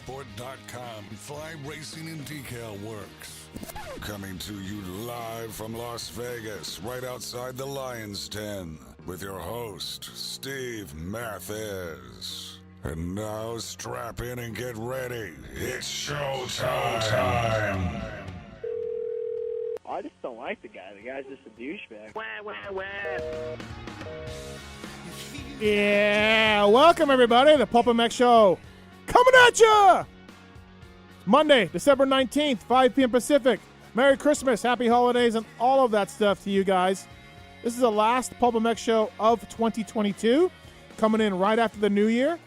Motorsport.com, Fly Racing and Decal Works. Coming to you live from Las Vegas, right outside the Lion's Den, with your host, Steve Mathis. And now strap in and get ready. It's showtime. I just don't like the guy. The guy's just a douchebag. Yeah, welcome everybody to the PulpMX show. Coming at you! Monday, December 19th, 5 p.m. Pacific. Merry Christmas, Happy Holidays, and all of that stuff to you guys. This is the last PulpMX show of 2022. Coming in right after the new year.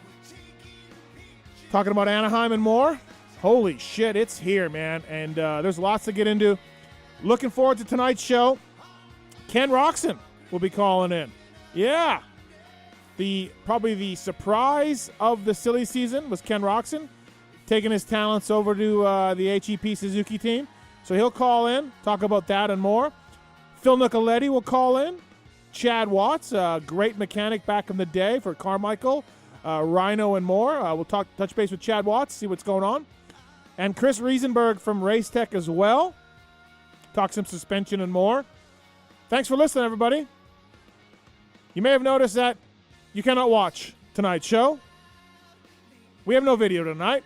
Talking about Anaheim and more. Holy shit, it's here, man. And there's lots to get into. Looking forward to tonight's show. Ken Roczen will be calling in. Yeah. Probably the surprise of the silly season was Ken Roczen taking his talents over to the HEP Suzuki team. So he'll call in, talk about that and more. Phil Nicoletti will call in. Chad Watts, a great mechanic back in the day for Carmichael, Rhino, and more. We'll touch base with Chad Watts, see what's going on. And Chris Riesenberg from Race Tech as well. Talk some suspension and more. Thanks for listening, everybody. You may have noticed that you cannot watch tonight's show. We have no video tonight.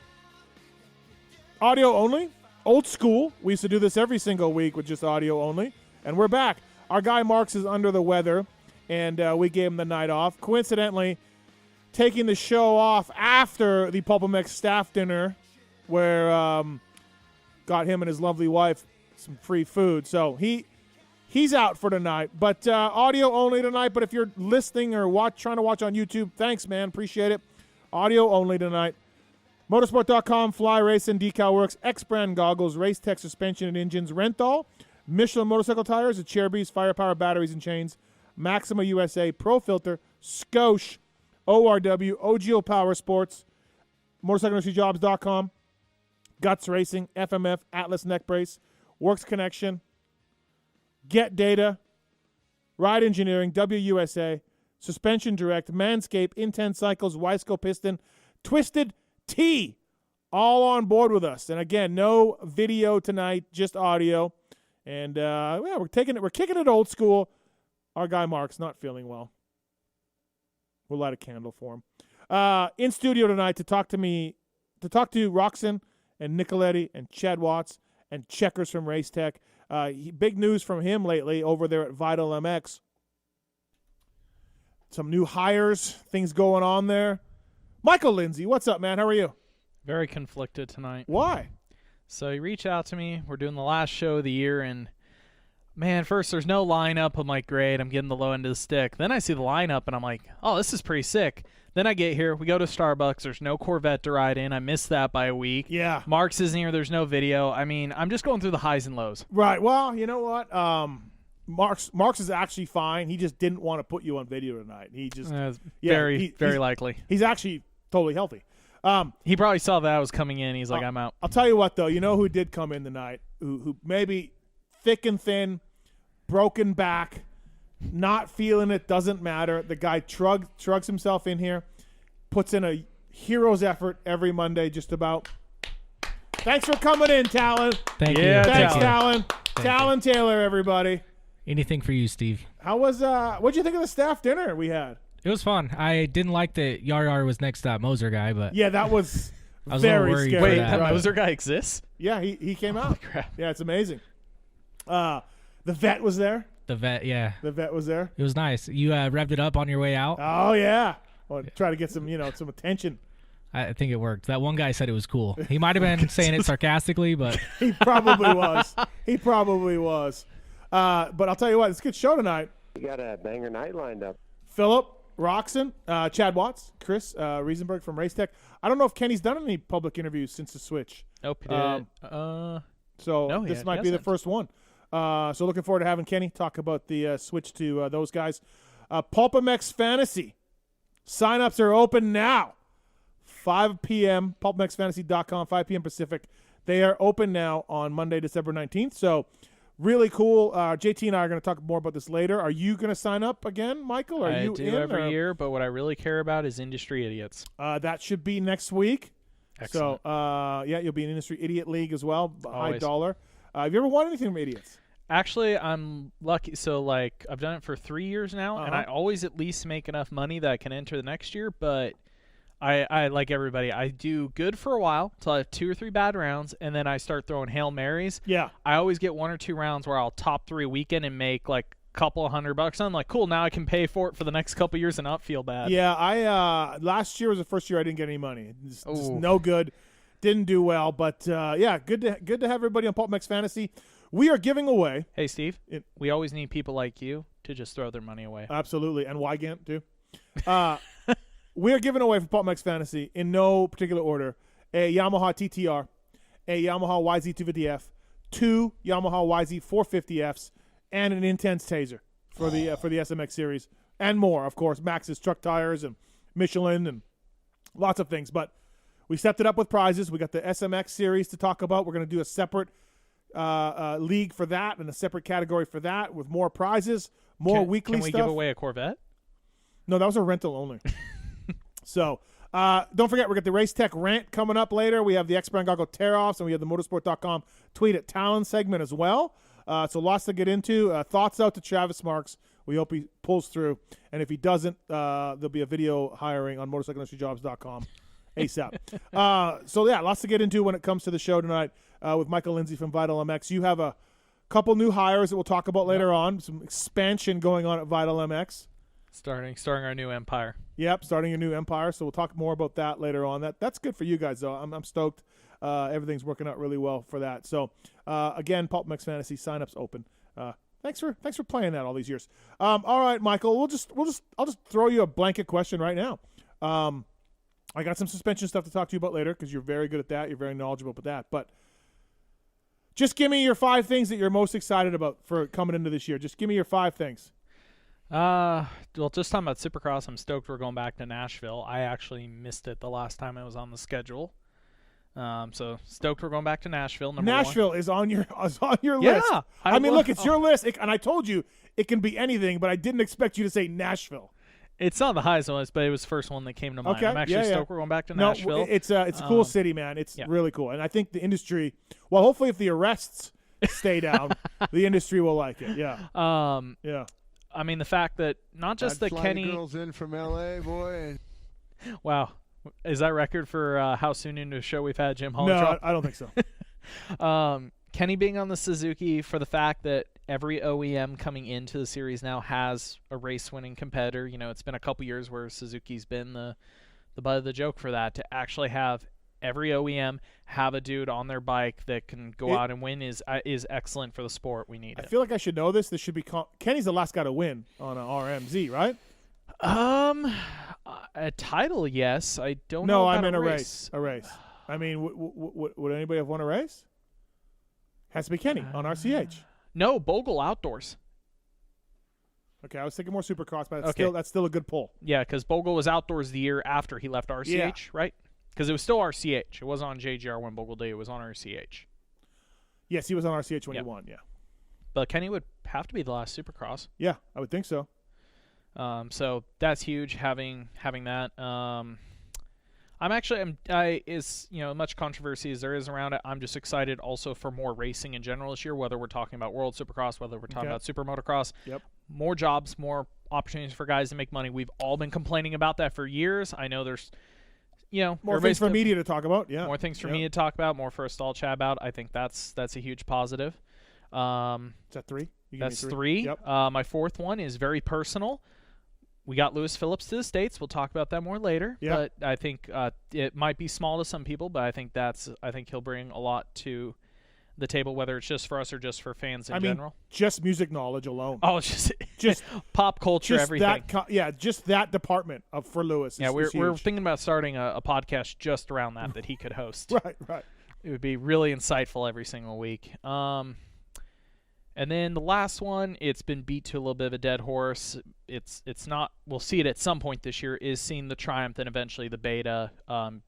Audio only. Old school. We used to do this every single week with just audio only. And we're back. Our guy Marks is under the weather, and we gave him the night off. Coincidentally, taking the show off after the PulpMX staff dinner where got him and his lovely wife some free food. So he's out for tonight, but audio only tonight. But if you're listening or trying to watch on YouTube, thanks, man. Appreciate it. Audio only tonight. Motorsport.com, Fly Racing, Decal Works, X-Brand Goggles, Race Tech Suspension and Engines, Renthal, Michelin Motorcycle Tires, the Checkerz, Firepower Batteries and Chains, Maxima USA, Pro Filter, Scosh, ORW, OGO Power Sports, MotorcycleIndustryJobs.com, Guts Racing, FMF, Atlas Neck Brace, Works Connection, Get Data, Ride Engineering, WUSA, Suspension Direct, Manscaped, Intense Cycles, Wiseco Piston, Twisted T, all on board with us. And again, no video tonight, just audio. And we're kicking it old school. Our guy Mark's not feeling well. We'll light a candle for him. In studio tonight to talk to Roczen and Nicoletti and Chad Watts and Checkerz from Race Tech. Big news from him lately over there at Vital MX. Some new hires, things going on there. Michael Lindsay, what's up, man? How are you? Very conflicted tonight. Why? So you reach out to me. We're doing the last show of the year, and man, first there's no lineup. I'm like, great, I'm getting the low end of the stick. Then I see the lineup, and I'm like, oh, this is pretty sick. Then I get here. We go to Starbucks. There's no Corvette to ride in. I missed that by a week. Yeah. Marks isn't here. There's no video. I mean, I'm just going through the highs and lows. Right. Well, you know what? Marks is actually fine. He just didn't want to put you on video tonight. He just very likely. He's actually totally healthy. He probably saw that I was coming in. He's like, I'm out. I'll tell you what, though. You know who did come in tonight? Who maybe thick and thin, broken back, not feeling it, doesn't matter. The guy shrugs himself in here, puts in a hero's effort every Monday just about. Thanks for coming in, Talon. Thank you. Thanks, Thank you. Talon. Talon Taylor, everybody. Anything for you, Steve. How was what'd you think of the staff dinner we had? It was fun. I didn't like that Yar was next to that Moser guy, but Yeah, that was I was very a little worried scary. for Wait, that. that Moser guy exists? Yeah, he came out. Holy crap. Yeah, it's amazing. The vet was there. The vet, yeah. The vet was there. It was nice. You revved it up on your way out. Oh yeah. Well, try to get some some attention. I think it worked. That one guy said it was cool. He might have been saying it sarcastically, but He probably was. He probably was. But I'll tell you what, it's a good show tonight. You got a banger night lined up. Philip, Roczen, Chad Watts, Chris Riesenberg from Race Tech. I don't know if Kenny's done any public interviews since the switch. Nope, he did. So No, this he might be the hasn't. first one. So looking forward to having Kenny talk about the switch to those guys. PulpMX Fantasy. Sign-ups are open now. 5 p.m. PulpMXFantasy.com, 5 p.m. Pacific. They are open now on Monday, December 19th. So really cool. JT and I are going to talk more about this later. Are you going to sign up again, Michael? Are I you do in? every year, but what I really care about is industry idiots. That should be next week. Excellent. So, you'll be in Industry Idiot League as well, high Always. dollar. Have you ever won anything from Idiots? Actually, I'm lucky. So, like, I've done it for 3 years now, and I always at least make enough money that I can enter the next year. But I like everybody, I do good for a while until I have 2 or 3 bad rounds, and then I start throwing Hail Marys. Yeah. I always get 1 or 2 rounds where I'll top 3 a weekend and make, like, a couple of $100. I'm like, cool, now I can pay for it for the next couple of years and not feel bad. Yeah, I last year was the first year I didn't get any money. Just Ooh. no good. Didn't do well, but good to have everybody on PulpMX Fantasy. We are giving away. Hey, Steve, we always need people like you to just throw their money away. Absolutely, and Wygant too. We are giving away for PulpMX Fantasy in no particular order a Yamaha TTR, a Yamaha YZ250F, 2 Yamaha YZ450Fs, and an Intense Taser for the SMX series, and more, of course, Max's truck tires and Michelin and lots of things. But we stepped it up with prizes. We got the SMX series to talk about. We're going to do a separate league for that and a separate category for that with more prizes, more weekly stuff. Can we give away a Corvette? No, that was a rental only. So don't forget, we got the Race Tech Rant coming up later. We have the X-Brand Goggle Tear-Offs, and we have the Motorsport.com Tweet at Talon segment as well. So lots to get into. Thoughts out to Travis Marks. We hope he pulls through. And if he doesn't, there'll be a video hiring on motorcycleindustryjobs.com ASAP. So, yeah, lots to get into when it comes to the show tonight with Michael Lindsay from Vital MX. You have a couple new hires that we'll talk about later on. Some expansion going on at Vital MX. Starting our new empire. Yep, starting a new empire. So we'll talk more about that later on. That's good for you guys, though. I'm stoked. Everything's working out really well for that. So again, PulpMX Fantasy signups open. Thanks for playing that all these years. All right, Michael. I'll just throw you a blanket question right now. I got some suspension stuff to talk to you about later because you're very good at that. You're very knowledgeable about that. But just give me your 5 things that you're most excited about for coming into this year. Just give me your 5 things. Well, just talking about Supercross, I'm stoked we're going back to Nashville. I actually missed it the last time it was on the schedule. So stoked we're going back to Nashville. Nashville is on your list. Yeah, I mean, look, it's your list, and I told you it can be anything, but I didn't expect you to say Nashville. It's not the highest on the list, but it was the first one that came to mind. Okay. I'm actually stoked we're going back to Nashville. No, it's a cool city, man. It's really cool, and I think the industry. Well, hopefully, if the arrests stay down, the industry will like it. Yeah. Yeah. I mean, the fact that not just that Kenny girls in from LA, boy. Wow. Is that record for how soon into a show we've had Jim Holland? No, I don't think so. Kenny being on the Suzuki, for the fact that every OEM coming into the series now has a race-winning competitor. You know, it's been a couple years where Suzuki's been the butt of the joke for that. To actually have every OEM have a dude on their bike that can go out and win is excellent for the sport. We need it. I feel like I should know this. This should be Kenny's the last guy to win on an RMZ, right? A title, yes. I don't know. No, I meant a race. A race. I mean, would anybody have won a race? Has to be Kenny on RCH. No, Bogle Outdoors. Okay, I was thinking more Supercross, but that's still a good pull. Yeah, because Bogle was Outdoors the year after he left RCH, right? Because it was still RCH. It wasn't on JGR when Bogle did. It was on RCH. Yes, he was on RCH when he won, yeah. But Kenny would have to be the last Supercross. Yeah, I would think so. So that's huge having that. Much controversy as there is around it, I'm just excited also for more racing in general this year, whether we're talking about World Supercross, whether we're talking about Super Motocross. Yep. More jobs, more opportunities for guys to make money. We've all been complaining about that for years. I know there's more things for media to talk about. Yeah. More things for me to talk about, more for us to all chat about. I think that's a huge positive. Is that 3? That's 3. Yep. My 4th one is very personal. We got Lewis Phillips to the States. We'll talk about that more later. Yep. But I think it might be small to some people, but I think he'll bring a lot to the table, whether it's just for us or just for fans in general. Just music knowledge alone. Oh, just pop culture, just everything. Just that department for Lewis. We're thinking about starting a podcast just around that he could host. Right. It would be really insightful every single week. And then the last one, it's been beat to a little bit of a dead horse. It's not. We'll see it at some point this year. Is seeing the Triumph and eventually the Beta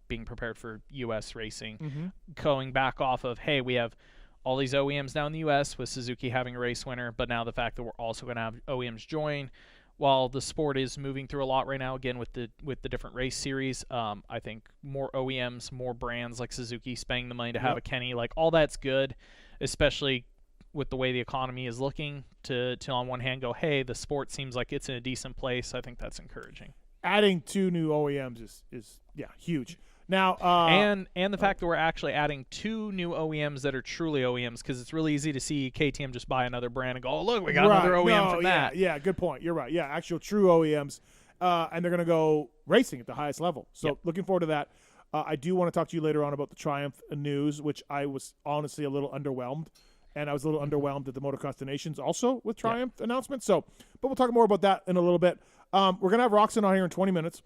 being prepared for U.S. racing, going back off of we have all these OEMs now in the U.S. with Suzuki having a race winner, but now the fact that we're also going to have OEMs join while the sport is moving through a lot right now, again with the different race series, I think more OEMs, more brands like Suzuki spending the money to have a Kenny, like all that's good, especially with the way the economy is looking. To on one hand go, hey, the sport seems like it's in a decent place. I think that's encouraging. Adding 2 new OEMs is huge. Now, and the fact that we're actually adding 2 new OEMs that are truly OEMs, because it's really easy to see KTM just buy another brand and go, oh, look, we got another OEM from that. Yeah, good point. You're right. Yeah, actual true OEMs, and they're going to go racing at the highest level. So looking forward to that. I do want to talk to you later on about the Triumph news, which I was honestly a little underwhelmed, and I was a little underwhelmed at the Motocross the Nations also with Triumph announcements. So, but we'll talk more about that in a little bit. We're going to have Roczen on here in 20 minutes.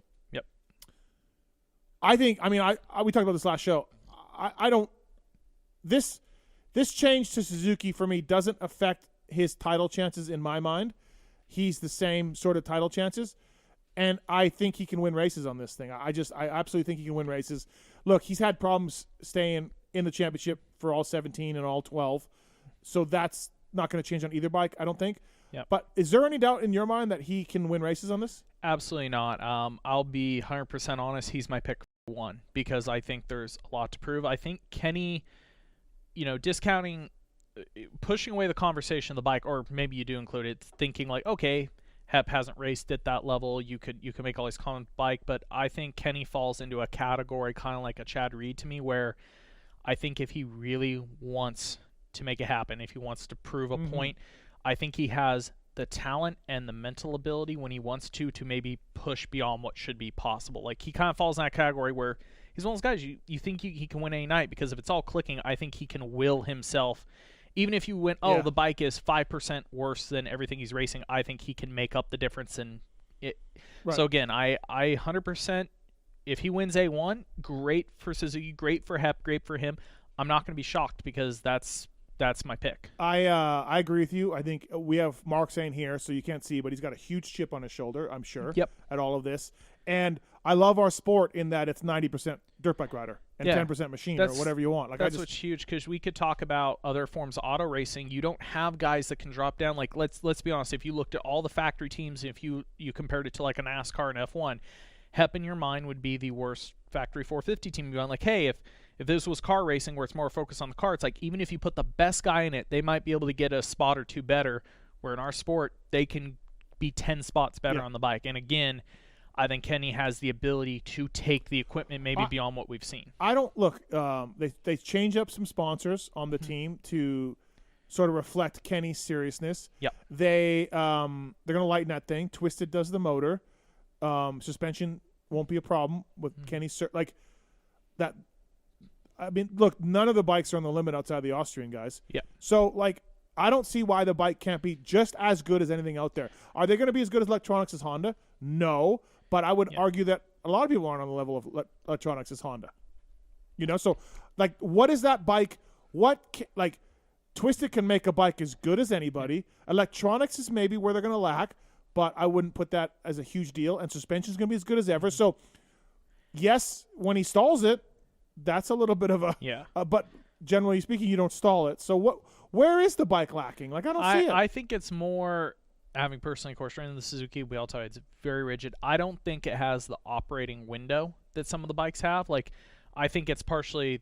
I think, we talked about this last show. I don't, this change to Suzuki for me doesn't affect his title chances in my mind. He's the same sort of title chances, and I think he can win races on this thing. I absolutely think he can win races. Look, he's had problems staying in the championship for all 17 and all 12, so that's not going to change on either bike, I don't think. Yep. But is there any doubt in your mind that he can win races on this? Absolutely not. I'll be 100% honest. He's my pick for 1 because I think there's a lot to prove. I think Kenny, discounting, pushing away the conversation of the bike, or maybe you do include it, thinking like, okay, Hep hasn't raced at that level. You could make all these comments bike, but I think Kenny falls into a category kind of like a Chad Reed to me, where I think if he really wants to make it happen, if he wants to prove a point, I think he has the talent and the mental ability when he wants to maybe push beyond what should be possible. Like, he kind of falls in that category where he's one of those guys you think he can win any night, because if it's all clicking, I think he can will himself. Even if you went, the bike is 5% worse than everything he's racing, I think he can make up the difference in it. Right. So again, I 100%, if he wins A1, great for Suzuki, great for Hep, great for him. I'm not going to be shocked, because that's my pick. I agree with you. I think we have Mark saying here, so you can't see, but he's got a huge chip on his shoulder, I'm sure, at all of this. And I love our sport in that it's 90% dirt bike rider and 10% machine, or whatever you want. Like, that's what's huge, because we could talk about other forms of auto racing. You don't have guys that can drop down. Like, let's be honest. If you looked at all the factory teams, if you compared it to like a NASCAR and F1, Hep in your mind would be the worst factory 450 team. You're going like, hey, if this was car racing where it's more focused on the car, it's like even if you put the best guy in it, they might be able to get a spot or 2 better, where in our sport, they can be 10 spots better on the bike. And again, I think Kenny has the ability to take the equipment maybe beyond what we've seen. I don't look. They change up some sponsors on the team to sort of reflect Kenny's seriousness. Yep. They're going to lighten that thing. Twisted does the motor. Suspension won't be a problem with Kenny's like that. I mean, look, none of the bikes are on the limit outside the Austrian guys. Yeah. So, like, I don't see why the bike can't be just as good as anything out there. Are they going to be as good as electronics as Honda? No. But I would argue that a lot of people aren't on the level of electronics as Honda. So, like, what is that bike? Twisted can make a bike as good as anybody. Electronics is maybe where they're going to lack, but I wouldn't put that as a huge deal. And suspension is going to be as good as ever. So, yes, when he stalls it, that's a little bit of but generally speaking, you don't stall it. So where is the bike lacking? Like, I don't see it. I think it's more, having personally, of course, running the Suzuki, we all tell you it's very rigid. I don't think it has the operating window that some of the bikes have. Like, I think it's partially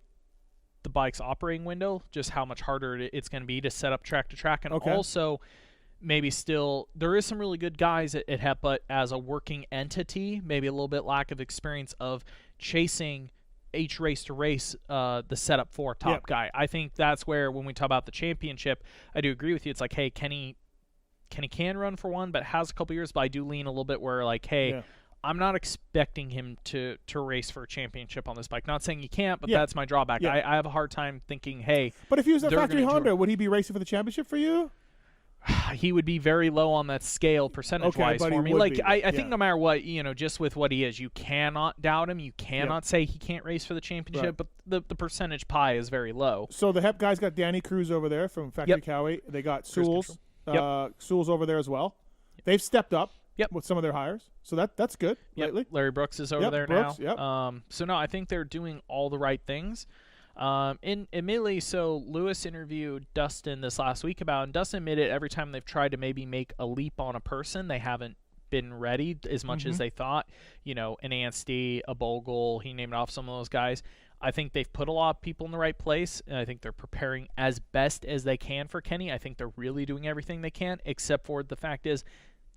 the bike's operating window, just how much harder it's going to be to set up track to track. And also, maybe still, there is some really good guys at Hep, but as a working entity, maybe a little bit lack of experience of chasing each race to race the setup for top guy. I think that's where, when we talk about the championship, I do agree with you. It's like, hey, Kenny can run for one, but has a couple years. But I do lean a little bit where, like, hey, I'm not expecting him to race for a championship on this bike. Not saying he can't, but that's my drawback. I have a hard time thinking, hey. But if he was a factory Honda, would he be racing for the championship for you? He would be very low on that scale percentage-wise for me. Like, I think no matter what, just with what he is, you cannot doubt him. You cannot say he can't race for the championship, but the percentage pie is very low. So the Hep guys got Danny Cruz over there from Factory Cowie. They got Sewell's over there as well. They've stepped up with some of their hires. So that's good lately. Larry Brooks is over there now. So, no, I think they're doing all the right things. Admittedly, so Lewis interviewed Dustin this last week about, and Dustin admitted every time they've tried to maybe make a leap on a person, they haven't been ready as much as they thought. You know, an Anstey, a Bogle, he named off some of those guys. I think they've put a lot of people in the right place, and I think they're preparing as best as they can for Kenny. I think they're really doing everything they can, except for the fact is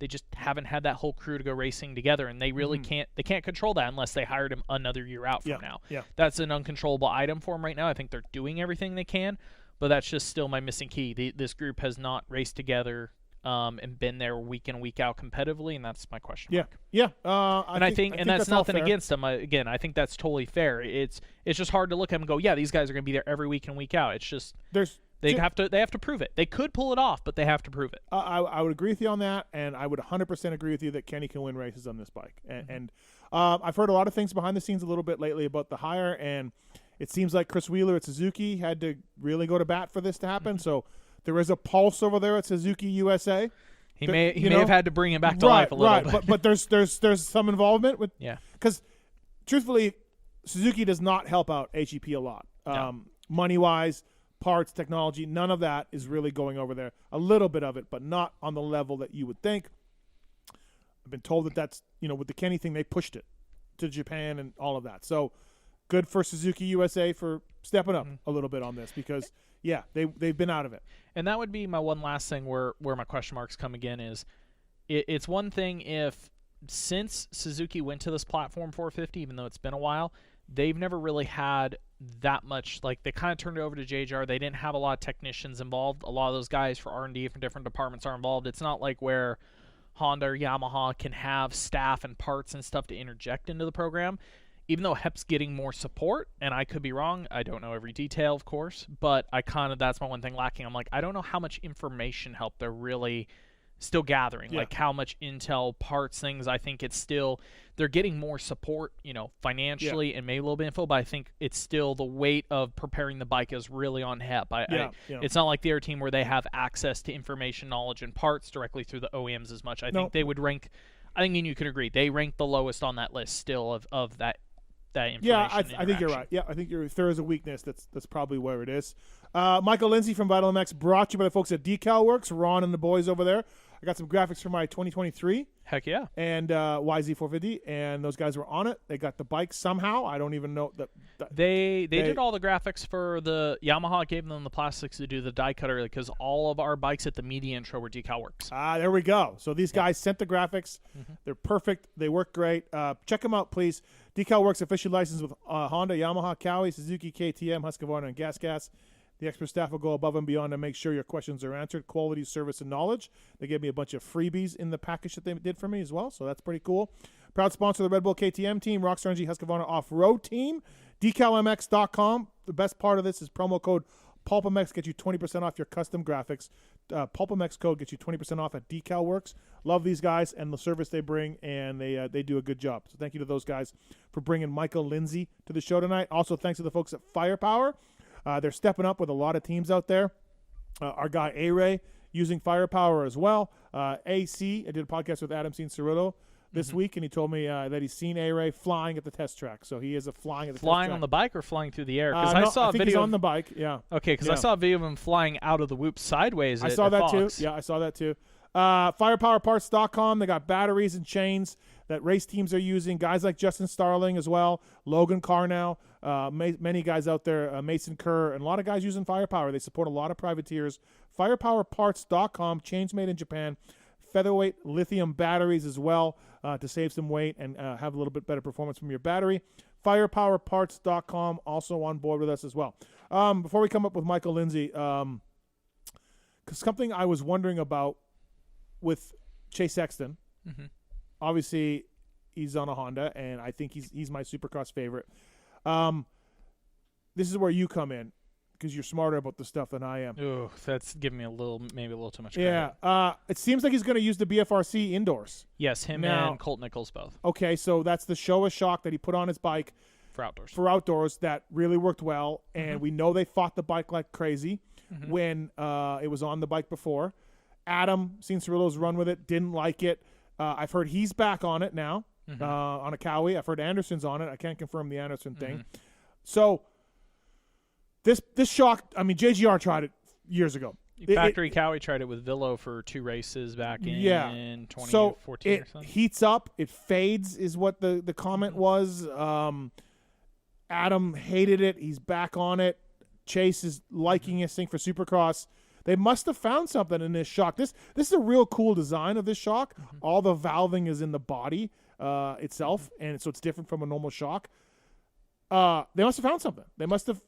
they just haven't had that whole crew to go racing together, and they really can't control that unless they hired him another year out from now. Yeah. That's an uncontrollable item for them right now. I think they're doing everything they can, but that's just still my missing key. This group has not raced together and been there week in, week out competitively, and that's my question mark. Yeah. I think that's nothing fair. against them. Again, I think that's totally fair. It's just hard to look at them and go, yeah, these guys are going to be there every week in, week out. It's just they have to prove it. They could pull it off, but they have to prove it. I would agree with you on that, and I would 100% agree with you that Kenny can win races on this bike. And I've heard a lot of things behind the scenes a little bit lately about the hire, and it seems like Chris Wheeler at Suzuki had to really go to bat for this to happen. So there is a pulse over there at Suzuki USA. He may have had to bring him back to life a little bit. But there's some involvement with because truthfully, Suzuki does not help out HEP a lot. Money wise, parts, technology, none of that is really going over there. A little bit of it, but not on the level that you would think. I've been told that's with the Kenny thing, they pushed it to Japan and all of that. So good for Suzuki USA for stepping up a little bit on this because they've been out of it. And that would be my one last thing where my question marks come again is it's one thing if since Suzuki went to this platform 450, even though it's been a while, they've never really had that much, like they kind of turned it over to JGR. They didn't have a lot of technicians involved. A lot of those guys for R&D from different departments are involved. It's not like where Honda or Yamaha can have staff and parts and stuff to interject into the program. Even though HEP's getting more support, and I could be wrong, I don't know every detail, of course, but that's my one thing lacking. I'm like, I don't know how much information help they're really still gathering, like how much intel, parts, things. I think it's still, they're getting more support, financially and maybe a little bit of info, but I think it's still the weight of preparing the bike is really on HEP. It's not like the other team where they have access to information, knowledge, and parts directly through the OEMs as much. I think they would rank, I think you can agree, they rank the lowest on that list still of that information. Yeah, I think you're right. Yeah, I think if there is a weakness, that's probably where it is. Michael Lindsay from VitalMX brought to you by the folks at Decal Works, Ron and the boys over there. I got some graphics for my 2023. Heck yeah. And YZ450, and those guys were on it. They got the bike somehow. I don't even know. They did all the graphics for the Yamaha, gave them the plastics to do the die cutter because all of our bikes at the media intro were Decal Works. There we go. So these guys sent the graphics. They're perfect. They work great. Check them out, please. Decal Works officially licensed with Honda, Yamaha, Cowie, Suzuki, KTM, Husqvarna, and Gas. The expert staff will go above and beyond to make sure your questions are answered. Quality, service, and knowledge. They gave me a bunch of freebies in the package that they did for me as well, so that's pretty cool. Proud sponsor of the Red Bull KTM team, Roczen Energy Husqvarna Off-Road team, DecalMX.com. The best part of this is promo code PulpMX gets you 20% off your custom graphics. PulpMX code gets you 20% off at Decal Works. Love these guys and the service they bring, and they do a good job. So thank you to those guys for bringing Michael Lindsay to the show tonight. Also, thanks to the folks at Firepower. They're stepping up with a lot of teams out there. Our guy A-Ray using Firepower as well. AC, I did a podcast with Adam Cianciarulo this week, and he told me that he's seen A-Ray flying at the test track. So he is flying at the test track. Flying on the bike or flying through the air? Because I saw a video. He's on the bike, yeah. Okay, because I saw a video of him flying out of the whoop sideways. I saw that Fox. too. Yeah, I saw that too. Firepowerparts.com. They got batteries and chains that race teams are using. Guys like Justin Starling as well. Logan Carnow. Many guys out there. Mason Kerr. And a lot of guys using Firepower. They support a lot of privateers. Firepowerparts.com. Chains made in Japan. Featherweight lithium batteries as well to save some weight and have a little bit better performance from your battery. Firepowerparts.com also on board with us as well. Before we come up with Michael Lindsay, because something I was wondering about with Chase Sexton, obviously he's on a Honda, and I think he's my Supercross favorite. This is where you come in because you're smarter about the stuff than I am. Ooh, that's giving me maybe a little too much credit. Yeah, it seems like he's going to use the BFRC indoors. Yes, him and Colt Nichols both. Okay, so that's the Showa shock that he put on his bike for outdoors. That really worked well, and we know they fought the bike like crazy when it was on the bike before. Adam Cianciarulo's run with it, didn't like it. I've heard he's back on it now on a Cowie. I've heard Anderson's on it. I can't confirm the Anderson thing. So this shock, I mean, JGR tried it years ago. Factory Cowie tried it with Villo for 2 races back in Yeah. 2014 So or it something. heats up, it fades, is what the comment was. Adam hated it. He's back on it. Chase is liking his thing for Supercross. They must have found something in this shock. This is a real cool design of this shock. All the valving is in the body itself, and so it's different from a normal shock. They must have found something. They must have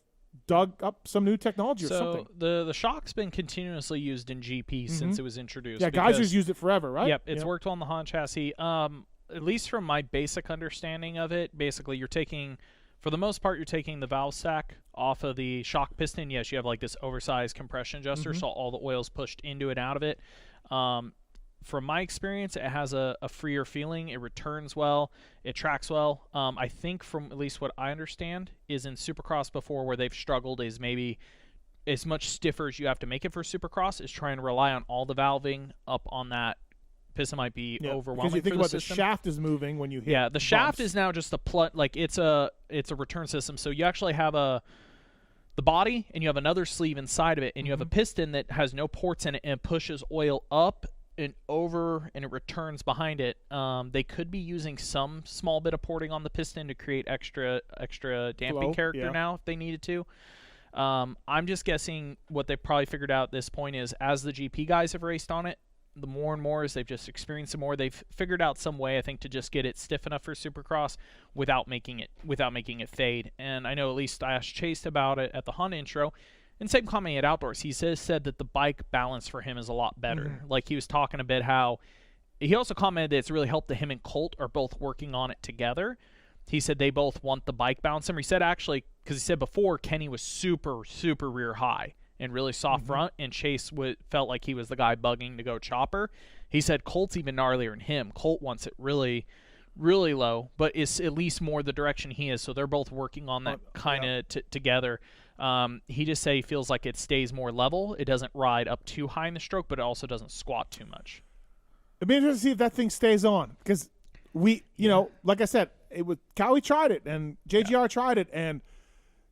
dug up some new technology or something. So the shock's been continuously used in GP since it was introduced. Yeah, Geyser's used it forever, right? Yep, it's worked on the Honda chassis. At least from my basic understanding of it, basically for the most part, you're taking the valve stack off of the shock piston. Yes, you have like this oversized compression adjuster, so all the oil's pushed into it, out of it. From my experience, it has a freer feeling. It returns well. It tracks well. I think from at least what I understand is in Supercross before where they've struggled is maybe as much stiffer as you have to make it for Supercross is trying to rely on all the valving up on that piston might be overwhelming because you think for about the system. the shaft is moving when you hit. Yeah, the shaft bumps. is now just like it's a return system. So you actually have the body and you have another sleeve inside of it, and you have a piston that has no ports in it and pushes oil up and over, and it returns behind it. They could be using some small bit of porting on the piston to create extra damping character now if they needed to. I'm just guessing what they probably figured out at this point is as the GP guys have raced on it, the more and more as they've just experienced some more, they've figured out some way, I think, to just get it stiff enough for Supercross without making it fade. And I know at least I asked Chase about it at the Honda intro, and same comment at Outdoors. He said that the bike balance for him is a lot better. Like he was talking a bit how he also commented that it's really helped that him and Colt are both working on it together. He said they both want the bike balance. He said actually, because he said before Kenny was super, super rear high and really soft front, and Chase felt like he was the guy bugging to go chopper. He said Colt's even gnarlier than him. Colt wants it really, really low, but it's at least more the direction he is, so they're both working on that kind of together. He just say he feels like it stays more level. It doesn't ride up too high in the stroke, but it also doesn't squat too much. It'd be interesting to see if that thing stays on, because you know, like I said, Cowie tried it and JGR tried it, and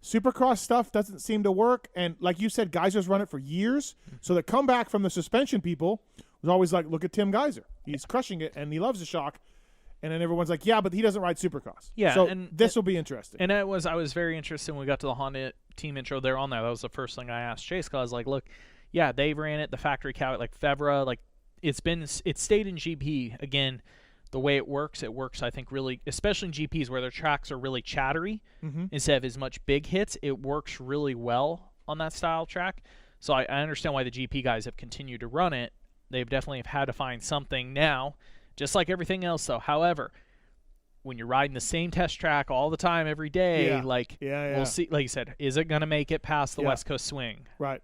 Supercross stuff doesn't seem to work. And like you said, Geyser's run it for years. So the comeback from the suspension people was always like, look at Tim Geyser. He's crushing it, and he loves the shock. And then everyone's like, yeah, but he doesn't ride Supercross. Yeah, so and this will be interesting. And I was very interested when we got to the Honda team intro there on there. That was the first thing I asked Chase, because I was like, look, yeah, they ran it, the factory cow, like Fevra, like it stayed in GP. Again, the way it works, I think, really, especially in GPs where their tracks are really chattery instead of as much big hits, it works really well on that style track. So I understand why the GP guys have continued to run it. They've definitely had to find something now, just like everything else, though. However, when you're riding the same test track all the time, every day, we'll see, like you said, is it going to make it past the West Coast swing? Right.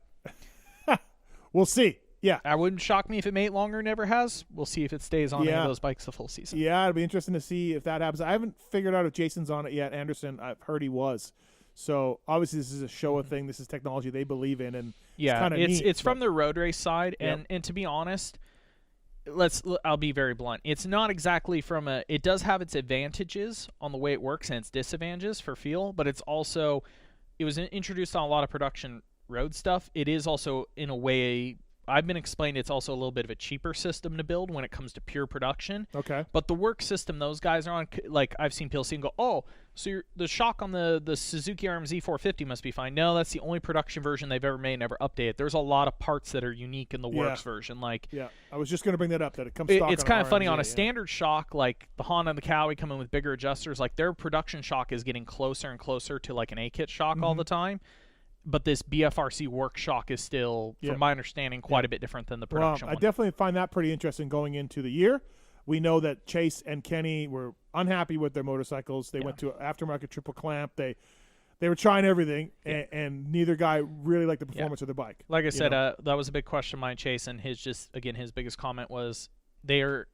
We'll see. Yeah. I wouldn't shock me if it made longer, never has. We'll see if it stays on any of those bikes the full season. Yeah, it'll be interesting to see if that happens. I haven't figured out if Jason's on it yet. Anderson, I've heard he was. So obviously this is a Showa thing. This is technology they believe in, and it's from the road race side. And to be honest, I'll be very blunt. It's not exactly it does have its advantages on the way it works and its disadvantages for feel, but it was introduced on a lot of production road stuff. It is also, in a way, I've been explained, it's also a little bit of a cheaper system to build when it comes to pure production. Okay. But the work system those guys are on, like I've seen people see and go, oh, so the shock on the Suzuki RMZ 450 must be fine. No, that's the only production version they've ever made, never updated. There's a lot of parts that are unique in the works version. I was just going to bring that up, that it comes stock. It's kind of funny on a standard shock, like the Honda and the Cowie come in with bigger adjusters. Like their production shock is getting closer and closer to like an A-kit shock all the time. But this BFRC work shock is still, from my understanding, quite a bit different than the production one. I definitely find that pretty interesting going into the year. We know that Chase and Kenny were unhappy with their motorcycles. They went to aftermarket triple clamp. They were trying everything, and neither guy really liked the performance of the bike. Like I said, that was a big question of mine, Chase, and his biggest comment was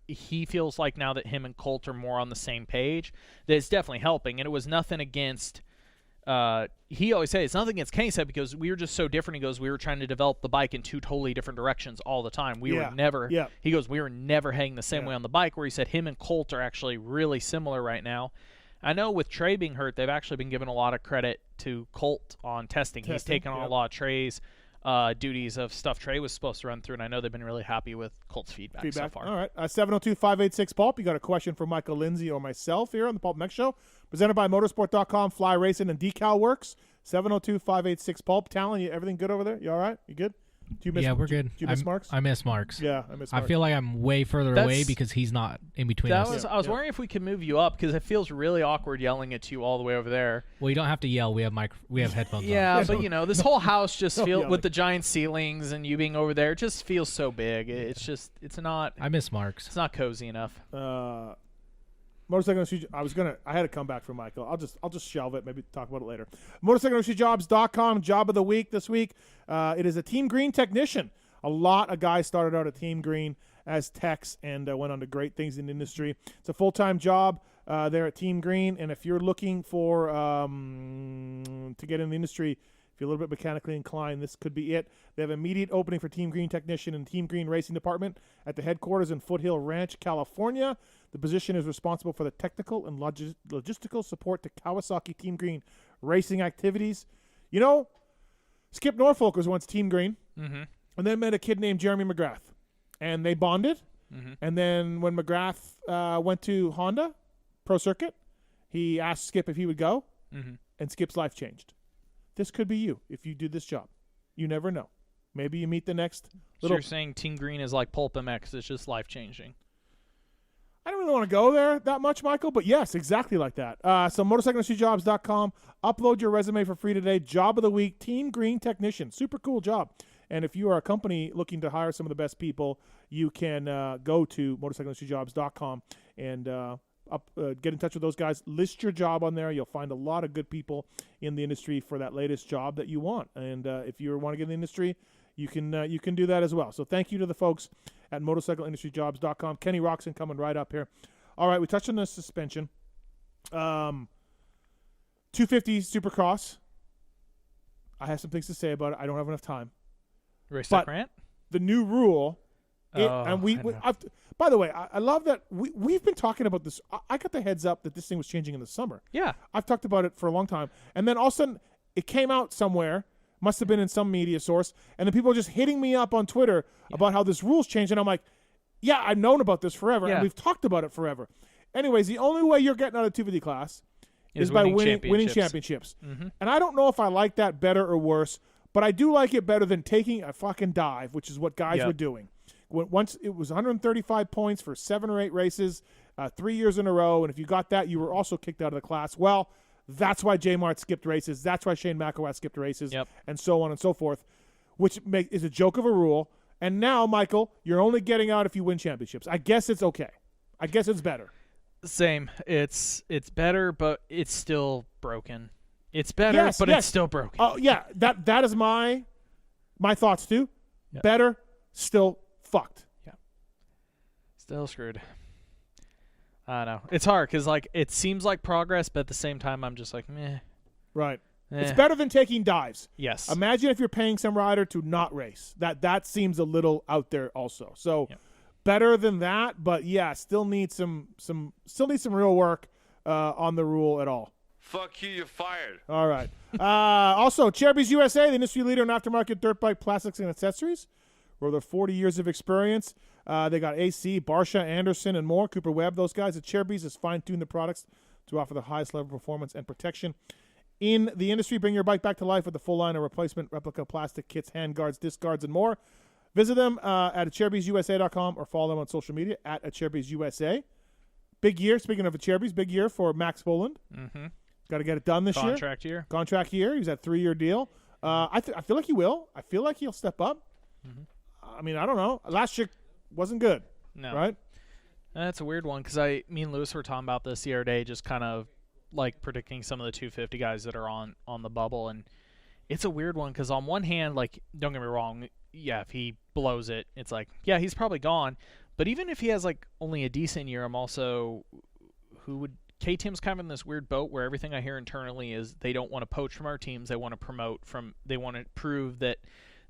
he feels like now that him and Colt are more on the same page, that it's definitely helping. And it was nothing against he always says it's nothing against Kenny, said, because we were just so different. He goes, we were trying to develop the bike in two totally different directions all the time. We were never he goes, we were never heading the same way on the bike, where he said him and Colt are actually really similar right now. I know with Trey being hurt, they've actually been giving a lot of credit to Colt on testing. He's taken on a lot of Trey's duties of stuff Trey was supposed to run through, and I know they've been really happy with Colt's feedback so far. All right. 702-586-PULP. You got a question for Michael Lindsay or myself here on the PulpMX Show. Presented by Motorsport.com, Fly Racing, and Decal Works. 702-586-PULP. Talon, everything good over there? You all right? You good? We're good. Do you miss Marks? I miss Marks. Yeah, I miss Marks. I feel like I'm way further away because he's not in between us. I was wondering if we could move you up, because it feels really awkward yelling at you all the way over there. Well, you don't have to yell. We have headphones on. Yeah, but this whole house just feels, with the giant ceilings and you being over there, it just feels so big. It's not. I miss Marks. It's not cozy enough. Motorcycle Industry. I had to come back for Michael. I'll just shelve it. Maybe talk about it later. MotorcycleIndustryJobs.com. Job of the week this week. It is a Team Green technician. A lot of guys started out at Team Green as techs and went on to great things in the industry. It's a full-time job there at Team Green, and if you're looking for to get in the industry, if you're a little bit mechanically inclined, this could be it. They have immediate opening for Team Green technician and Team Green Racing Department at the headquarters in Foothill Ranch, California. The position is responsible for the technical and logistical support to Kawasaki Team Green racing activities. Skip Norfolk was once Team Green, and then met a kid named Jeremy McGrath, and they bonded. And then when McGrath went to Honda Pro Circuit, he asked Skip if he would go, and Skip's life changed. This could be you if you do this job. You never know. Maybe you meet the next So you're saying Team Green is like PulpMX, it's just life-changing. I don't really want to go there that much, Michael, but yes, exactly like that. So motorcycleindustryjobs.com. Upload your resume for free today. Job of the week, Team Green technician. Super cool job. And if you are a company looking to hire some of the best people, you can go to motorcycleindustryjobs.com and get in touch with those guys. List your job on there. You'll find a lot of good people in the industry for that latest job that you want. And if you want to get in the industry, you can do that as well. So thank you to the folks at motorcycleindustryjobs.com. Kenny Roczen coming right up here. All right, we touched on the suspension. 250 Supercross. I have some things to say about it. I don't have enough time. Race Tech Rant? The new rule. By the way, I love that we've been talking about this. I got the heads up that this thing was changing in the summer. Yeah. I've talked about it for a long time. And then all of a sudden, it came out somewhere. Must have been in some media source. And then people are just hitting me up on Twitter about how this rule's changed. And I'm like, yeah, I've known about this forever. And we've talked about it forever. Anyways, the only way you're getting out of 250 class is by winning championships. And I don't know if I like that better or worse, but I do like it better than taking a fucking dive, which is what guys were doing. Once it was 135 points for 7 or 8 races, 3 years in a row, and if you got that, you were also kicked out of the class. Well, that's why J Mart skipped races. That's why Shane McElwatt skipped races, and so on and so forth, which is a joke of a rule. And now, Michael, you're only getting out if you win championships. I guess it's okay. I guess it's better. Same. It's better, but it's still broken. It's better, but it's still broken. Oh yeah, that is my thoughts too. Yep. Better, still fucked. Yeah. Still screwed. I don't know. It's hard because it seems like progress, but at the same time, I'm just like, meh. Right. It's better than taking dives. Yes. Imagine if you're paying some rider to not race. That seems a little out there also. So better than that, but yeah, still needs some real work on the rule at all. Fuck you, you're fired. All right. Also, Checkerz USA, the industry leader in aftermarket dirt bike plastics and accessories. For their 40 years of experience, they got AC, Barsha, Anderson, and more. Cooper Webb, those guys at Checkerz has fine-tuned the products to offer the highest level of performance and protection in the industry. Bring your bike back to life with a full line of replacement replica plastic kits, hand guards, disc guards, and more. Visit them at CheckerzUSA.com or follow them on social media at CheckerzUSA. Big year, speaking of a Checkerz, big year for Max Boland. Mm-hmm. Got to get it done this year. Contract year. He's at 3-year deal. I feel like he will. I feel like he'll step up. Mm-hmm. I mean, I don't know. Last year wasn't good. No. Right? That's a weird one because me and Lewis were talking about this the other day, just kind of like predicting some of the 250 guys that are on the bubble. And it's a weird one because on one hand, like, don't get me wrong, yeah, if he blows it, it's like, yeah, he's probably gone. But even if he has like only a decent year, I'm also KTM's kind of in this weird boat where everything I hear internally is they don't want to poach from our teams. They want to promote they want to prove that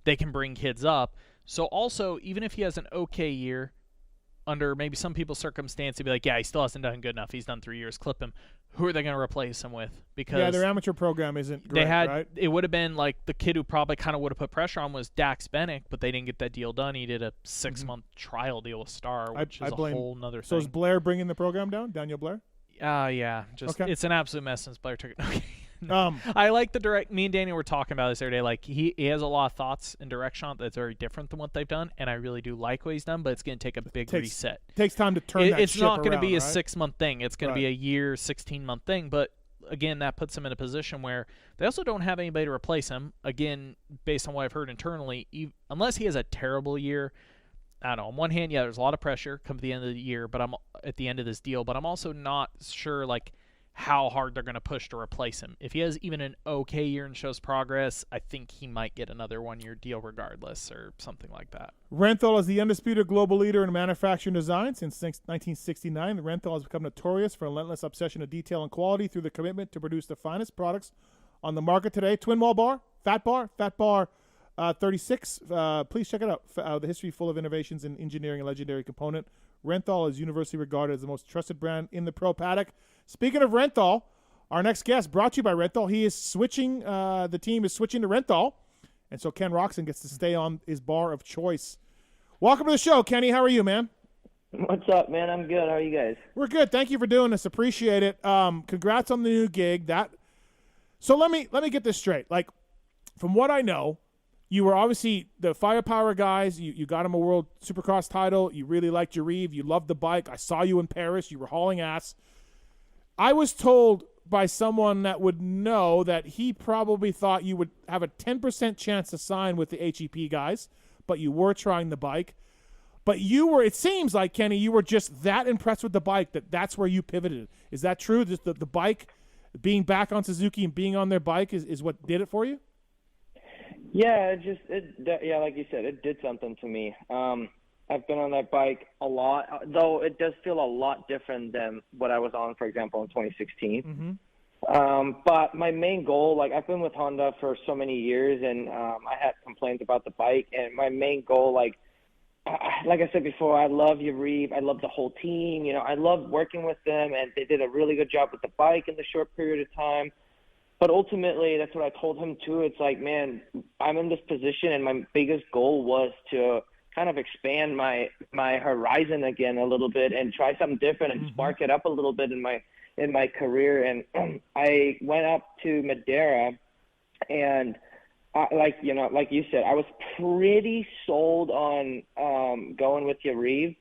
they can bring kids up. So also, even if he has an okay year, under maybe some people's circumstance, he'd be like, yeah, he still hasn't done good enough. He's done 3 years. Clip him. who are they going to replace him with? Because Yeah, their amateur program isn't great, right? It would have been like the kid who probably kind of would have put pressure on was Dax Bennick, but they didn't get that deal done. He did a 6-month trial deal with Star, which is a whole nother thing. So is Blair bringing the program down? Daniel Blair? Yeah. Okay. It's an absolute mess since Blair took it. I like the direct. Me and Daniel were talking about this the other day. Like he has a lot of thoughts and direction on it that's very different than what they've done, and I really do like what he's done. But it's going to take a big reset. Takes time to turn that It's ship not going to around, be a right? 6-month thing. It's going to be a year, 16-month thing. But again, that puts them in a position where they also don't have anybody to replace him. Again, based on what I've heard internally, unless he has a terrible year. I don't know. On one hand, yeah, there's a lot of pressure come to the end of the year, but I'm at the end of this deal. But I'm also not sure like how hard they're going to push to replace him. If he has even an okay year and shows progress, I think he might get another 1-year deal regardless or something like that. Renthal is the undisputed global leader in manufacturing design since 1969. The Renthal has become notorious for a relentless obsession of detail and quality through the commitment to produce the finest products on the market today. Twin wall bar, Fat Bar 36. Please check it out. The history full of innovations in engineering and legendary component. Renthal is universally regarded as the most trusted brand in the pro paddock. Speaking of Renthal, our next guest brought to you by Renthal. He is switching. The team is switching to Renthal, and so Ken Roczen gets to stay on his bar of choice. Welcome to the show, Kenny. How are you, man? What's up, man? I'm good. How are you guys? We're good. Thank you for doing this. Appreciate it. Congrats on the new gig. So let me get this straight. Like, from what I know, you were obviously the firepower guys. You got him a world supercross title. You really liked Jarive. You loved the bike. I saw you in Paris. You were hauling ass. I was told by someone that would know that he probably thought you would have a 10% chance to sign with the HEP guys, but you were trying the bike. But it seems like, Kenny, you were just that impressed with the bike that's where you pivoted. Is that true? Just the bike, being back on Suzuki and being on their bike is what did it for you? Yeah, like you said, it did something to me. I've been on that bike a lot, though it does feel a lot different than what I was on, for example, in 2016. Mm-hmm. But my main goal, like I've been with Honda for so many years, and I had complaints about the bike. And my main goal, like I said before, I love Jarive. I love the whole team. I love working with them, and they did a really good job with the bike in the short period of time. But ultimately, that's what I told him too. It's like, man, I'm in this position, and my biggest goal was to kind of expand my horizon again a little bit and try something different and spark it up a little bit in my career. And I went up to Madeira, and like you said, I was pretty sold on going with Jarive.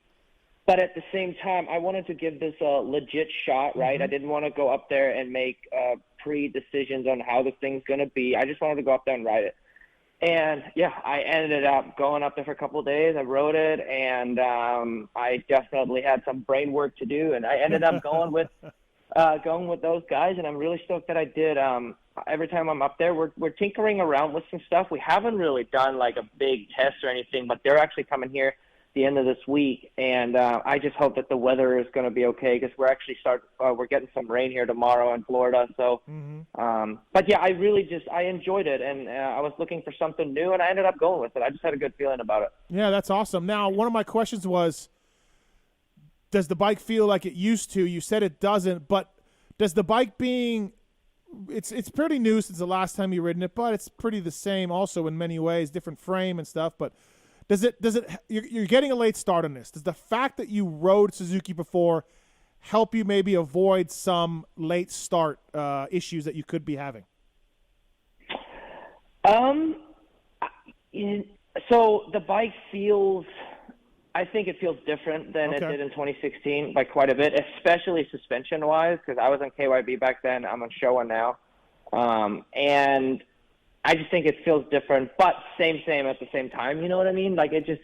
But at the same time, I wanted to give this a legit shot, right? I didn't want to go up there and make pre-decisions on how the thing's going to be. I just wanted to go up there and ride it. And, yeah, I ended up going up there for a couple of days. I rode it, and I definitely had some brain work to do. And I ended up going with those guys, and I'm really stoked that I did. Every time I'm up there, we're tinkering around with some stuff. We haven't really done, like, a big test or anything, but they're actually coming here the end of this week, and I just hope that the weather is going to be okay because we're actually we're getting some rain here tomorrow in Florida. So, but yeah, I enjoyed it, and I was looking for something new, and I ended up going with it. I just had a good feeling about it. Yeah, that's awesome. Now, one of my questions was, does the bike feel like it used to? You said it doesn't, but does the bike being it's pretty new since the last time you've ridden it, but it's pretty the same also in many ways, different frame and stuff, but does it you're getting a late start on this. Does the fact that you rode Suzuki before help you maybe avoid some late start issues that you could be having? So the bike I think it feels different than it did in 2016 by quite a bit, especially suspension-wise, because I was on KYB back then. I'm on Showa now. And I just think it feels different, but same at the same time. You know what I mean? Like it just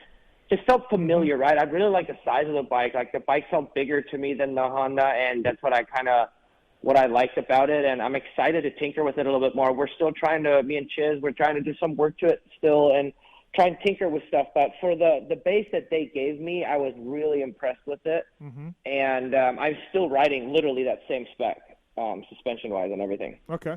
felt familiar, right? I really like the size of the bike. Like the bike felt bigger to me than the Honda, and that's what I liked about it. And I'm excited to tinker with it a little bit more. We're still me and Chiz, we're trying to do some work to it still and try and tinker with stuff. But for the base that they gave me, I was really impressed with it. And I'm still riding literally that same spec, suspension-wise and everything. Okay.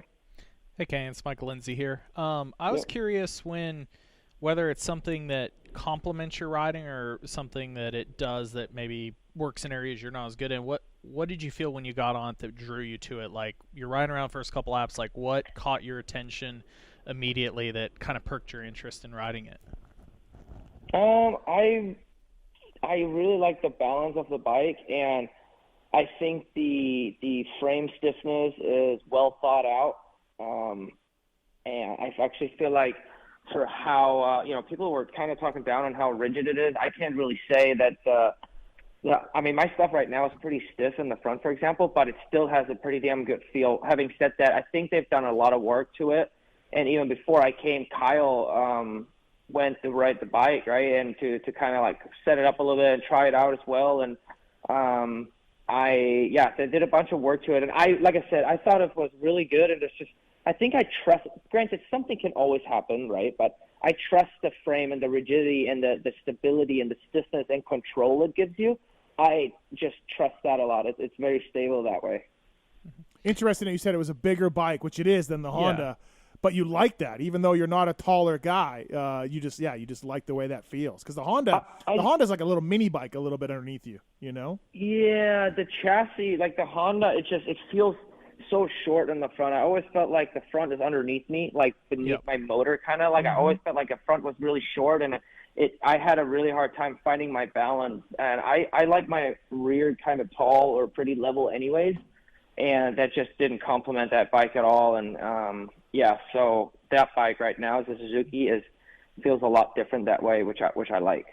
Hey, Kane, it's Michael Lindsay here. I was curious whether it's something that complements your riding or something that it does that maybe works in areas you're not as good in. what did you feel when you got on it that drew you to it? Like, you're riding around first couple laps, like what caught your attention immediately that kind of perked your interest in riding it? I really like the balance of the bike, and I think the frame stiffness is well thought out. And I actually feel like for how people were kind of talking down on how rigid it is. I can't really say that. I mean, my stuff right now is pretty stiff in the front, for example, but it still has a pretty damn good feel. Having said that, I think they've done a lot of work to it. And even before I came, Kyle went to ride the bike, right, and to kind of like set it up a little bit and try it out as well. And they did a bunch of work to it. And like I said, I thought it was really good. And it's just, I think I trust. Granted, something can always happen, right? But I trust the frame and the rigidity and the stability and the stiffness and control it gives you. I just trust that a lot. It's very stable that way. Interesting that you said it was a bigger bike, which it is than the Honda, but you like that, even though you're not a taller guy. You just like the way that feels, because the Honda's like a little mini bike, a little bit underneath you, you know? Yeah, the chassis, like the Honda, it feels so short in the front. I always felt like the front is underneath me, like beneath my motor, kind of like I always felt like the front was really short, and I had a really hard time finding my balance. And I like my rear kind of tall or pretty level anyways, and that just didn't complement that bike at all. And so that bike right now, the Suzuki, feels a lot different that way, which I like.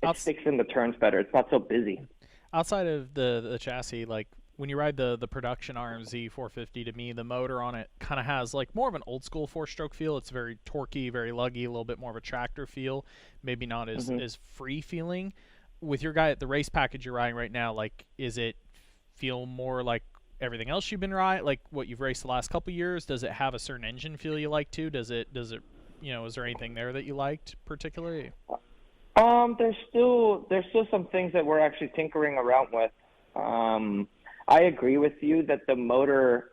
It sticks in the turns better. It's not so busy. Outside of the chassis, like when you ride the production RMZ 450, to me, the motor on it kind of has like more of an old school 4-stroke feel. It's very torquey, very luggy, a little bit more of a tractor feel, maybe not as free feeling. With your guy at the race package you're riding right now, like, is it feel more like everything else you've been riding, like what you've raced the last couple years? Does it have a certain engine feel you like too? Does it is there anything there that you liked particularly? There's still some things that we're actually tinkering around with. I agree with you that the motor,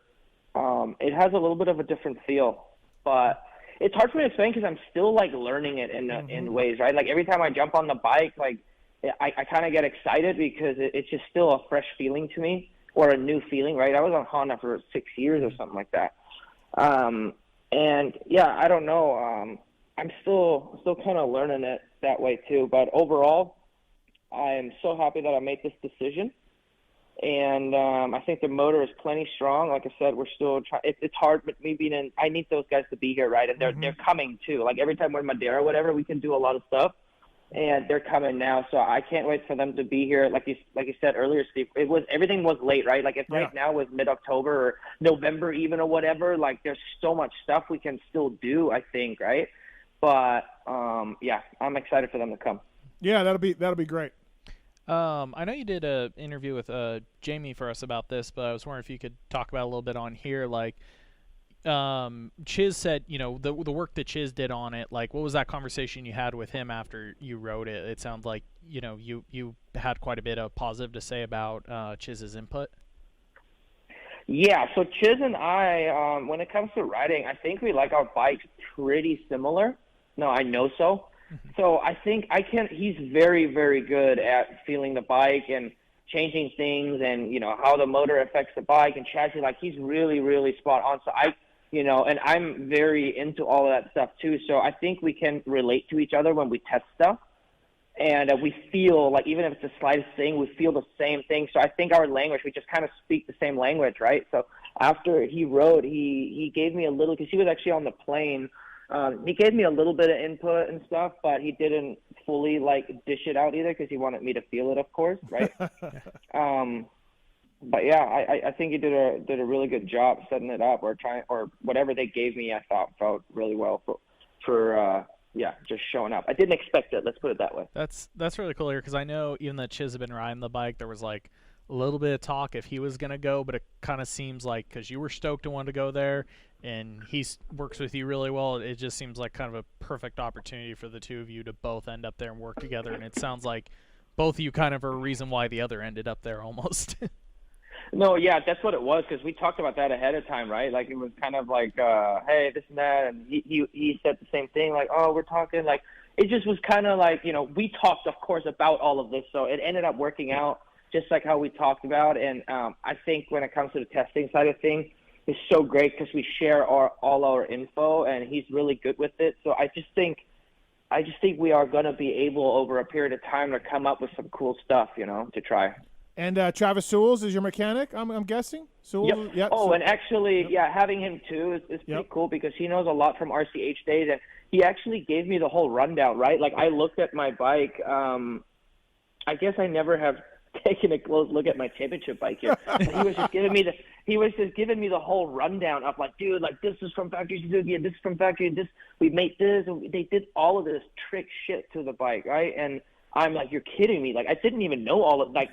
it has a little bit of a different feel, but it's hard for me to explain because I'm still like learning it in ways, right? Like every time I jump on the bike, like I kind of get excited because it's just still a fresh feeling to me, or a new feeling, right? I was on Honda for 6 years or something like that. And yeah, I don't know. I'm still kind of learning it that way too. But overall, I am so happy that I made this decision. And I think the motor is plenty strong. Like I said, we're still trying. It's hard, but me being in, I need those guys to be here, right? And they're coming too. Like every time we're in Madeira or whatever, we can do a lot of stuff, and they're coming now. So I can't wait for them to be here. Like you said earlier, Steve, everything was late, right? Like if right now was mid-October or November even or whatever, like there's so much stuff we can still do, I think, right? But I'm excited for them to come. Yeah, that'll be great. I know you did an interview with Jamie for us about this, but I was wondering if you could talk about it a little bit on here. Like, Chiz said, the work that Chiz did on it. Like, what was that conversation you had with him after you wrote it? It sounds like you had quite a bit of positive to say about Chiz's input. Yeah, so Chiz and I, when it comes to riding, I think we like our bikes pretty similar. No, I know so. So I think he's very, very good at feeling the bike and changing things and, how the motor affects the bike and chassis. Like he's really, really spot on. So and I'm very into all of that stuff too. So I think we can relate to each other when we test stuff. And we feel like even if it's the slightest thing, we feel the same thing. So I think our language, we just kind of speak the same language, right? So after he rode, he gave me a little, because he was actually on the plane. He gave me a little bit of input and stuff, but he didn't fully dish it out either because he wanted me to feel it, of course, right? But yeah, I think he did a really good job setting it up, or whatever they gave me. I thought felt really well for just showing up. I didn't expect it. Let's put it that way. That's really cool here because I know even that Chiz had been riding the bike, there was like a little bit of talk if he was gonna go, but it kind of seems like because you were stoked to want to go there. And he works with you really well. It just seems like kind of a perfect opportunity for the two of you to both end up there and work together. And it sounds like both of you kind of are a reason why the other ended up there almost. No, yeah, that's what it was, because we talked about that ahead of time, right? Like it was kind of like, hey, this and that. And he said the same thing, like, oh, we're talking. Like it just was kind of like, we talked, of course, about all of this. So it ended up working out. just like how we talked about. And I think when it comes to the testing side of things, it's so great because we share all our info, and he's really good with it. So I just think we are going to be able over a period of time to come up with some cool stuff, to try. And Travis Sewells is your mechanic, I'm guessing? Sewells? Yep. And actually, having him too is pretty cool because he knows a lot from RCH days, and he actually gave me the whole rundown, right? Like, I looked at my bike. I guess I never have taken a close look at my championship bike here. He was just giving me the whole rundown of like, dude, like this is from factory Suzuki and this is from factory, this we made this, and they did all of this trick shit to the bike, right? And I'm like, you're kidding me. Like, I didn't even know all of, like,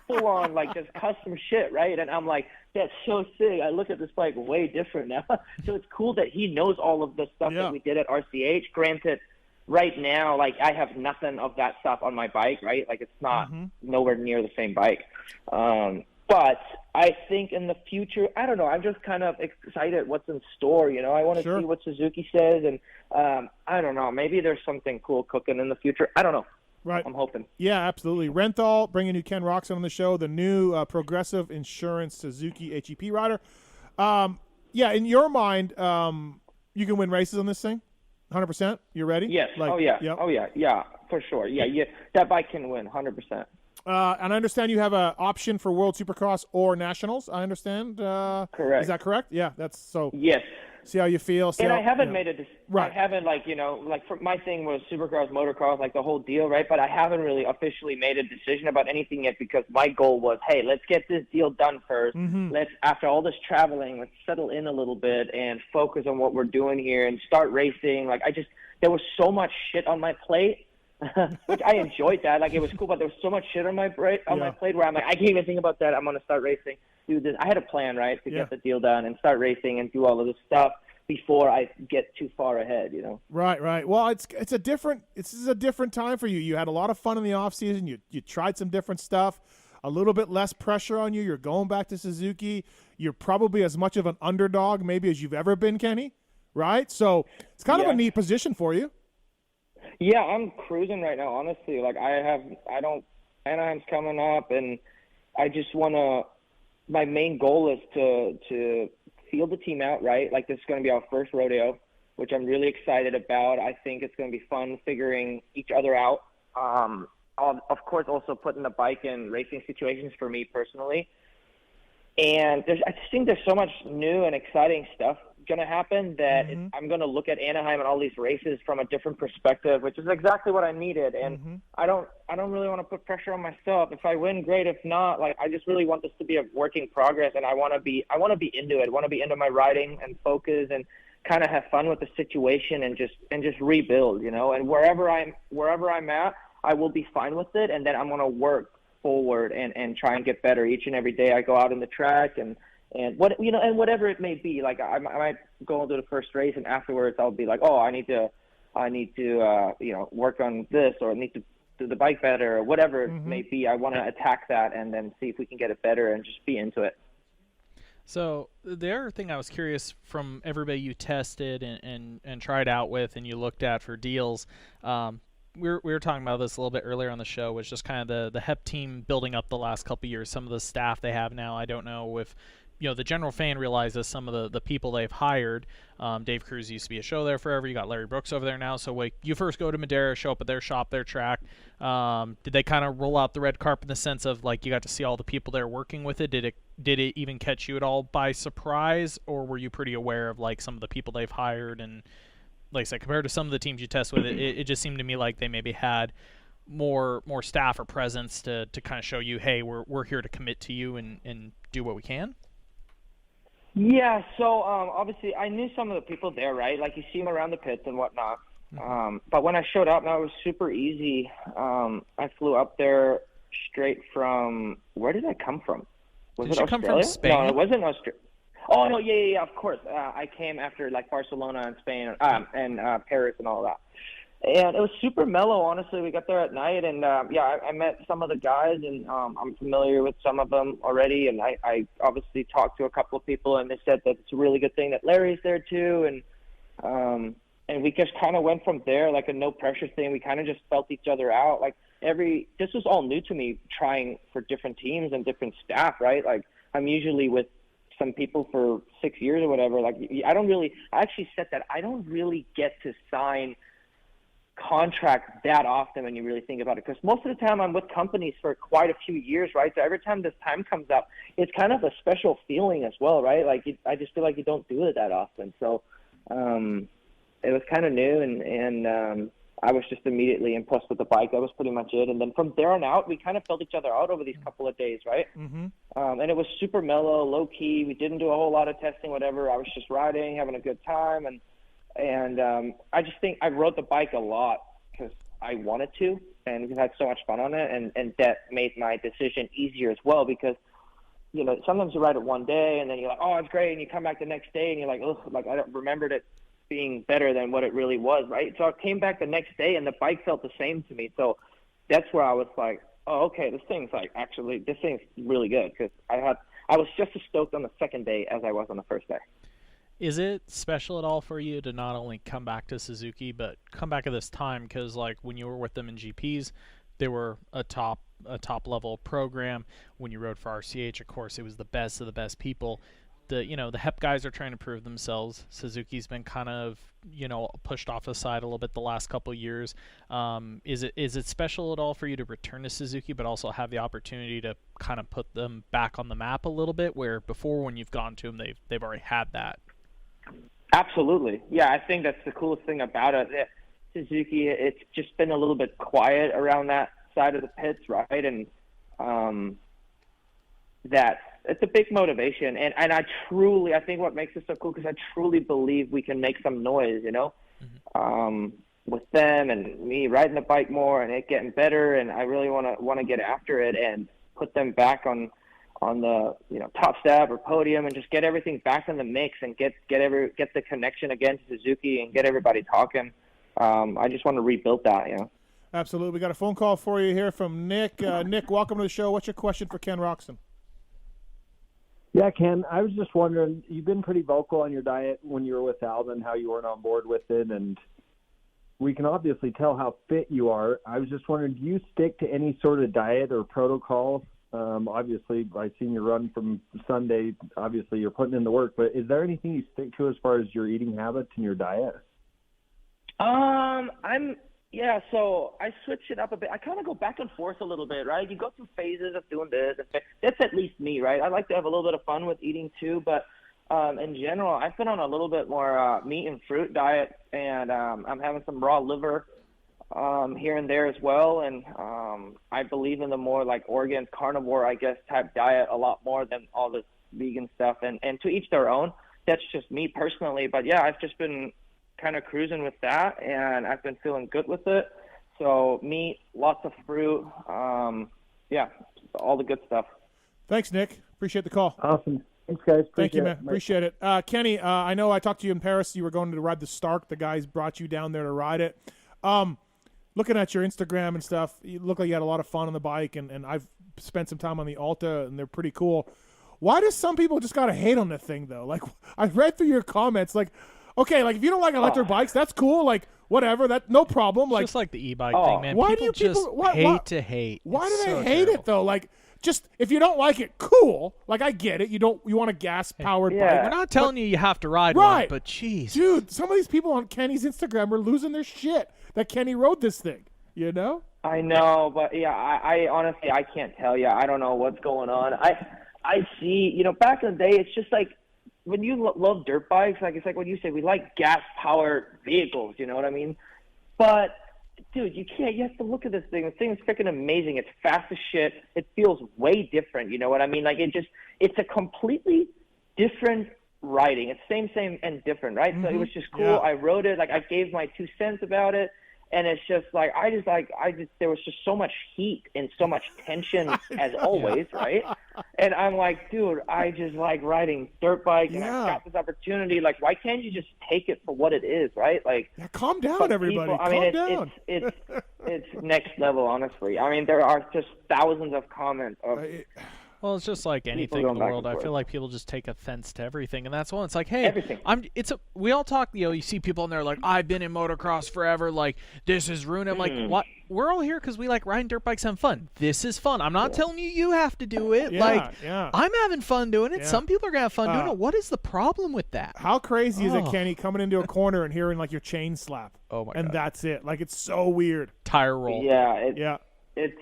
full on, like, just custom shit, right? And I'm like, that's so sick. I look at this bike way different now. So it's cool that he knows all of the stuff that we did at RCH. Granted, right now, like, I have nothing of that stuff on my bike, right? Like, it's not nowhere near the same bike. But I think in the future, I don't know, I'm just kind of excited what's in store, I want to see what Suzuki says. And I don't know, maybe there's something cool cooking in the future. I don't know. Right. I'm hoping. Yeah, absolutely. Renthal, bringing you Ken Roczen on the show, the new Progressive Insurance Suzuki HEP rider. In your mind, you can win races on this thing? 100%? You ready? Yes. Yeah, for sure. Yeah, that bike can win 100%. And I understand you have an option for World Supercross or Nationals, I understand. Correct. Is that correct? Yeah, that's so. Yes. See how you feel. I haven't made a right. I haven't, my thing was Supercross, motocross, like the whole deal, right? But I haven't really officially made a decision about anything yet because my goal was, hey, let's get this deal done first. Let's, after all this traveling, let's settle in a little bit and focus on what we're doing here and start racing. Like, there was so much shit on my plate, which I enjoyed that. Like, it was cool, but there was so much shit on my plate where I'm like, I can't even think about that. I'm going to start racing. Do this. I had a plan, right, to get the deal done and start racing and do all of this stuff before I get too far ahead, Right. Well, this is a different time for you. You had a lot of fun in the off season. You tried some different stuff. A little bit less pressure on you. You're going back to Suzuki. You're probably as much of an underdog maybe as you've ever been, Kenny. Right? So it's kind of a neat position for you. Yeah, I'm cruising right now, honestly. Like, Anaheim's coming up, and I just want to. My main goal is to field the team out, right? Like, this is going to be our first rodeo, which I'm really excited about. I think it's going to be fun figuring each other out. Of course, also putting the bike in racing situations for me personally. And I just think there's so much new and exciting stuff going to happen that I'm going to look at Anaheim and all these races from a different perspective, which is exactly what I needed. And I don't really want to put pressure on myself. If I win, great. If not, like, I just really want this to be a work in progress, and I want to be into it. I want to be into my riding and focus and kind of have fun with the situation and just rebuild, And wherever I'm at, I will be fine with it, and then I'm going to work forward and try and get better each and every day I go out in the track and whatever it may be. Like, I might go into the first race, and afterwards I'll be like, oh, I need to work on this, or I need to do the bike better, or whatever it may be. I want to attack that and then see if we can get it better and just be into it. So the other thing I was curious from everybody you tested and tried out with and you looked at for deals, we were talking about this a little bit earlier on the show, was just kind of the HEP team building up the last couple of years. Some of the staff they have now, I don't know if the general fan realizes some of the people they've hired. Dave Cruz used to be a show there forever. You got Larry Brooks over there now. So like, you first go to Madera, show up at their shop, their track. Did they kind of roll out the red carpet in the sense of, like, you got to see all the people there working with it? Did it even catch you at all by surprise, or were you pretty aware of, like, some of the people they've hired? And like I said, compared to some of the teams you test with, it just seemed to me like they maybe had more staff or presence to kind of show you, hey, we're here to commit to you and do what we can. Yeah, so obviously I knew some of the people there, right? Like, you see them around the pits and whatnot. But when I showed up, now it was super easy. I flew up there straight from – where did I come from? Was it Australia? Come from Spain? No, it wasn't Australia. Oh, no, yeah, of course. I came after, like, Barcelona and Spain and Paris and all that. And it was super mellow, honestly. We got there at night, and, I met some of the guys, and I'm familiar with some of them already. And I obviously talked to a couple of people, and they said that it's a really good thing that Larry's there, too. And we just kind of went from there, like a no-pressure thing. We kind of just felt each other out. Like, this was all new to me, trying for different teams and different staff, right? Like, I'm usually with some people for 6 years or whatever. Like, I actually said that I don't really get to sign contracts that often when you really think about it, because most of the time I'm with companies for quite a few years, right? So every time this time comes up, it's kind of a special feeling as well, right? Like, I just feel like you don't do it that often. So it was kind of new, and I was just immediately impressed with the bike. That was pretty much it. And then from there on out, we kind of felt each other out over these couple of days, right? Mm-hmm. And it was super mellow, low key. We didn't do a whole lot of testing, whatever. I was just riding, having a good time, and I just think I rode the bike a lot because I wanted to, and we had so much fun on it, and that made my decision easier as well, because, you know, sometimes you ride it one day and then you're like, oh, it's great, and you come back the next day and you're like, oh, like, I don't remembered it being better than what it really was, right? So I came back the next day and the bike felt the same to me. So that's where I was like, oh, okay, this thing's really good, because I was just as stoked on the second day as I was on the first day. Is it special at all for you to not only come back to Suzuki, but come back at this time? Because, like, when you were with them in GPs, they were a top level program. When you rode for RCH, of course, it was the best of the best people. The HEP guys are trying to prove themselves. Suzuki's been kind of, pushed off the side a little bit the last couple of years. Is it special at all for you to return to Suzuki, but also have the opportunity to kind of put them back on the map a little bit, where before, when you've gone to them, they've already had that? Absolutely. Yeah, I think that's the coolest thing about it. Suzuki, it's just been a little bit quiet around that side of the pits, right? And it's a big motivation. And I think what makes it so cool, because I truly believe we can make some noise, with them and me riding the bike more and it getting better. And I really want to get after it and put them back on the top step or podium, and just get everything back in the mix and get the connection again to Suzuki and get everybody talking. I just want to rebuild that, Absolutely. We got a phone call for you here from Nick. Nick, welcome to the show. What's your question for Ken Roczen? Yeah, Ken, I was just wondering, you've been pretty vocal on your diet when you were with Alvin, how you weren't on board with it, and we can obviously tell how fit you are. I was just wondering, do you stick to any sort of diet or protocol? Obviously, I've seen you run from Sunday. Obviously, you're putting in the work, but is there anything you stick to as far as your eating habits and your diet? So I switch it up a bit. I kind of go back and forth a little bit, right? You go through phases of doing this. That's at least me, right? I like to have a little bit of fun with eating too, but in general, I've been on a little bit more meat and fruit diet, and I'm having some raw liver here and there as well, and I believe in the more like organ carnivore, I guess, type diet a lot more than all this vegan stuff, and to each their own. That's just me personally, but yeah, I've just been kind of cruising with that, and I've been feeling good with it. So meat, lots of fruit, all the good stuff. Thanks, Nick. Appreciate the call. Awesome. Thanks, guys. Thank you, man. Appreciate it. Kenny, I know I talked to you in Paris. You were going to ride the Stark. The guys brought you down there to ride it. Looking at your Instagram and stuff, you look like you had a lot of fun on the bike, and I've spent some time on the Alta, and they're pretty cool. Why do some people just got to hate on the thing, though? Like, I read through your comments, like, okay, like, if you don't like electric bikes, that's cool. Like, whatever, that no problem. Like, just like the e-bike thing, man. Why people do people hate to hate? Why It's do they so hate terrible. it though? Like, just if you don't like it, cool. Like, I get it. You want a gas powered bike. We're not telling you have to ride Right. one, but jeez, Dude, some of these people on Kenny's Instagram are losing their shit that Kenny rode this thing. I know, but yeah, I honestly, I can't tell you. I don't know what's going on. I see, back in the day, it's just like, when you love dirt bikes, like, it's like when you say we like gas-powered vehicles, you know what I mean? But, dude, you have to look at this thing. This thing is freaking amazing. It's fast as shit. It feels way different, you know what I mean? Like, it's a completely different riding. It's same and different, right? So it was just cool. Yeah. I rode it. Like, I gave my 2 cents about it. And it's just like, there was just so much heat and so much tension as always, right? And I'm like, dude, I just like riding dirt bike, and I've got this opportunity. Like, why can't you just take it for what it is, right? Like, calm down, everybody. Calm down. It's next level, honestly. I mean, there are just thousands of comments of. Well, it's just like anything in the world. I feel like people just take offense to everything, and that's one. It's like, hey, everything. We all talk. You see people in there like, I've been in motocross forever. Like, this is ruined. I'm like, we're all here because we like riding dirt bikes and fun. This is fun. I'm not telling you have to do it. I'm having fun doing it. Yeah. Some people are going to have fun doing it. What is the problem with that? How crazy is it, Kenny, coming into a corner and hearing like your chain slap? Oh my and God. that's it. Like, it's so weird. Tire roll. It's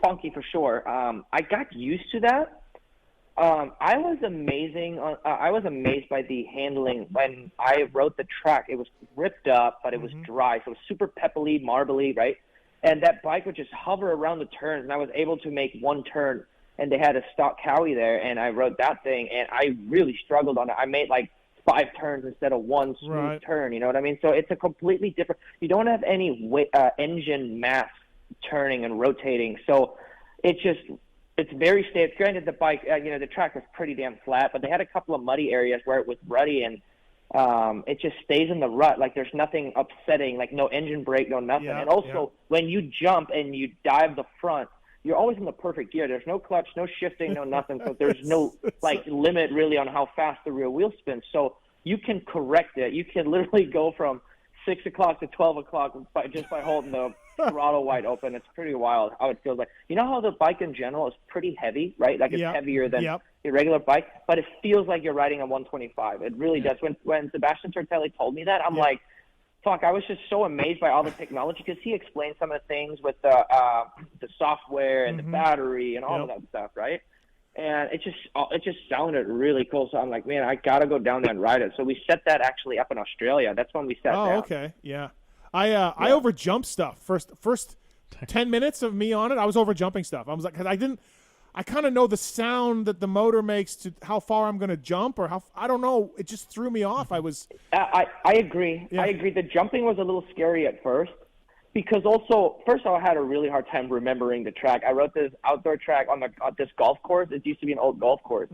funky for sure. I got used to that. I was amazed by the handling when I rode the track. It was ripped up, but it was dry, so it was super pebbly, marbly, right? And that bike would just hover around the turns, and I was able to make one turn. And they had a stock Cowie there, and I rode that thing, and I really struggled on it. I made like 5 turns instead of one smooth turn. You know what I mean? So it's a completely different. You don't have any engine mass turning and rotating, so it's very stable. Granted, the bike, the track was pretty damn flat, but they had a couple of muddy areas where it was rutty, and it just stays in the rut. Like, there's nothing upsetting, like no engine brake, no nothing. And also, when you jump and you dive the front, you're always in the perfect gear. There's no clutch, no shifting, no nothing. So there's no limit really on how fast the rear wheel spins. So you can correct it. You can literally go from 6 o'clock to 12 o'clock just by holding the throttle wide open. It's pretty wild how it feels like. You know how the bike in general is pretty heavy, right? Like, it's heavier than a regular bike, but it feels like you're riding a 125. It really does. When Sebastian Tortelli told me that, I'm like, fuck, I was just so amazed by all the technology, because he explained some of the things with the software and the battery and all of that stuff, right? And it just sounded really cool. So I'm like, man, I got to go down there and ride it. So we set that actually up in Australia. That's when we sat down. Oh, okay. Yeah. I over jumped stuff. First 10 minutes of me on it, I was over jumping stuff. I was like, because I kind of know the sound that the motor makes to how far I'm going to jump, or I don't know. It just threw me off. I agree. Yeah. I agree. The jumping was a little scary at first, because also, first of all, I had a really hard time remembering the track. I rode this outdoor track on this golf course. It used to be an old golf course.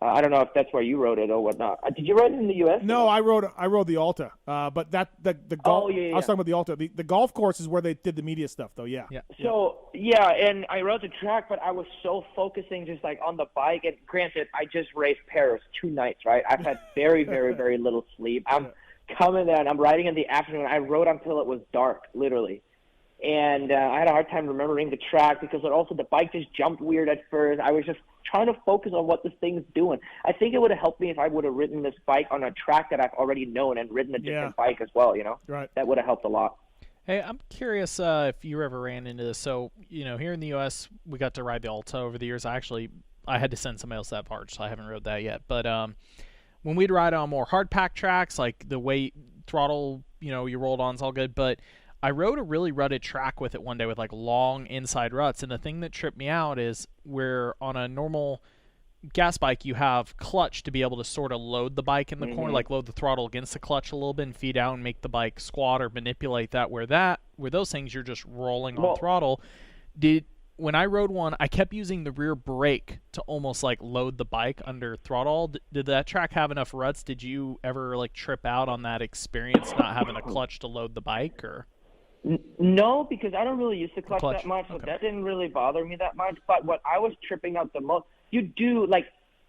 I don't know if that's where you rode it or whatnot. Did you ride it in the U.S.? No, I rode the Alta. But the golf. I was talking about the Alta. The golf course is where they did the media stuff, though. Yeah. So and I rode the track, but I was so focusing just like on the bike. And granted, I just raced Paris 2 nights, right? I've had very, very, very little sleep. I'm coming there, and I'm riding in the afternoon. I rode until it was dark, literally. And I had a hard time remembering the track, because also the bike just jumped weird at first. I was just trying to focus on what this thing's doing. I think it would have helped me if I would have ridden this bike on a track that I've already known and ridden a different bike as well, Right. That would have helped a lot. Hey, I'm curious if you ever ran into this. So, here in the U.S., we got to ride the Alta over the years. I had to send somebody else that part, so I haven't rode that yet. But when we'd ride on more hard pack tracks, like the weight throttle, you rolled on is all good. But I rode a really rutted track with it one day with like long inside ruts. And the thing that tripped me out is where on a normal gas bike, you have clutch to be able to sort of load the bike in the corner, like load the throttle against the clutch a little bit and feed out and make the bike squat or manipulate that. Where those things, you're just rolling on throttle. When I rode one, I kept using the rear brake to almost like load the bike under throttle. Did that track have enough ruts? Did you ever like trip out on that experience, not having a clutch to load the bike, or? No, because I don't really use the clutch that much, so that didn't really bother me that much. But what I was tripping out the most,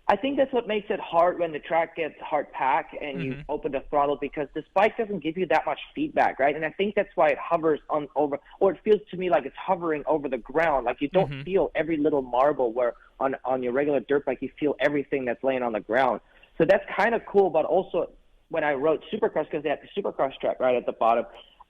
I think that's what makes it hard when the track gets hard pack and you open the throttle, because this bike doesn't give you that much feedback, right? And I think that's why it hovers over, or it feels to me like it's hovering over the ground. Like, you don't feel every little marble, where on your regular dirt bike, you feel everything that's laying on the ground. So that's kind of cool. But also, when I rode Supercross, because they had the Supercross track right at the bottom,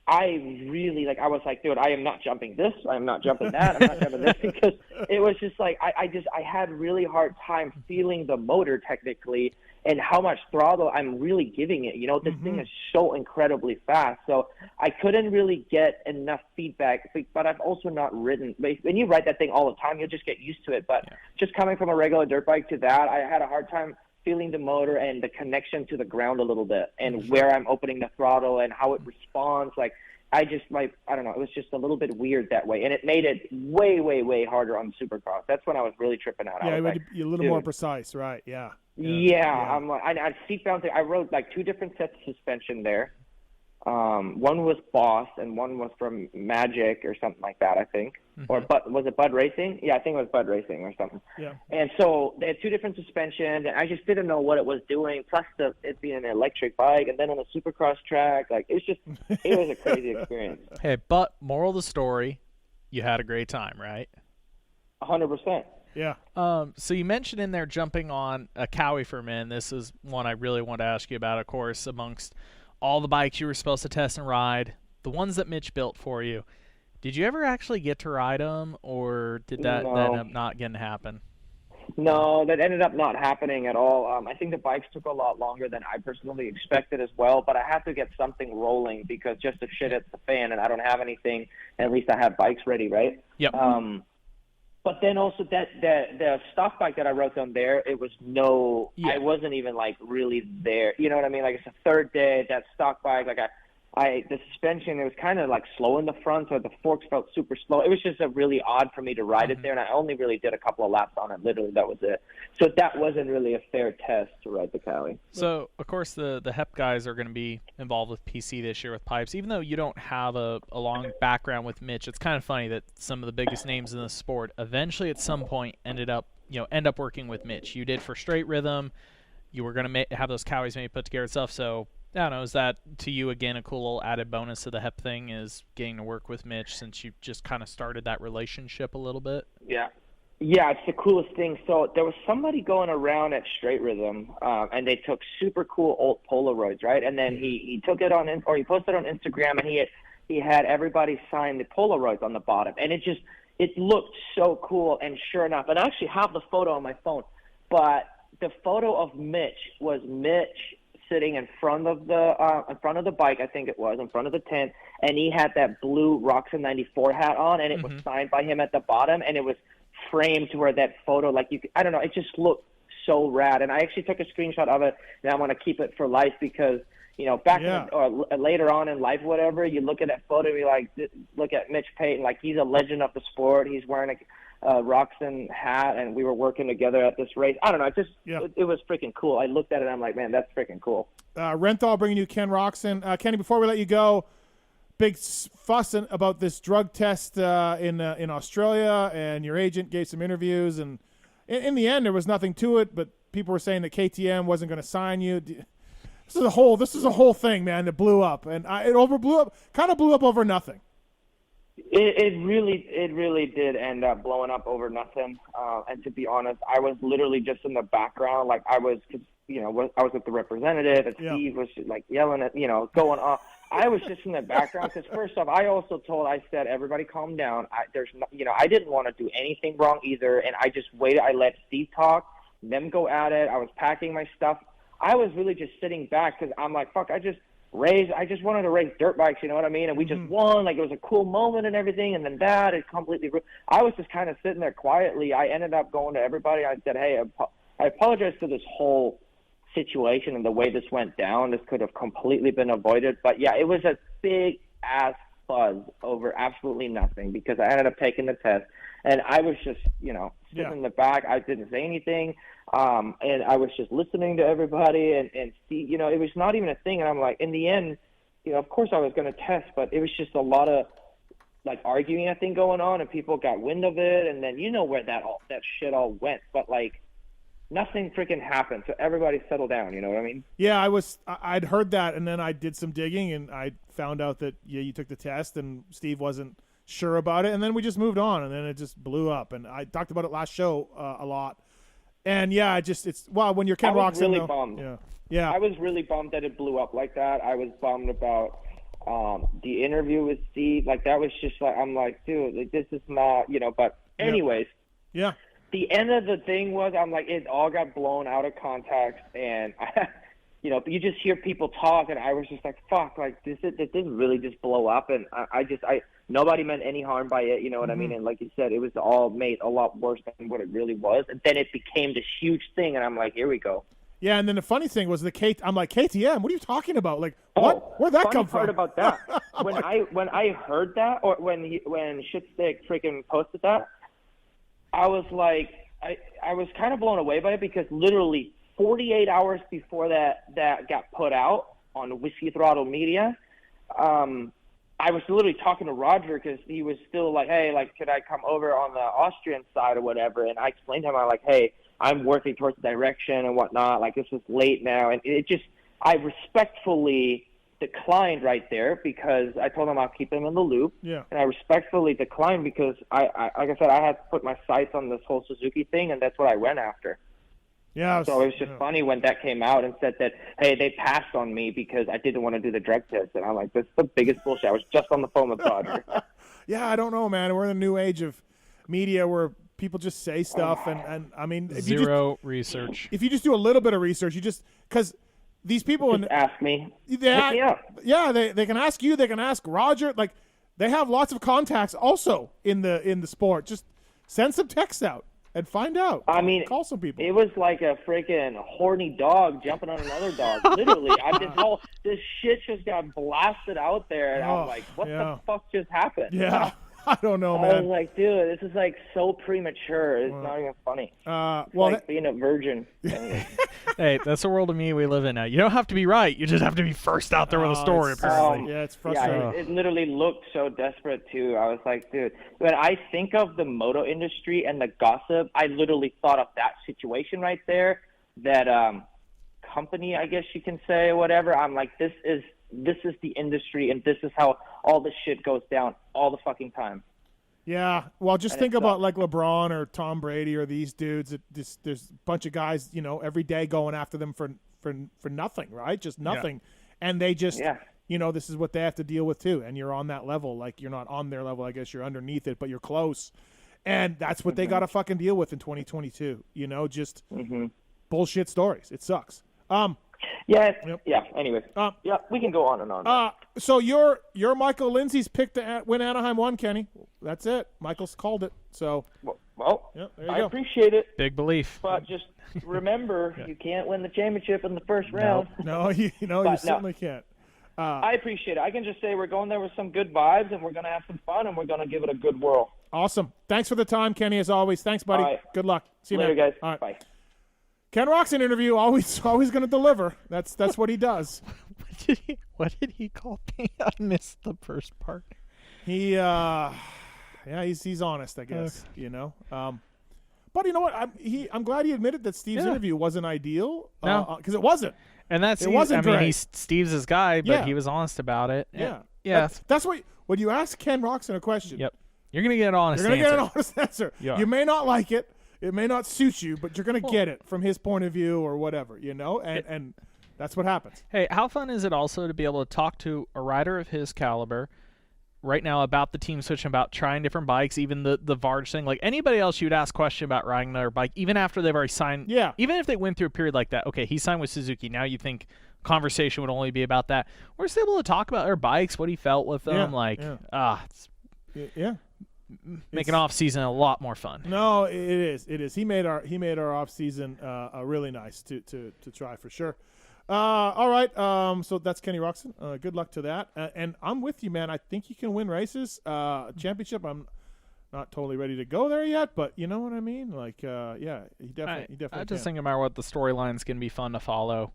I really, I was like, dude, I am not jumping this. I am not jumping that. I'm not jumping this, because it was just like, I had really hard time feeling the motor technically and how much throttle I'm really giving it. This thing is so incredibly fast. So I couldn't really get enough feedback, but I've also not ridden. When you ride that thing all the time, you'll just get used to it. But just coming from a regular dirt bike to that, I had a hard time feeling the motor and the connection to the ground a little bit, and where I'm opening the throttle and how it responds. I don't know, it was just a little bit weird that way, and it made it way, way, way harder on Supercross. That's when I was really tripping out. Yeah, you're a little more precise, right? Yeah. I'm like, I seat balancing. I rode 2 different sets of suspension there. One was Boss and one was from Magic or something like that, I think. or was it Bud Racing? Yeah, I think it was Bud Racing or something. Yeah. And so they had two different suspensions, and I just didn't know what it was doing. Plus it being an electric bike, and then on a supercross track, like it was a crazy experience. Hey, but moral of the story, you had a great time, right? 100%. Yeah. So you mentioned in there jumping on a Cowie for men. This is one I really want to ask you about, of course, amongst all the bikes you were supposed to test and ride, the ones that Mitch built for you. Did you ever actually get to ride them, or did that end up not getting to happen? No, that ended up not happening at all. I think the bikes took a lot longer than I personally expected as well, but I had to get something rolling because just if shit hits the fan and I don't have anything, at least I have bikes ready, right? Yep. But then also the stock bike that I rode on there, it was I wasn't even like really there. You know what I mean? Like it's the third day, that stock bike, like the suspension, it was kind of like slow in the front, so the forks felt super slow. It was just really odd for me to ride it there, and I only really did a couple of laps on it. Literally, that was it. So that wasn't really a fair test to ride the Cowie. So, of course, the HEP guys are going to be involved with PC this year with pipes. Even though you don't have a long background with Mitch, it's kind of funny that some of the biggest names in the sport eventually at some point end up working with Mitch. You did for Straight Rhythm. You were going to have those Cowies maybe put together and stuff, so I don't know, is that, to you, again, a cool little added bonus to the HEP thing is getting to work with Mitch since you just kind of started that relationship a little bit? Yeah. Yeah, it's the coolest thing. So there was somebody going around at Straight Rhythm, and they took super cool old Polaroids, right? And then he took it on, or he posted on Instagram, and he had everybody sign the Polaroids on the bottom. And it looked so cool, and sure enough, and I actually have the photo on my phone, but the photo of Mitch was Mitch sitting in front of the bike, I think it was, in front of the tent, and he had that blue Roczen 94 hat on, and it was signed by him at the bottom, and it was framed to where that photo, like I don't know, it just looked so rad. And I actually took a screenshot of it, and I want to keep it for life because, or later on in life, whatever, you look at that photo, you like, look at Mitch Payton, like he's a legend of the sport. He's wearing a Roczen hat, and we were working together at this race. I don't know. It was freaking cool. I looked at it, and I'm like, man, that's freaking cool. Renthal bringing you Ken Roczen. Kenny, before we let you go, big fuss about this drug test in Australia, and your agent gave some interviews, and in the end, there was nothing to it, but people were saying that KTM wasn't going to sign you. This is a whole thing, man, that blew up, and it blew up over nothing. It really did end up blowing up over nothing. And to be honest, I was literally just in the background. Like I was with the representative, and Steve was like yelling at, going on. I was just in the background because first off, I said, everybody calm down. I didn't want to do anything wrong either. And I just waited. I let Steve talk, them go at it. I was packing my stuff. I was really just sitting back because I'm like, fuck, I just wanted to race dirt bikes, you know what I mean? And we just won, like it was a cool moment and everything, and then it completely I was just kind of sitting there quietly. I ended up going to everybody. I said, hey, I apologize for this whole situation and the way this went down. This could have completely been avoided. But yeah, it was a big ass fuzz over absolutely nothing because I ended up taking the test, and I was just, sitting in the back. I didn't say anything. And I was just listening to everybody and see, it was not even a thing. And I'm like, in the end, of course I was going to test, but it was just a lot of like arguing, I think, going on, and people got wind of it. And then, where that shit all went, but like nothing freaking happened. So everybody settled down. You know what I mean? Yeah, I'd heard that. And then I did some digging and I found out that, you took the test and Steve wasn't sure about it. And then we just moved on, and then it just blew up. And I talked about it last show a lot. And yeah, when you're Ken Roczen, I was really bummed. Yeah. I was really bummed that it blew up like that. I was bummed about the interview with Steve. Like that was just like, I'm like, dude, like, this is not, But anyways, yeah. The end of the thing was, I'm like, it all got blown out of context, and you just hear people talk, and I was just like, fuck, like this didn't really just blow up, and nobody meant any harm by it, you know what I mean? And like you said, it was all made a lot worse than what it really was. And then it became this huge thing, and I'm like, here we go. Yeah, and then the funny thing was I'm like, KTM, what are you talking about? Like, what? Where'd that come from? Funny part about that, when I heard that, or when Shitstick freaking posted that, I was like, I was kind of blown away by it because literally 48 hours before that got put out on Whiskey Throttle Media, I was literally talking to Roger because he was still like, hey, like, could I come over on the Austrian side or whatever? And I explained to him, I'm like, hey, I'm working towards the direction and whatnot. Like, this is late now. And I respectfully declined right there because I told him I'll keep him in the loop. Yeah. And I respectfully declined because like I said, I had to put my sights on this whole Suzuki thing, and that's what I went after. Yeah. So it was just funny when that came out and said that, hey, they passed on me because I didn't want to do the drug test. And I'm like, this is the biggest bullshit. I was just on the phone with Roger. Yeah, I don't know, man. We're in a new age of media where people just say stuff, and I mean, if research. If you just do a little bit of research, because these people just ask me. They can ask you. They can ask Roger. Like, they have lots of contacts also in the sport. Just send some texts out and find out. I mean, call some people. It was like a freaking horny dog jumping on another dog. Literally, this shit just got blasted out there, and I'm like, what the fuck just happened? Yeah. I don't know, man. I was like, dude, this is like so premature. It's not even funny. Like being a virgin. Hey, that's the world of me we live in now. You don't have to be right. You just have to be first out there with a story, apparently. Yeah, it's frustrating. Yeah, it literally looked so desperate, too. I was like, dude, when I think of the moto industry and the gossip, I literally thought of that situation right there, that company, I guess you can say, or whatever. I'm like, this is the industry, and this is how all this shit goes down all the fucking time. Yeah, well, just think about like LeBron or Tom Brady or these dudes. There's a bunch of guys, every day going after them for nothing, right? Just nothing, and they just, this is what they have to deal with too. And you're on that level, like you're not on their level. I guess you're underneath it, but you're close, and that's what they got to fucking deal with in 2022. Just bullshit stories. It sucks. Yeah. Anyways, we can go on and on. So you're Michael Lindsay's pick to win Anaheim 1, Kenny. That's it. Michael's called it. So well, there you I go. appreciate it. Big belief. But just remember, you can't win the championship in the first round. No, you certainly can't. I appreciate it. I can just say we're going there with some good vibes, and we're going to have some fun, and we're going to give it a good whirl. Awesome. Thanks for the time, Kenny, as always. Thanks, buddy. All right. Good luck. See you later, man. guys. All right. Bye. Ken Roczen interview, always going to deliver. That's what he does. What did he call me? I missed the first part. He's honest, I guess. But you know what? I'm glad he admitted that Steve's interview wasn't ideal. Because it wasn't. And it wasn't great. He's Steve's his guy, but he was honest about it. Yeah. That's what when you ask Ken Roczen a question. Yep. You're gonna get an honest answer. You're gonna get an honest answer. Yeah. You may not like it. It may not suit you, but you're going to get it from his point of view or whatever, and that's what happens. Hey, how fun is it also to be able to talk to a rider of his caliber right now about the team switching, about trying different bikes, even the Varge thing? Like anybody else, you would ask a question about riding another bike, even after they've already signed. Yeah. Even if they went through a period like that, okay, he signed with Suzuki. Now you think conversation would only be about that. We're just able to talk about their bikes, what he felt with them. Making off season a lot more fun. No, it is. He made our off season really nice to try for sure. All right. So that's Kenny Roczen. Good luck to that. And I'm with you, man. I think you can win races. Championship, I'm not totally ready to go there yet, but you know what I mean. Like, he definitely. I just think no matter what, the storyline's gonna be fun to follow.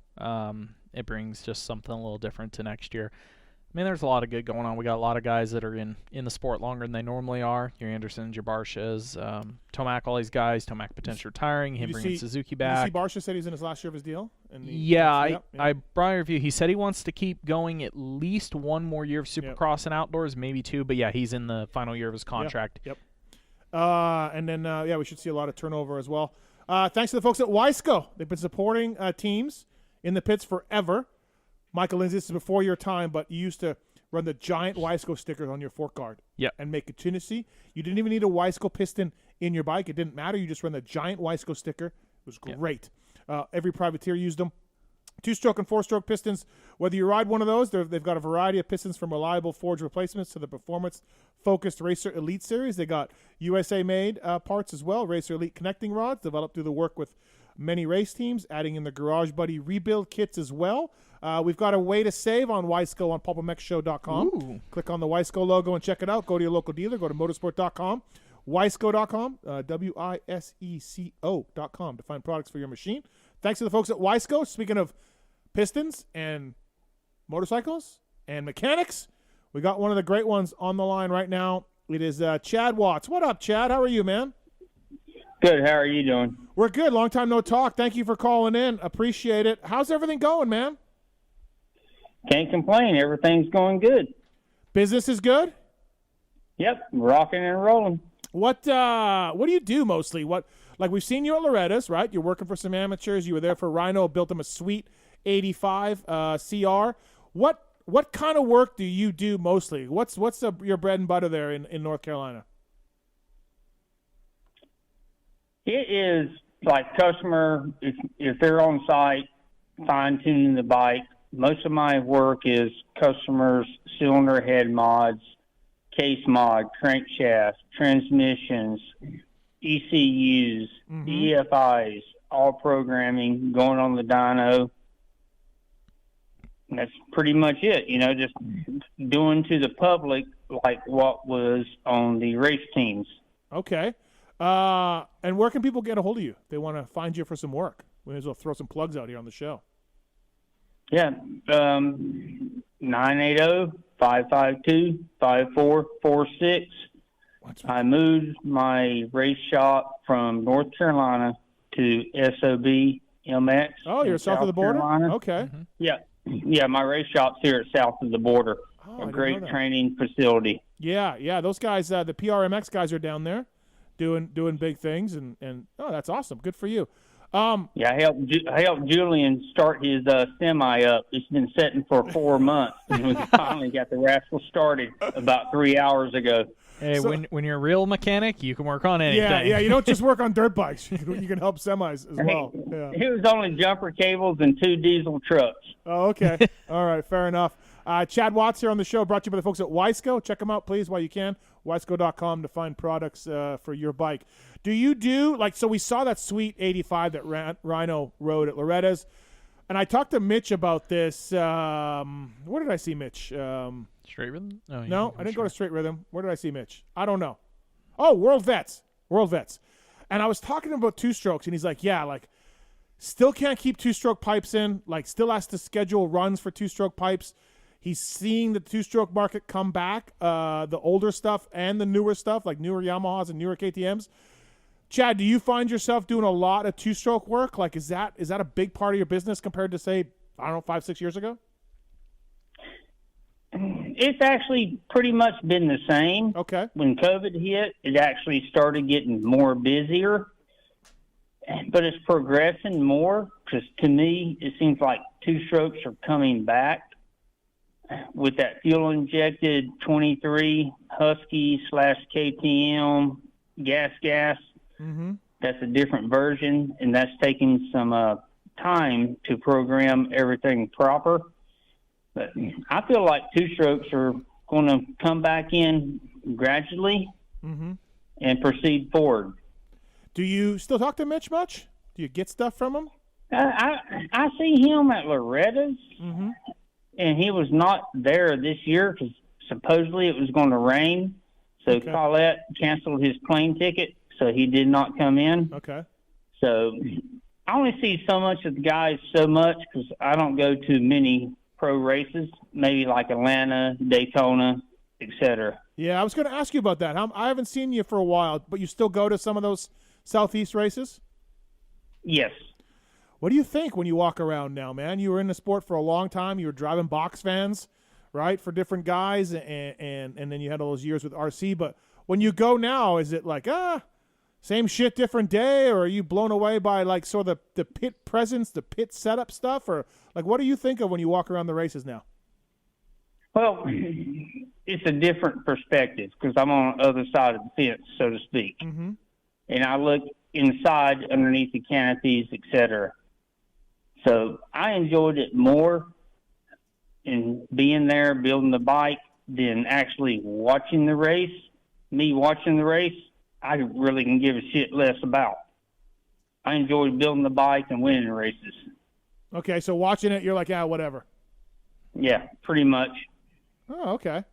It brings just something a little different to next year. I mean, there's a lot of good going on. We got a lot of guys that are in the sport longer than they normally are. Your Andersons, your Barcias, Tomac, all these guys. Tomac potentially retiring, him bringing Suzuki back. Did you see Barcia said he's in his last year of his deal? I brought a review. He said he wants to keep going at least one more year of Supercross and outdoors, maybe two. But yeah, he's in the final year of his contract. Yep. And then we should see a lot of turnover as well. Thanks to the folks at Wiseco. They've been supporting teams in the pits forever. Michael Lindsay, this is before your time, but you used to run the giant Wiseco stickers on your fork guard and make contingency. You didn't even need a Wiseco piston in your bike. It didn't matter. You just run the giant Wiseco sticker. It was great. Every privateer used them. 2-stroke and 4-stroke pistons. Whether you ride one of those, they've got a variety of pistons from reliable forged replacements to the performance-focused Racer Elite series. They got USA-made parts as well. Racer Elite connecting rods developed through the work with many race teams, adding in the Garage Buddy rebuild kits as well. We've got a way to save on Wiseco on PulpMXShow.com. Ooh. Click on the Wiseco logo and check it out. Go to your local dealer. Go to motorsport.com, Wiseco.com, Wiseco.com to find products for your machine. Thanks to the folks at Wiseco. Speaking of pistons and motorcycles and mechanics, We got one of the great ones on the line right now. It is Chad Watts. What up, Chad? How are you, man? Good. How are you doing? We're good. Long time no talk. Thank you for calling in. Appreciate it. How's everything going, man? Can't complain. Everything's going good. Business is good? Yep, rocking and rolling. What do you do mostly? Like we've seen you at Loretta's, right? You're working for some amateurs. You were there for Rhino, built them a sweet 85 CR. What kind of work do you do mostly? What's your bread and butter there in North Carolina? It is like customer, if they're on site, fine-tuning the bike. Most of my work is customers' cylinder head mods, case mod, crankshaft, transmissions, ECUs, EFIs, all programming, going on the dyno. And that's pretty much it, just doing to the public like what was on the race teams. Okay. And where can people get a hold of you? They want to find you for some work. We may as well throw some plugs out here on the show. Yeah, 980-552-5446. I moved my race shop from North Carolina to SOBMX. Oh, you're south of the border? Carolina. Okay. Yeah, my race shop's here at south of the border. Oh, a great training facility. Yeah, those guys, the PRMX guys are down there doing big things, and oh, that's awesome. Good for you. Yeah, I helped Julian start his semi up. It's been sitting for 4 months, and we finally got the rascal started about 3 hours ago. Hey, when you're a real mechanic, you can work on anything. Yeah, you don't just work on dirt bikes. You can help semis as well. Yeah. It was only jumper cables and 2 diesel trucks. Oh, okay. All right, fair enough. Chad Watts here on the show, brought to you by the folks at Wiseco. Check them out, please, while you can. Wiseco.com to find products for your bike. Do you do, so we saw that sweet 85 that Rhino rode at Loretta's, and I talked to Mitch about this. Where did I see Mitch? Straight Rhythm? Oh, no, I didn't go to Straight Rhythm. Where did I see Mitch? I don't know. Oh, World Vets. And I was talking to him about two-strokes, and he's like, yeah, still can't keep two-stroke pipes in, still has to schedule runs for two-stroke pipes. He's seeing the two-stroke market come back, the older stuff and the newer stuff, like newer Yamahas and newer KTMs. Chad, do you find yourself doing a lot of two-stroke work? Is that a big part of your business compared to, say, 5-6 years ago? It's actually pretty much been the same. Okay. When COVID hit, it actually started getting more busier, but it's progressing more because to me, it seems like two-strokes are coming back with that fuel-injected 23 Husky/KTM gas. Mm-hmm. That's a different version, and that's taking some time to program everything proper. But I feel like two-strokes are going to come back in gradually and proceed forward. Do you still talk to Mitch much? Do you get stuff from him? I see him at Loretta's, and he was not there this year because supposedly it was going to rain. So Colette canceled his plane ticket, so he did not come in. Okay. So I only see so much of the guys so much because I don't go to many pro races, maybe like Atlanta, Daytona, etc. Yeah, I was going to ask you about that. I haven't seen you for a while, but you still go to some of those Southeast races? Yes. What do you think when you walk around now, man? You were in the sport for a long time. You were driving box vans, right, for different guys, and then you had all those years with RC. But when you go now, is it same shit, different day, or are you blown away by sort of the pit presence, the pit setup stuff, or what do you think of when you walk around the races now? Well, it's a different perspective because I'm on the other side of the fence, so to speak, and I look inside underneath the canopies, etc. So I enjoyed it more in being there, building the bike, than actually watching the race. Me watching the race, I really can give a shit less about. I enjoyed building the bike and winning the races. Okay, so watching it, you're like, whatever. Yeah, pretty much. Oh, okay.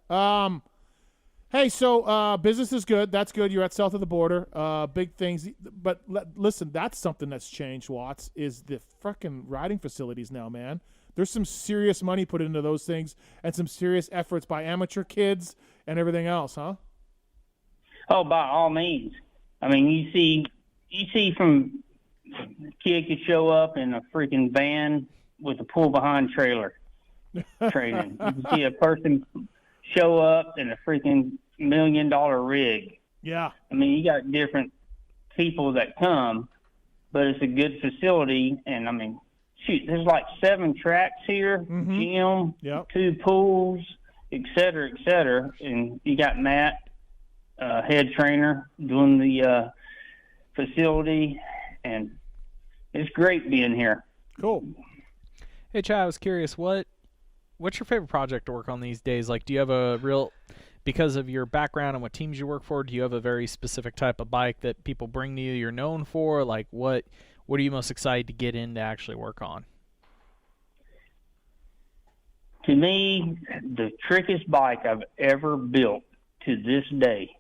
Hey, so business is good. That's good. You're at south of the border. Big things. But listen, that's something that's changed, Watts, is the freaking riding facilities now, man. There's some serious money put into those things and some serious efforts by amateur kids and everything else, huh? Oh, by all means. I mean, you see from a kid could show up in a freaking van with a pull-behind trailer training. You can see a person show up in a freaking $1 million rig. Yeah. I mean, you got different people that come, but it's a good facility. And, I mean, shoot, there's like 7 tracks here, gym, 2 pools, et cetera, and you got Matt, head trainer, doing the facility, and it's great being here. Cool. Hey, Chad, I was curious, what's your favorite project to work on these days? Like, do you have a real, because of your background and what teams you work for, do you have a very specific type of bike that people bring to you you're known for? Like, what are you most excited to get in to actually work on? To me, the trickiest bike I've ever built to this day,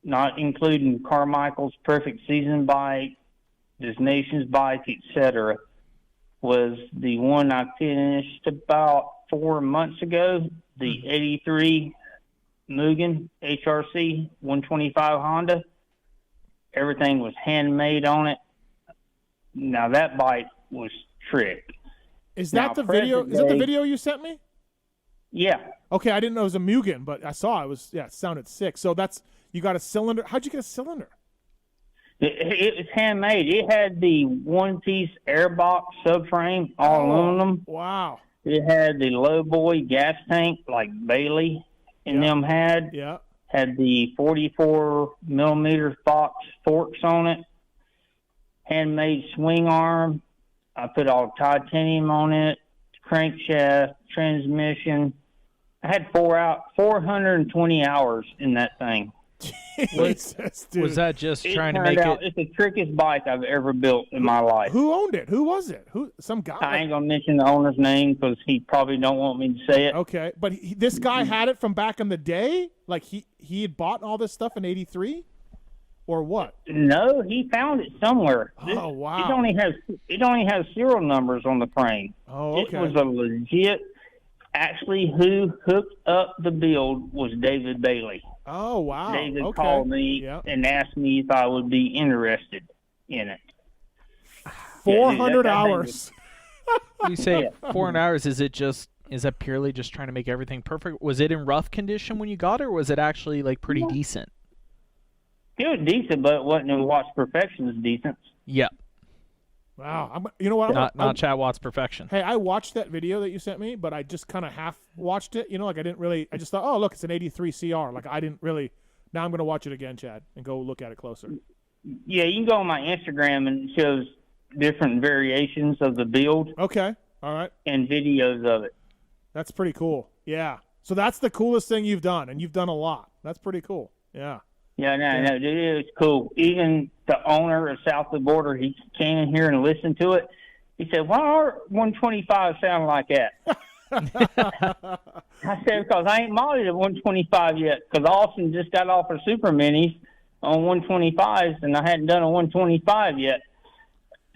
not including Carmichael's Perfect Season bike, this nation's bike, etc., was the one I finished about 4 months ago, the 83 Mugen HRC 125 Honda. Everything was handmade on it. Now that bike was trick. Is that the video? Is that the video you sent me? Yeah. Okay, I didn't know it was a Mugen, but I saw it was. Yeah, it sounded sick. So you got a cylinder. How'd you get a cylinder? It was handmade. It had the one-piece airbox subframe, all aluminum. Wow. It had the low boy gas tank like Bailey and them had. Yeah. Had the 44 millimeter Fox forks on it. Handmade swing arm. I put all titanium on it. Crankshaft, transmission. I had 420 hours in that thing. Jesus, dude. Was that just trying to make it? It's the trickiest bike I've ever built in my life. Who owned it? Who was it? Some guy? I ain't gonna mention the owner's name because he probably don't want me to say it. Okay, but this guy had it from back in the day. Like he had bought all this stuff in '83, or what? No, he found it somewhere. Oh wow! It only has serial numbers on the frame. Oh, okay. It was a legit. Actually, who hooked up the build was David Bailey. Oh, wow. David called me and asked me if I would be interested in it. 400 hours. You say 400 hours. Is that purely just trying to make everything perfect? Was it in rough condition when you got it, or was it actually like pretty decent? It was decent, but it wasn't in Watts Perfection's decent. Yep. Wow. You know what? Not Chad Watts Perfection. Hey, I watched that video that you sent me, but I just kind of half watched it. You know, like I just thought, oh, look, it's an 83 CR. Like I didn't really. Now I'm going to watch it again, Chad, and go look at it closer. Yeah, you can go on my Instagram and it shows different variations of the build. Okay. All right. And videos of it. That's pretty cool. Yeah. So that's the coolest thing you've done, and you've done a lot. That's pretty cool. Yeah. Yeah, no, it is cool. Even the owner of South of the Border, he came in here and listened to it. He said, why are 125 sound like that? I said, because I ain't modded a 125 yet, because Austin just got off of Super Minis on 125s, and I hadn't done a 125 yet.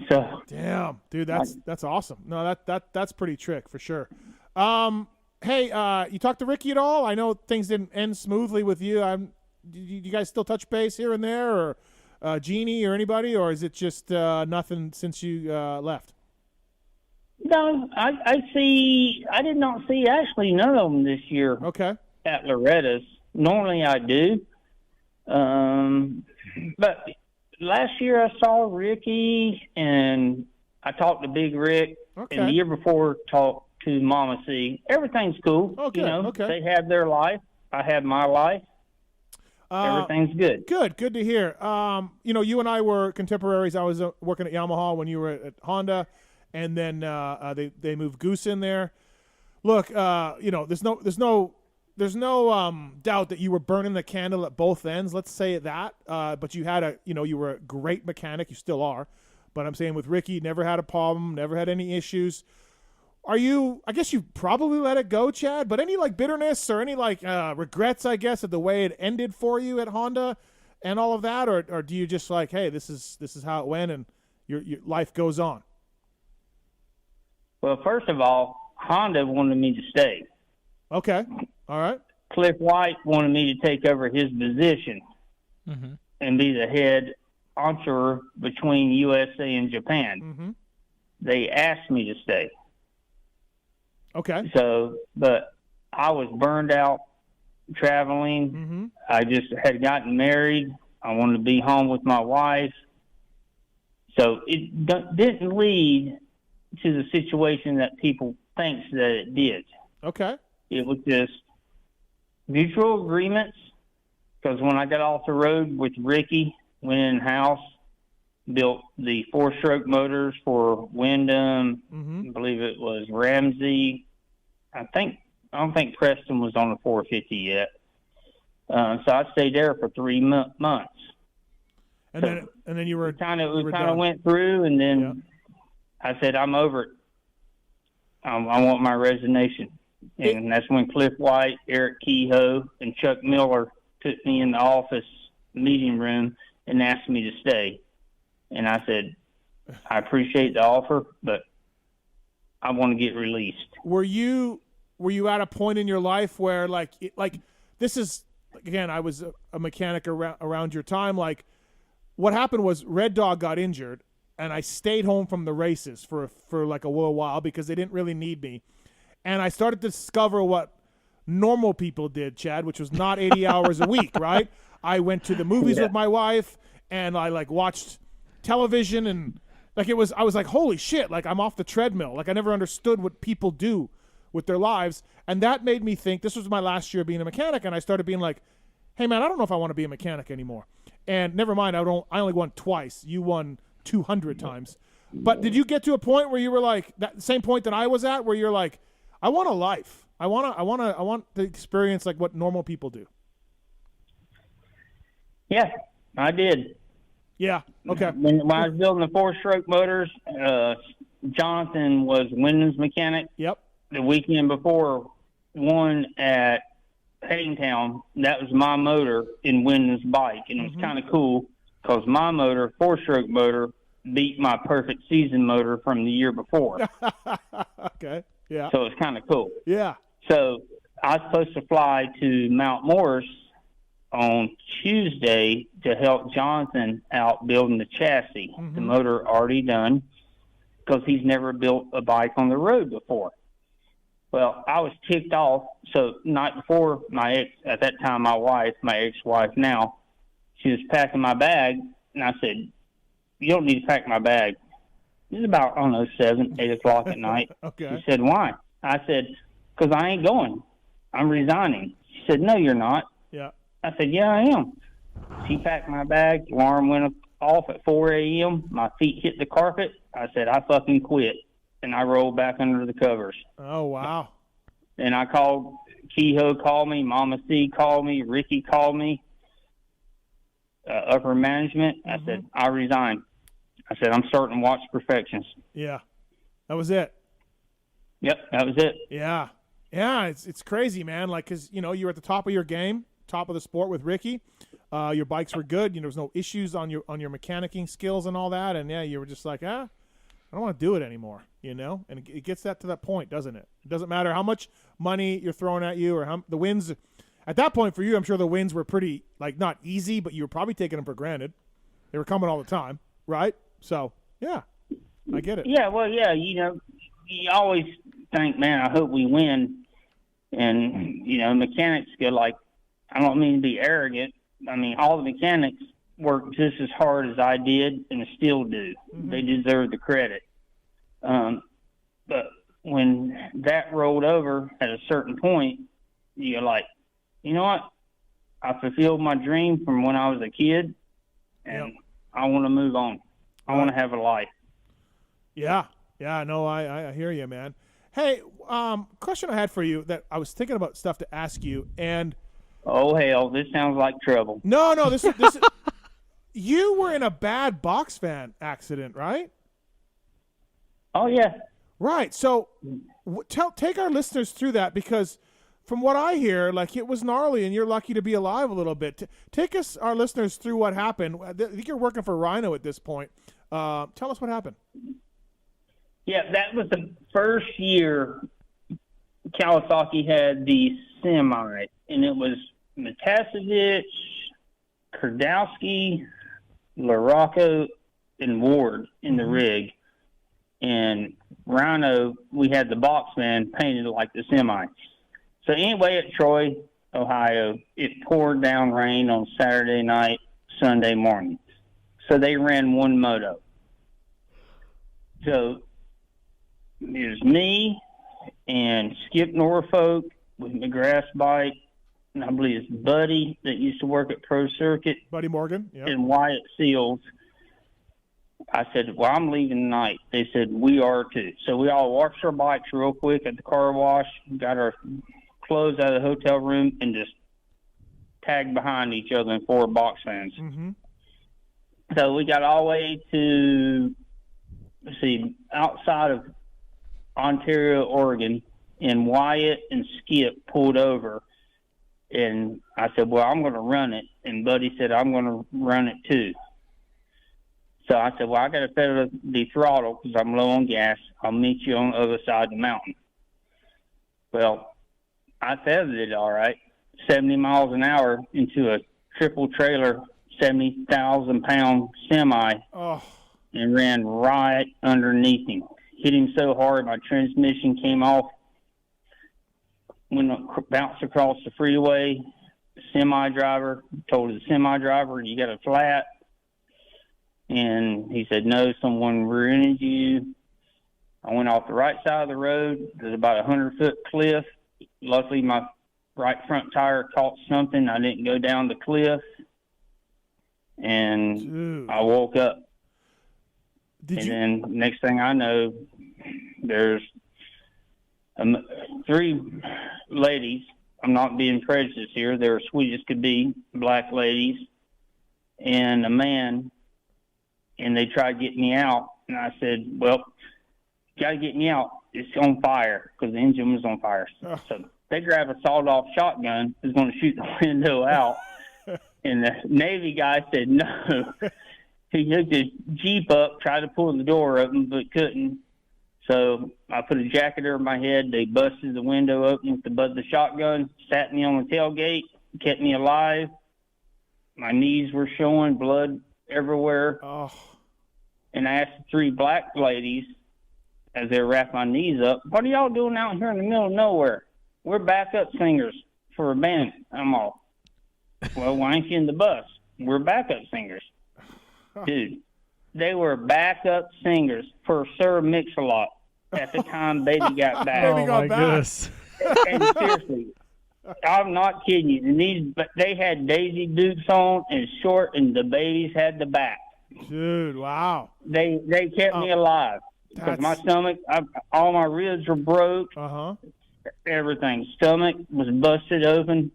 So damn, dude, that's awesome. No, that's pretty trick for sure. Hey, you talked to Ricky at all? I know things didn't end smoothly with you. You guys still touch base here and there, or Jeannie or anybody, or is it just nothing since you left? No, I did not see actually none of them this year. Okay. At Loretta's. Normally I do. But last year I saw Ricky and I talked to Big Rick. Okay. And the year before talked to Mama C. Everything's cool. Okay. You know, okay. They have their life. I have my life. Everything's good. Good to hear. You know, you and I were contemporaries. I was working at Yamaha when you were at Honda, and then they moved Goose in there. Look, you know, there's no doubt that you were burning the candle at both ends. Let's say that. But you had you were a great mechanic. You still are. But I'm saying with Ricky, never had a problem, never had any issues. are you? I guess you probably let it go, Chad. But any like bitterness or any like regrets, I guess, at the way it ended for you at Honda and all of that, or do you just like, hey, this is how it went, and your life goes on? Well, first of all, Honda wanted me to stay. Okay, all right. Cliff White wanted me to take over his position and be the head honcho between USA and Japan. They asked me to stay. Okay. So, but I was burned out traveling. I just had gotten married. I wanted to be home with my wife. So it didn't lead to the situation that people thinks that it did. Okay. It was just mutual agreements, because when I got off the road with Ricky, went in-house, built the 4-stroke motors for Wyndham. I believe it was Ramsey. I don't think Preston was on the 450 yet. So I stayed there for 3 months. And then you were we kind of went through, and then I said, I'm over it. I want my resignation. And that's when Cliff White, Eric Kehoe, and Chuck Miller took me in the office meeting room and asked me to stay. And I said, I appreciate the offer, but I want to get released. Were you at a point in your life where like this is, again, I was a mechanic around your time. Like, what happened was Red Dog got injured, and I stayed home from the races for like a little while because they didn't really need me. And I started to discover what normal people did, Chad, which was not 80 hours a week, right? I went to the movies with my wife, and I like watched television, and like I was like, holy shit, like I'm off the treadmill. Like I never understood what people do with their lives. And that made me think, this was my last year being a mechanic, and I started being like, hey man, I don't know if I want to be a mechanic anymore. And never mind, I only won twice. You won 200 times. But did you get to a point where you were like, that same point that I was at, where you're like, I want a life. I want to experience like what normal people do. Yeah, I did. Yeah. Okay. When I was building the 4-stroke motors, Jonathan was Wyndham's mechanic. Yep. The weekend before, one at Hangtown, that was my motor in Wyndham's bike, and it was kind of cool because my motor, 4-stroke motor, beat my perfect season motor from the year before. Okay. Yeah. So it's kind of cool. Yeah. So I was supposed to fly to Mount Morris on Tuesday to help Jonathan out building the chassis. The motor already done, because he's never built a bike on the road before. Well, I was ticked off. So night before, my ex-wife now, she was packing my bag, and I said, you don't need to pack my bag. It was about, 7, 8 o'clock at night. Okay. She said, why? I said, because I ain't going. I'm resigning. She said, no, you're not. Yeah. I said, yeah, I am. She packed my bag. Alarm went off at 4 a.m. My feet hit the carpet. I said, I fucking quit. And I rolled back under the covers. Oh, wow. And I called, Kehoe called me, Mama C called me, Ricky called me, upper management. I said, I resign. I said, I'm starting to watch Perfections. Yeah. That was it. Yep, that was it. Yeah. Yeah, it's crazy, man. Like, because, you were at the top of your game, top of the sport with Ricky. Your bikes were good. There was no issues on your mechanicking skills and all that. And, yeah, you were just like, I don't want to do it anymore, And it gets to that point, doesn't it? It doesn't matter how much money you're throwing at you or how the wins. At that point for you, I'm sure the wins were pretty, like, not easy, but you were probably taking them for granted. They were coming all the time, right? So, yeah, I get it. Yeah, well, yeah, you always think, man, I hope we win. And, mechanics go like, I don't mean to be arrogant. I mean, all the mechanics work just as hard as I did and still do. They deserve the credit. But when that rolled over at a certain point, you're like, you know what? I fulfilled my dream from when I was a kid, and I want to move on. I want to have a life. Yeah. Yeah, no, I hear you, man. Hey, question I had for you that I was thinking about stuff to ask you, and oh hell, this sounds like trouble. No, this is you were in a bad box fan accident, right? Oh yeah. Right. So take our listeners through that, because from what I hear, like, it was gnarly and you're lucky to be alive a little bit. Take our listeners through what happened. I think you're working for Rhino at this point. Tell us what happened. Yeah, that was the first year Kawasaki had the semi, and it was Matasevich, Kardowski, LaRocco, and Ward in the rig. And Rhino, we had the box man painted like the semi. So anyway, at Troy, Ohio, it poured down rain on Saturday night, Sunday morning. So they ran one moto. So it was me and Skip Norfolk with McGrath's bike, and I believe it's Buddy that used to work at Pro Circuit. Buddy Morgan, yeah. And Wyatt Seals. I said, well, I'm leaving tonight. They said, we are too. So we all washed our bikes real quick at the car wash, got our clothes out of the hotel room, and just tagged behind each other in 4 box fans. Mm-hmm. So we got all the way to, outside of Ontario, Oregon, and Wyatt and Skip pulled over. And I said, well, I'm going to run it. And Buddy said, I'm going to run it too. So I said, well, I got to pedal the throttle because I'm low on gas. I'll meet you on the other side of the mountain. Well, I feathered it all right, 70 miles an hour into a triple trailer, 70,000-pound semi, and ran right underneath him. Hit him so hard, my transmission came off, bounced across the freeway. The semi driver told the semi driver, you got a flat. And he said, no, someone rear-ended you. I went off the right side of the road. There's about a 100-foot cliff. Luckily, my right front tire caught something. I didn't go down the cliff. And Dude. I woke up. Then next thing I know, there's 3 ladies. I'm not being prejudiced here. They're sweet as could be, black ladies, and a man. And they tried to get me out. And I said, well, you got to get me out. It's on fire because the engine was on fire. So they grabbed a sawed-off shotgun, was going to shoot the window out. And the Navy guy said no. He hooked his Jeep up, tried to pull the door open, but couldn't. So I put a jacket over my head. They busted the window open with the butt of the shotgun, sat me on the tailgate, kept me alive. My knees were showing, blood everywhere. And I asked the 3 black ladies as they wrapped my knees up, what are y'all doing out here in the middle of nowhere? We're backup singers for a band. I'm all, well, why ain't you in the bus? We're backup singers. Dude, they were backup singers for Sir Mix-a-Lot at the time Baby got back. Baby got back. Goodness. And seriously, I'm not kidding you. And they had Daisy Dukes on and short, and the babies had the back. Dude, wow. They kept me alive because my stomach, all my ribs were broke. Everything. Stomach was busted open.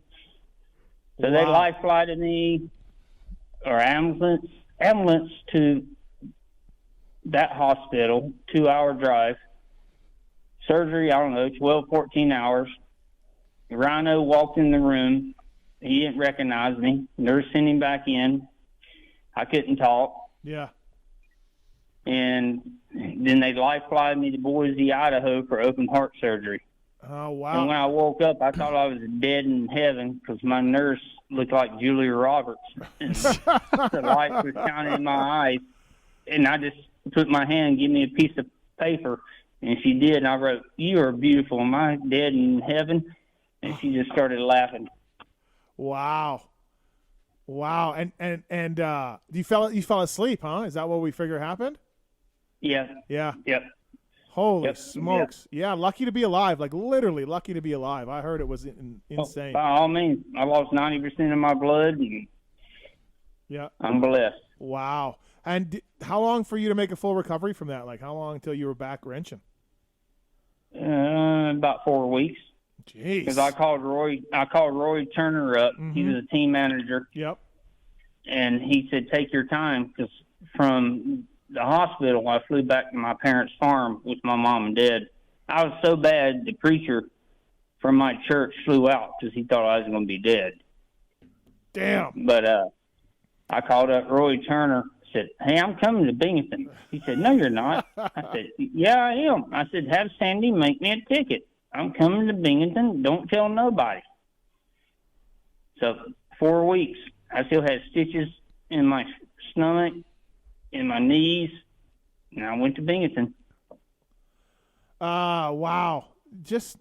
So they life flighted me, or ambulance to that hospital, 2-hour drive. Surgery, I don't know, 12, 14 hours. Rhino walked in the room. He didn't recognize me. Nurse sent him back in. I couldn't talk. Yeah. And then they life flighted me to Boise, Idaho for open heart surgery. Oh, wow. And when I woke up, I thought I was dead in heaven because my nurse looked like Julia Roberts. And the light was shining in my eyes. And I just put my hand, give me a piece of paper. And she did. And I wrote, you are beautiful. Am I dead in heaven? And she just started laughing. Wow. Wow. And you fell asleep, huh? Is that what we figure happened? Yeah. Yeah. Yep. Holy smokes. Yep. Yeah, lucky to be alive. Like, literally lucky to be alive. I heard it was insane. By all means. I lost 90% of my blood. And yeah. I'm blessed. Wow. And how long for you to make a full recovery from that? Like, how long until you were back wrenching? About 4 weeks. Jeez. Because I called Roy Turner up. He was a team manager. Yep. And he said, take your time, because from the hospital, I flew back to my parents' farm with my mom and dad. I was so bad, the preacher from my church flew out because he thought I was going to be dead. Damn. But I called up Roy Turner, said, hey, I'm coming to Binghamton. He said, no, you're not. I said, yeah, I am. I said, have Sandy make me a ticket. I'm coming to Binghamton. Don't tell nobody. So 4 weeks, I still had stitches in my stomach, in my knees, and I went to Binghamton. Wow. Just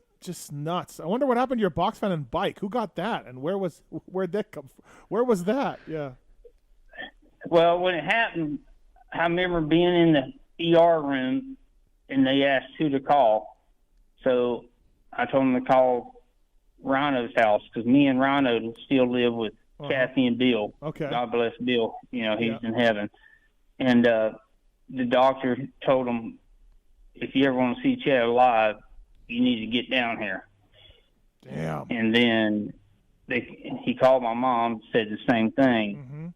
nuts. I wonder what happened to your box fan and bike. Who got that? And where'd that come from? Where was that? Yeah. Well, when it happened, I remember being in the ER room, and they asked who to call. So I told them to call Rhino's house, because me and Rhino still live with Kathy and Bill. Okay. God bless Bill. You know, he's in heaven. And the doctor told him, if you ever want to see Chad alive, you need to get down here. Damn. And then he called my mom, said the same thing. Mm-hmm.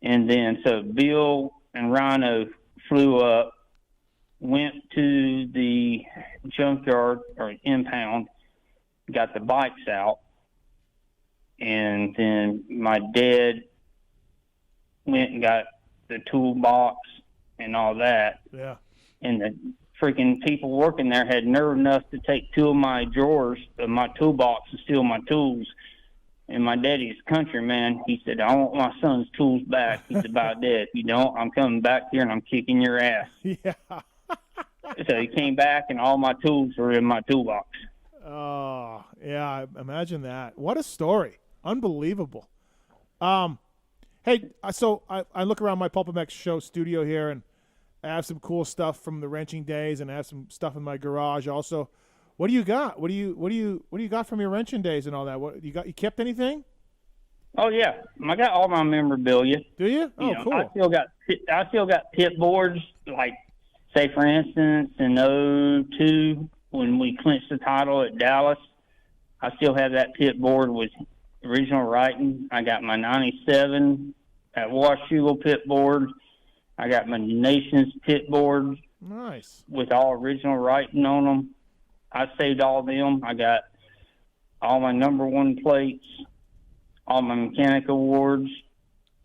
And then so Bill and Rhino flew up, went to the junkyard or impound, got the bikes out, and then my dad went and got the toolbox and all that. Yeah. And the freaking people working there had nerve enough to take two of my drawers of my toolbox and steal my tools. And my daddy's countryman, he said, I want my son's tools back. He's about dead. If you don't, I'm coming back here and I'm kicking your ass. Yeah. So he came back and all my tools were in my toolbox. Oh, yeah, imagine that. What a story. Unbelievable. Hey, so I look around my PulpMX show studio here, and I have some cool stuff from the wrenching days, and I have some stuff in my garage also. What do you got? What do you got from your wrenching days and all that? What you got? You kept anything? Oh yeah, I got all my memorabilia. Do you? Oh, know, cool. I still got pit boards, like say for instance in '02 when we clinched the title at Dallas. I still have that pit board with original writing. I got my '97 at Washougal pit board. I got my Nations pit board. Nice. With all original writing on them. I saved all of them. I got all my number one plates, all my mechanic awards,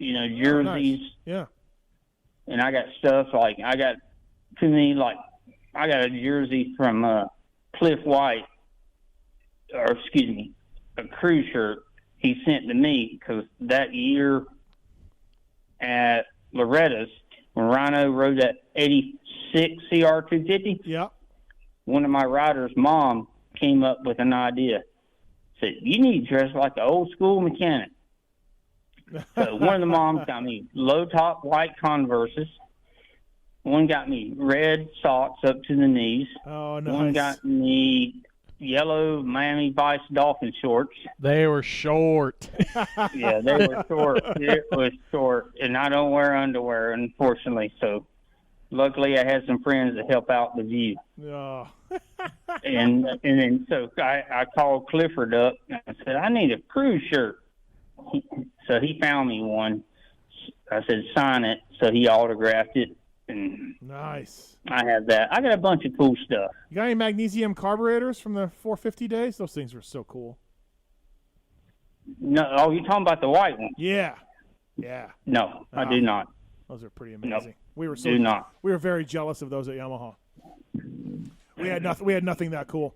jerseys. Oh, nice. Yeah. And I got stuff like I got a jersey from Cliff White, a crew shirt he sent to me because that year at Loretta's when Rhino rode that 86 CR250. Yeah. One of my riders' mom came up with an idea. Said, you need to dress like an old school mechanic. So one of the moms got me low top white Converses. One got me red socks up to the knees. Oh, nice. One got me yellow Miami Vice Dolphin shorts. They were short. Yeah, they were short. It was short. And I don't wear underwear, unfortunately. So luckily I had some friends that help out the view. Oh. and then so I called Clifford up and I said, I need a crew shirt. So he found me one. I said, sign it. So he autographed it. And nice. I have that. I got a bunch of cool stuff. You got any magnesium carburetors from the 450 days? Those things were so cool. No, oh, you're talking about the white ones? Yeah. Yeah. No, I do not. Those are pretty amazing. No, We not. We were very jealous of those at Yamaha. We had nothing that cool.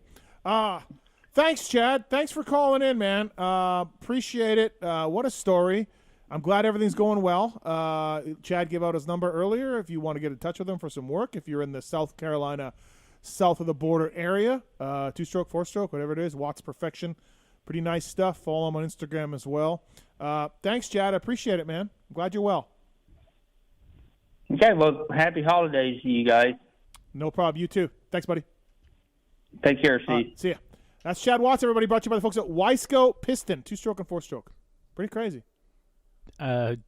Thanks, Chad. Thanks for calling in, man. Appreciate it. What a story. I'm glad everything's going well. Chad gave out his number earlier if you want to get in touch with him for some work. If you're in the South Carolina, south of the border area, 2-stroke, 4-stroke, whatever it is, Watts Perfection. Pretty nice stuff. Follow him on Instagram as well. Thanks, Chad. I appreciate it, man. I'm glad you're well. Okay, well, happy holidays to you guys. No problem. You too. Thanks, buddy. Take care, Steve. See ya. That's Chad Watts, everybody. Brought to you by the folks at Wiseco Piston, 2-stroke and 4-stroke. Pretty crazy. I'm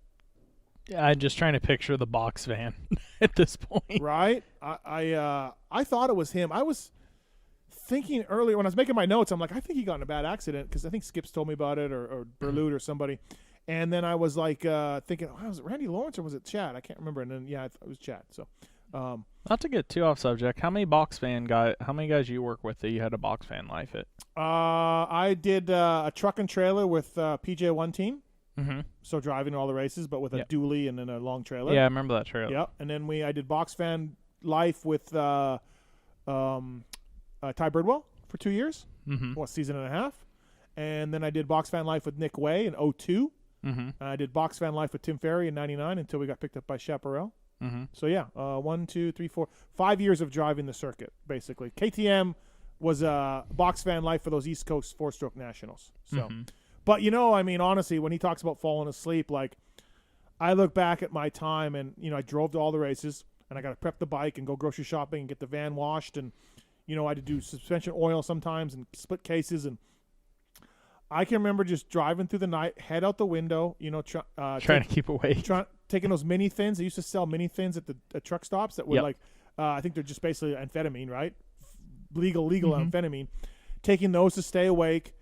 just trying to picture the box van at this point. Right? I thought it was him. I was thinking earlier when I was making my notes, I'm like, I think he got in a bad accident because I think Skips told me about it or Berlude or somebody. And then I was like thinking, oh, was it Randy Lawrence or was it Chad? I can't remember. And then it was Chad. So, not to get too off subject, how many guys you work with that you had a box fan life at? I did a truck and trailer with PJ1 team. Mm-hmm. So driving all the races, but with a dually and then a long trailer. Yeah, I remember that trailer. Yep. And then I did box fan life with Ty Birdwell for 2 years. Mm-hmm. Season and a half. And then I did box fan life with Nick Way in 2002. Mm-hmm. I did box fan life with Tim Ferry in 1999 until we got picked up by Chaparral. Mm-hmm. So, 1, 2, 3, 4, 5 years of driving the circuit, basically. KTM was box fan life for those East Coast four-stroke nationals. So, But, honestly, when he talks about falling asleep, like, I look back at my time and, I drove to all the races and I got to prep the bike and go grocery shopping and get the van washed and, I had to do suspension oil sometimes and split cases. And I can remember just driving through the night, head out the window, trying to keep awake. Taking those mini thins. They used to sell mini thins at the truck stops that were I think they're just basically amphetamine, right? Legal amphetamine. Taking those to stay awake,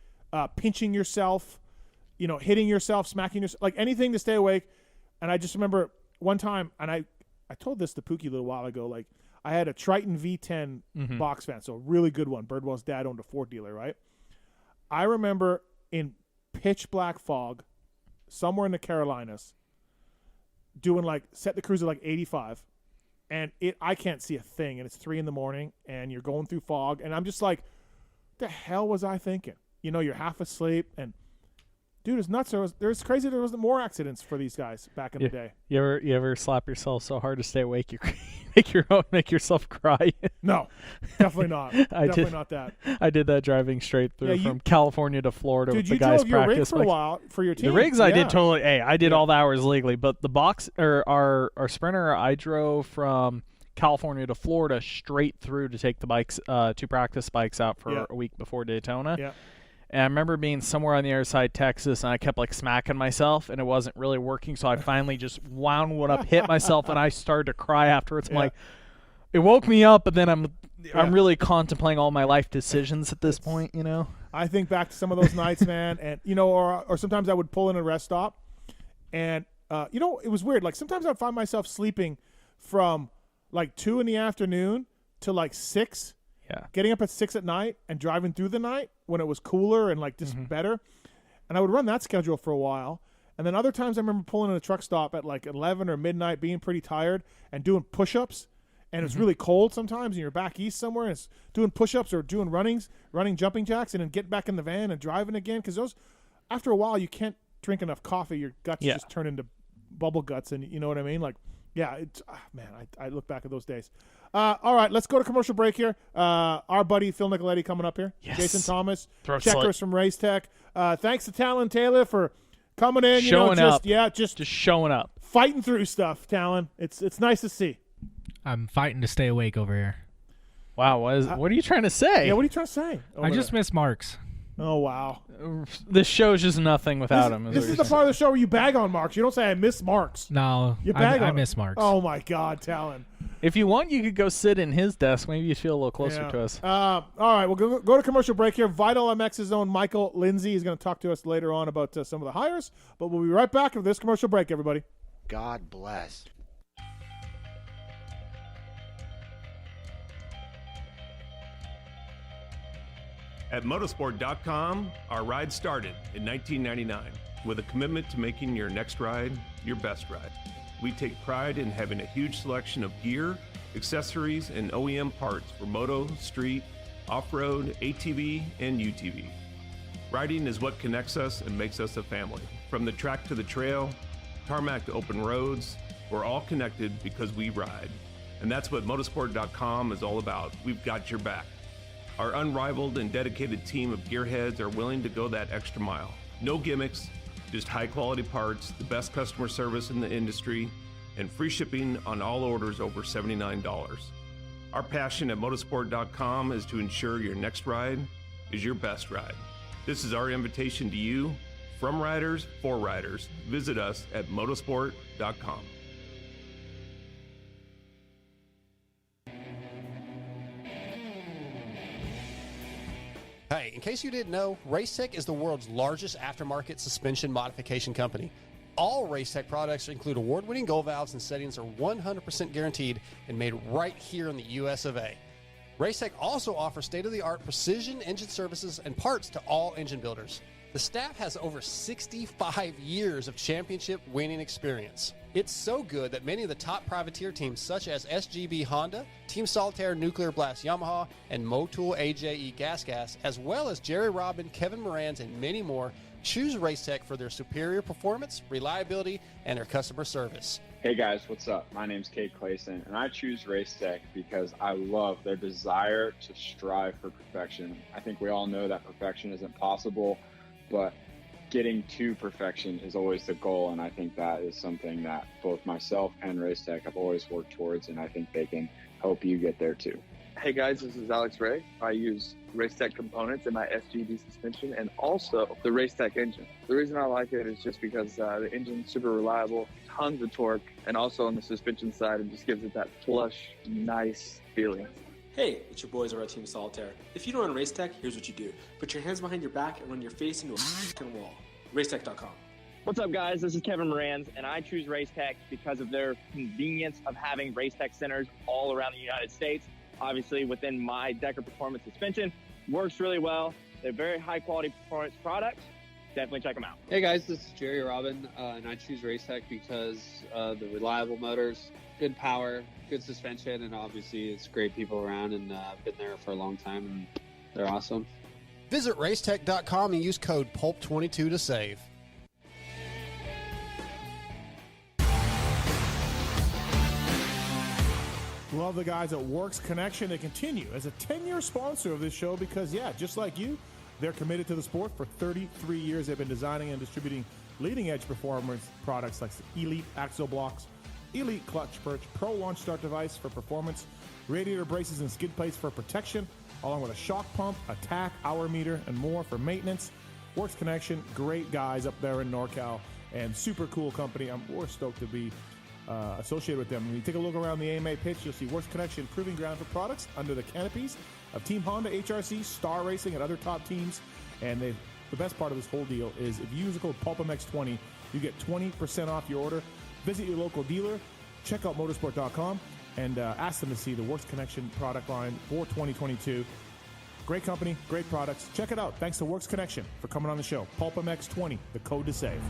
pinching yourself, hitting yourself, smacking yourself, like anything to stay awake. And I just remember one time, and I told this to Pookie a little while ago, like I had a Triton V10 box fan, so a really good one. Birdwell's dad owned a Ford dealer, right? I remember in pitch black fog, somewhere in the Carolinas, doing set the cruise at 85, and I can't see a thing, and it's 3 a.m, and you're going through fog, and I'm just like, the hell was I thinking? You're half asleep, and dude, it's nuts. It's crazy there wasn't more accidents for these guys back in the day. You ever slap yourself so hard to stay awake you make yourself cry? No, definitely not. Definitely not that. I did that driving straight through from California to Florida with the guys' practice. Dude, you drove your rig for bikes. a while for your team. The rigs I did totally. Hey, I did all the hours legally, but the box or our sprinter, I drove from California to Florida straight through to take the bikes, 2 practice bikes out for a week before Daytona. Yeah. And I remember being somewhere on the other side, Texas, and I kept smacking myself, and it wasn't really working. So I finally just wound one up, hit myself, and I started to cry afterwards. I'm like, it woke me up, but then I'm really contemplating all my life decisions at this point. I think back to some of those nights, man, and or sometimes I would pull in a rest stop, and it was weird. Like sometimes I'd find myself sleeping from 2 p.m. to 6. Yeah. Getting up at 6 at night and driving through the night when it was cooler and just better. And I would run that schedule for a while. And then other times I remember pulling in a truck stop at 11 or midnight, being pretty tired and doing push-ups. And it's really cold sometimes and you're back east somewhere and it's doing push-ups or doing running jumping jacks and then get back in the van and driving again. Because those, after a while, you can't drink enough coffee. Your guts just turn into bubble guts. And you know what I mean? Man, I look back at those days. All right, let's go to commercial break here. Our buddy Phil Nicoletti coming up here. Yes. Jason Thomas, Checkerz Checkerz from Race Tech. Thanks to Talon Taylor for coming in. Showing up. Yeah, just showing up. Fighting through stuff, Talon. It's nice to see. I'm fighting to stay awake over here. Wow, what are you trying to say? Yeah, what are you trying to say? I just miss Marks. Oh, wow. This show's just nothing without him. This is the part of the show where you bag on Marks. You don't say, I miss Marks. No, you bag on I miss Marks. Oh, my God, Talon. If you want, you could go sit in his desk. Maybe you'd feel a little closer to us. All right, we'll go to commercial break here. Vital MX's own Michael Lindsay is going to talk to us later on about some of the hires, but we'll be right back after this commercial break, everybody. God bless. At motorsport.com, our ride started in 1999 with a commitment to making your next ride your best ride. We take pride in having a huge selection of gear, accessories, and OEM parts for moto, street, off-road, ATV, and UTV. Riding is what connects us and makes us a family. From the track to the trail, tarmac to open roads, we're all connected because we ride. And that's what motorsport.com is all about. We've got your back. Our unrivaled and dedicated team of gearheads are willing to go that extra mile. No gimmicks, just high-quality parts, the best customer service in the industry, and free shipping on all orders over $79. Our passion at motorsport.com is to ensure your next ride is your best ride. This is our invitation to you, from riders for riders. Visit us at motorsport.com. Hey, in case you didn't know, Racetech is the world's largest aftermarket suspension modification company. All Racetech products include award-winning gold valves and settings are 100% guaranteed and made right here in the US of A. Racetech also offers state-of-the-art precision engine services and parts to all engine builders. The staff has over 65 years of championship winning experience. It's so good that many of the top privateer teams such as SGB Honda, Team Solitaire Nuclear Blast Yamaha, and Motul AJE Gas, as well as Jerry Robin, Kevin Morans, and many more, choose Racetech for their superior performance, reliability, and their customer service. Hey guys, what's up? My name's Kate Clayson, and I choose Racetech because I love their desire to strive for perfection. I think we all know that perfection isn't possible, but getting to perfection is always the goal, and I think that is something that both myself and Racetech have always worked towards, and I think they can help you get there too. Hey guys, this is Alex Ray. I use Racetech components in my SGB suspension and also the Racetech engine. The reason I like it is just because the engine's super reliable, tons of torque, and also on the suspension side, it just gives it that plush, nice feeling. Hey, it's your boys over at Team Solitaire. If you don't run Racetech, here's what you do. Put your hands behind your back and run your face into a f***ing wall. Racetech.com. What's up, guys? This is Kevin Morans, and I choose Racetech because of their convenience of having Racetech centers all around the United States. Obviously, within my Decker Performance suspension, works really well. They're very high-quality performance products. Definitely check them out. Hey, guys, this is Jerry Robin, and I choose Racetech because of the reliable motors, good power, good suspension, and obviously it's great people around, and I've been there for a long time, and they're awesome. Visit Racetech.com and use code PULP22 to save. Love the guys at Works Connection. They continue as a 10-year sponsor of this show because, yeah, just like you, they're committed to the sport. For 33 years, they've been designing and distributing leading-edge performance products like Elite Axle Blocks, Elite Clutch Perch, Pro Launch Start Device for performance, radiator braces and skid plates for protection, along with a shock pump, attack, hour meter, and more for maintenance. Works Connection, great guys up there in NorCal, and super cool company. We're stoked to be associated with them. When you take a look around the AMA pitch, you'll see Works Connection proving ground for products under the canopies of Team Honda, HRC, Star Racing, and other top teams. And the best part of this whole deal is if you use the code PulpMX20, you get 20% off your order. Visit your local dealer, check out motorsport.com, and ask them to see the Works Connection product line for 2022. Great company, great products. Check it out. Thanks to Works Connection for coming on the show. PulpMX20, the code to save.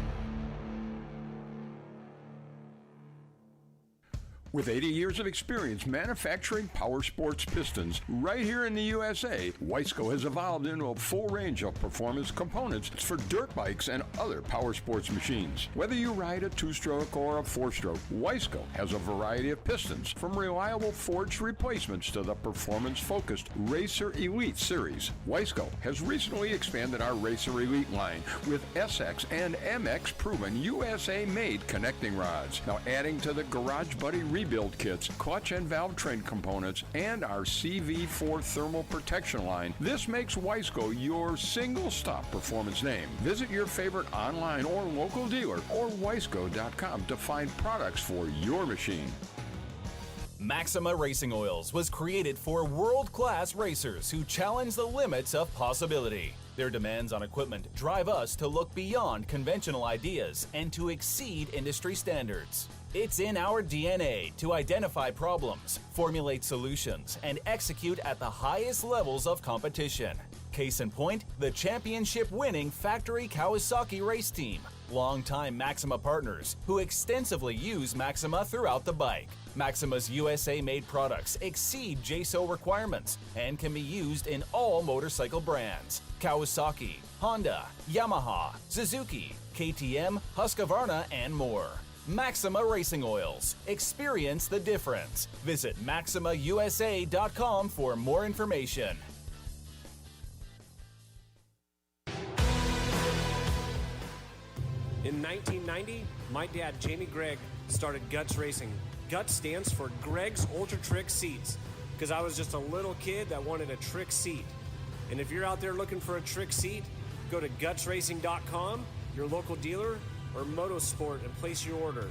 With 80 years of experience manufacturing power sports pistons right here in the USA, Wiseco has evolved into a full range of performance components for dirt bikes and other power sports machines. Whether you ride a 2-stroke or a 4-stroke, Wiseco has a variety of pistons, from reliable forged replacements to the performance-focused Racer Elite series. Wiseco has recently expanded our Racer Elite line with SX and MX proven USA-made connecting rods. Now adding to the Garage Buddy rebuild kits, clutch and valve train components, and our CV4 thermal protection line, this makes Wiseco your single-stop performance name. Visit your favorite online or local dealer or Wiseco.com to find products for your machine. Maxima Racing Oils was created for world-class racers who challenge the limits of possibility. Their demands on equipment drive us to look beyond conventional ideas and to exceed industry standards. It's in our DNA to identify problems, formulate solutions, and execute at the highest levels of competition. Case in point, the championship-winning factory Kawasaki race team, longtime Maxima partners who extensively use Maxima throughout the bike. Maxima's USA-made products exceed JSO requirements and can be used in all motorcycle brands: Kawasaki, Honda, Yamaha, Suzuki, KTM, Husqvarna, and more. Maxima Racing Oils. Experience the difference. Visit MaximaUSA.com for more information. In 1990, my dad, Jamie Gregg, started Guts Racing. Guts stands for Greg's Ultra Trick Seats, because I was just a little kid that wanted a trick seat. And if you're out there looking for a trick seat, go to gutsracing.com, your local dealer, or Motosport, and place your order.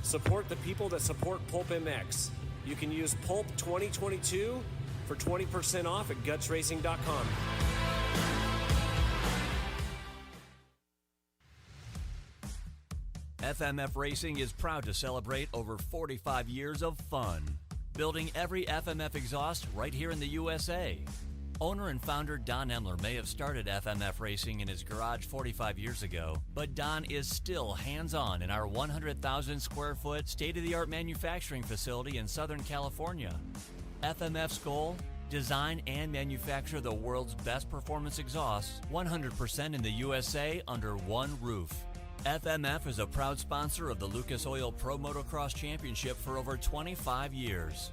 Support the people that support PulpMX. You can use Pulp 2022 for 20% off at gutsracing.com. FMF Racing is proud to celebrate over 45 years of fun, building every FMF exhaust right here in the USA. Owner and founder Don Emler may have started FMF Racing in his garage 45 years ago, but Don is still hands-on in our 100,000 square foot state-of-the-art manufacturing facility in Southern California. FMF's goal? Design and manufacture the world's best performance exhausts 100% in the USA under one roof. FMF is a proud sponsor of the Lucas Oil Pro Motocross Championship for over 25 years.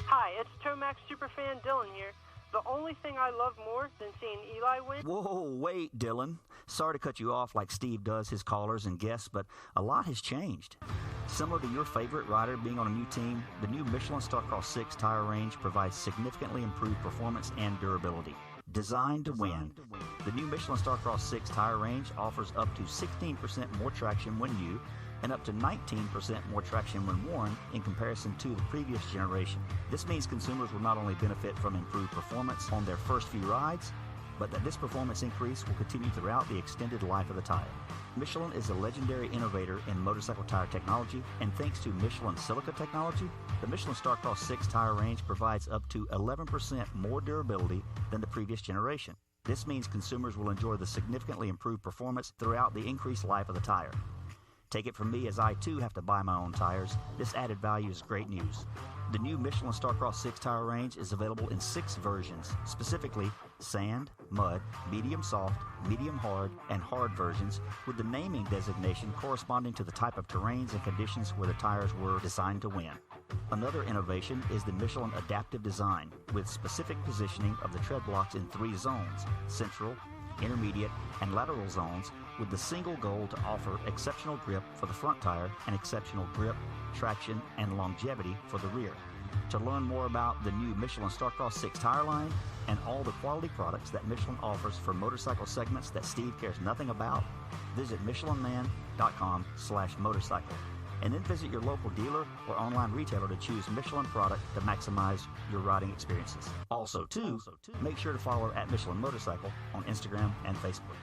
Hi, it's Tomax Superfan Dylan here. The only thing I love more than seeing Eli win... Whoa, wait, Dylan. Sorry to cut you off like Steve does his callers and guests, but a lot has changed. Similar to your favorite rider being on a new team, the new Michelin Starcross 6 tire range provides significantly improved performance and durability. Designed to win, the new Michelin Starcross 6 tire range offers up to 16% more traction when new and up to 19% more traction when worn in comparison to the previous generation. This means consumers will not only benefit from improved performance on their first few rides, but that this performance increase will continue throughout the extended life of the tire. Michelin is a legendary innovator in motorcycle tire technology, and thanks to Michelin silica technology, the Michelin Starcross 6 tire range provides up to 11% more durability than the previous generation. This means consumers will enjoy the significantly improved performance throughout the increased life of the tire. Take it from me, as I too have to buy my own tires, this added value is great news. The new Michelin Starcross 6 tire range is available in 6 versions, specifically sand, mud, medium soft, medium hard, and hard versions, with the naming designation corresponding to the type of terrains and conditions where the tires were designed to win. Another innovation is the Michelin adaptive design, with specific positioning of the tread blocks in 3 zones: central, intermediate, and lateral zones, with the single goal to offer exceptional grip for the front tire and exceptional grip, traction, and longevity for the rear. To learn more about the new Michelin Starcross 6 tire line and all the quality products that Michelin offers for motorcycle segments that Steve cares nothing about, visit michelinman.com/motorcycle, and then visit your local dealer or online retailer to choose Michelin product to maximize your riding experiences. Also, make sure to follow at Michelin Motorcycle on Instagram and Facebook.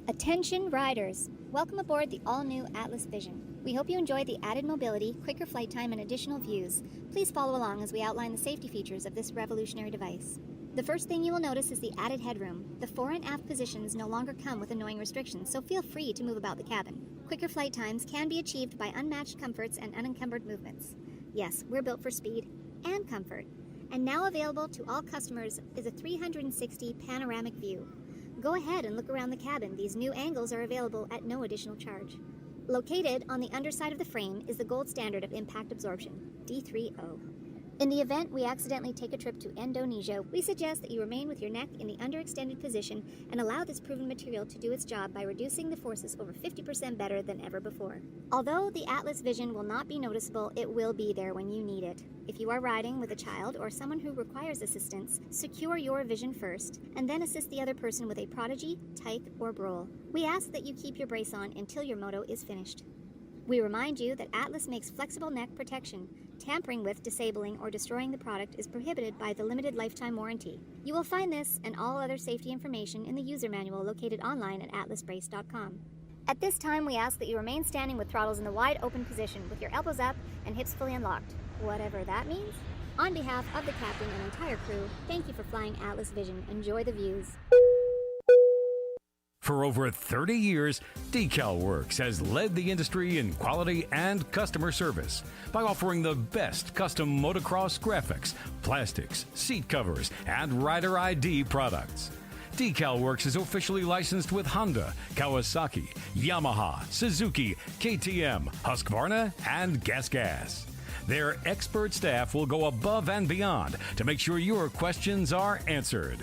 Attention riders! Welcome aboard the all-new Atlas Vision. We hope you enjoy the added mobility, quicker flight time, and additional views. Please follow along as we outline the safety features of this revolutionary device. The first thing you will notice is the added headroom. The fore and aft positions no longer come with annoying restrictions, so feel free to move about the cabin. Quicker flight times can be achieved by unmatched comforts and unencumbered movements. Yes, we're built for speed and comfort. And now available to all customers is a 360 panoramic view. Go ahead and look around the cabin. These new angles are available at no additional charge. Located on the underside of the frame is the gold standard of impact absorption, D3O. In the event we accidentally take a trip to Indonesia, we suggest that you remain with your neck in the underextended position and allow this proven material to do its job by reducing the forces over 50% better than ever before. Although the Atlas Vision will not be noticeable, it will be there when you need it. If you are riding with a child or someone who requires assistance, secure your vision first, and then assist the other person with a Prodigy, Tyke, or Brole. We ask that you keep your brace on until your moto is finished. We remind you that Atlas makes flexible neck protection. Tampering with, disabling, or destroying the product is prohibited by the limited lifetime warranty. You will find this and all other safety information in the user manual located online at atlasbrace.com. At this time, we ask that you remain standing with throttles in the wide open position with your elbows up and hips fully unlocked, whatever that means. On behalf of the captain and entire crew, thank you for flying Atlas Vision. Enjoy the views. For over 30 years, DecalWorks has led the industry in quality and customer service by offering the best custom motocross graphics, plastics, seat covers, and rider ID products. DecalWorks is officially licensed with Honda, Kawasaki, Yamaha, Suzuki, KTM, Husqvarna, and GasGas. Their expert staff will go above and beyond to make sure your questions are answered.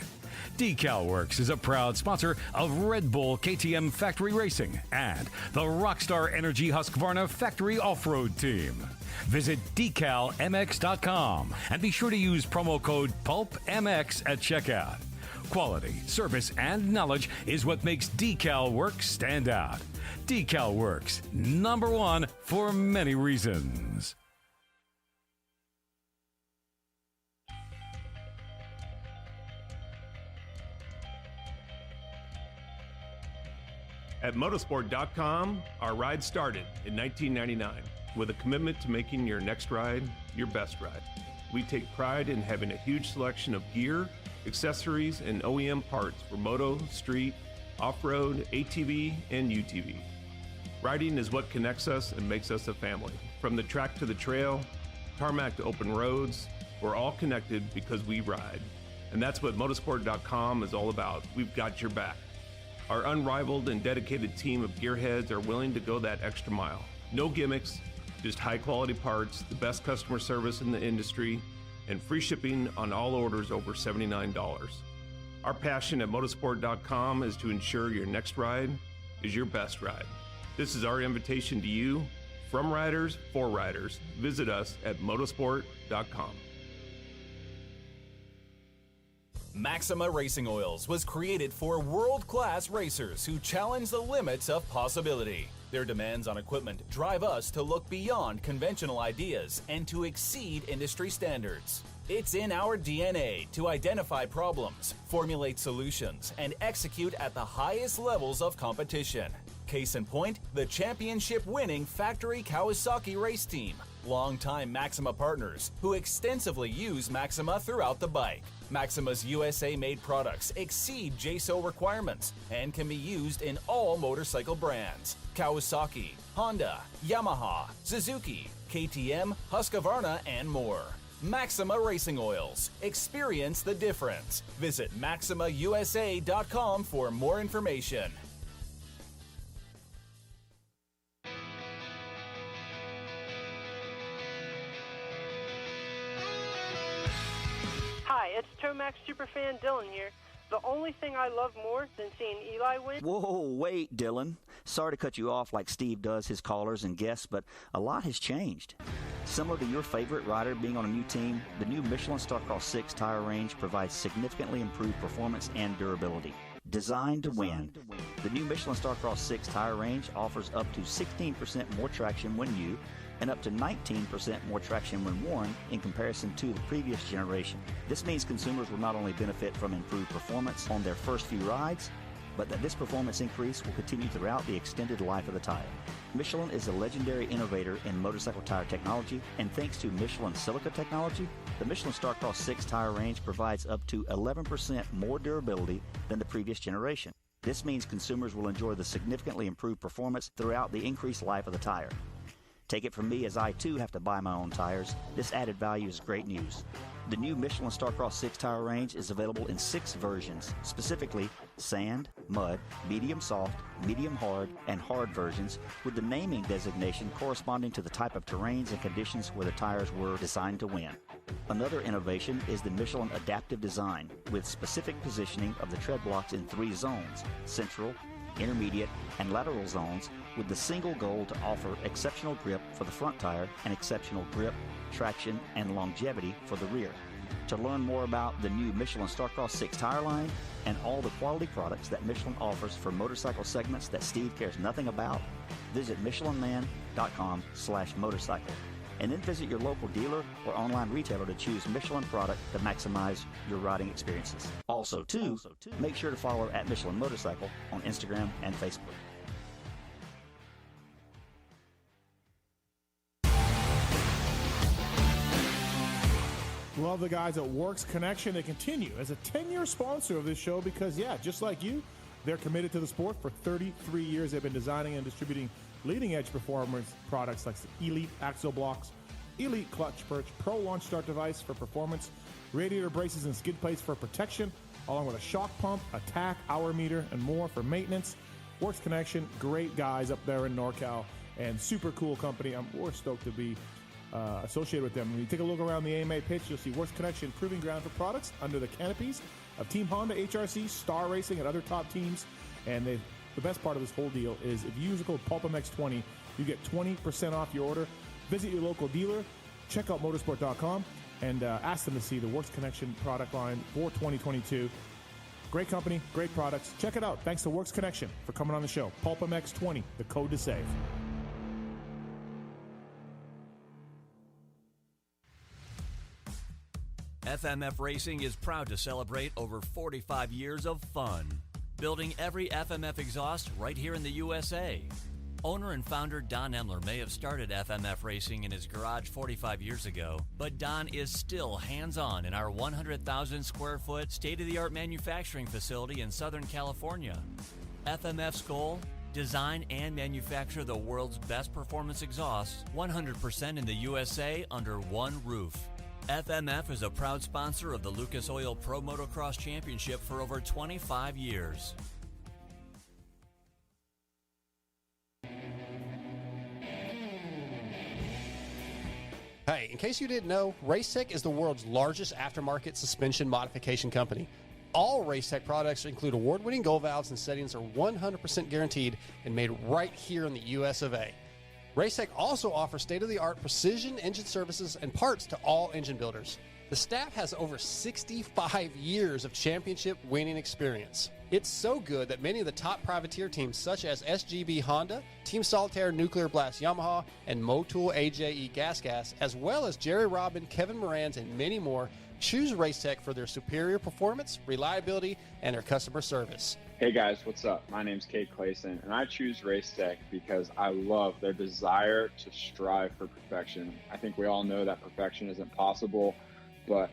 DecalWorks is a proud sponsor of Red Bull KTM Factory Racing and the Rockstar Energy Husqvarna Factory Off-Road Team. Visit decalmx.com and be sure to use promo code PulpMX at checkout. Quality, service, and knowledge is what makes DecalWorks stand out. Decal Works, #1 for many reasons. At motorsport.com, our ride started in 1999 with a commitment to making your next ride your best ride. We take pride in having a huge selection of gear, accessories, and OEM parts for moto, street, off-road, ATV, and UTV. Riding is what connects us and makes us a family. From the track to the trail, tarmac to open roads, we're all connected because we ride. And that's what motorsport.com is all about. We've got your back. Our unrivaled and dedicated team of gearheads are willing to go that extra mile. No gimmicks, just high-quality parts, the best customer service in the industry, and free shipping on all orders over $79. Our passion at motorsport.com is to ensure your next ride is your best ride. This is our invitation to you, from riders for riders. Visit us at motorsport.com. Maxima Racing Oils was created for world-class racers who challenge the limits of possibility. Their demands on equipment drive us to look beyond conventional ideas and to exceed industry standards. It's in our DNA to identify problems, formulate solutions, and execute at the highest levels of competition. Case in point, the championship-winning factory Kawasaki race team, longtime Maxima partners who extensively use Maxima throughout the bike. Maxima's USA-made products exceed JSO requirements and can be used in all motorcycle brands: Kawasaki, Honda, Yamaha, Suzuki, KTM, Husqvarna, and more. Maxima Racing Oils. Experience the difference. Visit MaximaUSA.com for more information. Hi, it's Tomax superfan Dylan here. The only thing I love more than seeing Eli win... Whoa, wait, Dylan. Sorry to cut you off like Steve does his callers and guests, but a lot has changed. Similar to your favorite rider being on a new team, the new Michelin Starcross 6 tire range provides significantly improved performance and durability. Designed to win. The new Michelin Starcross 6 tire range offers up to 16% more traction when new and up to 19% more traction when worn in comparison to the previous generation. This means consumers will not only benefit from improved performance on their first few rides, but that this performance increase will continue throughout the extended life of the tire. Michelin is a legendary innovator in motorcycle tire technology, and thanks to Michelin silica technology, the Michelin Starcross 6 tire range provides up to 11% more durability than the previous generation. This means consumers will enjoy the significantly improved performance throughout the increased life of the tire. Take it from me, as I too have to buy my own tires, this added value is great news. The new Michelin Starcross 6 tire range is available in 6 versions, specifically sand, mud, medium soft, medium hard, and hard versions, with the naming designation corresponding to the type of terrains and conditions where the tires were designed to win. Another innovation is the Michelin adaptive design, with specific positioning of the tread blocks in 3 zones: central, intermediate, and lateral zones, with the single goal to offer exceptional grip for the front tire and exceptional grip, traction, and longevity for the rear. To learn more about the new Michelin Starcross 6 tire line and all the quality products that Michelin offers for motorcycle segments that Steve cares nothing about, visit michelinman.com/motorcycle. And then visit your local dealer or online retailer to choose Michelin product to maximize your riding experiences. Also, too, make sure to follow at Michelin Motorcycle on Instagram and Facebook. Love the guys at Works Connection. They continue as a 10-year sponsor of this show because, yeah, just like you, they're committed to the sport. For 33 years, they've been designing and distributing leading-edge performance products like Elite Axle Blocks, Elite Clutch Perch, Pro Launch Start Device for performance, radiator braces and skid plates for protection, along with a shock pump, a tack, hour meter, and more for maintenance. Works Connection, great guys up there in NorCal, and super cool company. We're stoked to be associated with them. When you take a look around the AMA pitch, you'll see Works Connection proving ground for products under the canopies of Team Honda, HRC, Star Racing, and other top teams. And the best part of this whole deal is if you use the code PulpMX20, you get 20% off your order. Visit your local dealer, check out motorsport.com, and ask them to see the Works Connection product line for 2022. Great company, great products. Check it out. Thanks to Works Connection for coming on the show. PulpMX 20, the code to save. FMF Racing is proud to celebrate over 45 years of fun. Building every FMF exhaust right here in the USA. Owner and founder Don Emler may have started FMF Racing in his garage 45 years ago, but Don is still hands-on in our 100,000 square foot state-of-the-art manufacturing facility in Southern California. FMF's goal? Design and manufacture the world's best performance exhausts 100% in the USA under one roof. FMF is a proud sponsor of the Lucas Oil Pro Motocross Championship for over 25 years. Hey, in case you didn't know, Racetech is the world's largest aftermarket suspension modification company. All Racetech products include award-winning gold valves and settings are 100% guaranteed and made right here in the US of A. Racetech also offers state-of-the-art precision engine services and parts to all engine builders. The staff has over 65 years of championship winning experience. It's so good that many of the top privateer teams such as SGB Honda, Team Solitaire Nuclear Blast Yamaha, and Motul AJE Gas, as well as Jerry Robin, Kevin Moran's, and many more, choose Racetech for their superior performance, reliability, and their customer service. Hey guys, what's up? My name's Kate Clayson, and I choose Racetech because I love their desire to strive for perfection. I think we all know that perfection isn't possible, but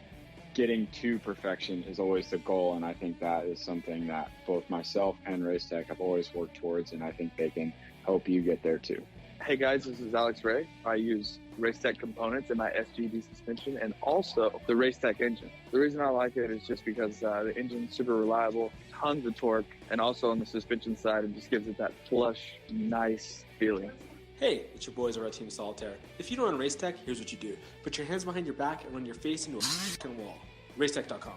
getting to perfection is always the goal, and I think that is something that both myself and Racetech have always worked towards, and I think they can help you get there too. Hey guys, this is Alex Ray. I use Racetech components in my SGD suspension and also the Racetech engine. The reason I like it is just because the engine's super reliable, tons of torque, and also on the suspension side, it just gives it that plush, nice feeling. Hey, it's your boys over at Team Solitaire. If you don't run Racetech, here's what you do. Put your hands behind your back and run your face into a wall. Racetech.com.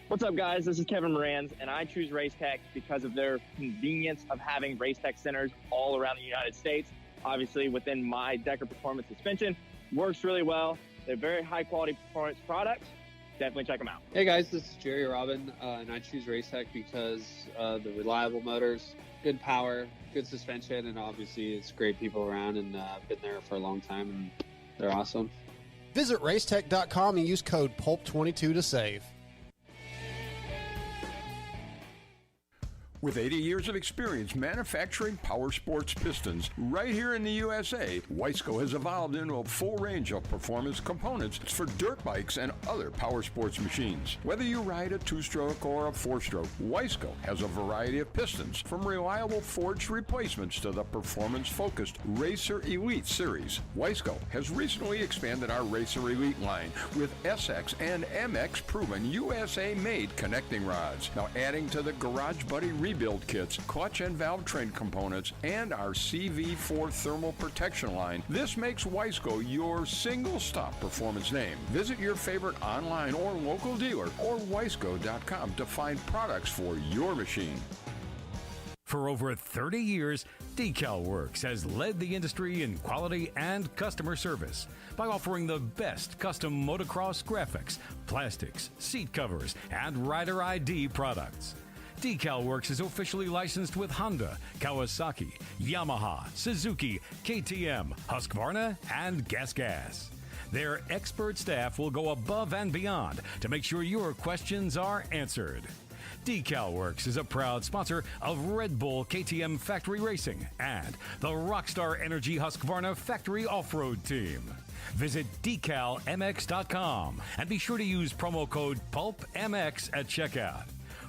What's up, guys? This is Kevin Moran's, and I choose Racetech because of their convenience of having Racetech centers all around the United States. Obviously, within my Decker Performance suspension, works really well. They're very high-quality performance products. Definitely check them out. Hey guys, this is Jerry Robin, and I choose Racetech because the reliable motors, good power, good suspension, and obviously it's great people around, and I've been there for a long time, and they're awesome. Visit Racetech.com and use code PULP22 to save. With 80 years of experience manufacturing power sports pistons right here in the USA, Wiseco has evolved into a full range of performance components for dirt bikes and other power sports machines. Whether you ride a 2-stroke or a 4-stroke, Wiseco has a variety of pistons, from reliable forged replacements to the performance-focused Racer Elite series. Wiseco has recently expanded our Racer Elite line with SX and MX proven USA-made connecting rods. Now adding to the Garage Buddy rebuild kits, clutch and valve train components, and our CV4 thermal protection line, this makes Wiseco your single-stop performance name. Visit your favorite online or local dealer or Wiseco.com to find products for your machine. For over 30 years, DecalWorks has led the industry in quality and customer service by offering the best custom motocross graphics, plastics, seat covers, and rider ID products. DecalWorks is officially licensed with Honda, Kawasaki, Yamaha, Suzuki, KTM, Husqvarna, and Gas. Their expert staff will go above and beyond to make sure your questions are answered. DecalWorks is a proud sponsor of Red Bull KTM Factory Racing and the Rockstar Energy Husqvarna Factory Off-Road Team. Visit decalmx.com and be sure to use promo code PulpMX at checkout.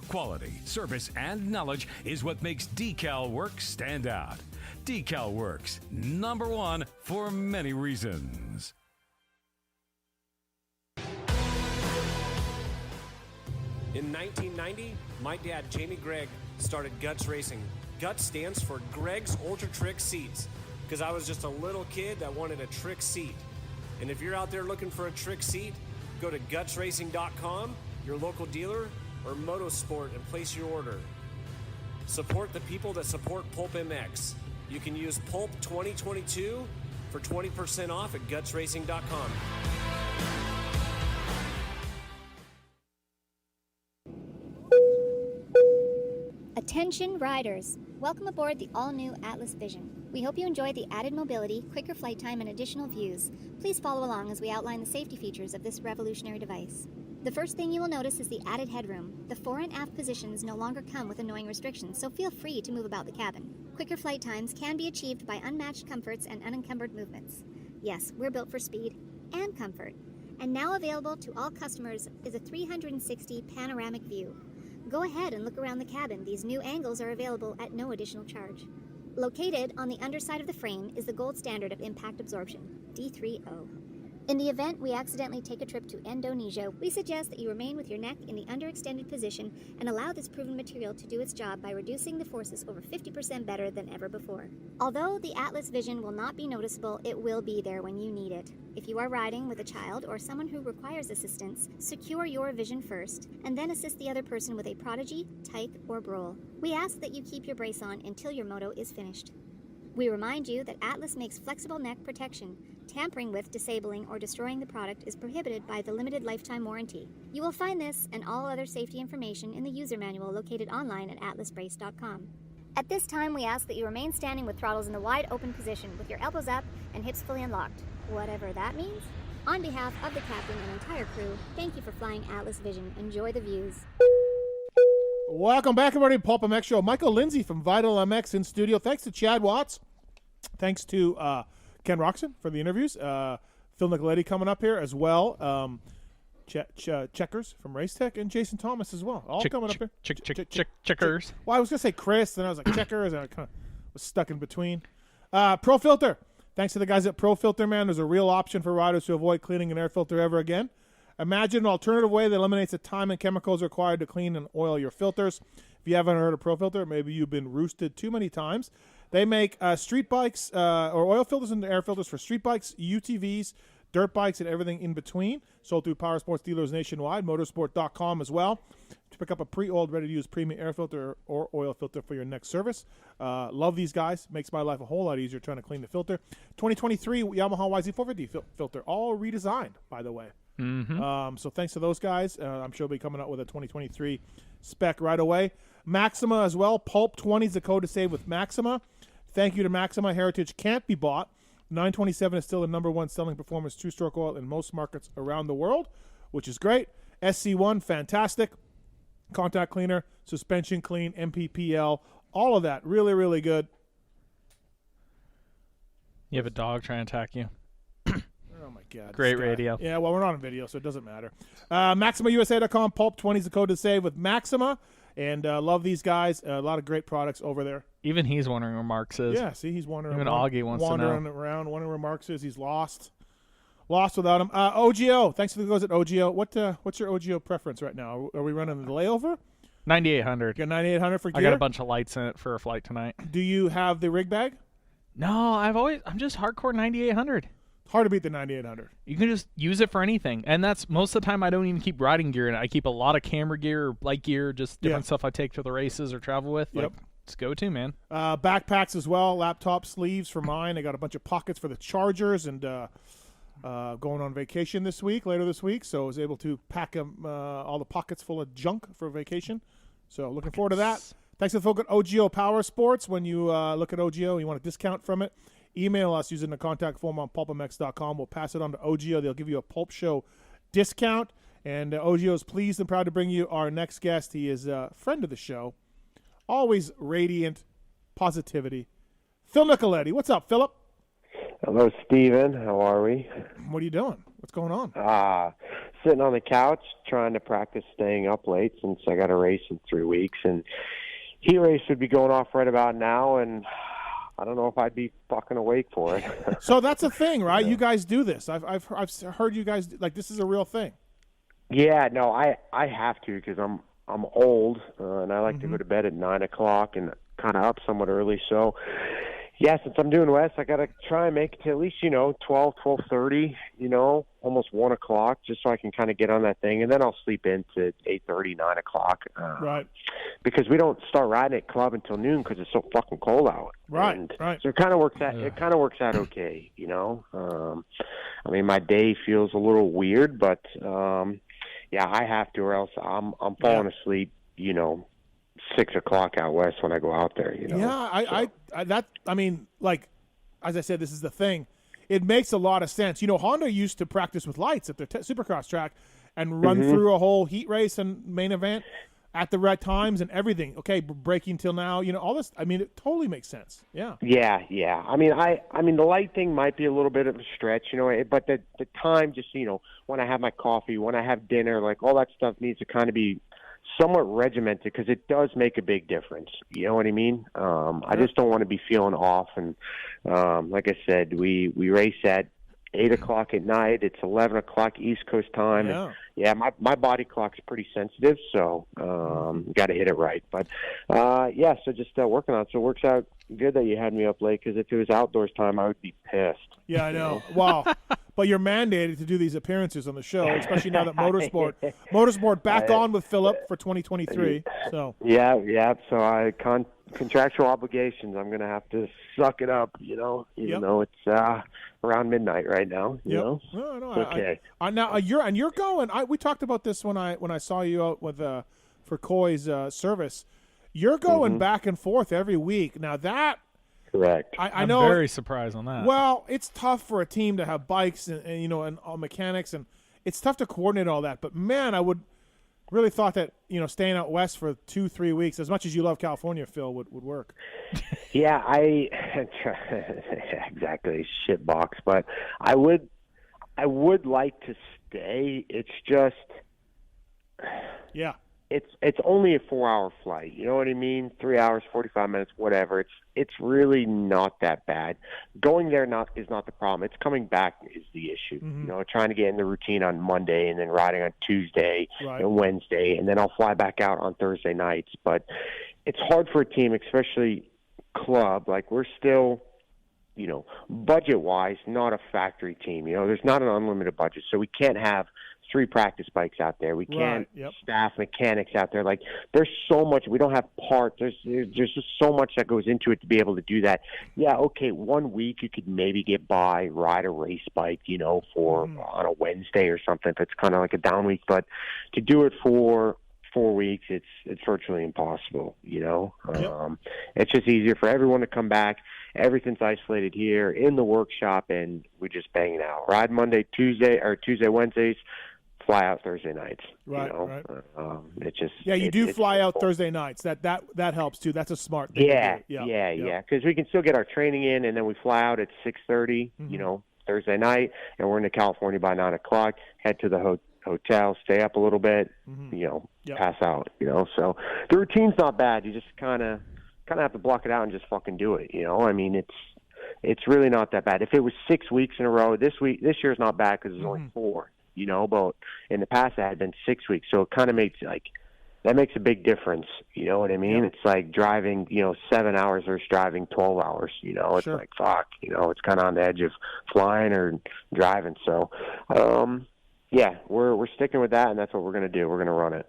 Quality, service, and knowledge is what makes DecalWorks stand out. DecalWorks, #1 for many reasons. In 1990, my dad, Jamie Gregg, started Guts Racing. Guts stands for Greg's Ultra Trick Seats, because I was just a little kid that wanted a trick seat. And if you're out there looking for a trick seat, go to gutsracing.com, your local dealer, or Motosport, and place your order. Support the people that support PulpMX. You can use Pulp 2022 for 20% off at gutsracing.com. Attention riders! Welcome aboard the all-new Atlas Vision. We hope you enjoy the added mobility, quicker flight time, and additional views. Please follow along as we outline the safety features of this revolutionary device. The first thing you will notice is the added headroom. The fore and aft positions no longer come with annoying restrictions, so feel free to move about the cabin. Quicker flight times can be achieved by unmatched comforts and unencumbered movements. Yes, we're built for speed and comfort. And now available to all customers is a 360 panoramic view. Go ahead and look around the cabin. These new angles are available at no additional charge. Located on the underside of the frame is the gold standard of impact absorption, D3O. In the event we accidentally take a trip to Indonesia, we suggest that you remain with your neck in the underextended position and allow this proven material to do its job by reducing the forces over 50% better than ever before. Although the Atlas Vision will not be noticeable, it will be there when you need it. If you are riding with a child or someone who requires assistance, secure your vision first, and then assist the other person with a prodigy, tyke, or brole. We ask that you keep your brace on until your moto is finished. We remind you that Atlas makes flexible neck protection. Tampering with, disabling, or destroying the product is prohibited by the limited lifetime warranty. You will find this and all other safety information in the user manual located online at atlasbrace.com. At this time, we ask that you remain standing with throttles in the wide open position with your elbows up and hips fully unlocked, whatever that means. On behalf of the captain and entire crew, thank you for flying Atlas Vision. Enjoy the views. Welcome back, everybody, to PulpMX Show. Michael Lindsay from Vital MX in studio. Thanks to Chad Watts. Thanks to Ken Roczen for the interviews. Phil Nicoletti coming up here as well. Checkerz from Racetech and Jason Thomas as well. All coming up here. Checkerz. Well, I was going to say Chris, and I was like Checkerz, and I kind of was stuck in between. Pro Filter. Thanks to the guys at Pro Filter, man. There's a real option for riders to avoid cleaning an air filter ever again. Imagine an alternative way that eliminates the time and chemicals required to clean and oil your filters. If you haven't heard of Pro Filter, maybe you've been roosted too many times. They make street bikes or oil filters and air filters for street bikes, UTVs, dirt bikes, and everything in between. Sold through power sports dealers nationwide, motorsport.com as well. To pick up a pre-oiled, ready-to-use premium air filter or oil filter for your next service. Love these guys. Makes my life a whole lot easier trying to clean the filter. 2023 Yamaha YZ450 filter, all redesigned, by the way. Mm-hmm. So thanks to those guys. I'm sure they'll be coming out with a 2023 spec right away. Maxima as well. Pulp 20 is the code to save with Maxima. Thank you to Maxima. Heritage can't be bought. 927 is still the #1 selling performance two-stroke oil in most markets around the world, which is great. SC1, fantastic. Contact cleaner, suspension clean, MPPL, all of that. Really, really good. You have a dog trying to attack you. Oh, my God. Great radio. Yeah, well, we're not on video, so it doesn't matter. MaximaUSA.com, Pulp 20 is the code to save with Maxima. And love these guys. A lot of great products over there. Even he's wondering where Marks is. Yeah, see, he's wandering Even around. Augie wants to know. Wandering around, wondering where Marks is. He's lost. Lost without him. OGO. Thanks for the goes at OGO. What's your OGO preference right now? Are we running the layover? 9800. You got 9800 for gear? I got a bunch of lights in it for a flight tonight. Do you have the rig bag? No, I'm just hardcore 9800. Hard to beat the 9800. You can just use it for anything. And that's most of the time I don't even keep riding gear in it. I keep a lot of camera gear or light gear, just different stuff I take to the races or travel with. Yep. Like, let's go to, man. Backpacks as well. Laptop sleeves for mine. I got a bunch of pockets for the chargers and going on vacation later this week. So I was able to pack all the pockets full of junk for vacation. So looking forward to that. Thanks to the folk at OGO Power Sports. When you look at OGO, you want a discount from it. Email us using the contact form on PulpMX.com. We'll pass it on to OGO. They'll give you a Pulp Show discount. And OGO is pleased and proud to bring you our next guest. He is a friend of the show. Always radiant positivity. Phil Nicoletti. What's up, Philip? Hello, Steven. How are we? What are you doing? What's going on? Sitting on the couch trying to practice staying up late since I got a race in 3 weeks. And heat race would be going off right about now, and I don't know if I'd be fucking awake for it. So that's a thing, right? Yeah. You guys do this. I've heard you guys like this is a real thing. Yeah, no, I have to because I'm old and I like to go to bed at 9 o'clock and kind of up somewhat early. So yeah, since I'm doing West, I got to try and make it to at least 12:30, almost 1 o'clock, just so I can kind of get on that thing, and then I'll sleep into 8:30, 9 o'clock. Right. Because we don't start riding at club until noon because it's so fucking cold out. Right. And right. So it kind of works out. It kind of works out okay, I mean, my day feels a little weird, but yeah, I have to, or else I'm falling asleep, 6 o'clock out west when I go out there. You know. Yeah, I mean, like, as I said, this is the thing. It makes a lot of sense. You know, Honda used to practice with lights at their Supercross track and run through a whole heat race and main event at the right times and everything. Okay, braking till now. You know, all this. I mean, it totally makes sense. Yeah. Yeah. I mean, the light thing might be a little bit of a stretch, you know, but the time, just, you know, when I have my coffee, when I have dinner, like all that stuff needs to kind of be somewhat regimented because it does make a big difference. You know what I mean? I just don't want to be feeling off. And like I said, we race at 8 o'clock at night. It's 11 o'clock East Coast time. Yeah. And yeah, my body clock's pretty sensitive, so got to hit it right. But yeah, so just working on it. So it works out good that you had me up late because if it was outdoors time, I would be pissed. Yeah, I know. Wow. But you're mandated to do these appearances on the show, especially now that motorsport back on with Philip for 2023. So yeah. So contractual obligations. I'm gonna have to suck it up, you know, even though it's around midnight right now. You know, no, okay. Now you're going. We talked about this when I saw you out with for Coy's service. You're going back and forth every week. Now that. Correct. I know. I'm very surprised on that. Well, it's tough for a team to have bikes and you know and all mechanics, and it's tough to coordinate all that. But man, I would really thought that, you know, staying out west for 2-3 weeks, as much as you love California, Phil, would work. Yeah, exactly, shit box. But I would like to stay. It's just, yeah. It's only a 4-hour flight. You know what I mean? 3 hours, 45 minutes, whatever. It's really not that bad. Going there is not the problem. It's coming back is the issue. You know, trying to get in the routine on Monday and then riding on Tuesday and Wednesday, and then I'll fly back out on Thursday nights. But it's hard for a team, especially club. Like, we're still, you know, budget-wise, not a factory team. You know, there's not an unlimited budget, so we can't have 3 practice bikes out there. We can't staff mechanics out there. Like, there's so much. We don't have parts. There's just so much that goes into it to be able to do that. Yeah, okay, 1 week you could maybe get by, ride a race bike, you know, for on a Wednesday or something if it's kind of like a down week. But to do it for 4 weeks, it's virtually impossible, you know. It's just easier for everyone to come back. Everything's isolated here in the workshop, and we just bang it out. Ride Monday, Tuesday, Wednesdays, fly out Thursday nights. Right, you know? right. It just you do fly out Thursday nights. That helps too. That's a smart thing. Yeah. Because we can still get our training in, and then we fly out at 6:30. You know, Thursday night, and we're into California by 9 o'clock. Head to the hotel, stay up a little bit. You know, pass out. You know, so the routine's not bad. You just kind of have to block it out and just fucking do it. You know, I mean, it's really not that bad. If it was 6 week's in a row, this year's not bad because it's only 4. You know, but in the past it had been 6 weeks, so it kind of makes that makes a big difference. You know what I mean? It's like driving, you know, 7 hours versus driving 12 hours. You know, it's like fuck. You know, it's kind of on the edge of flying or driving. So, yeah, we're sticking with that, and that's what we're gonna do. We're gonna run it.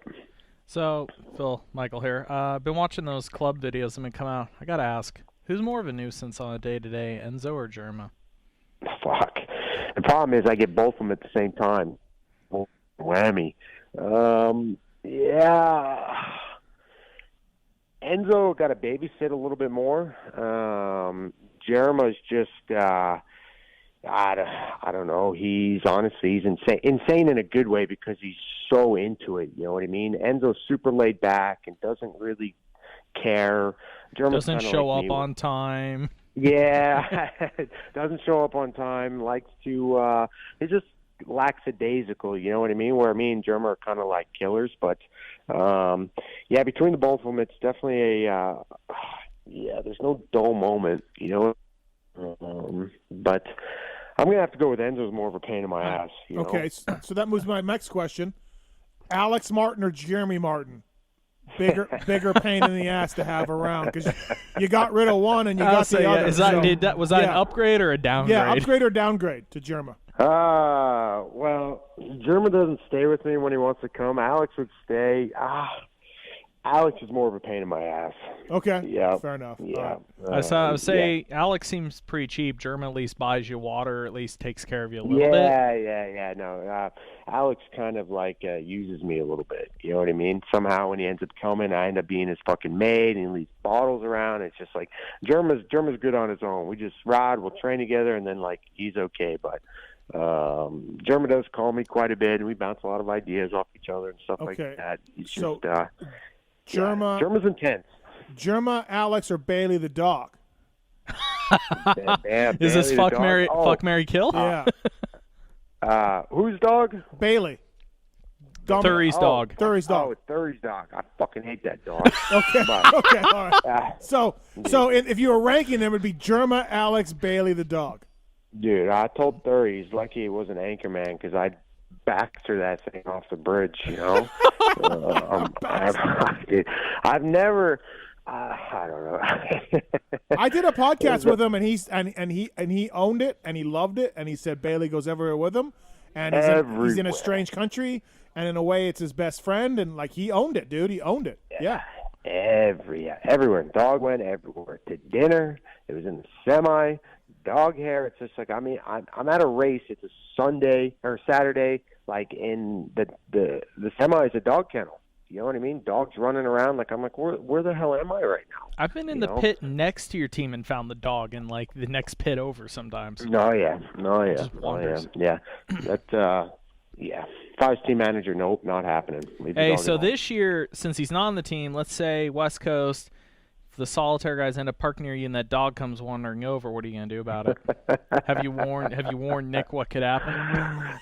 So, Phil, Michael here. Been watching those club videos that have been come out. I gotta ask, who's more of a nuisance on a day-to-day, Enzo or Germa? Fuck. The problem is I get both of them at the same time. Whammy. Yeah. Enzo got to babysit a little bit more. Jerema's just, I don't know. He's insane in a good way because he's so into it. You know what I mean? Enzo's super laid back and doesn't really care. Jerema's doesn't show up on time. Yeah, doesn't show up on time, likes to, he's just lackadaisical, you know what I mean? Where me and Jerma are kind of like killers, but, yeah, between the both of them, it's definitely there's no dull moment, you know? But I'm going to have to go with Enzo's more of a pain in my ass, you know? Okay, so that moves my next question. Alex Martin or Jeremy Martin? Bigger pain in the ass to have around because you got rid of one and you got the other. Was that an upgrade or a downgrade? Yeah, upgrade or downgrade to Jerma. Well, Jerma doesn't stay with me when he wants to come. Alex would stay. Alex is more of a pain in my ass. Okay. Yeah. Fair enough. Yeah. I would say Alex seems pretty cheap. German at least buys you water, or at least takes care of you a little bit. Yeah. No, Alex kind of like uses me a little bit. You know what I mean? Somehow when he ends up coming, I end up being his fucking maid, and he leaves bottles around. It's just like Germa's good on his own. We just ride, we'll train together, and then like he's okay. But German does call me quite a bit, and we bounce a lot of ideas off each other and stuff like that. It's so, just Germa's intense. Germa, Alex, or Bailey the dog? Is this fuck, marry, kill? Yeah. Whose dog? Bailey. Thury's dog. Thury's dog. Oh, it's Thury's dog. I fucking hate that dog. Okay. Okay. All right. So if you were ranking them, it would be Germa, Alex, Bailey the dog. Dude, I told Thury he's lucky it wasn't Anchorman because I'd Baxter that thing off the bridge. You know. I've never. I don't know. I did a podcast with him, and he owned it, and he loved it, and he said Bailey goes everywhere with him, and he's in a strange country, and in a way, it's his best friend, and like he owned it, dude. He owned it. Yeah. Everywhere. Dog went everywhere. To dinner. It was in the semi. Dog hair. It's just like I'm at a race. It's a Sunday or Saturday. Like in the semi is a dog kennel. You know what I mean? Dogs running around. Like I'm like, where the hell am I right now? I've been in the pit next to your team and found the dog in like the next pit over sometimes. No, yeah. Just wanders. Yeah. That. Yeah. If I was team manager, nope, not happening. Hey, so this year, since he's not on the team, let's say West Coast, if the solitaire guys end up parking near you and that dog comes wandering over, what are you gonna do about it? Have you warned Nick what could happen?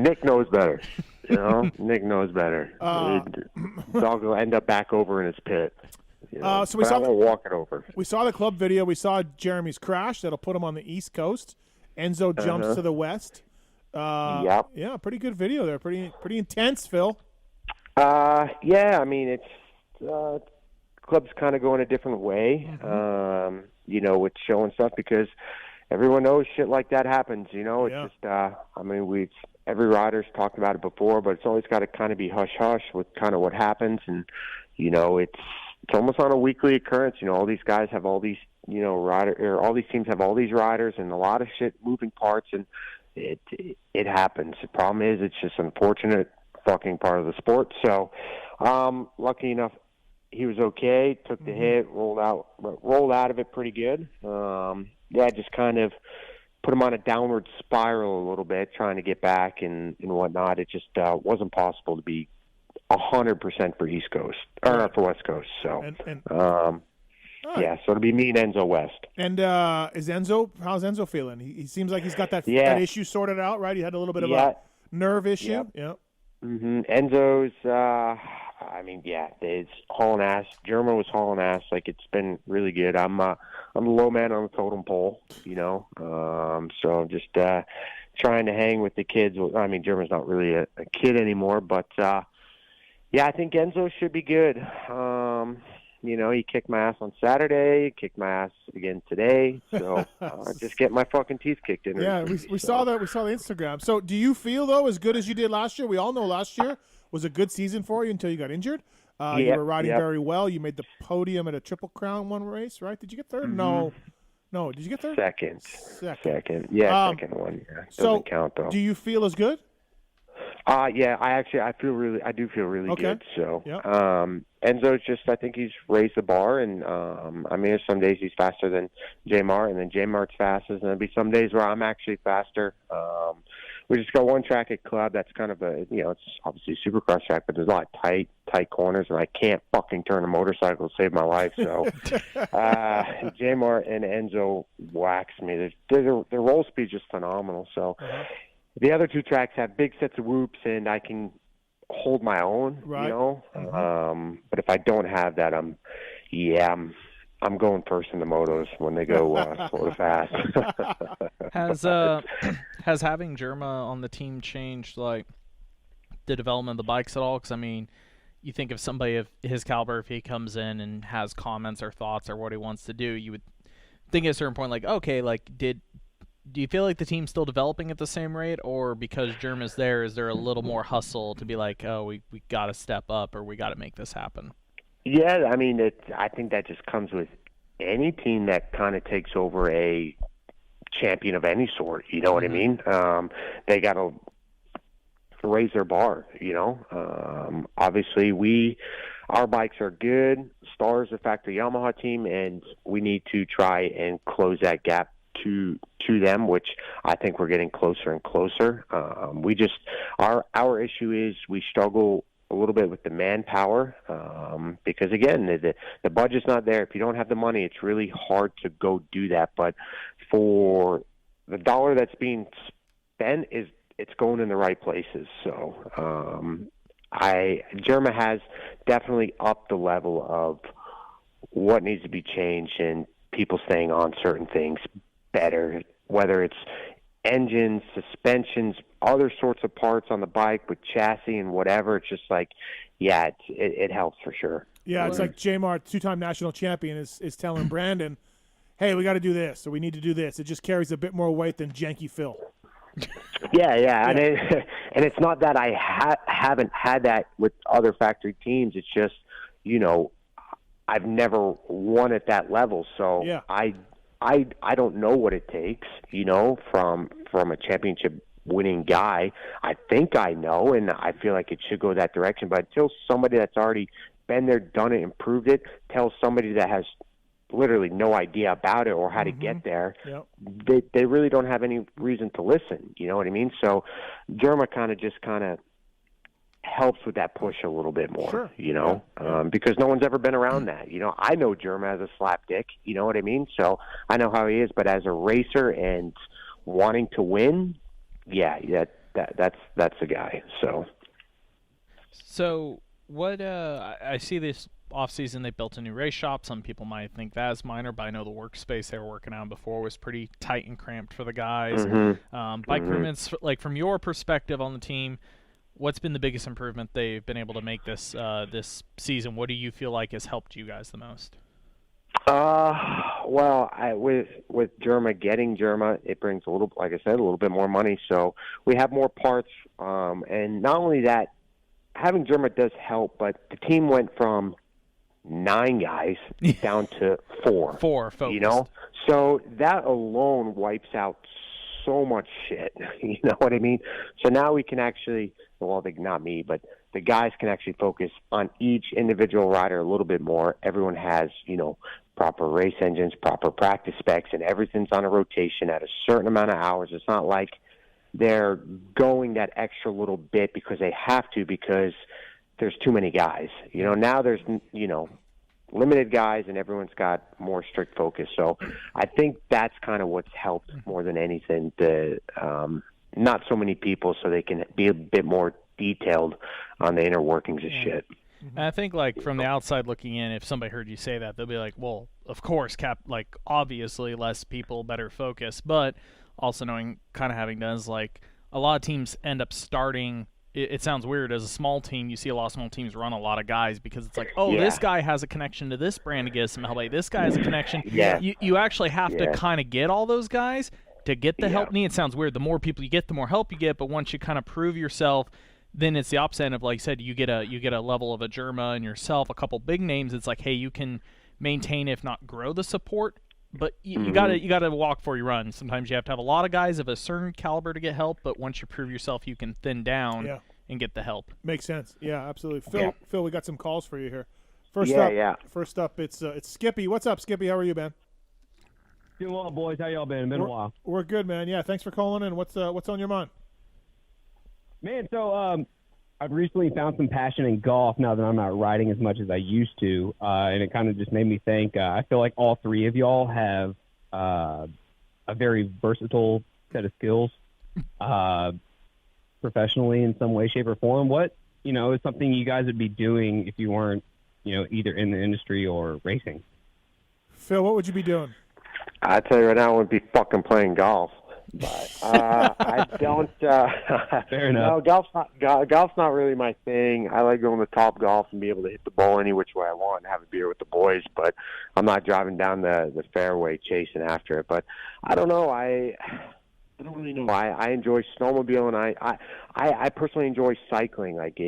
Nick knows better. You know, Nick knows better. Dog will end up back over in his pit. You know? So I won't walk it over. We saw the club video. We saw Jeremy's crash. That'll put him on the East Coast. Enzo jumps to the West. Yeah, pretty good video there. Pretty intense, Phil. Yeah, I mean it's club's kind of going a different way. You know, with showing stuff because everyone knows shit like that happens. You know, it's just I mean every rider's talked about it before, but it's always got to kind of be hush hush with kind of what happens, and you know it's almost on a weekly occurrence. You know, all these guys have all these all these teams have all these riders and a lot of shit moving parts, and it happens. The problem is it's just unfortunate fucking part of the sport. So lucky enough he was okay, took the hit, rolled out of it pretty good. Just kind of put him on a downward spiral a little bit, trying to get back and whatnot. It just wasn't possible to be 100% for East Coast or for West Coast. So, so it'll be me and Enzo West. And how's Enzo feeling? He seems like he's got that issue sorted out, right? He had a little bit of a nerve issue. Yeah. Enzo's, it's hauling ass. German was hauling ass. Like it's been really good. I'm the low man on the totem pole, you know. So I'm just trying to hang with the kids. I mean, German's not really a kid anymore, but I think Enzo should be good. You know, he kicked my ass on Saturday, kicked my ass again today. So just get my fucking teeth kicked in. Yeah, we saw that. We saw the Instagram. So do you feel, though, as good as you did last year? We all know last year was a good season for you until you got injured. You were riding very well. You made the podium at a Triple Crown one race, right? Did you get third? No. Did you get third? Second. Yeah, second one. Yeah. Doesn't count, though. Do you feel as good? I do feel really good. So, Enzo's I think he's raised the bar, and there's some days he's faster than J-Mart, and then J-Mart's fastest, and there'll be some days where I'm actually faster. We just got one track at club that's kind of it's obviously a supercross track, but there's a lot of tight corners, and I can't fucking turn a motorcycle to save my life. So, J-Mart and Enzo wax me. Their roll speed is just phenomenal. So. The other two tracks have big sets of whoops, and I can hold my own, you know. But if I don't have that, I'm going first in the motos when they go sort of fast. Has having Germa on the team changed like the development of the bikes at all? Because I mean, you think of somebody of his caliber, if he comes in and has comments or thoughts or what he wants to do, you would think at a certain point, like, okay, like do you feel like the team's still developing at the same rate, or because Germa's there, is there a little more hustle to be like, oh, we got to step up or we got to make this happen? Yeah, I mean, I think that just comes with any team that kind of takes over a champion of any sort. You know what I mean? They got to raise their bar. Obviously, our bikes are good. Star's a factory Yamaha team, and we need to try and close that gap to them, which I think we're getting closer and closer. Our issue is we struggle a little bit with the manpower because, again, the budget's not there. If you don't have the money, it's really hard to go do that. But for the dollar that's being spent, it's going in the right places. So Germa has definitely upped the level of what needs to be changed and people staying on certain things better, whether it's engines, suspensions, other sorts of parts on the bike with chassis and whatever. It's just like, yeah, it helps for sure. Yeah, it's like J-Mart, two-time national champion, is telling Brandon, hey, we got to do this, or we need to do this. It just carries a bit more weight than Janky Phil. Yeah. And it's not that I haven't had that with other factory teams. It's just, I've never won at that level. So yeah. I don't know what it takes, from a championship winning guy. I think I know, and I feel like it should go that direction. But until somebody that's already been there, done it, and proved it, tells somebody that has literally no idea about it or how to get there, they really don't have any reason to listen. You know what I mean? So Germa kind of helps with that push a little bit more, because no one's ever been around that. I know Germa as a slapdick, you know what I mean? So I know how he is, but as a racer and wanting to win, that's the guy. So what I see this off-season they built a new race shop. Some people might think that's minor, but I know the workspace they were working on before was pretty tight and cramped for the guys. Bike improvements, like from your perspective on the team, what's been the biggest improvement they've been able to make this season? What do you feel like has helped you guys the most? Well, with Germa, getting Germa, it brings a little bit more money. So we have more parts, and not only that, having Germa does help. But the team went from 9 guys down to 4. 4 focused. So that alone wipes out so much shit. You know what I mean? So now we can actually, not me, but the guys can actually focus on each individual rider a little bit more. Everyone has, proper race engines, proper practice specs, and everything's on a rotation at a certain amount of hours. It's not like they're going that extra little bit because they have to, because there's too many guys. Now there's, limited guys, and everyone's got more strict focus. So I think that's kind of what's helped more than anything, not so many people, so they can be a bit more detailed on the inner workings of shit. And I think, from the outside looking in, if somebody heard you say that, they'll be like, well, of course, obviously less people, better focus. But also knowing, kind of having done, is a lot of teams end up starting. It sounds weird. As a small team, you see a lot of small teams run a lot of guys because it's this guy has a connection to this brand to get some help. This guy has a connection. Yeah. You actually have to kind of get all those guys to get the help need. It sounds weird. The more people you get, the more help you get. But once you kind of prove yourself, then it's the opposite end of, like you said, you get a level of a Germa and yourself, a couple big names. It's like, hey, you can maintain, if not grow, the support. But you gotta walk before you run. Sometimes you have to have a lot of guys of a certain caliber to get help, but once you prove yourself, you can thin down and get the help. Makes sense. Yeah, absolutely. Phil, we got some calls for you here. First up, it's Skippy. What's up, Skippy? How are you, man? Doing well, boys. How y'all been? Been a while. We're good, man. Yeah, thanks for calling in. What's on your mind? Man, so I've recently found some passion in golf now that I'm not riding as much as I used to, and it kind of just made me think. I feel like all three of y'all have a very versatile set of skills, professionally in some way, shape, or form. What is something you guys would be doing if you weren't, either in the industry or racing? Phil, what would you be doing? I tell you right now, I would be fucking playing golf. But I don't. Fair enough. No, golf's not really my thing. I like going to Top Golf and be able to hit the ball any which way I want and have a beer with the boys. But I'm not driving down the fairway chasing after it. But I don't know. I don't really know. I enjoy snowmobiling. I personally enjoy cycling. Like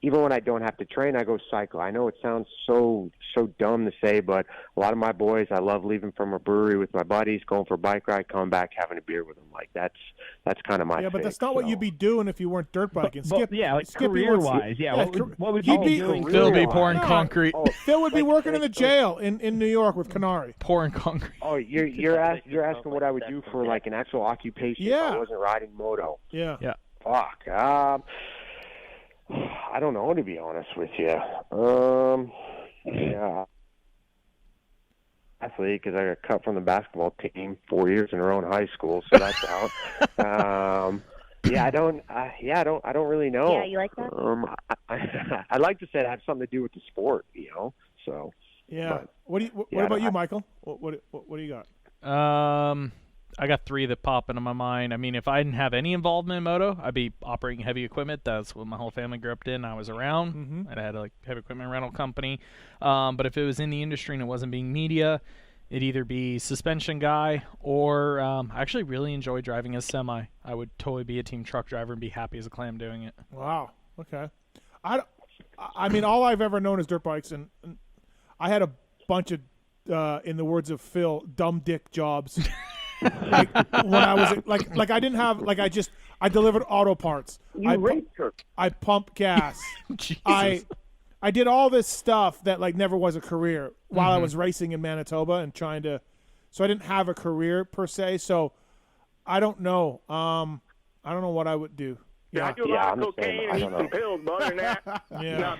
even when I don't have to train, I go cycle. I know it sounds so dumb to say, but a lot of my boys, I love leaving from a brewery with my buddies, going for a bike ride, coming back, having a beer with them. Like that's kind of my Yeah, but thing, that's not what you'd be doing if you weren't dirt biking. Skip, yeah, like Skippy career-wise. would, Yeah, what would he'd you be be doing? Phil be career-wise? pouring concrete. Phil would be working in the jail in New York with Canary. Pouring concrete. Oh, you're asking what I would do for like an actual occupation if I wasn't riding moto. Yeah. Fuck. I don't know, to be honest with you. Yeah. Athlete, because I got cut from the basketball team 4 years in a row in high school, so that's out. I don't really know. Yeah, you like that? I'd like to say it had something to do with the sport, So. Yeah. But, what about you, Michael? What do you got? I got three that pop into my mind. I mean, if I didn't have any involvement in moto, I'd be operating heavy equipment. That's what my whole family grew up in. I was around. Mm-hmm. I had a heavy equipment rental company. But if it was in the industry and it wasn't being media, it'd either be suspension guy or I actually really enjoy driving a semi. I would totally be a team truck driver and be happy as a clam doing it. Wow. Okay. I mean, all I've ever known is dirt bikes, and I had a bunch of, in the words of Phil, dumb dick jobs. Like when I was like I didn't have I delivered auto parts. I pumped gas. I did all this stuff that like never was a career while I was racing in Manitoba and so I didn't have a career per se. So I don't know. I don't know what I would do. I do a lot of cocaine and eat some pills, brother. Yeah.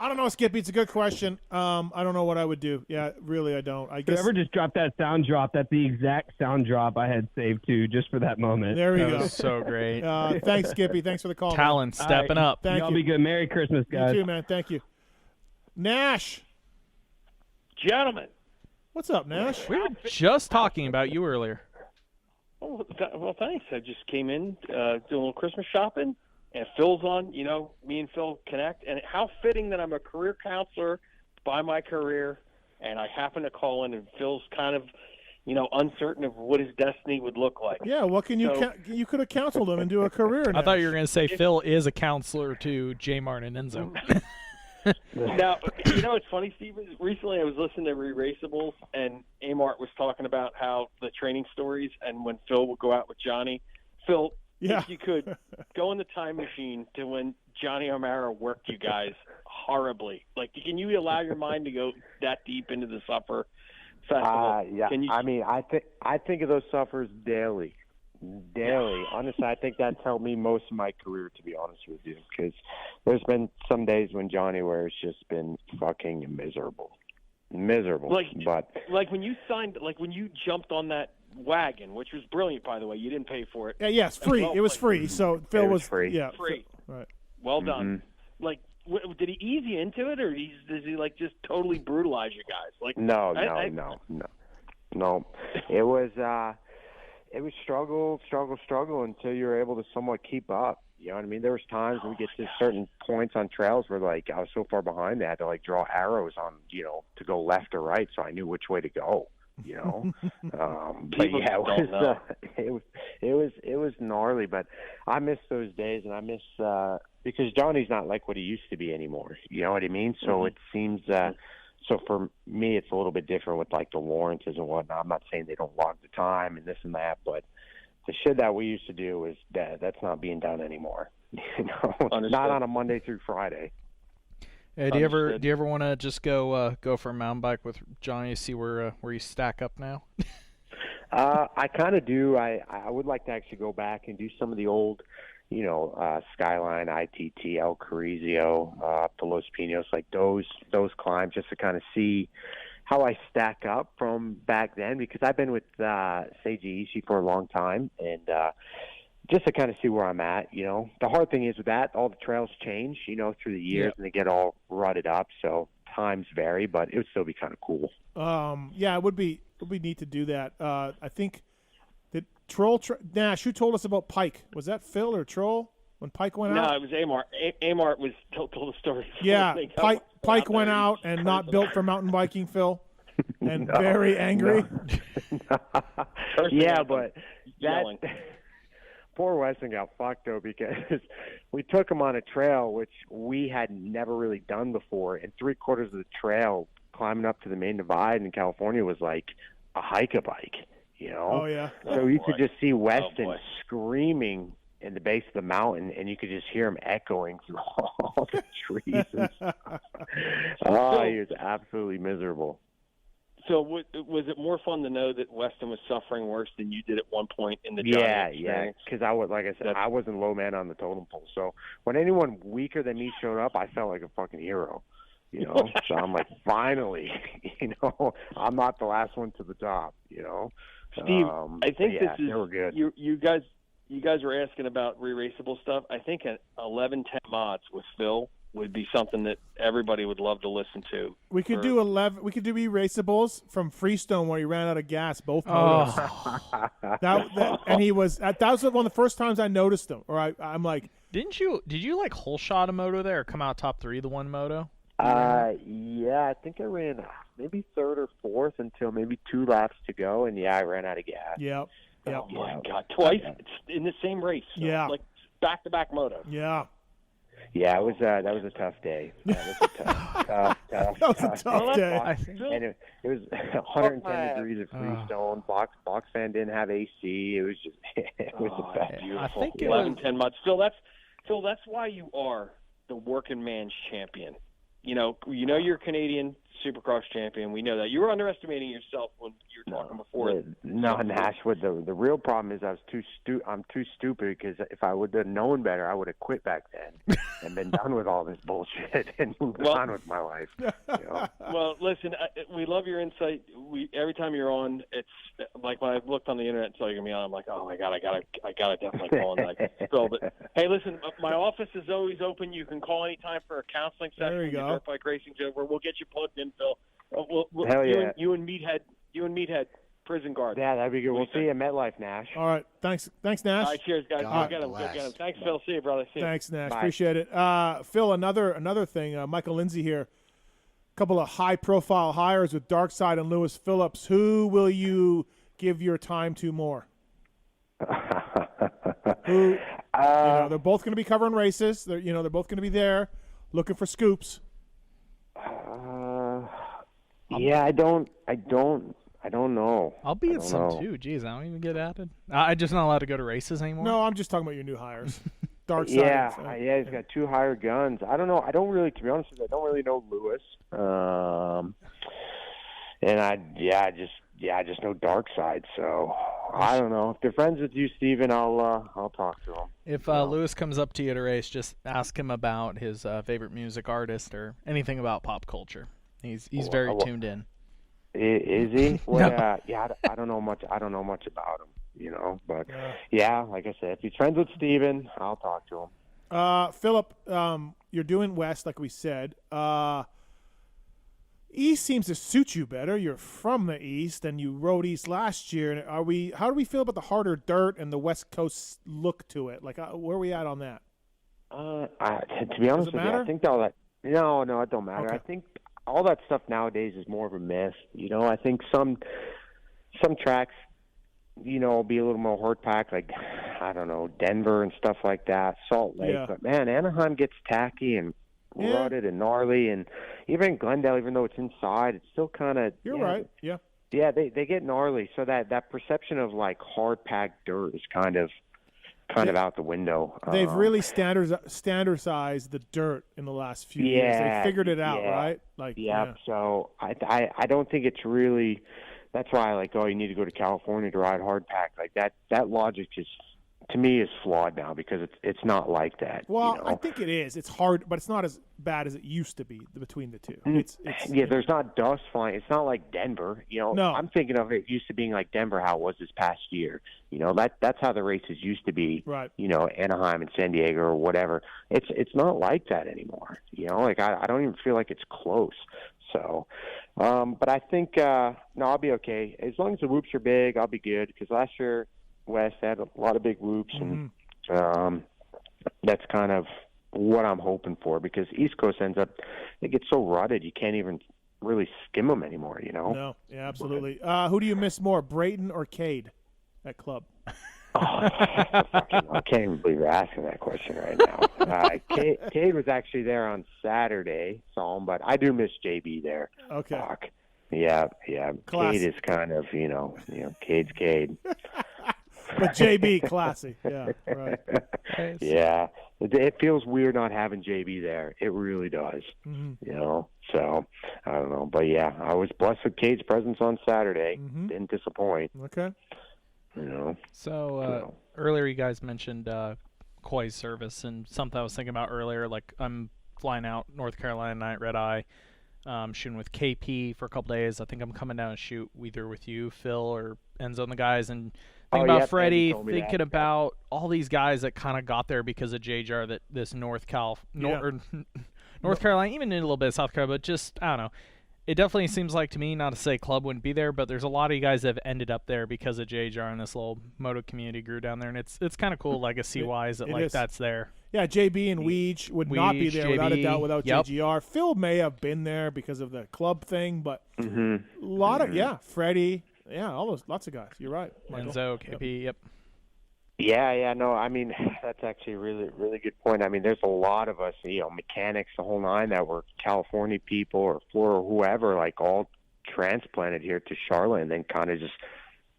I don't know, Skippy. It's a good question. I don't know what I would do. Yeah, really, I don't. I guess. If you ever just drop that sound drop, that's the exact sound drop I had saved too, just for that moment. There we go. Was so great. Thanks, Skippy. Thanks for the call. Talent stepping up. Thank Y'all you. be good. Merry Christmas, guys. You too, man. Thank you. Nash. Gentlemen. What's up, Nash? We were just talking about you earlier. Oh, well, thanks. I just came in, doing a little Christmas shopping. And Phil's on, me and Phil connect. And how fitting that I'm a career counselor by my career, and I happen to call in, and Phil's kind of, uncertain of what his destiny would look like. Yeah, what can you you could have counseled him and do a career. I thought you were going to say Phil is a counselor to J. Martin and Enzo. Now, it's funny, Steve. Recently I was listening to Re-Raceables, and Amart was talking about how the training stories, and when Phil would go out with Johnny. Phil, if you could go in the time machine to when Johnny O'Mara worked you guys horribly. Like, can you allow your mind to go that deep into the Suffer Festival? Yeah. I mean, I think of those Suffers daily. Honestly, I think that's helped me most of my career, to be honest with you, because there's been some days when Johnny where it's just been fucking miserable. Like when you jumped on that wagon, which was brilliant, by the way. You didn't pay for it. Yeah, it's free. It was free. So Phil was free. Yeah, free. Right. Well done. Like, did he ease you into it, or does he like just totally brutalize you guys? Like, no. It was struggle until you were able to somewhat keep up. You know what I mean? There was times when we get to certain points on trails where like I was so far behind, I had to like draw arrows on, to go left or right, so I knew which way to go. But yeah, it was gnarly. But I miss those days, and I miss because Johnny's not like what he used to be anymore. You know what I mean? So it seems so for me, it's a little bit different with like the Lawrences and whatnot. I'm not saying they don't log the time and this and that, but the shit that we used to do is that's not being done anymore. Not on a Monday through Friday. Hey, do you ever want to just go for a mountain bike with Johnny to see where you stack up now? I kind of do. I would like to actually go back and do some of the old, Skyline, ITT, El Carrizio, up to Los Pinos, like those climbs, just to kind of see how I stack up from back then, because I've been with Seiji Ishii for a long time, and just to kind of see where I'm at. The hard thing is with that, all the trails change, through the years, and they get all rutted up, so times vary, but it would still be kind of cool. Yeah, it would be neat to do that. I think that Nash, who told us about Pike? Was that Phil or Troll when Pike went out? No, it was Amart. Amart was told the story. Yeah, Pike went out and not built for mountain biking, Phil, and very angry. Yeah, but yelling. Poor Weston got fucked, though, because we took him on a trail, which we had never really done before, and 3/4 of the trail climbing up to the main divide in California was like a hike-a-bike, you know? Oh, yeah. So you could just see Weston screaming in the base of the mountain, and you could just hear him echoing through all the trees and stuff. Oh, he was absolutely miserable. So was it more fun to know that Weston was suffering worse than you did at one point in the Johnny experience? Because I was, like I said, I wasn't low man on the totem pole. So when anyone weaker than me showed up, I felt like a fucking hero, you know? So I'm like, finally, you know, I'm not the last one to the top, you know? Steve, I think this is they were good. You guys were asking about re-raceable stuff. I think an 11-10 mods with Phil would be something that everybody would love to listen to. We could do 11. We could do re-raceables from Freestone where he ran out of gas. Both motors. And he was. That was one of the first times I noticed him. Or I'm like, did you like whole shot a moto there, or come out top 3 the one moto? Yeah, I think I ran maybe 3rd or 4th until maybe 2 laps to go, and I ran out of gas. Yep. Oh my God, twice in the same race. So like back-to-back moto. Yeah. Yeah, it was that was a tough day. That was a tough day. And it was 110 degrees at Freestone. Box fan didn't have AC. It was just it was a bad. I think 11-10 mods. Phil, that's why you are the working man's champion. You know you're a Canadian Supercross champion. We know that. You were underestimating yourself when you were talking before. No, Nash. The real problem is I'm too stupid, because if I would have known better, I would have quit back then and been done with all this bullshit and moved on with my life. You know? Well, listen, we love your insight. Every time you're on, it's like when I looked on the internet and saw you're gonna be on, I'm like, oh my God, I gotta definitely call and Phil. But hey, listen, my office is always open. You can call anytime for a counseling session. There you go. Dirt Bike Racing Show, where we'll get you plugged in, Phil. Hell yeah. You and Meathead, prison guard. Yeah, that'd be good. We'll see you at MetLife, Nash. All right. Thanks, Nash. All right, cheers, guys. Go get him. Thanks, Phil. See you, brother. See you. Thanks, Nash. Bye. Appreciate it. Phil, another thing. Michael Lindsay here. A couple of high-profile hires with Darkside and Lewis Phillips. Who will you give your time to more? They're both going to be covering races. They're both going to be there, looking for scoops. Yeah, I don't know. I'll be at some too. Jeez, I don't even get added. I'm just not allowed to go to races anymore. No, I'm just talking about your new hires. Dark Side. Yeah, he's got 2 hired guns. I don't know. I don't really, to be honest with you, I don't really know Lewis. And I just know Dark Side. So I don't know. If they're friends with you, Steven, I'll talk to him. If Lewis comes up to you at a race, just ask him about his favorite music artist or anything about pop culture. He's very tuned in. Is he? Well, No. I don't know much. I don't know much about him, But yeah, like I said, if he's friends with Steven, I'll talk to him. Philip, you're doing West, like we said. East seems to suit you better. You're from the East, and you rode East last year. How do we feel about the harder dirt and the West Coast look to it? Like, where are we at on that? To be honest with you, I think all that. No, it don't matter. Okay. I think all that stuff nowadays is more of a myth. I think some tracks, will be a little more hard packed, like, I don't know, Denver and stuff like that, Salt Lake. Yeah. But man, Anaheim gets tacky and rutted and gnarly, and even Glendale, even though it's inside, it's still kind of. You're right. Yeah. Yeah, they get gnarly. So that perception of like hard packed dirt is kind of out the window. They've really standardized the dirt in the last few years. They figured it out, right? So I don't think it's really. That's why you need to go to California to ride hard pack. Like that logic just, to me, is flawed now, because it's not like that. Well, I think it is. It's hard, but it's not as bad as it used to be between the two. There's not dust flying. It's not like Denver. No. I'm thinking of it used to being like Denver, how it was this past year. That's how the races used to be. Right. Anaheim and San Diego or whatever. It's not like that anymore. I don't even feel like it's close. So, but I think I'll be okay as long as the whoops are big. I'll be good, because last year West had a lot of big whoops, and that's kind of what I'm hoping for, because East Coast it gets so rutted you can't even really skim them anymore. No, yeah, absolutely. Who do you miss more, Brayton or Cade? at club? I can't even believe you're asking that question right now. Cade was actually there on Saturday, saw him, but I do miss JB there. Okay. Fuck. Yeah. Classy. Cade is kind of, Cade's Cade. But JB, classy. Yeah, right. Yeah. It feels weird not having JB there. It really does. Mm-hmm. So I don't know. But yeah, I was blessed with Cade's presence on Saturday. Mm-hmm. Didn't disappoint. Okay. So earlier you guys mentioned Coy's service, and something I was thinking about earlier, like I'm flying out North Carolina tonight, red eye, shooting with KP for a couple days. I think I'm coming down and shoot either with you, Phil, or Enzo and the guys, and thinking about Freddie, thinking about all these guys that kind of got there because of JJR, that this North Carolina, even in a little bit of South Carolina, but just, I don't know. It definitely seems like to me, not to say club wouldn't be there, but there's a lot of you guys that have ended up there because of JJR, and this little moto community grew down there, and it's kind of cool legacy-wise that that's there. Yeah, JB and Weege would not be there without a doubt without JGR. Phil may have been there because of the club thing, but a lot of Freddie, lots of guys. You're right, Michael. Enzo, KP, yep. Yeah, no, I mean, that's actually a really, really good point. I mean, there's a lot of us, mechanics, the whole nine, that were California people or Florida or whoever, like all transplanted here to Charlotte and then kind of just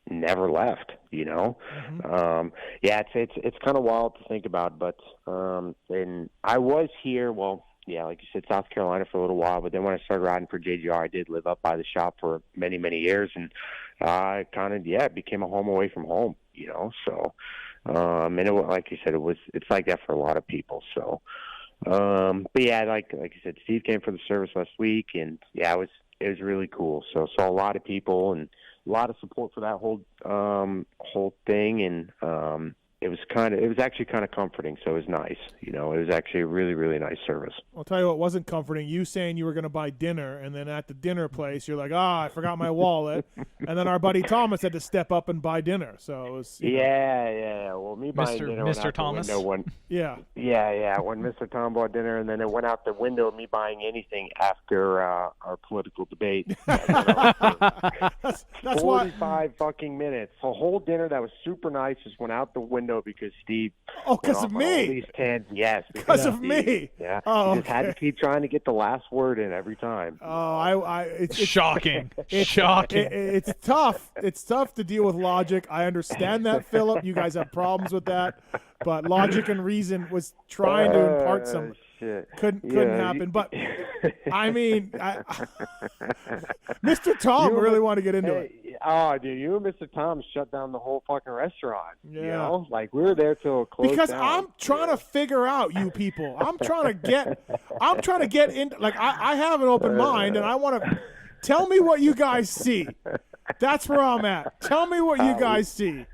never left, Mm-hmm. It's kind of wild to think about, but then I was here, like you said, South Carolina for a little while, but then when I started riding for JGR, I did live up by the shop for many, many years, and I kind of, it became a home away from home, so... and it, like you said, it's like that for a lot of people. So, but yeah, like you said, Steve came for the service last week, and it was really cool. So saw a lot of people and a lot of support for that whole thing, and it was actually kind of comforting. So it was nice. It was actually a really, really nice service. I'll tell you what wasn't comforting. You saying you were going to buy dinner, and then at the dinner place, you're like, I forgot my wallet. And then our buddy Thomas had to step up and buy dinner. So it was. Yeah. Well, me buying dinner went out Thomas? the window. Yeah. When Mr. Tom bought dinner, and then it went out the window, me buying anything after our political debate. That's 45 fucking minutes. A whole dinner that was super nice just went out the window because Steve. Oh, because of me. All these tans, yes. Because of me. Yeah. Oh, just had to keep trying to get the last word in every time. Oh, it's shocking. Shocking. It's tough. It's tough to deal with logic. I understand that, Philip. You guys have problems with that, but logic and reason was trying to impart some. Shit. Couldn't happen. But I mean, Mr. Tom really wanted to get into it. Oh, dude, you and Mr. Tom shut down the whole fucking restaurant. Yeah. Like we were there till it closed because down. I'm trying to figure out you people. I'm trying to get in. Like I have an open mind, and I want to tell me what you guys see. That's where I'm at. Tell me what you guys see.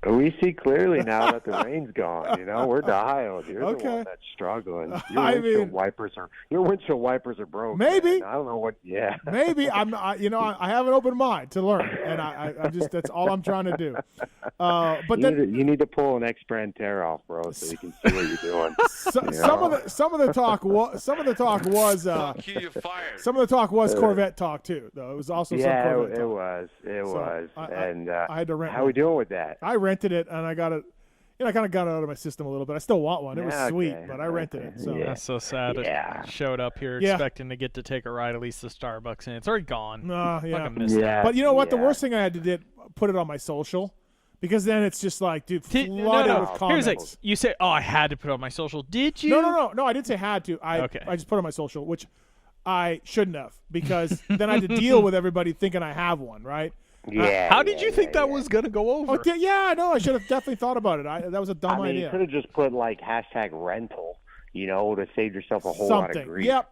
We see clearly now that the rain's gone. We're dialed. You're the one that's struggling. Your windshield wipers are broken. Maybe. I don't know what. Yeah. Maybe I have an open mind to learn, and I just that's all I'm trying to do. But you need to pull an X-brand tear off, bro, so you can see what you're doing. Some of the talk was Corvette talk too, though. It was also some Corvette talk. It was. And I had to rent. How are we doing with that? I rented it, and I got it. I kind of got it out of my system a little bit. I still want one. It was sweet, but I rented it. So. That's so sad. I showed up here expecting to get to take a ride at least to Starbucks, and it's already gone. I missed it. But you know what? The worst thing I had to do, put it on my social, because then it's just like, dude, flooded with comments. Here's like, you say, I had to put it on my social. Did you? No, I didn't say had to. I just put it on my social, which I shouldn't have, because then I had to deal with everybody thinking I have one, right? Yeah. How did you think that was going to go over? I should have definitely thought about it. That was a dumb idea. You could have just put like #rental, to save yourself a whole lot of grief. Yep.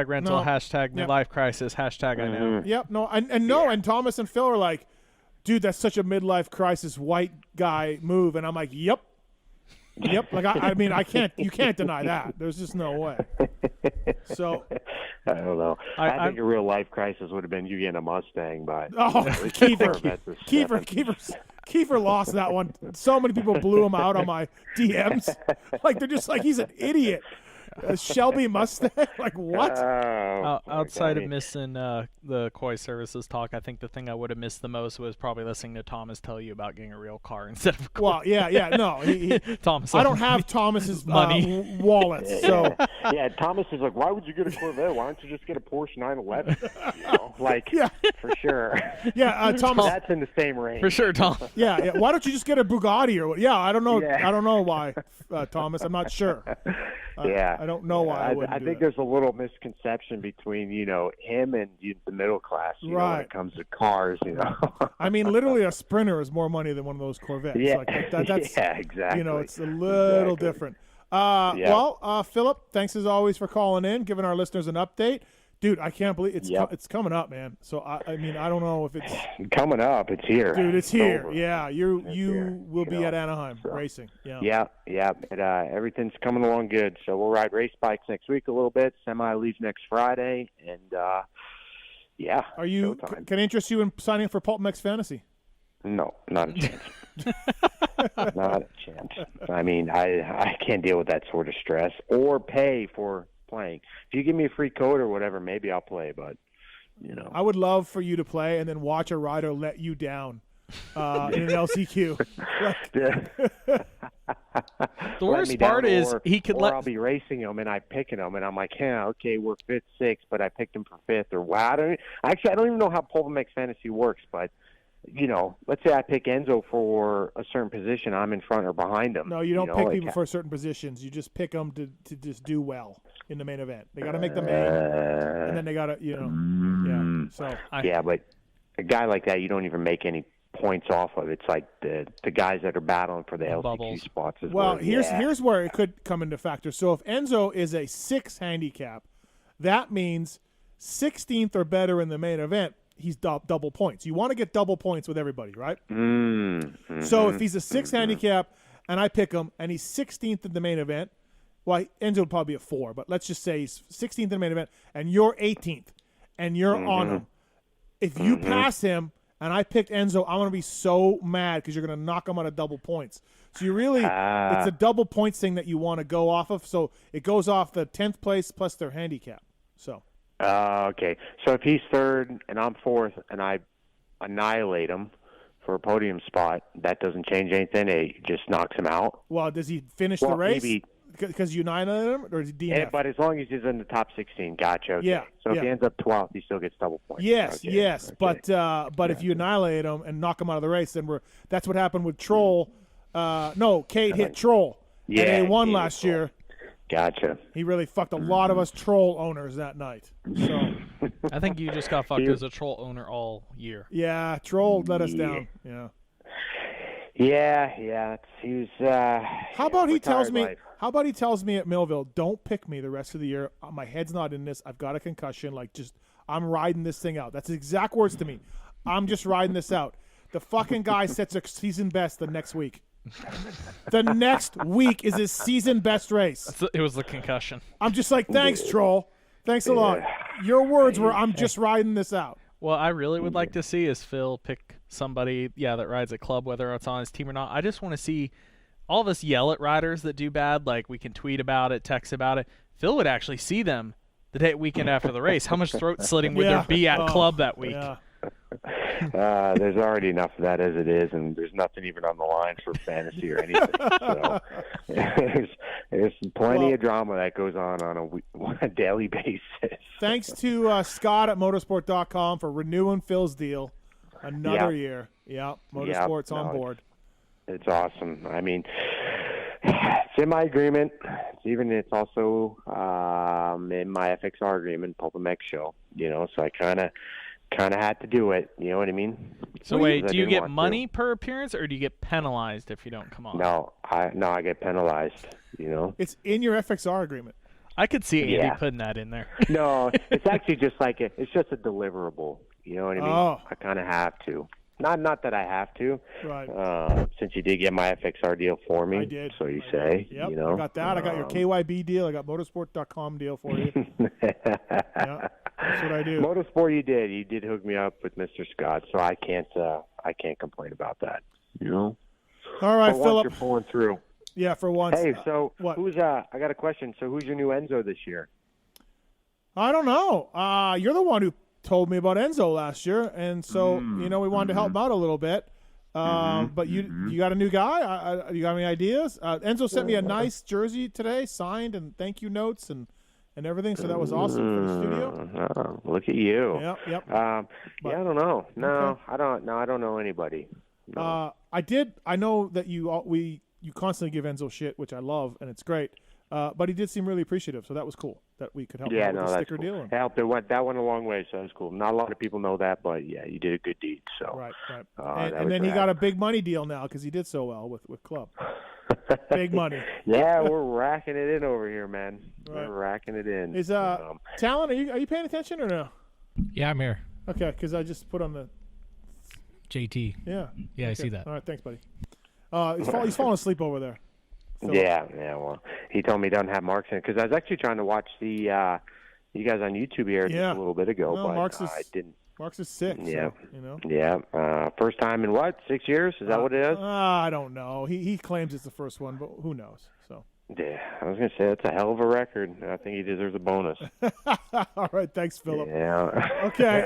#rental, #midlife crisis, #I know. Yep. No, and Thomas and Phil are like, dude, that's such a midlife crisis white guy move, and I'm like, yep. Like I mean, you can't deny that. There's just no way. So I don't know. I think a real life crisis would have been you getting a Mustang, but Kiefer lost that one. So many people blew him out on my DMs. Like they're just like, he's an idiot. A Shelby Mustang? Like what? Outside of missing the Koi Services talk, I think the thing I would have missed the most was probably listening to Thomas tell you about getting a real car instead of a Koi. Well, yeah, no. Thomas, I don't have Thomas's money wallet, so. Yeah, Thomas is like, why would you get a Corvette? Why don't you just get a Porsche 911? You know, like, for sure. Yeah, Thomas. That's in the same range. For sure, Tom. Yeah. Why don't you just get a Bugatti or what? Yeah, I don't know. I don't know why, Thomas. I'm not sure. I don't know why. I think there's a little misconception between him and the middle class. You know, when it comes to cars, I mean, literally, a Sprinter is more money than one of those Corvettes. Yeah, like that's, yeah, exactly. It's a little different. Well, Philip, thanks as always for calling in, giving our listeners an update. Dude, I can't believe it's coming up, man. So I mean, I don't know if it's coming up. It's here, dude. It's here. Over. Yeah, you will be at Anaheim racing. Yeah. Everything's coming along good. So we'll ride race bikes next week a little bit. Semi leaves next Friday, and Are you? Can I interest you in signing up for PulpMX Fantasy? No, not a chance. Not a chance. I mean, I can't deal with that sort of stress or pay for playing. If you give me a free code or whatever, maybe I'll play, but I would love for you to play and then watch a rider let you down in an LCQ. The worst part is he could I'll be racing him and I'm picking him and I'm like, okay, we're 5th, 6th, but I picked him for 5th or what? I don't even know how PulpMX Fantasy works, but let's say I pick Enzo for a certain position, I'm in front or behind him. No, you don't pick people for certain positions. You just pick them to just do well in the main event. They got to make the main, and then they got to, So but a guy like that, you don't even make any points off of. It's like the guys that are battling for the LCQ spots. Here's where it could come into factor. So if Enzo is a 6 handicap, that means 16th or better in the main event. He's double points. You want to get double points with everybody, right? Mm-hmm. So if he's a 6 handicap and I pick him and he's 16th in the main event, well, Enzo would probably be a 4, but let's just say he's 16th in the main event and you're 18th and you're on him. If you pass him and I picked Enzo, I'm going to be so mad because you're going to knock him out of double points. So you really, it's a double points thing that you want to go off of. So it goes off the 10th place plus their handicap. So. Okay. So if he's 3rd and I'm 4th and I annihilate him for a podium spot, that doesn't change anything? It just knocks him out? Well, does he finish the race? Maybe. Because you annihilated him? Or is he DNF? But as long as he's in the top 16, gotcha. Okay. Yeah. So if he ends up 12th, he still gets double points. Yes, Okay. But if you annihilate him and knock him out of the race, then that's what happened with Troll. Kate hit Troll. And they won last year. Gotcha. He really fucked a lot of us Troll owners that night. So I think you just got fucked as a Troll owner all year. Yeah, Troll let us down. Yeah. Yeah. He was. How about he tells me at Millville, don't pick me the rest of the year. My head's not in this. I've got a concussion. I'm riding this thing out. That's his exact words to me. I'm just riding this out. The fucking guy sets a season best the next week. The next week is his season best race. It was the concussion. I'm just like, thanks, Troll. Thanks a lot. Your words were, I'm just riding this out. Well, I really would like to see is Phil pick somebody, that rides a club, whether it's on his team or not. I just want to see all of us yell at riders that do bad. Like, we can tweet about it, text about it. Phil would actually see them the weekend after the race. How much throat slitting would there be at club that week? Yeah. There's already enough of that as it is, and there's nothing even on the line for fantasy or anything. So there's plenty of drama that goes on a daily basis. Thanks to Scott at motorsport.com for renewing Phil's deal another year. Yeah, Motorsport's on board. It's awesome. I mean, it's in my agreement. It's also in my FXR agreement, PulpMX show. So I kind of had to do it. You know what I mean? So wait, do you get money per appearance, or do you get penalized if you don't come on? No, I get penalized. It's in your FXR agreement. I could see Andy putting that in there. No, it's actually just it's just a deliverable. You know what I mean? Oh. I kind of have to. Not that I have to. Right. Since you did get my FXR deal for me. I did. So you say. Yep. I got that. I got your KYB deal. I got motorsport.com deal for you. Yeah. That's what I do. Motorsport, you did. You did hook me up with Mr. Scott, so I can't complain about that. All right, but Philip. You're pulling through. Yeah, for once. Hey, so what? who's I got a question. So who's your new Enzo this year? I don't know. You're the one who told me about Enzo last year, and so we wanted to help him out a little bit. But you got a new guy? You got any ideas? Enzo sent me a nice jersey today, signed and thank you notes and everything. So that was awesome for the studio. Oh, look at you. Yep. Yeah, I don't know. No, Okay. I don't. No, I don't know anybody. No. I know that you constantly give Enzo shit, which I love, and it's great. But he did seem really appreciative, so that was cool that we could help him out with the sticker cool. deal. Helped. That went a long way, so that's cool. Not a lot of people know that, but yeah, you did a good deed. So Right. and then he got a big money deal now because he did so well with Club. Big money. Yeah, we're racking it in over here, man. Right. We're racking it in. Is Talon? Are you paying attention or no? Yeah, I'm here. Okay, because I just put on the JT. Yeah. Yeah, I Okay. see that. All right, thanks, buddy. He's falling asleep over there. So, Yeah. Well, he told me he doesn't have Marks in it because I was actually trying to watch the you guys on YouTube here just a little bit ago, No, but I didn't. Marks is sick. Yeah. So, Yeah. First time in what? 6 years? Is that what it is? I don't know. He claims it's the first one, but who knows? So. Yeah, I was gonna say that's a hell of a record. I think he deserves a bonus. All right, thanks, Philip. Yeah. Okay,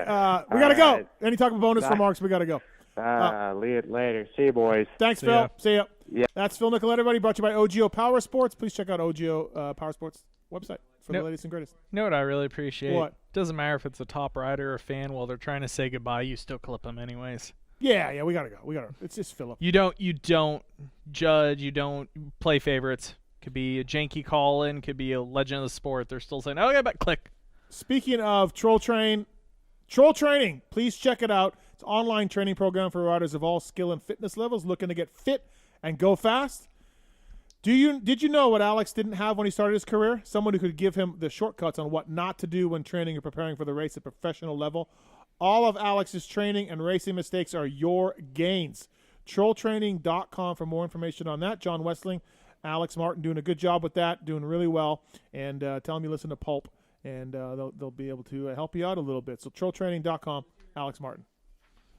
we gotta go. right. Any talk of bonus Bye. for Marks? We gotta go. Later. See you, boys. Thanks, Phil. See ya. Yeah. That's Phil Nicoletti, everybody. Brought to you by OGO Power Sports. Please check out OGO Power Sports website for the latest and greatest. You know what I really appreciate? What? Doesn't matter if it's a top rider or fan. While they're trying to say goodbye, you still clip them anyways. Yeah, we gotta go. It's just Philip. You don't judge. You don't play favorites. Could be a janky call-in. Could be a legend of the sport. They're still saying, "Okay, but click." Speaking of Troll Training, please check it out. It's an online training program for riders of all skill and fitness levels looking to get fit and go fast. Did you know what Alex didn't have when he started his career? Someone who could give him the shortcuts on what not to do when training or preparing for the race at professional level. All of Alex's training and racing mistakes are your gains. Trolltraining.com for more information on that. John Westling, Alex Martin doing a good job with that, doing really well. And tell them you listen to Pulp, and they'll be able to help you out a little bit. So trolltraining.com, Alex Martin.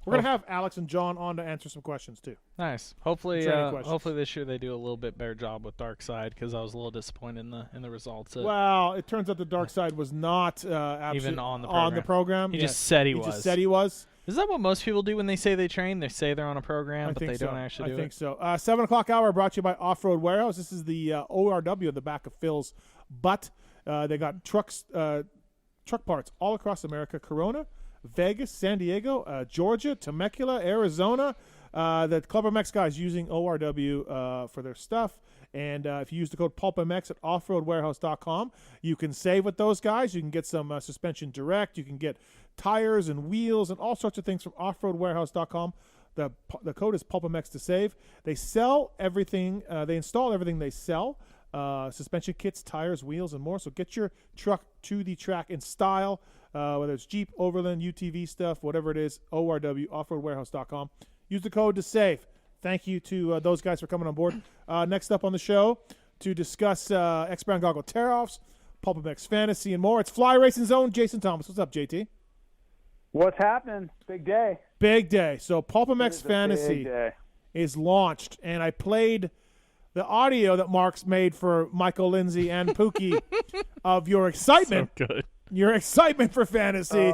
We're going to have Alex and John on to answer some questions, too. Nice. Hopefully Training this year they do a little bit better job with Dark Side because I was a little disappointed in the results. Well, it turns out the Dark Side was not even on the program. He just said he was. Just said he was. Is that what most people do when they say they train? They say they're on a program, but they don't actually do it? I think so. 7 o'clock hour brought to you by Off-Road Warehouse. This is the ORW at the back of Phil's butt. They got truck parts all across America. Corona, Vegas, San Diego, Georgia, Temecula, Arizona. The PulpMX guys using ORW for their stuff. And if you use the code PulpMX at offroadwarehouse.com, you can save with those guys. You can get some suspension direct. You can get tires and wheels and all sorts of things from offroadwarehouse.com. The code is PulpMX to save. They sell everything. They install everything they sell. Suspension kits, tires, wheels, and more. So get your truck to the track in style, whether it's Jeep, Overland, UTV stuff, whatever it is, ORW, offroadwarehouse.com. Use the code to save. Thank you to those guys for coming on board. Next up on the show to discuss X-Brand Goggle tear-offs, PulpMX Fantasy, and more. It's Fly Racing Zone. Jason Thomas. What's up, JT? What's happening? Big day. Big day. So PulpMX Big Fantasy day. is launched, and I played the audio that Mark's made for Michael, Lindsay, and Pookie of your excitement. So good. Your excitement for fantasy,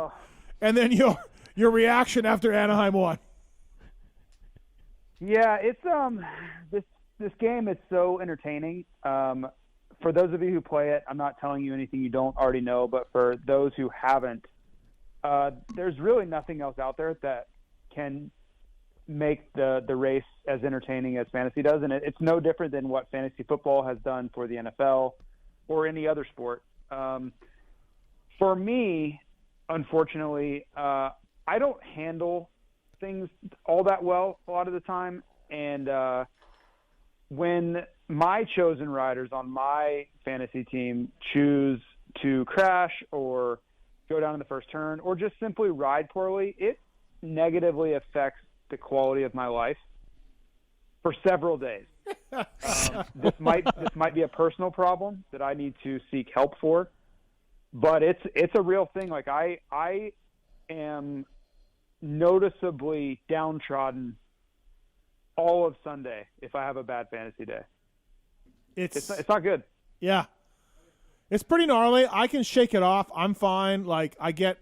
and then your reaction after Anaheim won. Yeah, it's this game is so entertaining. For those of you who play it, I'm not telling you anything you don't already know, but for those who haven't, there's really nothing else out there that can make the race as entertaining as fantasy does, and it's no different than what fantasy football has done for the NFL or any other sport. For me, unfortunately, I don't handle things all that well a lot of the time, and when my chosen riders on my fantasy team choose to crash or go down in the first turn or just simply ride poorly, it negatively affects the quality of my life for several days. This might be a personal problem that I need to seek help for, but it's a real thing. Like I am noticeably downtrodden all of Sunday if I have a bad fantasy day. It's not good. Yeah. It's pretty gnarly. I can shake it off. I'm fine. Like, I get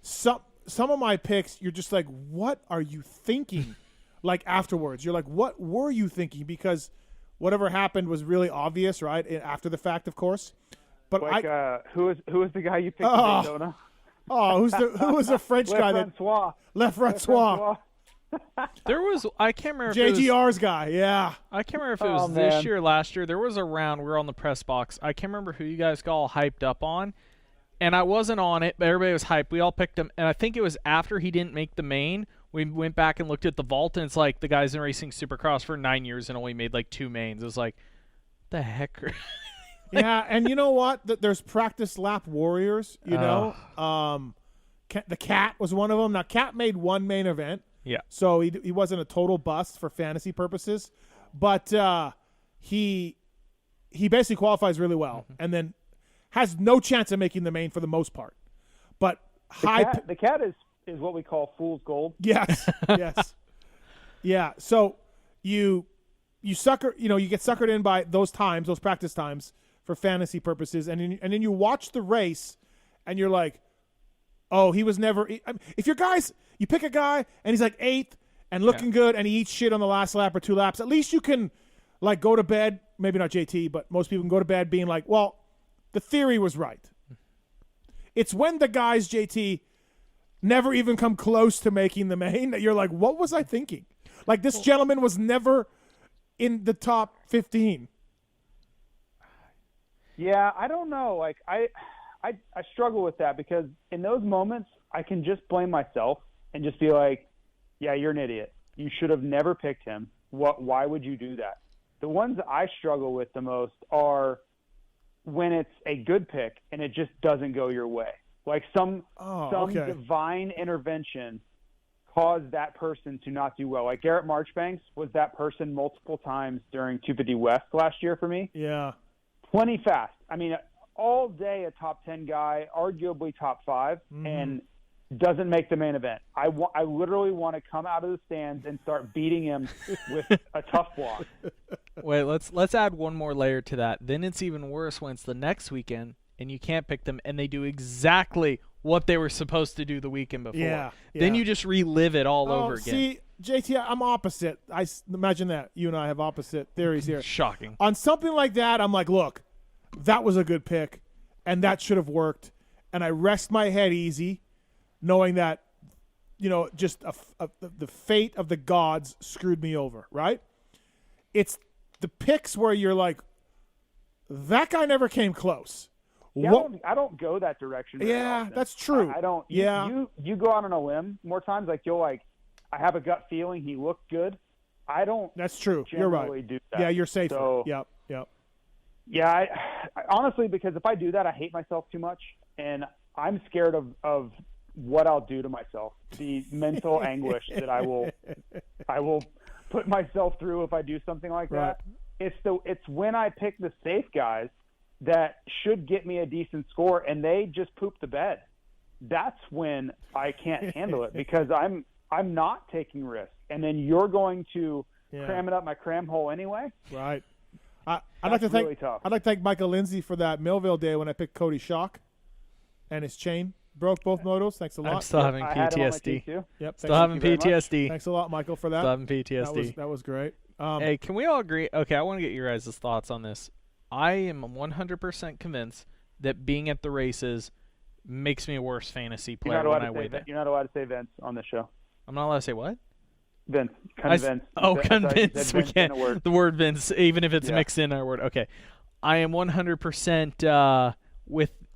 some of my picks, you're just like, what are you thinking? Like, afterwards. You're like, what were you thinking? Because whatever happened was really obvious, right? After the fact, of course. But like, who is the guy you picked in Daytona? Oh, who was the French guy Le Francois. There was, I can't remember if JGR's guy, yeah. I can't remember if it was this year or last year. There was a round, we were on the press box. I can't remember who you guys got all hyped up on. And I wasn't on it, but everybody was hyped. We all picked him. And I think it was after he didn't make the main, we went back and looked at the vault, and it's like the guy's been racing Supercross for 9 years and only made like 2 mains. It was like, the heck? Yeah, and you know what? There's practice lap warriors, you know. The Cat was one of them. Now, Cat made 1 main event. Yeah. So he wasn't a total bust for fantasy purposes. But he basically qualifies really well and then has no chance of making the main for the most part. But the cat is what we call fool's gold. Yes. Yes. Yeah. So you get suckered in by those practice times for fantasy purposes, and then you watch the race and you're like, oh, he was never. If you pick a guy and he's like 8th and looking good and he eats shit on the last lap or 2 laps, at least you can like go to bed. Maybe not JT, but most people can go to bed being like, well, the theory was right. It's when the guys, JT, never even come close to making the main that you're like, what was I thinking? Like, this gentleman was never in the top 15. Yeah, I don't know. Like, I struggle with that because in those moments I can just blame myself and just be like, yeah, you're an idiot. You should have never picked him. Why would you do that? The ones I struggle with the most are when it's a good pick and it just doesn't go your way. Like some divine intervention caused that person to not do well. Like Garrett Marchbanks was that person multiple times during 250 West last year for me. Yeah. Plenty fast. I mean, all day a top 10 guy, arguably top 5, and doesn't make the main event. I literally want to come out of the stands and start beating him with a tough block. Wait, let's add one more layer to that. Then it's even worse when it's the next weekend and you can't pick them and they do exactly what they were supposed to do the weekend before. Yeah. Then you just relive it all over again. See, JT, I'm opposite. I imagine that you and I have opposite theories here. Shocking. On something like that, I'm like, look, that was a good pick and that should have worked. And I rest my head easy knowing that, just the fate of the gods screwed me over, right? It's the picks where you're like, that guy never came close. Yeah, I don't go that direction. Yeah, often. that's true. I don't. You go out on a limb more times. Like I have a gut feeling he looked good. I don't. That's true. You're right. Do that. Yeah, you're safe. So, yep. Yeah, I honestly, because if I do that, I hate myself too much, and I'm scared of what I'll do to myself. The mental anguish that I will put myself through if I do something like that. It's when I pick the safe guys that should get me a decent score and they just poop the bed. That's when I can't handle it because I'm not taking risks, and then you're going to cram it up my cram hole anyway. Right. I'd like to thank Michael Lindsay for that Millville day when I picked Cody Schock and his chain broke both motos. Thanks a lot. I'm still having PTSD. Yep. Still having PTSD. Thanks a lot, Michael, for that. Still having PTSD. That was great. Hey, can we all agree? Okay, I want to get your guys' thoughts on this. I am 100% convinced that being at the races makes me a worse fantasy player when I weigh that. You're not allowed to say Vince on the show. I'm not allowed to say what? Vince. Convince. Convince. We can't. The word Vince, even if it's Yeah. mixed in our word. Okay. I am 100%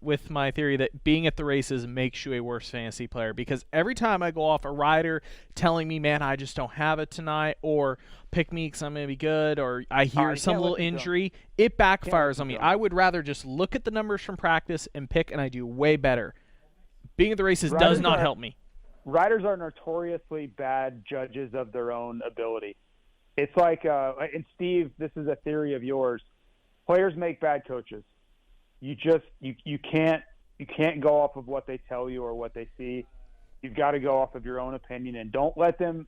with my theory that being at the races makes you a worse fantasy player, because every time I go off a rider telling me, man, I just don't have it tonight, or pick me because I'm going to be good, or I hear some little injury, it backfires on me. I would rather just look at the numbers from practice and pick, and I do way better. Being at the races does not help me. Riders are notoriously bad judges of their own ability. It's like, and Steve, this is a theory of yours. Players make bad coaches. You can't go off of what they tell you or what they see. You've got to go off of your own opinion, and don't let them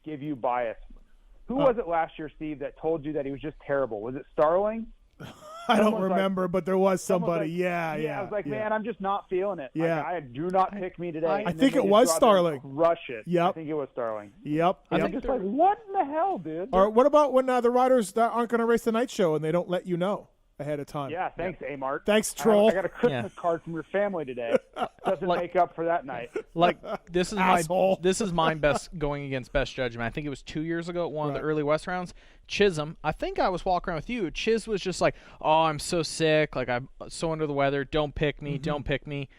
give you bias. Who was it last year, Steve, that told you that he was just terrible? Was it Starling? I don't remember, but there was somebody. Yeah. I was like, man, I'm just not feeling it. Yeah. Do not pick me today. I think it was Starling. Crush it. Yep. I think it was Starling. Yep. I'm just like, what in the hell, dude? Or what about when the riders that aren't going to race the night show and they don't let you know ahead of time? Yeah, thanks, Amart. Thanks, Troll. I got a Christmas card from your family today. Doesn't make up for that night. Like this is my best going against best judgment. I think it was 2 years ago at one of the early West rounds. Chisholm, I think I was walking around with you. Chiz was just like, "Oh, I'm so sick. Like I'm so under the weather. Don't pick me. Don't pick me."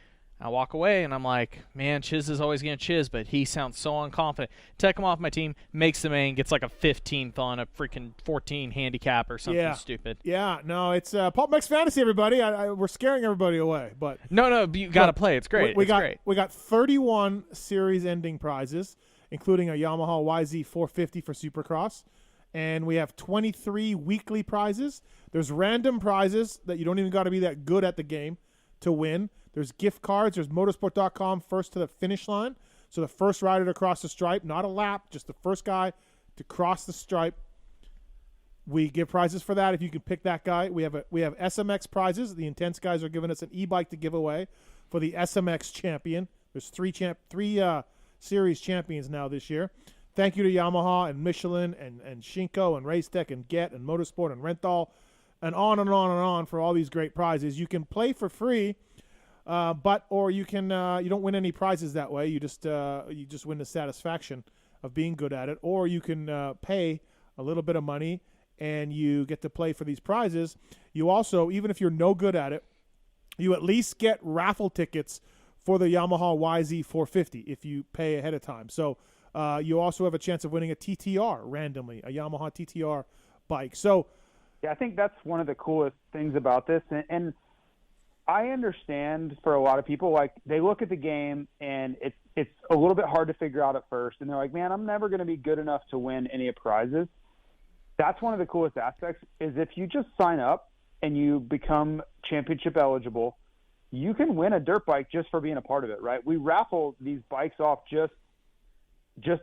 I walk away and I'm like, man, Chiz is always going to chiz, but he sounds so unconfident. Take him off my team, makes the main, gets like a 15th on a freaking 14 handicap or something stupid. Yeah, no, it's PulpMX Fantasy, everybody. We're scaring everybody away, but no, you got to play. It's great. We great. got 31 series-ending prizes, including a Yamaha YZ450 for Supercross, and we have 23 weekly prizes. There's random prizes that you don't even got to be that good at the game to win. There's gift cards. There's motorsport.com first to the finish line. So the first rider to cross the stripe, not a lap, just the first guy to cross the stripe. We give prizes for that if you can pick that guy. We have SMX prizes. The Intense guys are giving us an e-bike to give away for the SMX champion. There's three series champions now this year. Thank you to Yamaha and Michelin and Shinko and Racetech and Get and Motorsport and Renthal and on and on and on for all these great prizes. You can play for free. Or you can you don't win any prizes that way. You just win the satisfaction of being good at it. Or you can pay a little bit of money and you get to play for these prizes. You also, even if you're no good at it, you at least get raffle tickets for the Yamaha YZ450 if you pay ahead of time. So you also have a chance of winning a TTR randomly, a Yamaha TTR bike. So yeah, I think that's one of the coolest things about this, and I understand for a lot of people, like they look at the game and it's a little bit hard to figure out at first. And they're like, man, I'm never going to be good enough to win any prizes. That's one of the coolest aspects is if you just sign up and you become championship eligible, you can win a dirt bike just for being a part of it, right? We raffle these bikes off just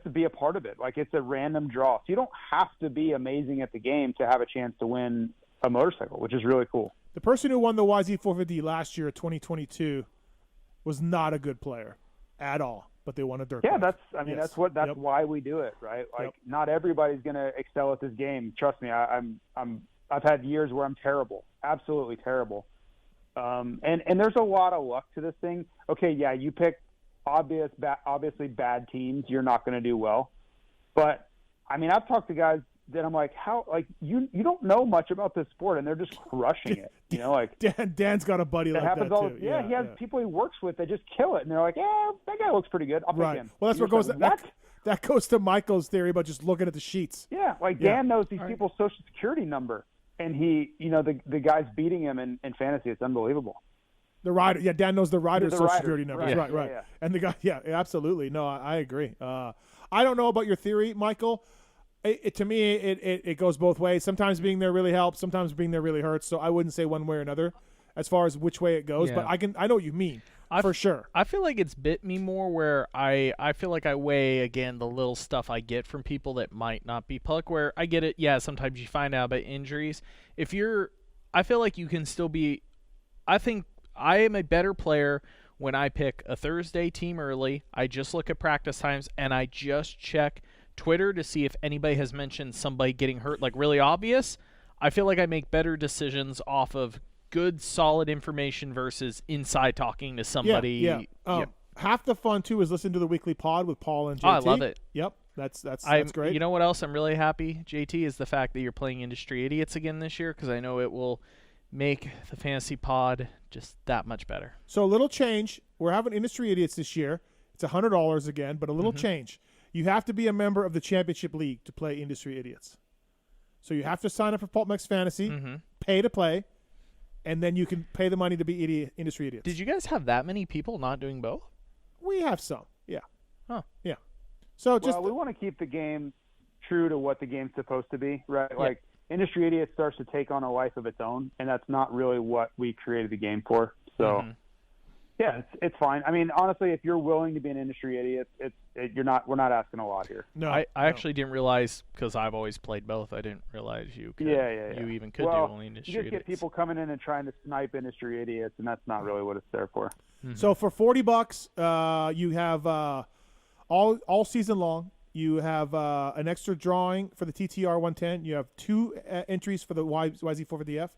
to be a part of it. Like it's a random draw. So you don't have to be amazing at the game to have a chance to win a motorcycle, which is really cool. The person who won the YZ450 last year, 2022, was not a good player at all, but they won a dirt bike. That's why we do it, right? Like not everybody's going to excel at this game. Trust me, I've had years where I'm terrible, absolutely terrible. And there's a lot of luck to this thing. Okay, yeah, you pick obviously bad teams, you're not going to do well. But I mean, I've talked to guys that I'm like, how, like you don't know much about this sport and they're just crushing it. You know, like Dan's got a buddy like that too. Yeah, he has people he works with that just kill it, and they're like, yeah, that guy looks pretty good. I'll pick him. Well, that's what goes. That goes to Michael's theory about just looking at the sheets. Yeah, like Dan knows these people's social security number, and he, the guy's beating him in fantasy. It's unbelievable. The rider, Dan knows the rider's social security number. Right. Yeah. And the guy, absolutely. No, I agree. I don't know about your theory, Michael. To me, it goes both ways. Sometimes being there really helps. Sometimes being there really hurts. So I wouldn't say one way or another as far as which way it goes. Yeah. But I know what you mean for sure. I feel like it's bit me more where I feel like I weigh, again, the little stuff I get from people that might not be public, where I get it. Yeah, sometimes you find out about injuries. I feel like you can still be – I think I am a better player when I pick a Thursday team early. I just look at practice times, and I just check – Twitter to see if anybody has mentioned somebody getting hurt, like really obvious. I feel like I make better decisions off of good, solid information versus inside talking to somebody. Yeah. Half the fun too is listening to the weekly pod with Paul and JT. Oh, I love it. Yep, that's great. You know what else I'm really happy, JT, is the fact that you're playing Industry Idiots again this year, because I know it will make the fantasy pod just that much better. So a little change. We're having Industry Idiots this year. It's $100 again, but a little change. You have to be a member of the Championship League to play Industry Idiots. So you have to sign up for PulpMX Fantasy, pay to play, and then you can pay the money to be Industry Idiots. Did you guys have that many people not doing both? We have some, yeah. Huh. Yeah. So we want to keep the game true to what the game's supposed to be, right? Yeah. Like Industry Idiots starts to take on a life of its own, and that's not really what we created the game for. So Yeah, it's fine. I mean, honestly, if you're willing to be an industry idiot, we're not asking a lot here. No, I actually didn't realize, because I've always played both. I didn't realize you could. You even could do only industry you just get idiots. people coming in and trying to snipe industry idiots, and that's not really what it's there for. Mm-hmm. So for $40, you have all season long. You have an extra drawing for the TTR 110. You have 2 entries for the YZ450F.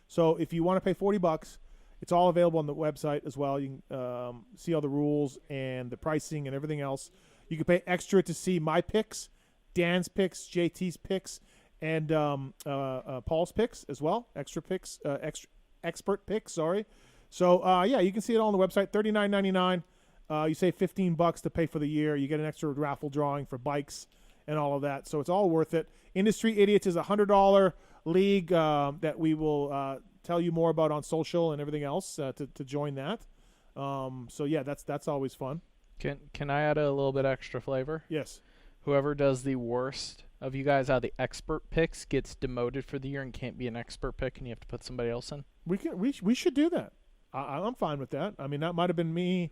So if you want to pay $40, it's all available on the website as well. You can see all the rules and the pricing and everything else. You can pay extra to see my picks, Dan's picks, JT's picks, and Paul's picks as well. Extra picks, expert picks. Sorry. So you can see it all on the website. $39.99. You save $15 to pay for the year. You get an extra raffle drawing for bikes and all of that. So it's all worth it. Industry Idiots is a $100 league that we will tell you more about on social and everything else to join that. That's always fun. Can I add a little bit extra flavor? Yes. Whoever does the worst of you guys out of the expert picks gets demoted for the year and can't be an expert pick, and you have to put somebody else in. We should do that. I'm fine with that. I mean, that might have been me.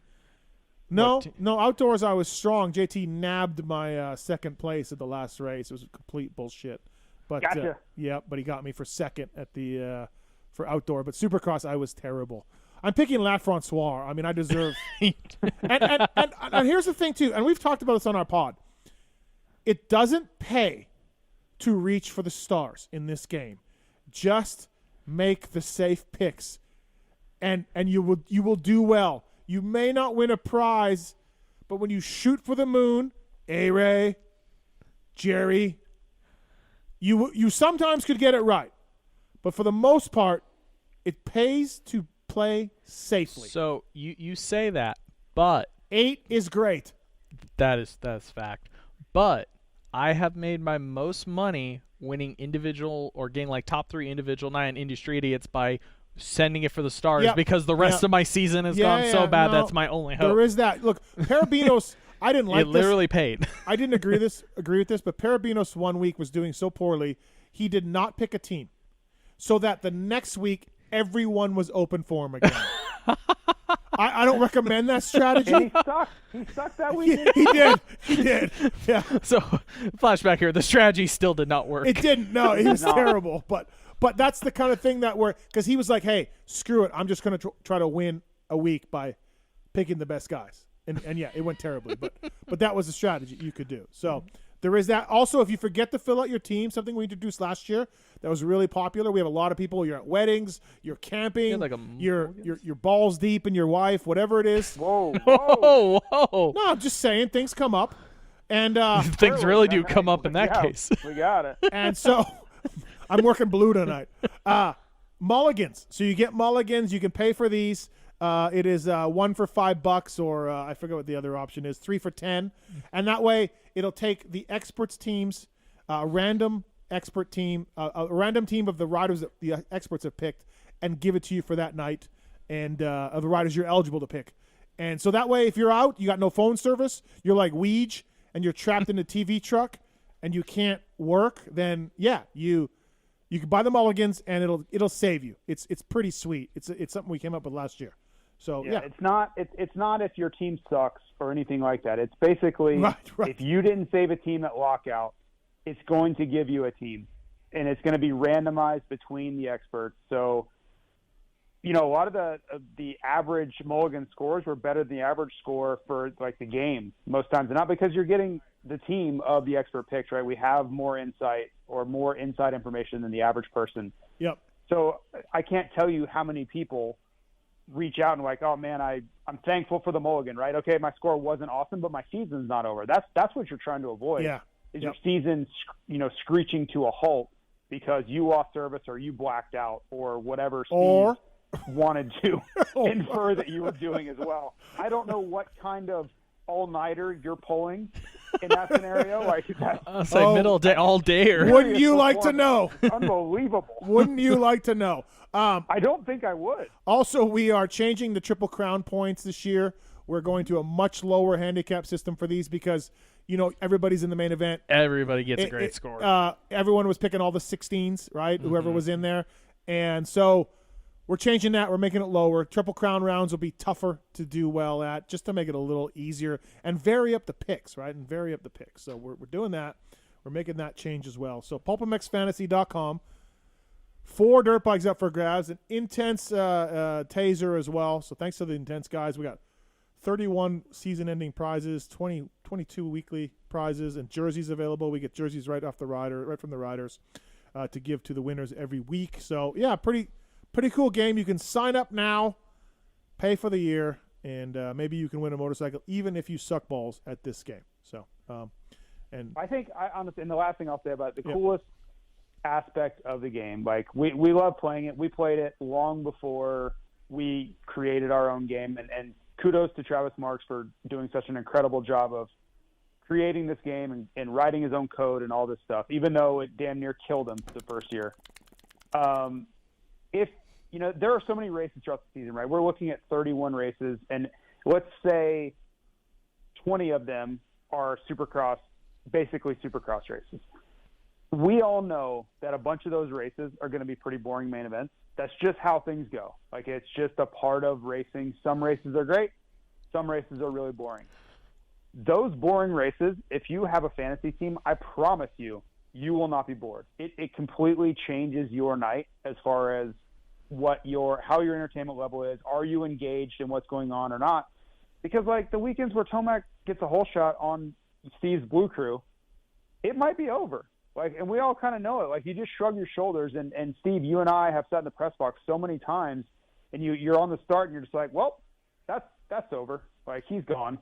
No, outdoors I was strong. JT nabbed my second place at the last race. It was complete bullshit. But gotcha. But he got me for second at the for outdoor. But Supercross I was terrible. I'm picking La Francois. I mean, I deserve. and here's the thing too, and we've talked about this on our pod. It doesn't pay to reach for the stars in this game. Just make the safe picks, and you will do well. You may not win a prize, but when you shoot for the moon, A-Ray, Jerry, you sometimes could get it right. But for the most part, it pays to play safely. So you say that, but 8 is great. That's fact. But I have made my most money winning individual or getting like top 3 individual 9 industry idiots by sending it for the stars because the rest of my season has gone so bad. That's my only hope. There is that. Look, Parabinos, I didn't like it. Literally paid. I didn't agree with this, but Parabinos one week was doing so poorly, he did not pick a team, so that the next week everyone was open for him again. I don't recommend that strategy. And he sucked that week. He did. Yeah. So, flashback here. The strategy still did not work. It didn't. No, he was terrible. But that's the kind of thing because he was like, hey, screw it. I'm just going to try to win a week by picking the best guys. And yeah, it went terribly. But that was a strategy you could do. So there is that. Also, if you forget to fill out your team, something we introduced last year that was really popular. We have a lot of people. You're at weddings. You're camping. You're balls deep in your wife, whatever it is. Whoa. No, I'm just saying things come up. And things really do come up in that case. We got it. And so I'm working blue tonight. Mulligans. So you get mulligans. You can pay for these. It is 1 for $5, or I forget what the other option is, 3 for $10, and that way it'll take the experts teams, a random expert team, a random team of the riders that the experts have picked, and give it to you for that night, and of the riders you're eligible to pick. And so that way, if you're out, you got no phone service, you're like Weege, and you're trapped in a TV truck, and you can't work, then yeah, you can buy the mulligans, and it'll save you. It's pretty sweet. It's something we came up with last year. So yeah. It's not if your team sucks or anything like that. It's basically right. If you didn't save a team at lockout, it's going to give you a team, and it's going to be randomized between the experts. So, a lot of the average mulligan scores were better than the average score for like the game most times, and not because you're getting the team of the expert picks, right? We have more insight or more inside information than the average person. Yep. So I can't tell you how many people reach out and like, oh man, I'm thankful for the mulligan, right? Okay, my score wasn't awesome, but my season's not over. That's what you're trying to avoid. Yeah. Is your season, screeching to a halt because you lost service or you blacked out or whatever Steve wanted to infer that you were doing as well. I don't know what kind of all-nighter you're pulling in that scenario. Like I'll say middle day, all day. Wouldn't you like to know? Unbelievable. Wouldn't you like to know? I don't think I would. Also, we are changing the Triple Crown points this year. We're going to a much lower handicap system for these because, everybody's in the main event. Everybody gets a great score. Everyone was picking all the 16s, right? Mm-hmm. Whoever was in there. And so we're changing that. We're making it lower. Triple Crown rounds will be tougher to do well at, just to make it a little easier and vary up the picks, right? And vary up the picks. So we're doing that. We're making that change as well. So PulpMXFantasy.com. 4 dirt bikes up for grabs. An intense taser as well. So thanks to the intense guys. We got 31 season-ending prizes, 22 weekly prizes, and jerseys available. We get jerseys right from the riders, to give to the winners every week. So yeah, pretty cool game. You can sign up now, pay for the year, and maybe you can win a motorcycle even if you suck balls at this game. So and I think honestly, and the last thing I'll say about it, the coolest aspect of the game, like we love playing it. We played it long before we created our own game, and kudos to Travis Marks for doing such an incredible job of creating this game and writing his own code and all this stuff, even though it damn near killed him the first year. If there are so many races throughout the season, right? We're looking at 31 races, and let's say 20 of them are basically supercross races. We all know that a bunch of those races are going to be pretty boring main events. That's just how things go. Like, it's just a part of racing. Some races are great. Some races are really boring. Those boring races, if you have a fantasy team, I promise you will not be bored. It completely changes your night as far as how your entertainment level is. Are you engaged in what's going on or not? Because, like, the weekends where Tomac gets a whole shot on Steve's Blue Crew, it might be over. Like, and we all kind of know it. Like, you just shrug your shoulders. And Steve, you and I have sat in the press box so many times, and you're on the start, and you're just like, well, that's over. Like, he's gone.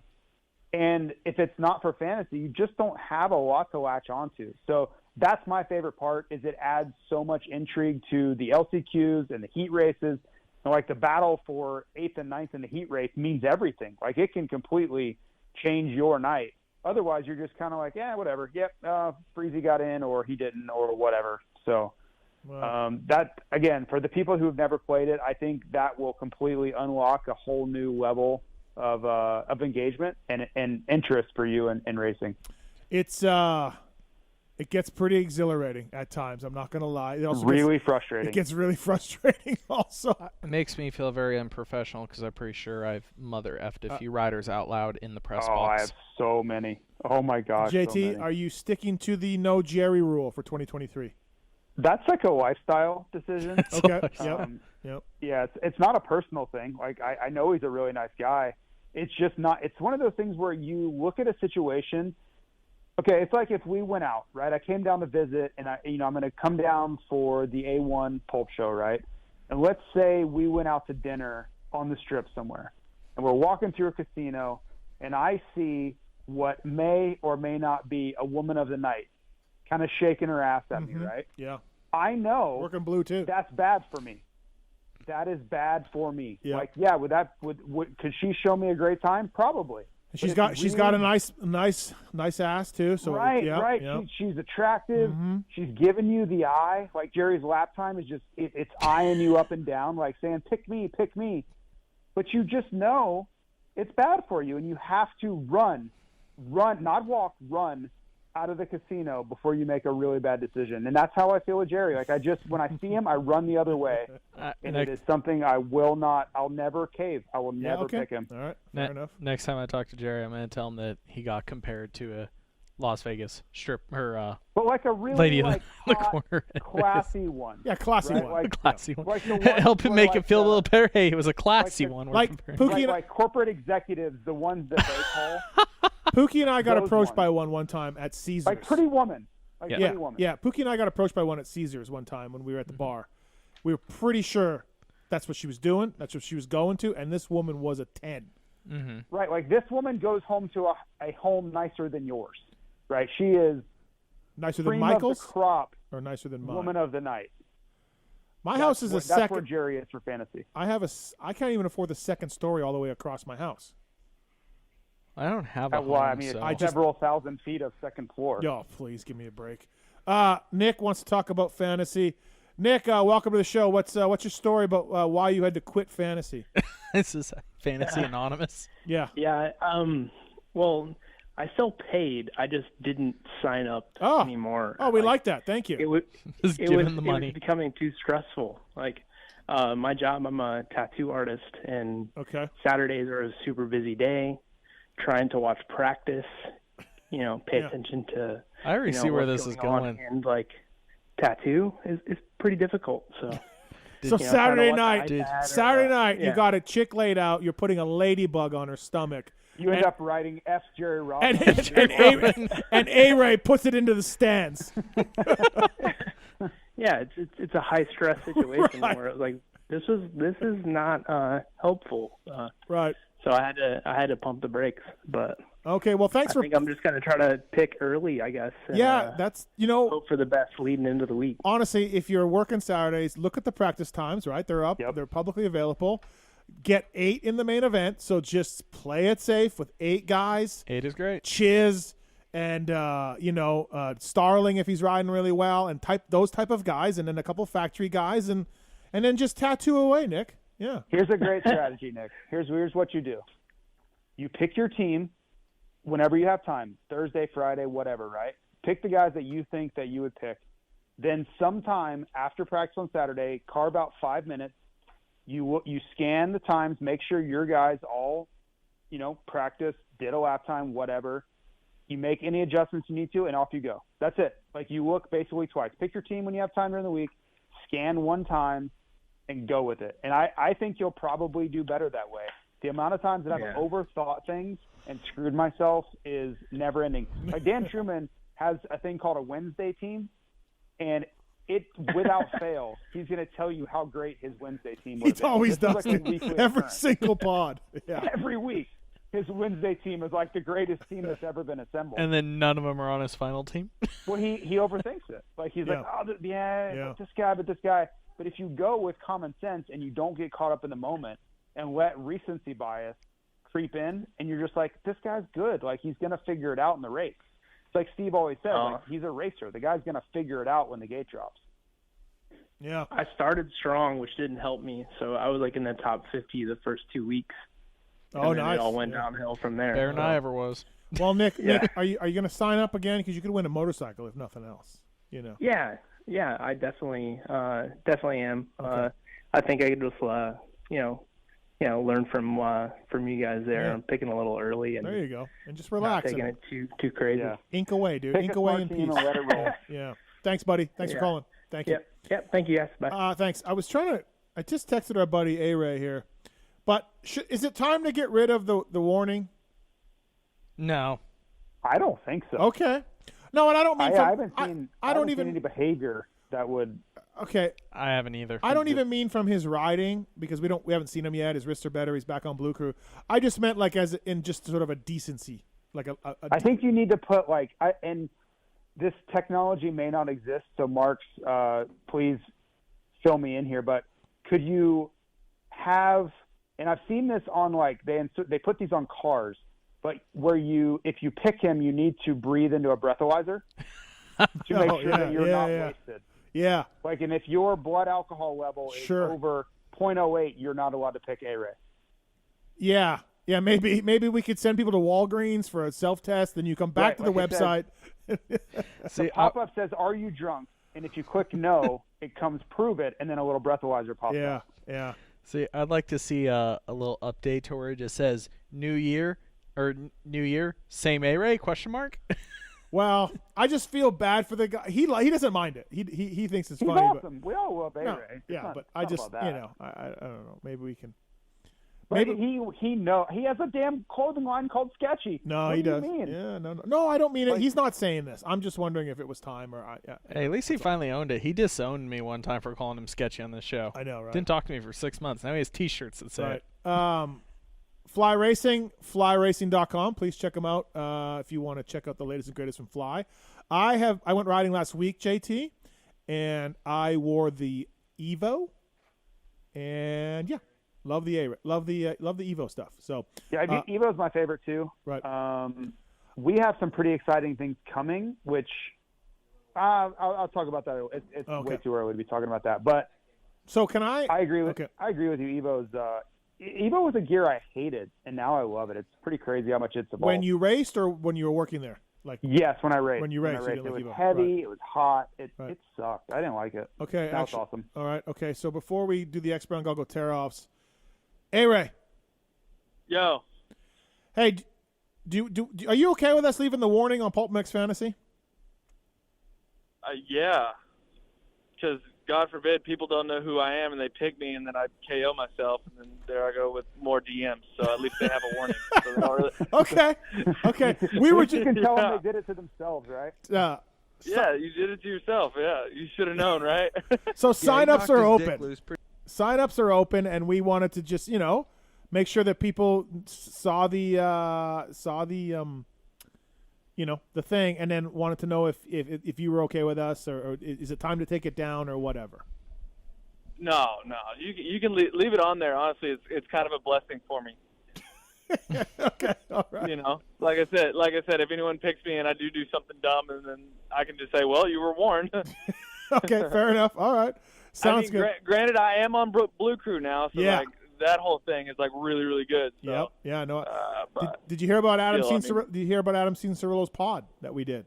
And if it's not for fantasy, you just don't have a lot to latch onto. So that's my favorite part, is it adds so much intrigue to the LCQs and the heat races. And, like, the battle for 8th and 9th in the heat race means everything. Like, it can completely change your night. Otherwise, you're just kind of like, yeah, whatever. Yep, Freezy got in, or he didn't, or whatever. So that, again, for the people who have never played it, I think that will completely unlock a whole new level of engagement and interest for you in racing. It gets pretty exhilarating at times. I'm not going to lie. It also really frustrating. It gets really frustrating also. It makes me feel very unprofessional because I'm pretty sure I've mother effed a few riders out loud in the press box. I have so many. Oh, my gosh. JT, are you sticking to the no Jerry rule for 2023? That's like a lifestyle decision. Okay. Yep. Yeah, it's not a personal thing. Like, I know he's a really nice guy. It's just not – it's one of those things where you look at a situation – okay, it's like if we went out, right? I came down to visit, and I'm going to come down for the A1 Pulp Show, right? And let's say we went out to dinner on the Strip somewhere, and we're walking through a casino, and I see what may or may not be a woman of the night, kind of shaking her ass at me, right? Yeah. I know working blue too. That's bad for me. That is bad for me. Yeah. Like, yeah, could she show me a great time? Probably. She's got a nice ass too. So right. Yep. She's attractive. She's giving you the eye. Like, Jerry's lap time is just it's eyeing you up and down, like saying, pick me. But you just know it's bad for you, and you have to run, not walk, run out of the casino before you make a really bad decision. And that's how I feel with Jerry. Like, when I see him, I run the other way. And it is something I'll never cave. I will never pick him. All right, fair enough. Next time I talk to Jerry, I'm going to tell him that he got compared to a Las Vegas strip, but like a really lady like in the corner. Classy one. Yeah, classy right? one. Like, classy one. Like help him make it feel a little better. Hey, it was a classy one. Like Pookie like corporate executives, the ones that they call. Pookie and I got approached by one time at Caesars. Like Pretty Woman. Pretty Woman. Yeah, Pookie and I got approached by one at Caesars one time when we were at the bar. We were pretty sure that's what she was doing. That's what she was going to, and this woman was a 10. Right, like this woman goes home to a home nicer than yours. Right, she is nicer than cream Michael's, of the crop, or nicer than mine. Woman of the night. My house is That's where Jerry is for fantasy. I can't even afford the second story all the way across my house. I don't have a home. Well, I mean, so. it's several thousand feet of second floor. Oh, please give me a break. Nick wants to talk about fantasy. Nick, welcome to the show. What's your story about why you had to quit fantasy? This is Fantasy Anonymous. Yeah. Yeah. Well, I still paid. I just didn't sign up anymore. Oh, we like that. Thank you. It was the money. It was becoming too stressful. Like, My job, I'm a tattoo artist, and okay. Saturdays are a super busy day. Trying to watch practice, pay attention to. I already see where what's this is on, going. and like tattoo is pretty difficult. So. So Saturday night, Yeah. you got a chick laid out. You're putting a ladybug on her stomach. You end up writing F. Jerry Roczen. And A-Ray puts it into the stands. Yeah, it's a high stress situation where like this is not helpful. Right. So I had to pump the brakes, but okay. Well, thanks I think I'm just gonna try to pick early, I guess. And, that's hope for the best leading into the week. Honestly, if you're working Saturdays, look at the practice times. Right, they're up. Yep. They're publicly available. Get 8 in the main event. So just play it safe with 8 guys. 8 is great. Chiz and Starling if he's riding really well, and those type of guys, and then a couple factory guys, and then just tattoo away, Nick. Yeah. Here's a great strategy, Nick. Here's what you do. You pick your team whenever you have time, Thursday, Friday, whatever, right? Pick the guys that you think that you would pick. Then sometime after practice on Saturday, carve out 5 minutes. You scan the times, make sure your guys all, practice, did a lap time, whatever. You make any adjustments you need to, and off you go. That's it. Like, you look basically twice. Pick your team when you have time during the week, scan one time, and go with it. And I think you'll probably do better that way. The amount of times that I've overthought things and screwed myself is never ending. Like, Dan Truman has a thing called a Wednesday team, and it, without fail, he's going to tell you how great his Wednesday team was. He always does like every single pod. Yeah. Every week. His Wednesday team is like the greatest team that's ever been assembled. And then none of them are on his final team. Well, he overthinks it. Like, he's like, this guy, but this guy. But if you go with common sense and you don't get caught up in the moment and let recency bias creep in, and you're just like, this guy's good. Like, he's going to figure it out in the race. It's like Steve always says, like, he's a racer. The guy's going to figure it out when the gate drops. Yeah. I started strong, which didn't help me. So I was like in the top 50 the first 2 weeks. Oh, and then nice. It all went downhill from there. Better than I ever was. Well, Nick, are you going to sign up again? Because you could win a motorcycle if nothing else. Yeah, I definitely am. Okay. I think I could just learn from you guys there. Yeah. I'm picking a little early, and there you go, and just relax. Not taking it too crazy. Yeah. Ink away, dude. Ink away in peace. And let it roll. Yeah. Thanks, buddy. Thanks for calling. Thank you. Yep. Thank you, guys. Bye. Thanks. I just texted our buddy A-Ray here, but is it time to get rid of the warning? No, I don't think so. Okay. No, and I don't mean. I haven't seen. I don't even seen any behavior that would. Okay. I haven't either. I don't even mean from his riding, because we haven't seen him yet. His wrists are better. He's back on Blue Crew. I just meant like as in just sort of a decency, like I think you need to put and this technology may not exist. So Marks, please fill me in here. But could you have? And I've seen this on they put these on cars, but where if you pick him, you need to breathe into a breathalyzer to make sure that you're not wasted. Yeah. Like, and if your blood alcohol level is over 0.08, you're not allowed to pick A-Ray. Yeah. Yeah, maybe we could send people to Walgreens for a self-test, then you come back to the website. The pop-up says, "Are you drunk?" And if you click no, it comes prove it, and then a little breathalyzer pops up. Yeah. See, I'd like to see a little update to where it just says New Year, same A-Ray, ? Well, I just feel bad for the guy. He doesn't mind it. He thinks it's funny. He's awesome. We all love A-Ray. No, yeah, but I just I don't know. Maybe we can. But he has a damn clothing line called Sketchy. No, he does. Mean? Yeah, no, I don't mean it. He's not saying this. I'm just wondering if it was time or Hey, at least he finally owned it. He disowned me one time for calling him sketchy on this show. I know, right? Didn't talk to me for 6 months. Now he has T-shirts that say it. Fly Racing, flyracing.com. Please check them out if you want to check out the latest and greatest from Fly. I went riding last week, JT, and I wore the Evo, and love the Evo stuff. So Evo's my favorite too. Right. We have some pretty exciting things coming, which I'll talk about that. It's way too early to be talking about that. But so can I? I agree with you. Evo was a gear I hated, and now I love it. It's pretty crazy how much it's evolved. When you raced or when you were working there? Like yes, when I raced. When you raced, you didn't it like was Evo. heavy. Right. It was hot. It Right. sucked. I didn't like it. Okay, that was awesome. All right. Okay, so before we do the X Brown Goggle tear-offs, A-Ray. Yo. Hey, are you okay with us leaving the warning on PulpMX Fantasy? Yeah. Because God forbid people don't know who I am and they pick me and then I KO myself and then there I go with more DMs. So at least they have a warning. So they don't really... Okay. We were You can tell them they did it to themselves, right? Yeah, you did it to yourself. Yeah, you should have known, right? So sign-ups are open. Sign-ups are open, and we wanted to just, make sure that people saw the the thing, and then wanted to know if you were okay with us, or is it time to take it down or whatever. No, you can leave it on there. Honestly, it's kind of a blessing for me. Okay, all right. Like I said, if anyone picks me and I do something dumb, and then I can just say, "Well, you were warned." Okay, fair enough. All right, sounds good. Granted, I am on Blue Crew now, so yeah. That whole thing is really, really good. So, yep. Yeah. No. Did you hear about Adam? Did you hear about Adam Cirillo's pod that we did?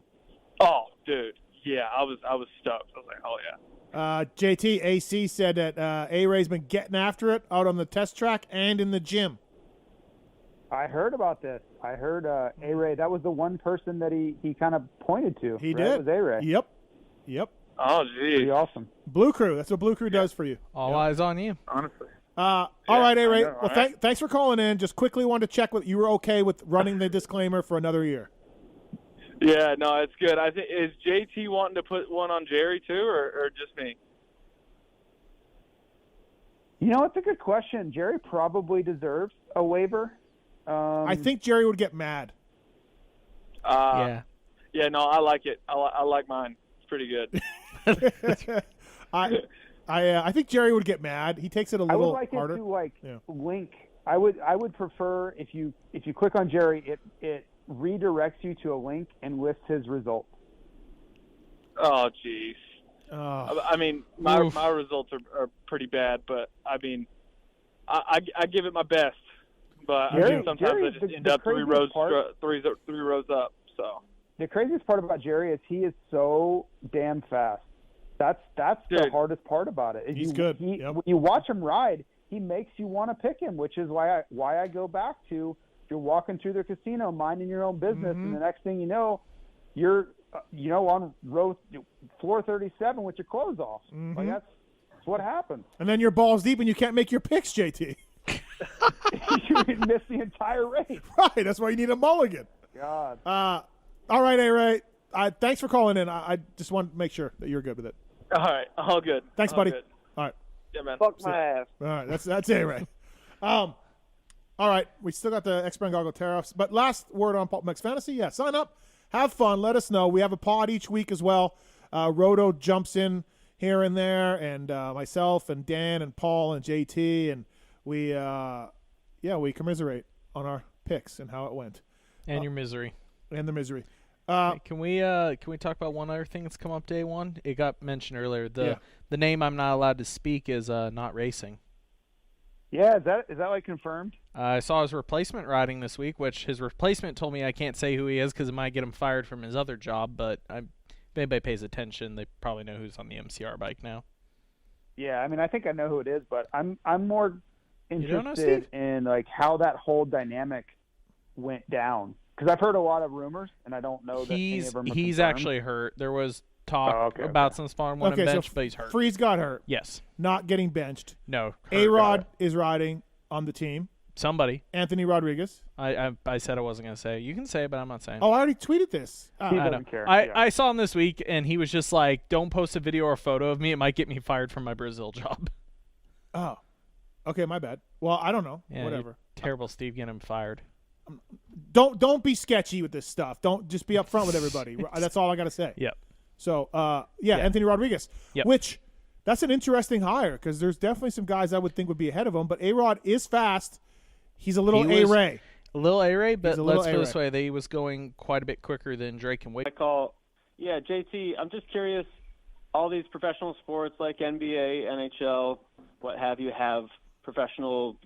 Oh, dude. Yeah, I was stoked. I was like, oh yeah. JT AC said that A-Ray's been getting after it out on the test track and in the gym. I heard about this. I heard A-Ray. That was the one person that he kind of pointed to. He right? did. It was A-Ray. Yep. Oh, geez. Pretty awesome. Blue Crew. That's what Blue Crew does for you. All eyes on you. Honestly. All right, A-Ray. Well, thanks for calling in. Just quickly wanted to check you were okay with running the disclaimer for another year. Yeah, no, it's good. I think is JT wanting to put one on Jerry too, or just me? It's a good question. Jerry probably deserves a waiver. I think Jerry would get mad. Yeah, no, I like it. I like mine. It's pretty good. I think Jerry would get mad. He takes it a little harder. I would like it to link. I would prefer if you click on Jerry, it redirects you to a link and lists his results. Oh, jeez. I mean, my results are pretty bad, but I mean, I give it my best. But sometimes I just end up three rows up. So the craziest part about Jerry is he is so damn fast. That's the hardest part about it. He's good. When you watch him ride, he makes you want to pick him, which is why I go back to you're walking through the casino, minding your own business, and the next thing you know, you're on row floor 37 with your clothes off. Like that's what happens. And then you're balls deep and you can't make your picks, JT. You miss the entire race. Right. That's why you need a mulligan. God. All right, A-Ray. Thanks for calling in. I just want to make sure that you're good with it. All right. All good. Thanks, buddy. Good. All right. Yeah, man. Fuck my ass. All right. That's A-Ray. All right. We still got the X-Brand Goggle tariffs. But last word on PulpMX Fantasy. Yeah, sign up. Have fun. Let us know. We have a pod each week as well. Roto jumps in here and there, and myself and Dan and Paul and JT, and we commiserate on our picks and how it went. And your misery. And the misery. Hey, can we talk about one other thing that's come up day one? It got mentioned earlier. The name I'm not allowed to speak is Not Racing. Yeah, is that like confirmed? I saw his replacement riding this week, which his replacement told me I can't say who he is because it might get him fired from his other job. But if anybody pays attention, they probably know who's on the MCR bike now. Yeah, I mean, I think I know who it is, but I'm more interested in like how that whole dynamic went down. Because I've heard a lot of rumors, and I don't know that any of them are he's confirmed. actually hurt. There was talk about some spawn one and bench, but he's hurt. Freeze got hurt. Yes. Not getting benched. No. A-Rod is riding on the team. Somebody. Anthony Rodriguez. I said I wasn't going to say it. You can say it, but I'm not saying it. Oh, I already tweeted this. He doesn't care. I saw him this week, and he was just like, don't post a video or a photo of me. It might get me fired from my Brazil job. Oh. Okay, my bad. Well, I don't know. Yeah, whatever. Terrible, Steve, getting him fired. Don't be sketchy with this stuff. Don't just be upfront with everybody. That's all I got to say. Yep. So, Anthony Rodriguez, which that's an interesting hire because there's definitely some guys I would think would be ahead of him. But A-Rod is fast. He's a little A-Ray. A little A-Ray, but let's put it this way. He was going quite a bit quicker than Drake and Wade. JT, I'm just curious, all these professional sports like NBA, NHL, what have you, have professional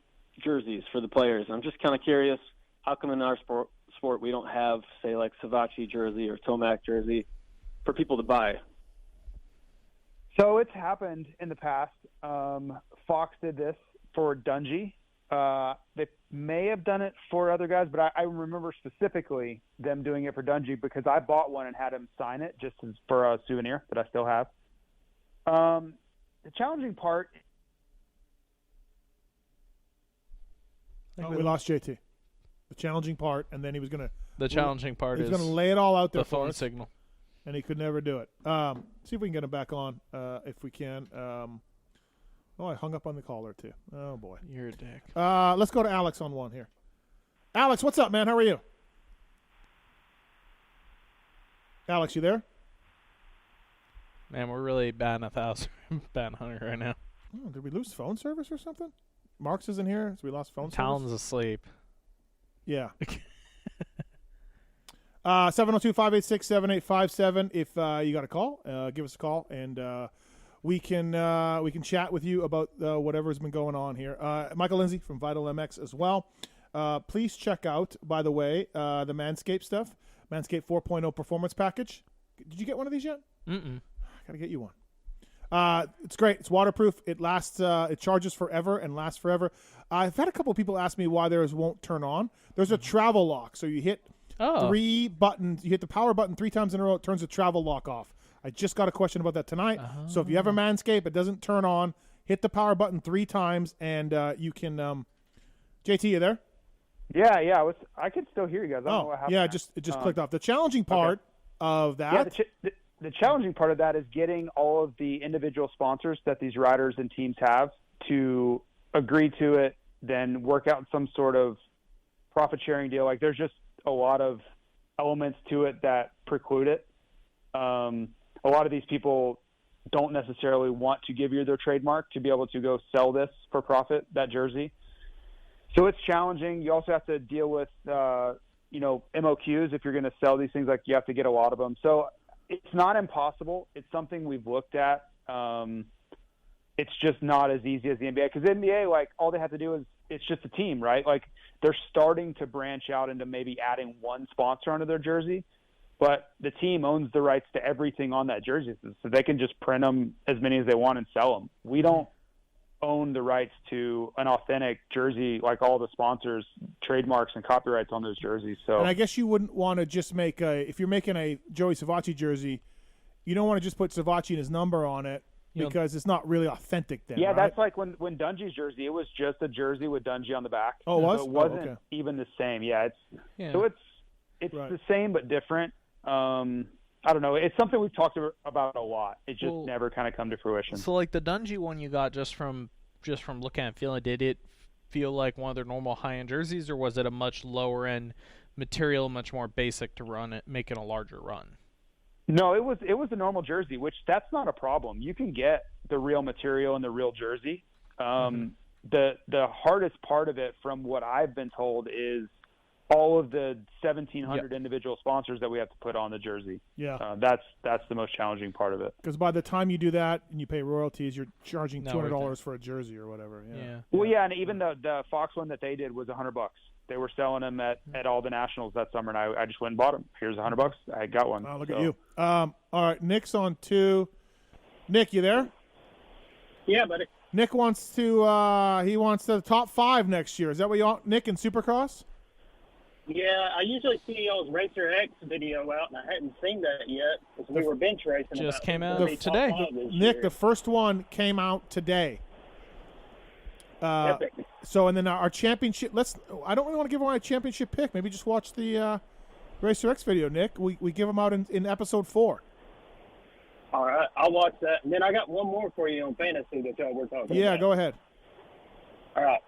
jerseys for the players. I'm just kind of curious, how come in our sport sport, we don't have, say, like Savachi jersey or Tomac jersey for people to buy? So it's happened in the past. Fox did this for Dungey. They may have done it for other guys, but I remember specifically them doing it for Dungey because I bought one and had him sign it just for a souvenir that I still have. The challenging part. Oh, we lost JT. The challenging part, and then he was going to. The challenging part is going to lay it all out there the for phone us, signal, and he could never do it. See if we can get him back on, if we can. I hung up on the caller too. Oh boy, you're a dick. Let's go to Alex on one here. Alex, what's up, man? How are you? Alex, you there? Man, we're really batting 1,000, batting 100 right now. Oh, did we lose phone service or something? Marks isn't here, so we lost phone Talon's service. asleep. Yeah. 702-586-7857. If you got a call, give us a call, and we can chat with you about whatever's been going on here. Michael Lindsay from Vital MX as well. Please check out, by the way, the Manscaped stuff. Manscaped 4.0 Performance Package. Did you get one of these yet? Mm-mm. I gotta get you one. It's great. It's waterproof. It lasts. It charges forever and lasts forever. I've had a couple of people ask me why theirs won't turn on. There's a travel lock, so you hit 3 buttons. You hit the power button 3 times in a row. It turns the travel lock off. I just got a question about that tonight. So if you have a Manscaped, it doesn't turn on. Hit the power button 3 times, and you can. JT, you there? Yeah. I could still hear you guys. I don't know what happened. Yeah, it just clicked off. The challenging part of that. Yeah, the challenging part of that is getting all of the individual sponsors that these riders and teams have to agree to it, then work out some sort of profit sharing deal. Like there's just a lot of elements to it that preclude it. A lot of these people don't necessarily want to give you their trademark to be able to go sell this for profit, that jersey. So it's challenging. You also have to deal with, MOQs if you're going to sell these things. Like you have to get a lot of them. So it's not impossible. It's something we've looked at. It's just not as easy as the NBA, because the NBA, like all they have to do is it's just a team, right? Like they're starting to branch out into maybe adding one sponsor onto their jersey, but the team owns the rights to everything on that jersey, so they can just print them as many as they want and sell them. We don't own the rights to an authentic jersey, like all the sponsors, trademarks and copyrights on those jerseys. So, and I guess you wouldn't want to just make if you're making a Joey Savachi jersey, you don't want to just put Savachi and his number on it because it's not really authentic then. Yeah, right? That's like when Dungey's jersey, it was just a jersey with Dungey on the back. Oh, it was? So it wasn't okay. even the same. Yeah, so it's right. the same but different. I don't know. It's something we've talked about a lot. It just never kind of come to fruition. So, like the Dungey one you got just from looking at feeling, did it feel like one of their normal high-end jerseys, or was it a much lower-end material, much more basic to run it, making a larger run? No, it was a normal jersey, which that's not a problem. You can get the real material and the real jersey. The hardest part of it, from what I've been told, is all of the 1,700 individual sponsors that we have to put on the jersey. Yeah. That's the most challenging part of it. Because by the time you do that and you pay royalties, you're charging $200 for a jersey or whatever. Yeah. Well, yeah, and even the Fox one that they did was $100. They were selling them at all the nationals that summer, and I just went and bought them. Here's $100. I got one. Wow, look at you. All right, Nick's on 2. Nick, you there? Yeah, buddy. Nick wants to he wants the top 5 next year. Is that what you want, Nick, in Supercross? Yeah, I usually see y'all's Racer X video out, and I hadn't seen that yet because we were bench racing. Just came out today. Nick, the first one came out today. Epic. So, and then our championship. I don't really want to give away a championship pick. Maybe just watch the Racer X video, Nick. We give them out in episode 4. All right, I'll watch that. And then I got one more for you on fantasy that y'all were talking about. Yeah, go ahead. All right.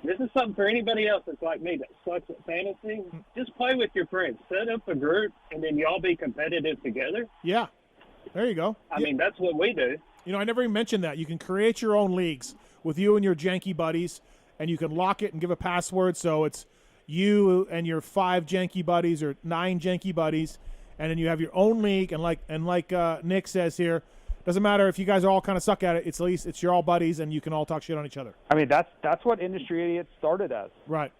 This is something for anybody else that's like me that sucks at fantasy. Just play with your friends. Set up a group, and then y'all be competitive together. Yeah. There you go. I mean, that's what we do. You know, I never even mentioned that. You can create your own leagues with you and your janky buddies, and you can lock it and give a password. So it's you and your 5 janky buddies or 9 janky buddies, and then you have your own league. And like Nick says here, doesn't matter if you guys all kind of suck at it. It's at least it's your all buddies, and you can all talk shit on each other. I mean, that's what Industry Idiots started as. Right.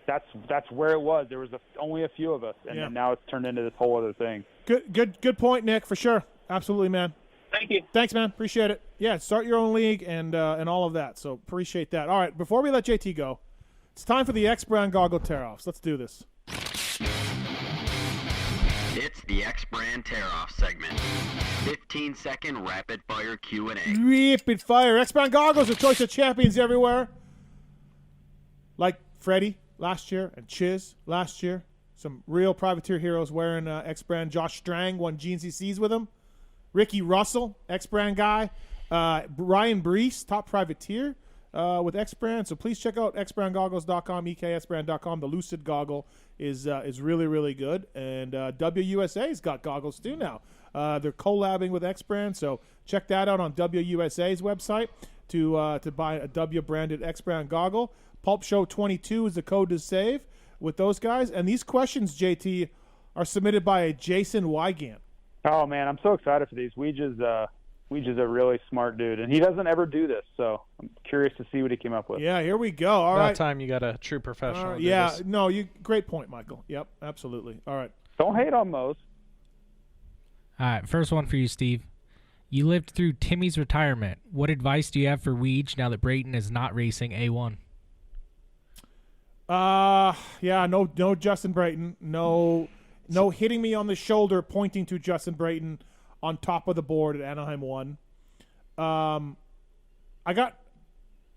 that's where it was. There was only a few of us, and then now it's turned into this whole other thing. Good point, Nick, for sure. Absolutely, man. Thank you. Thanks, man. Appreciate it. Yeah, start your own league and all of that. So appreciate that. All right, before we let JT go, it's time for the X Brand goggle tear-offs. Let's do this. It's the X Brand tear-off segment. 15-second rapid-fire Q&A. Rapid fire. X Brand goggles are choice of champions everywhere. Like Freddie last year and Chiz last year. Some real privateer heroes wearing X Brand. Josh Strang won GNCCs with him. Ricky Russell, X Brand guy. Ryan Brees, top privateer with X Brand. So please check out xbrandgoggles.com, eksbrand.com. The Lucid goggle is really, really good. And WUSA's got goggles too now. They're collabing with X Brand, so check that out on WUSA's website to buy a W branded X Brand goggle. Pulp Show 22 is the code to save with those guys. And these questions, JT, are submitted by a Jason Wygant. Oh man, I'm so excited for these. Weege is a really smart dude, and he doesn't ever do this, so I'm curious to see what he came up with. Yeah, here we go. All right. About time you got a true professional. Yeah, this. no, great point, Michael. Yep, absolutely. All right. Don't hate on Mose. All right, first one for you, Steve. You lived through Timmy's retirement. What advice do you have for Weege now that Brayton is not racing A1? Yeah, no Justin Brayton. No hitting me on the shoulder pointing to Justin Brayton on top of the board at Anaheim 1.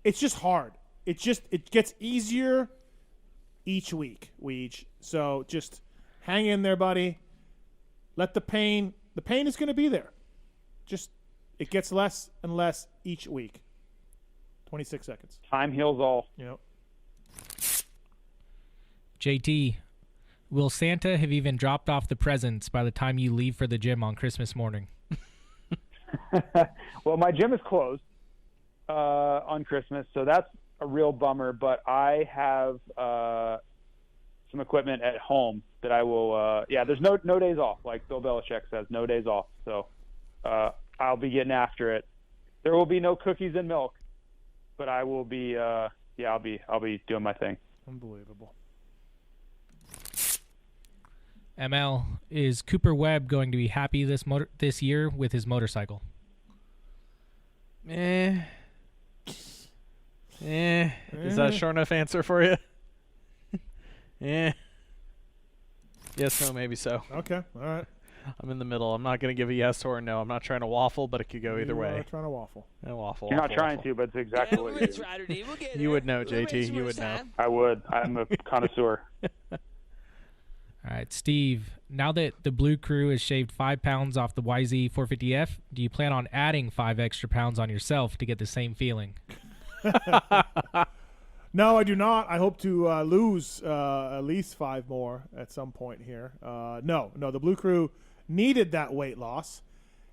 It's just hard. It gets easier each week, Weege. So just hang in there, buddy. Let the pain is going to be there. Just, it gets less and less each week. 26 seconds. Time heals all. Yep. JT, will Santa have even dropped off the presents by the time you leave for the gym on Christmas morning? Well, my gym is closed on Christmas, so that's a real bummer. But I have some equipment at home that I will. There's no days off, like Bill Belichick says, no days off. So I'll be getting after it. There will be no cookies and milk, but I will be. I'll be doing my thing. Unbelievable. ML, is Cooper Webb going to be happy this year with his motorcycle? Is that a short enough answer for you? Yes, no, maybe so. Okay, all right. I'm in the middle. I'm not going to give a yes or a no. I'm not trying to waffle, but it could go either way. You're trying to waffle. Yeah, waffle. You're not trying to, but it's exactly what you do. You would know, JT. You would know. I would. I'm a connoisseur. All right, Steve, now that the Blue Crew has shaved 5 pounds off the YZ450F, do you plan on adding 5 extra pounds on yourself to get the same feeling? No, I do not. I hope to lose at least 5 more at some point here. No, the Blue Crew needed that weight loss.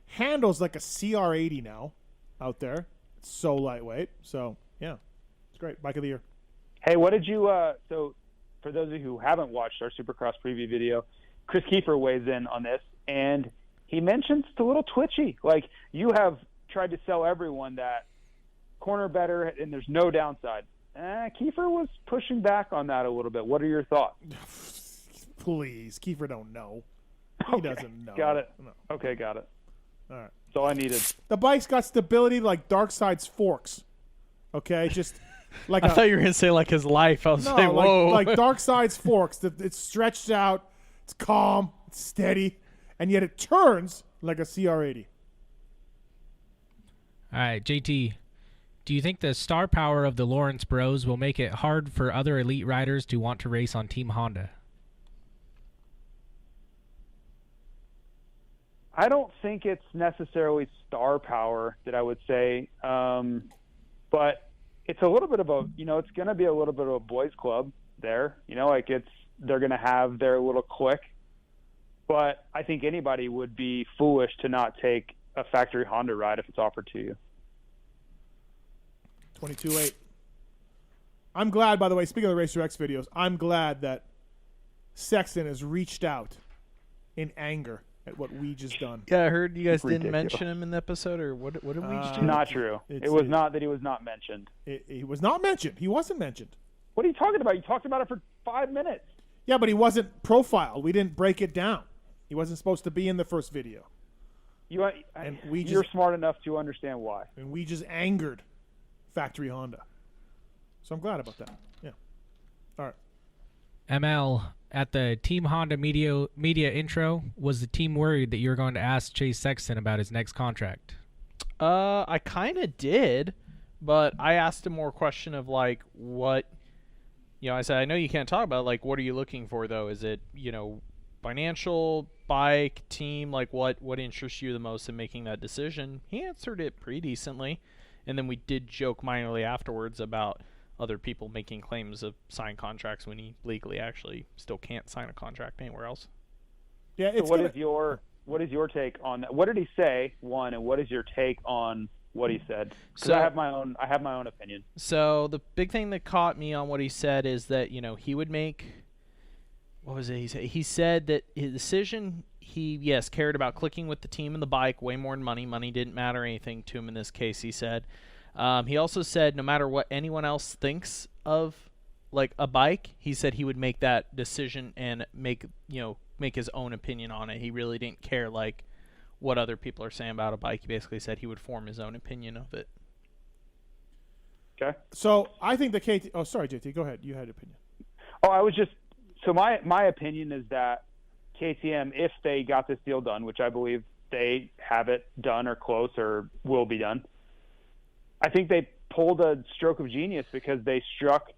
Handles like a CR80 now out there. It's so lightweight. So, yeah, it's great. Bike of the year. Hey, what did you so for those of you who haven't watched our Supercross preview video, Chris Kiefer weighs in on this, and he mentions it's a little twitchy. Like, you have tried to sell everyone that corner better and there's no downside. Kiefer was pushing back on that a little bit. What are your thoughts? Please, Kiefer don't know. He doesn't know. Got it. No. Okay, got it. All right. That's all I needed. The bike's got stability like Darkside's forks. Okay, just like I thought you were going to say like his life. I was like, whoa. Like Darkside's forks. It's stretched out, it's calm, it's steady, and yet it turns like a CR80. All right, JT, do you think the star power of the Lawrence Bros will make it hard for other elite riders to want to race on Team Honda? I don't think it's necessarily star power that I would say, but it's a little bit of a, it's going to be a little bit of a boys club there. They're going to have their little clique, but I think anybody would be foolish to not take a factory Honda ride if it's offered to you. 22.8. I'm glad, by the way, speaking of the Racer X videos, I'm glad that Sexton has reached out in anger at what we just done. Yeah, I heard you guys didn't mention him in the episode, or what did we just do? Not true. It was not that he was not mentioned. He was not mentioned. He wasn't mentioned. What are you talking about? You talked about it for 5 minutes. Yeah, but he wasn't profiled. We didn't break it down. He wasn't supposed to be in the first video. You're smart enough to understand why. And we just angered Factory Honda. So I'm glad about that. Yeah. All right. ML, at the Team Honda media intro, was the team worried that you were going to ask Chase Sexton about his next contract? I kind of did, but I asked him more question of like what, I said, I know you can't talk about like what are you looking for though? Is it, financial, bike, team, like what interests you the most in making that decision? He answered it pretty decently, and then we did joke minorly afterwards about other people making claims of signed contracts when he legally actually still can't sign a contract anywhere else. Yeah. So what is your take on that? What did he say? One, and what is your take on what he said? Because I have my own opinion. So the big thing that caught me on what he said is that he would make. What was it he said? He said that his decision, he cared about clicking with the team and the bike way more than money. Money didn't matter anything to him in this case. He said. He also said no matter what anyone else thinks of like a bike, he said he would make that decision and make his own opinion on it. He really didn't care like what other people are saying about a bike. He basically said he would form his own opinion of it. Okay. So I think the KT. Oh, sorry, JT. Go ahead. You had an opinion. Oh, I was just. So my opinion is that KTM, if they got this deal done, which I believe they have it done or close or will be done, I think they pulled a stroke of genius because they struck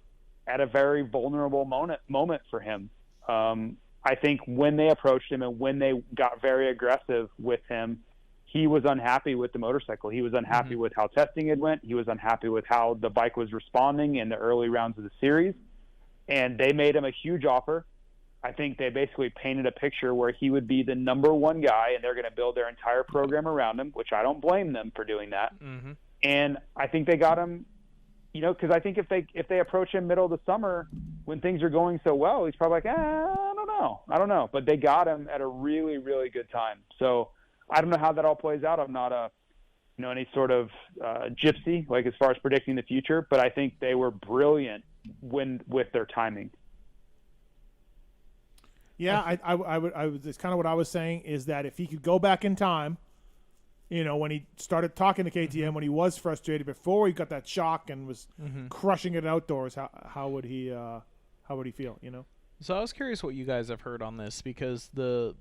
at a very vulnerable moment for him. I think when they approached him and when they got very aggressive with him, he was unhappy with the motorcycle. He was unhappy with how testing had went. He was unhappy with how the bike was responding in the early rounds of the series. And they made him a huge offer. I think they basically painted a picture where he would be the number one guy, and they're going to build their entire program around him, which I don't blame them for doing that. Mm-hmm. And I think they got him, because I think if they approach him middle of the summer when things are going so well, he's probably like, I don't know. But they got him at a really, really good time. So I don't know how that all plays out. I'm not any sort of gypsy, like as far as predicting the future, but I think they were brilliant with their timing. Yeah, I would. It's kind of what I was saying is that if he could go back in time, when he started talking to KTM, when he was frustrated before he got that shock and was crushing it outdoors, how would he feel? So I was curious what you guys have heard on this, because the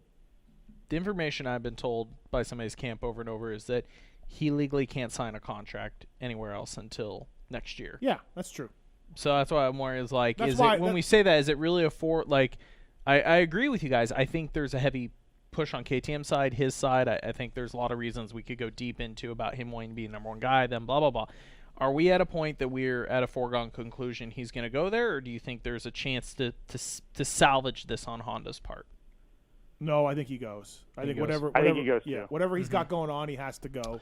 information I've been told by somebody's camp over and over is that he legally can't sign a contract anywhere else until next year. Yeah, that's true. So that's why I'm worried. When we say that, is it really I agree with you guys. I think there's a heavy push on KTM's side, his side. I think there's a lot of reasons we could go deep into about him wanting to be the number one guy, then blah, blah, blah. Are we at a point that we're at a foregone conclusion he's going to go there, or do you think there's a chance to salvage this on Honda's part? No, I think he goes. I think whatever he goes too. Whatever he's got going on, he has to go.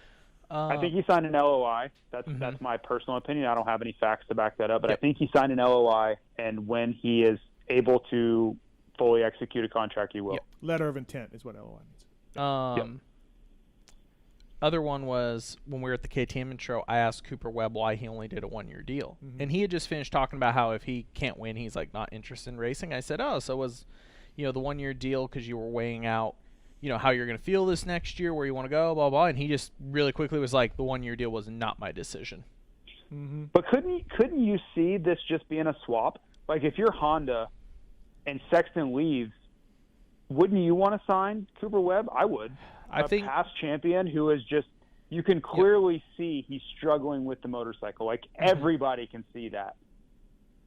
I think he signed an LOI. That's my personal opinion. I don't have any facts to back that up, but I think he signed an LOI, and when he is able to fully execute a contract, he will. Yep. Letter of intent is what LOI means. Other one was when we were at the KTM intro, I asked Cooper Webb why he only did a 1-year deal. And he had just finished talking about how if he can't win, he's like not interested in racing. I said, so was the 1-year deal because you were weighing out how you're going to feel this next year, where you want to go, blah, blah. And he just really quickly was like, the 1-year deal was not my decision. But couldn't you see this just being a swap? Like if you're Honda and Sexton leaves, wouldn't you want to sign Cooper Webb? I would. I think past champion who is just, you can clearly see he's struggling with the motorcycle. Like everybody can see that.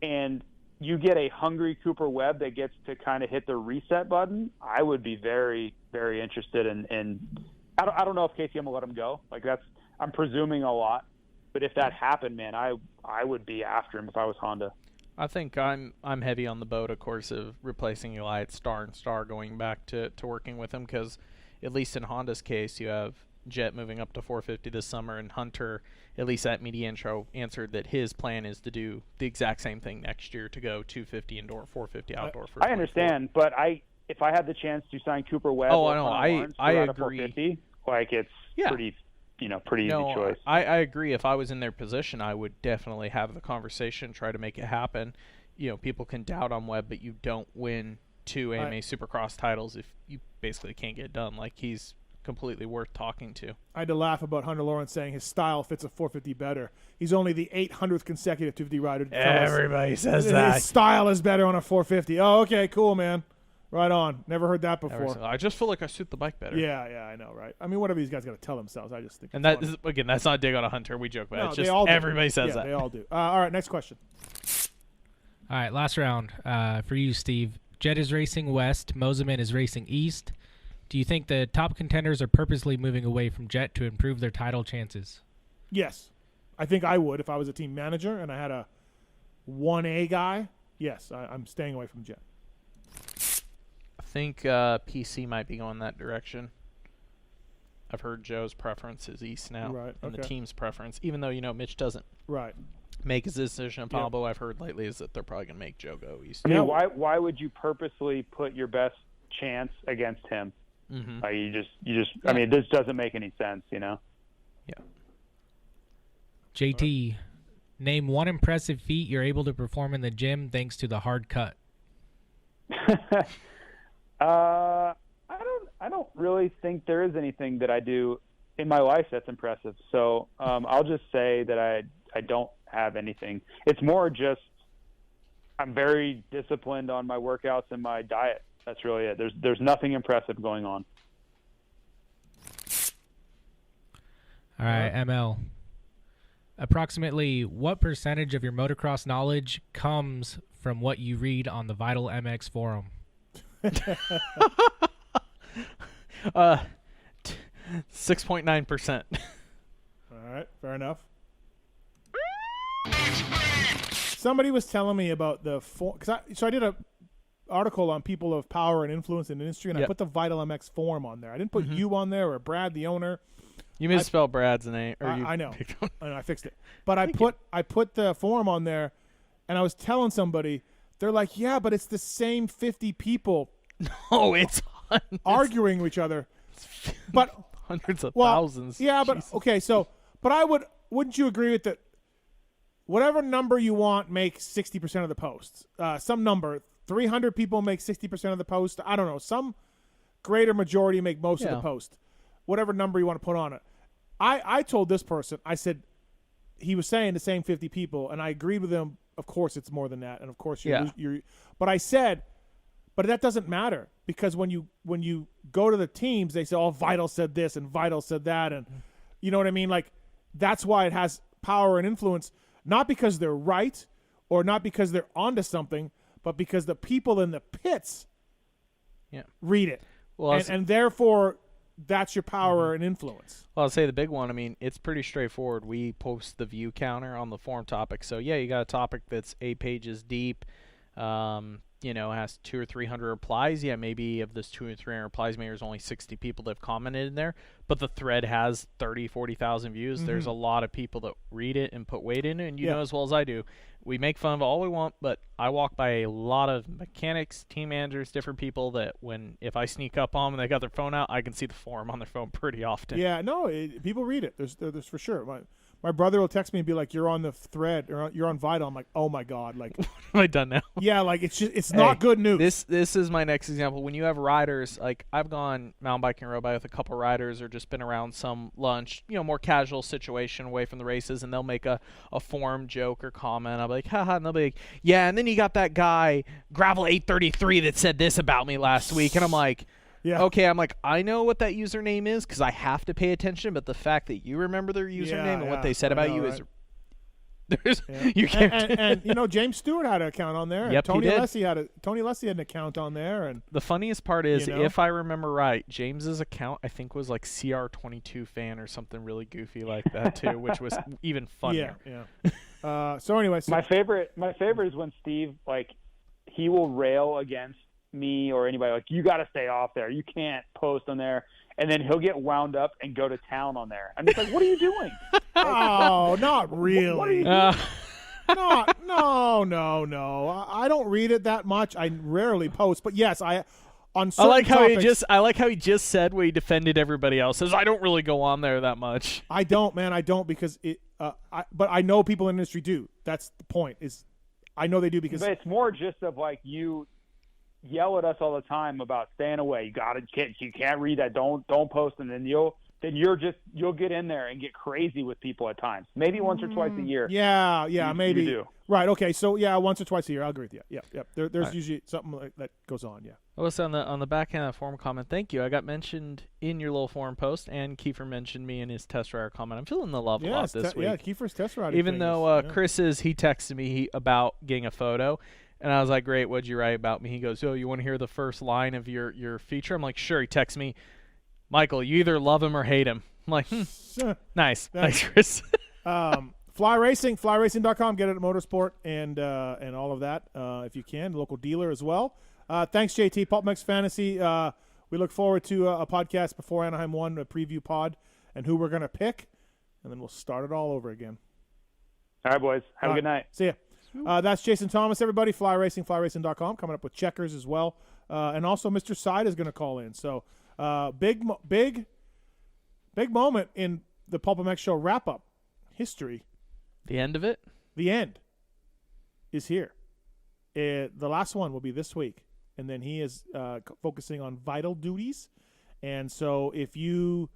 And you get a hungry Cooper Webb that gets to kind of hit the reset button. I would be very, very interested in I don't know if KTM will let him go. Like I'm presuming a lot, but if that happened, man, I would be after him if I was Honda. I think I'm heavy on the boat, of course, of replacing Eli at Star and Star, going back to working with him, because at least in Honda's case, you have Jet moving up to 450 this summer, and Hunter, at least at media intro, answered that his plan is to do the exact same thing next year, to go 250 indoor, 450 outdoor. For I understand, but if I had the chance to sign Cooper Webb, I agree. Like it's pretty easy choice. I agree. If I was in their position, I would definitely have the conversation, try to make it happen. people can doubt on Webb, but you don't win 2 AMA Supercross titles if you basically can't get it done. Like, he's completely worth talking to. I had to laugh about Hunter Lawrence saying his style fits a 450 better. He's only the 800th consecutive 250 rider. Everybody says that. His style is better on a 450. Oh, okay, cool, man. Right on. Never heard that before. I just feel like I suit the bike better. Yeah, I know, right? I mean, whatever these guys got to tell themselves, I just think. And that is, again, that's not a dig on a Hunter. We joke about it. It's just they all do. everybody says that. They all do. All right, next question. All right, last round for you, Steve. Jet is racing west. Moseman is racing east. Do you think the top contenders are purposely moving away from Jet to improve their title chances? Yes. I think I would if I was a team manager and I had a 1A guy. Yes, I'm staying away from Jet. I think PC might be going that direction. I've heard Joe's preference is east now, right, and the team's preference, even though Mitch doesn't make his decision in Pablo. I've heard lately is that they're probably going to make Joe go east. I mean, why would you purposely put your best chance against him? Mm-hmm. You just. I mean, this doesn't make any sense, Yeah. JT, name one impressive feat you're able to perform in the gym thanks to the hard cut. I don't really think there is anything that I do in my life that's impressive. So I'll just say that I don't have anything. It's more just I'm very disciplined on my workouts and my diet. That's really it. There's nothing impressive going on. All right, ML. Approximately what percentage of your motocross knowledge comes from what you read on the Vital MX forum? 6.9%. All right, fair enough. Somebody was telling me about the so I did a article on people of power and influence in the industry, and I put the Vital MX forum on there. I didn't put you on there or Brad, the owner. You misspelled Brad's name. I know. I fixed it. But I put the forum on there, and I was telling somebody, they're like, yeah, but it's the same 50 people. No, it's arguing with each other. But hundreds of thousands. Yeah, but okay, but wouldn't you agree with that? Whatever number you want makes 60% of the posts. Some number, 300 people make 60% of the post. I don't know. Some greater majority make most of the post. Whatever number you want to put on it. I told this person, I said, he was saying the same 50 people, and I agreed with him. Of course, it's more than that, and of course you're. But I said, but that doesn't matter because when you go to the teams, they say, "Oh, Vital said this and Vital said that," and you know what I mean. Like that's why it has power and influence, not because they're right or not because they're onto something, but because the people in the pits, read it, and therefore. That's your power and influence. Well, I'll say the big one, I mean, it's pretty straightforward. We post the view counter on the forum topic. So, yeah, you got a topic that's 8 pages deep, has 200 or 300 replies. Yeah, maybe of this 200 or 300 replies, maybe there's only 60 people that have commented in there. But the thread has 30, 40,000 views. There's a lot of people that read it and put weight in it. And you know as well as I do, we make fun of all we want, but I walk by a lot of mechanics, team managers, different people that if I sneak up on them and they got their phone out, I can see the forum on their phone pretty often. Yeah, no, people read it. There's for sure. My brother will text me and be like, "You're on the thread, or you're on Vital." I'm like, "Oh my god!" Like, what have I done now? Yeah, like it's not good news. This is my next example. When you have riders, like I've gone mountain biking and road bike with a couple riders, or just been around some lunch, more casual situation away from the races, and they'll make a forum joke or comment. I'll be like, haha, and they'll be like, yeah, and then you got that guy Gravel 833 that said this about me last week, and I'm like. Yeah. Okay, I'm like, I know what that username is because I have to pay attention, but the fact that you remember their username and what they said about you is you can't. And James Stewart had an account on there. Yep, Tony Alessi had an account on there. And the funniest part is, if I remember right, James's account I think was like CR22 fan or something really goofy like that too, which was even funnier. Yeah. So anyway, my favorite is when Steve he will rail against me or anybody like, you got to stay off there, you can't post on there, and then he'll get wound up and go to town on there. I'm just like, what are you doing? Not really. What are you doing? No. I don't read it that much. I rarely post, but yes, I like how he just said when he defended everybody else, says I don't really go on there that much. I don't because it but I know people in the industry do. That's the point. Is I know they do because But it's more just of like you yell at us all the time about staying away. You can't read that. Don't post, and then you'll get in there and get crazy with people at times. Maybe once or twice a year. Yeah, maybe. You do. Right. Okay. So yeah, once or twice a year. I agree with you. Yep. There's usually something like that goes on. Yeah. Alyssa, on the back end of that forum comment, thank you. I got mentioned in your little forum post, and Kiefer mentioned me in his test rider comment. I'm feeling the love a lot this week. Yeah, Kiefer's test rider. Even though Chris he texted me about getting a photo, and I was like, great, what'd you write about me? He goes, oh, you want to hear the first line of your feature? I'm like, sure. He texts me, Michael, you either love him or hate him. I'm like, nice. Thanks, Chris. Fly Racing, flyracing.com. Get it at Motorsport and all of that if you can. Local dealer as well. Thanks, JT. PulpMX Fantasy. We look forward to a podcast before Anaheim 1, a preview pod, and who we're going to pick, and then we'll start it all over again. All right, boys. Have a good night. See ya. That's Jason Thomas, everybody. Fly Racing, flyracing.com. Coming up with Checkerz as well. And also Mr. Side is going to call in. So big moment in the PulpMX Show wrap-up history. The end of it? The end is here. The last one will be this week, and then he is focusing on vital duties. And so if you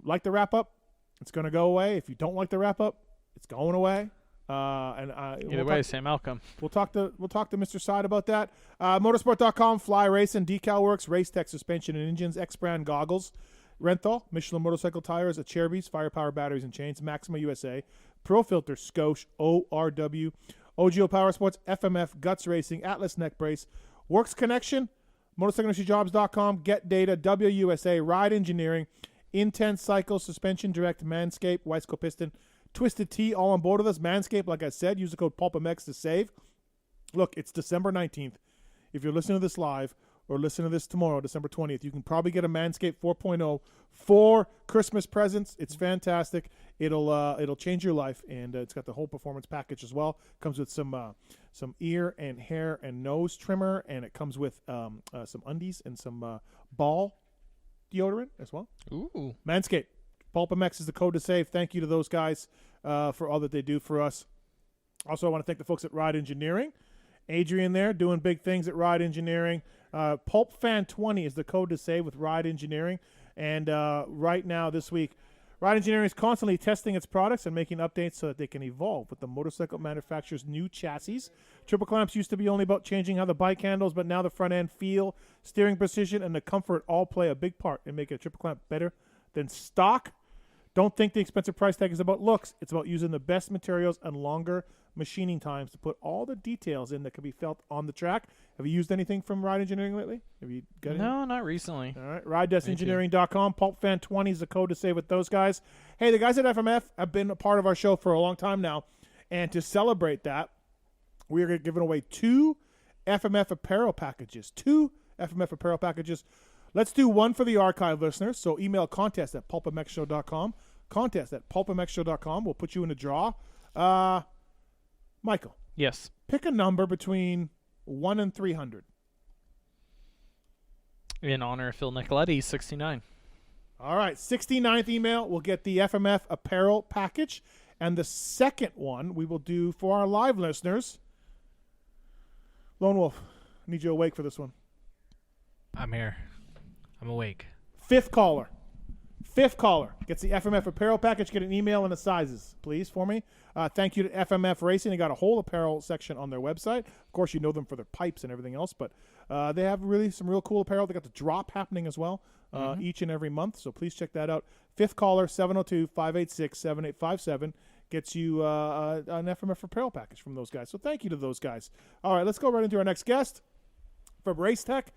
like the wrap-up, it's going to go away. If you don't like the wrap-up, it's going away. Either way, same outcome. We'll talk to Mr. Side about that. Motorsport.com, Fly Racing, Decal Works, Race Tech Suspension and Engines, X-Brand Goggles, Renthal, Michelin Motorcycle Tires, Acherbys, Firepower Batteries and Chains, Maxima USA, Pro Filter, Scoche, ORW, OGO Power Sports, FMF, Guts Racing, Atlas Neck Brace, Works Connection, MotorcycleIndustryJobs.com, Get Data, WUSA, Ride Engineering, Intense Cycle, Suspension Direct, Manscaped, Weisco Piston, Twisted Tea, all on board with us. Manscaped, like I said, use the code PulpMX to save. Look, it's December 19th. If you're listening to this live or listening to this tomorrow, December 20th, you can probably get a Manscaped 4.0 for Christmas presents. It's fantastic. It'll change your life, and it's got the whole performance package as well. Comes with some ear and hair and nose trimmer, and it comes with some undies and some ball deodorant as well. Ooh. Manscaped. PulpMX is the code to save. Thank you to those guys for all that they do for us. Also, I want to thank the folks at Ride Engineering. Adrian there doing big things at Ride Engineering. PulpFan20 is the code to save with Ride Engineering. And right now, this week, Ride Engineering is constantly testing its products and making updates so that they can evolve with the motorcycle manufacturer's new chassis. Triple clamps used to be only about changing how the bike handles, but now the front end feel, steering precision, and the comfort all play a big part in making a triple clamp better than stock. Don't think the expensive price tag is about looks. It's about using the best materials and longer machining times to put all the details in that can be felt on the track. Have you used anything from Ride Engineering lately? Have you got anything? No, not recently. All right, ride-engineering.com. PulpFan20 is the code to save with those guys. Hey, the guys at FMF have been a part of our show for a long time now, and to celebrate that, we are giving away 2 FMF apparel packages. 2 FMF apparel packages. Let's do one for the archive listeners. So email contest@pulpmxshow.com. Contest@pulpmxshow.com. We'll put you in a draw. Michael. Yes. Pick a number between 1 and 300. In honor of Phil Nicoletti, 69. All right. 69th email will get the FMF apparel package. And the second one we will do for our live listeners. Lone Wolf, I need you awake for this one. I'm here. I'm awake. Fifth caller gets the FMF apparel package. Get an email and the sizes, please, for me. Thank you to FMF Racing. They got a whole apparel section on their website. Of course, you know them for their pipes and everything else, but they have some real cool apparel. They got the drop happening as well each and every month, so please check that out. Fifth caller, 702-586-7857, gets you an FMF apparel package from those guys. So thank you to those guys. All right, let's go right into our next guest from Race Tech.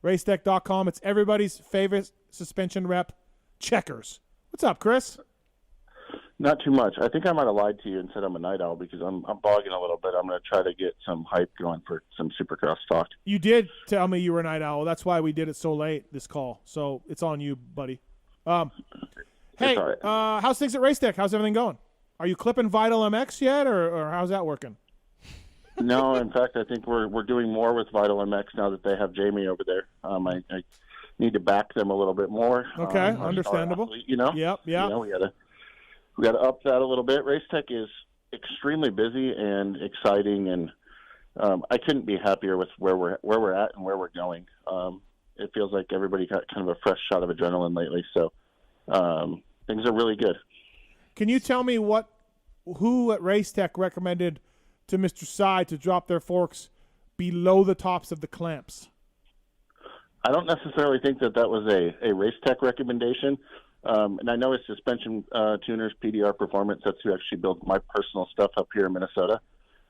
Racetech.com. It's everybody's favorite suspension rep, Checkerz. What's up, Chris? Not too much. I think I might have lied to you and said I'm a night owl because I'm bogging a little bit. I'm going to try to get some hype going for some Supercross talk. You did tell me you were a night owl. That's why we did it so late, this call. So it's on you, buddy. Hey, right. How's things at Racetech? How's everything going? Are you clipping Vital MX yet, or how's that working? No, in fact, I think we're doing more with Vital MX now that they have Jamie over there. I need to back them a little bit more. Okay, understandable. Athlete, you know. Yep. You know, we got to up that a little bit. Racetech is extremely busy and exciting, and I couldn't be happier with where we're at and where we're going. It feels like everybody got kind of a fresh shot of adrenaline lately, so things are really good. Can you tell me who at Racetech recommended to Mr. Side to drop their forks below the tops of the clamps? I don't necessarily think that was a Racetech recommendation. And I know it's Suspension Tuners, PDR Performance. That's who actually builds my personal stuff up here in Minnesota.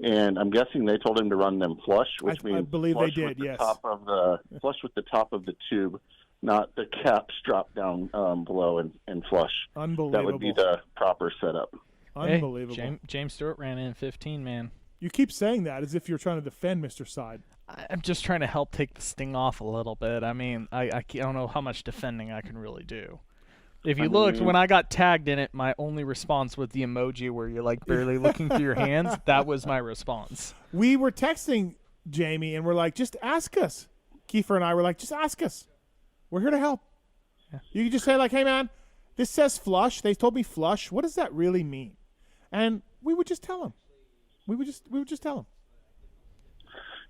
And I'm guessing they told him to run them flush, which means I believe flush they did, with the yes. flush with the top of the tube, not the caps drop down below and flush. Unbelievable. That would be the proper setup. Unbelievable. Hey, James Stewart ran in 15, man. You keep saying that as if you're trying to defend Mr. Side. I'm just trying to help take the sting off a little bit. I mean, I don't know how much defending I can really do. If you looked, when I got tagged in it, my only response was the emoji where you're like barely looking through your hands. That was my response. We were texting Jamie, and we're like, just ask us. Kiefer and I were like, just ask us. We're here to help. Yeah. You can just say, like, hey, man, this says flush. They told me flush. What does that really mean? And we would just tell them. We would just tell them.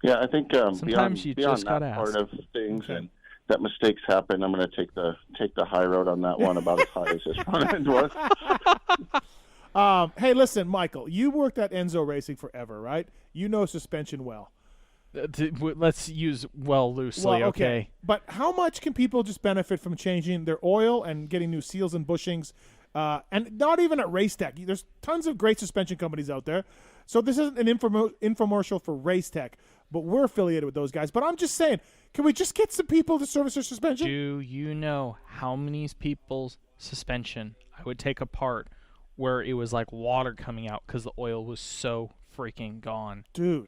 Yeah, I think Sometimes beyond you just that gotta part ask. of things and that mistakes happen, I'm going to take the high road on that one, about as high as this front end was. Hey, listen, Michael, you worked at Enzo Racing forever, right? You know suspension well. Let's use well loosely, Well, okay? But how much can people just benefit from changing their oil and getting new seals and bushings? And not even at Racetech. There's tons of great suspension companies out there. So this isn't an infomercial for Racetech, but we're affiliated with those guys. But I'm just saying, can we just get some people to service their suspension? Do you know how many people's suspension I would take apart where it was like water coming out because the oil was so freaking gone? Dude,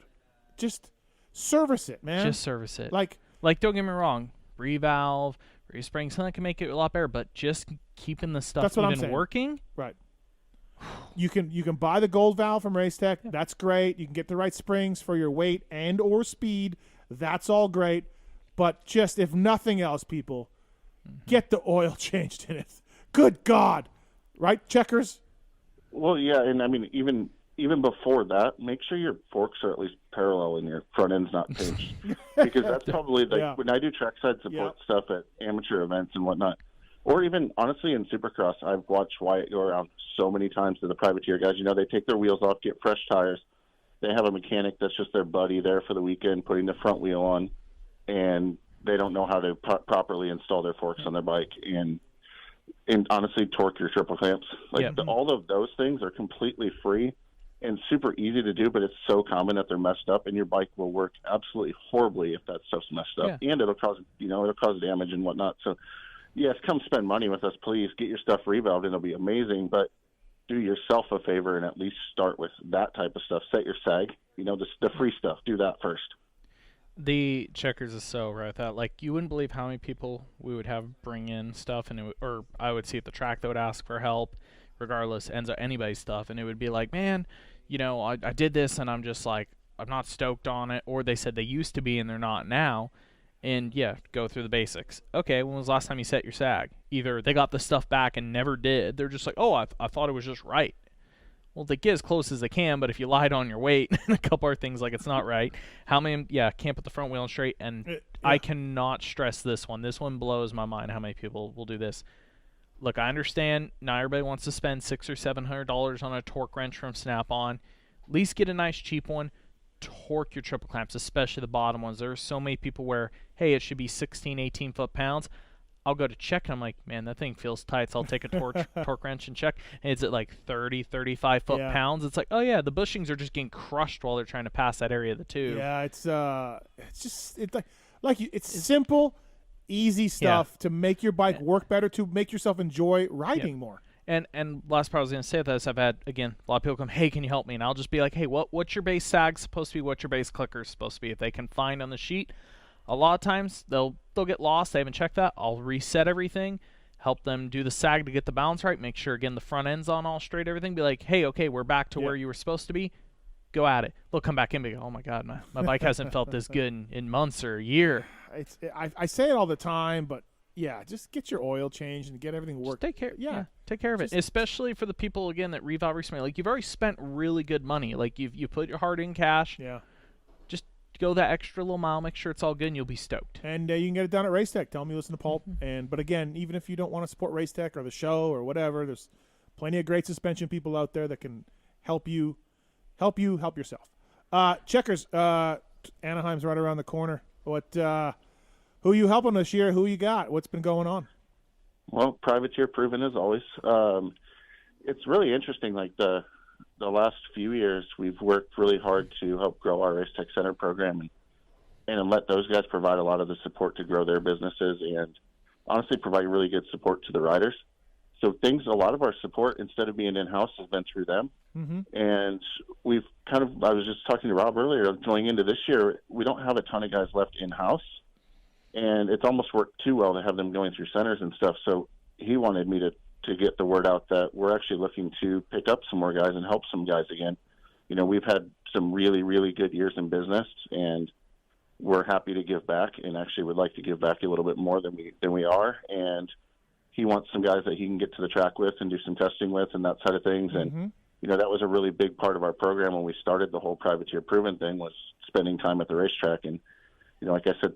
just service it, man. Just service it. Like, don't get me wrong, revalve, respring, something that can make it a lot better, but just keeping the stuff that's what I'm even saying. working. Right. You can buy the gold valve from Racetech. Yeah. That's great. You can get the right springs for your weight and or speed. That's all great. But just, if nothing else, people, get the oil changed in it. Good God. Right, Checkerz? Well, yeah, and I mean, even before that, make sure your forks are at least parallel and your front end's not pinched. Because that's probably, when I do trackside support stuff at amateur events and whatnot, or even, honestly, in Supercross, I've watched Wyatt go around so many times to the privateer guys. You know, they take their wheels off, get fresh tires. They have a mechanic that's just their buddy there for the weekend, putting the front wheel on, and they don't know how to properly install their forks on their bike and honestly torque your triple clamps. All of those things are completely free and super easy to do, but it's so common that they're messed up, and your bike will work absolutely horribly if that stuff's messed up, and it'll cause damage and whatnot. So, yes, come spend money with us, please. Get your stuff revalved, and it'll be amazing. But do yourself a favor and at least start with that type of stuff. Set your sag, the free stuff. Do that first. The Checkerz is so right with that. Like, you wouldn't believe how many people we would have bring in stuff, and or I would see at the track that would ask for help, regardless, ends up anybody's stuff, and it would be like, man, I did this, and I'm just like, I'm not stoked on it, or they said they used to be and they're not now. And go through the basics. Okay, when was the last time you set your sag? Either they got the stuff back and never did. They're just like, oh, I thought it was just right. Well, they get as close as they can, but if you lied on your weight and a couple of things like it's not right, how many, can't put the front wheel on straight. And I cannot stress this one. This one blows my mind how many people will do this. Look, I understand not everybody wants to spend $600 or $700 on a torque wrench from Snap-on. At least get a nice cheap one. Torque your triple clamps, especially the bottom ones. There are so many people where, hey, it should be 16, 18 foot-pounds. I'll go to check, and I'm like, man, that thing feels tight, so I'll take a torque wrench and check. And it's at like 30, 35 foot-pounds. It's like, oh, yeah, the bushings are just getting crushed while they're trying to pass that area of the tube. Yeah, it's simple, easy stuff to make your bike work better, to make yourself enjoy riding more. And last part I was going to say with this, I've had, again, a lot of people come, hey, can you help me? And I'll just be like, hey, what's your base sag supposed to be? What's your base clicker supposed to be? If they can find on the sheet, a lot of times they'll get lost. They haven't checked that. I'll reset everything, help them do the sag to get the balance right, make sure, again, the front end's on all straight, everything. Be like, hey, okay, we're back to where you were supposed to be. Go at it. They'll come back in and be like, oh, my God, my bike hasn't felt this good in months or a year. I say it all the time, but, just get your oil changed and get everything working. Just take care. Yeah. Take care of it, especially for the people, again, that revow recently. Like, you've already spent really good money. Like, you put your heart in cash. Yeah. Just go that extra little mile, make sure it's all good, and you'll be stoked. And you can get it down at Racetech. Tell them you listen to Pulp. But again, even if you don't want to support Racetech or the show or whatever, there's plenty of great suspension people out there that can help you help yourself. Checkerz, Anaheim's right around the corner. Who you helping this year? Who you got? What's been going on? Well, privateer proven as always. It's really interesting. Like the last few years, we've worked really hard to help grow our Racetech Center program and let those guys provide a lot of the support to grow their businesses and honestly provide really good support to the riders. So a lot of our support, instead of being in-house, has been through them. And we've I was just talking to Rob earlier, going into this year, we don't have a ton of guys left in-house. And it's almost worked too well to have them going through centers and stuff. So he wanted me to get the word out that we're actually looking to pick up some more guys and help some guys again. You know, we've had some really, really good years in business, and we're happy to give back, and actually would like to give back a little bit more than we are. And he wants some guys that he can get to the track with and do some testing with and that side of things. And, you know, that was a really big part of our program when we started the whole privateer proven thing, was spending time at the racetrack. And, you know, like I said,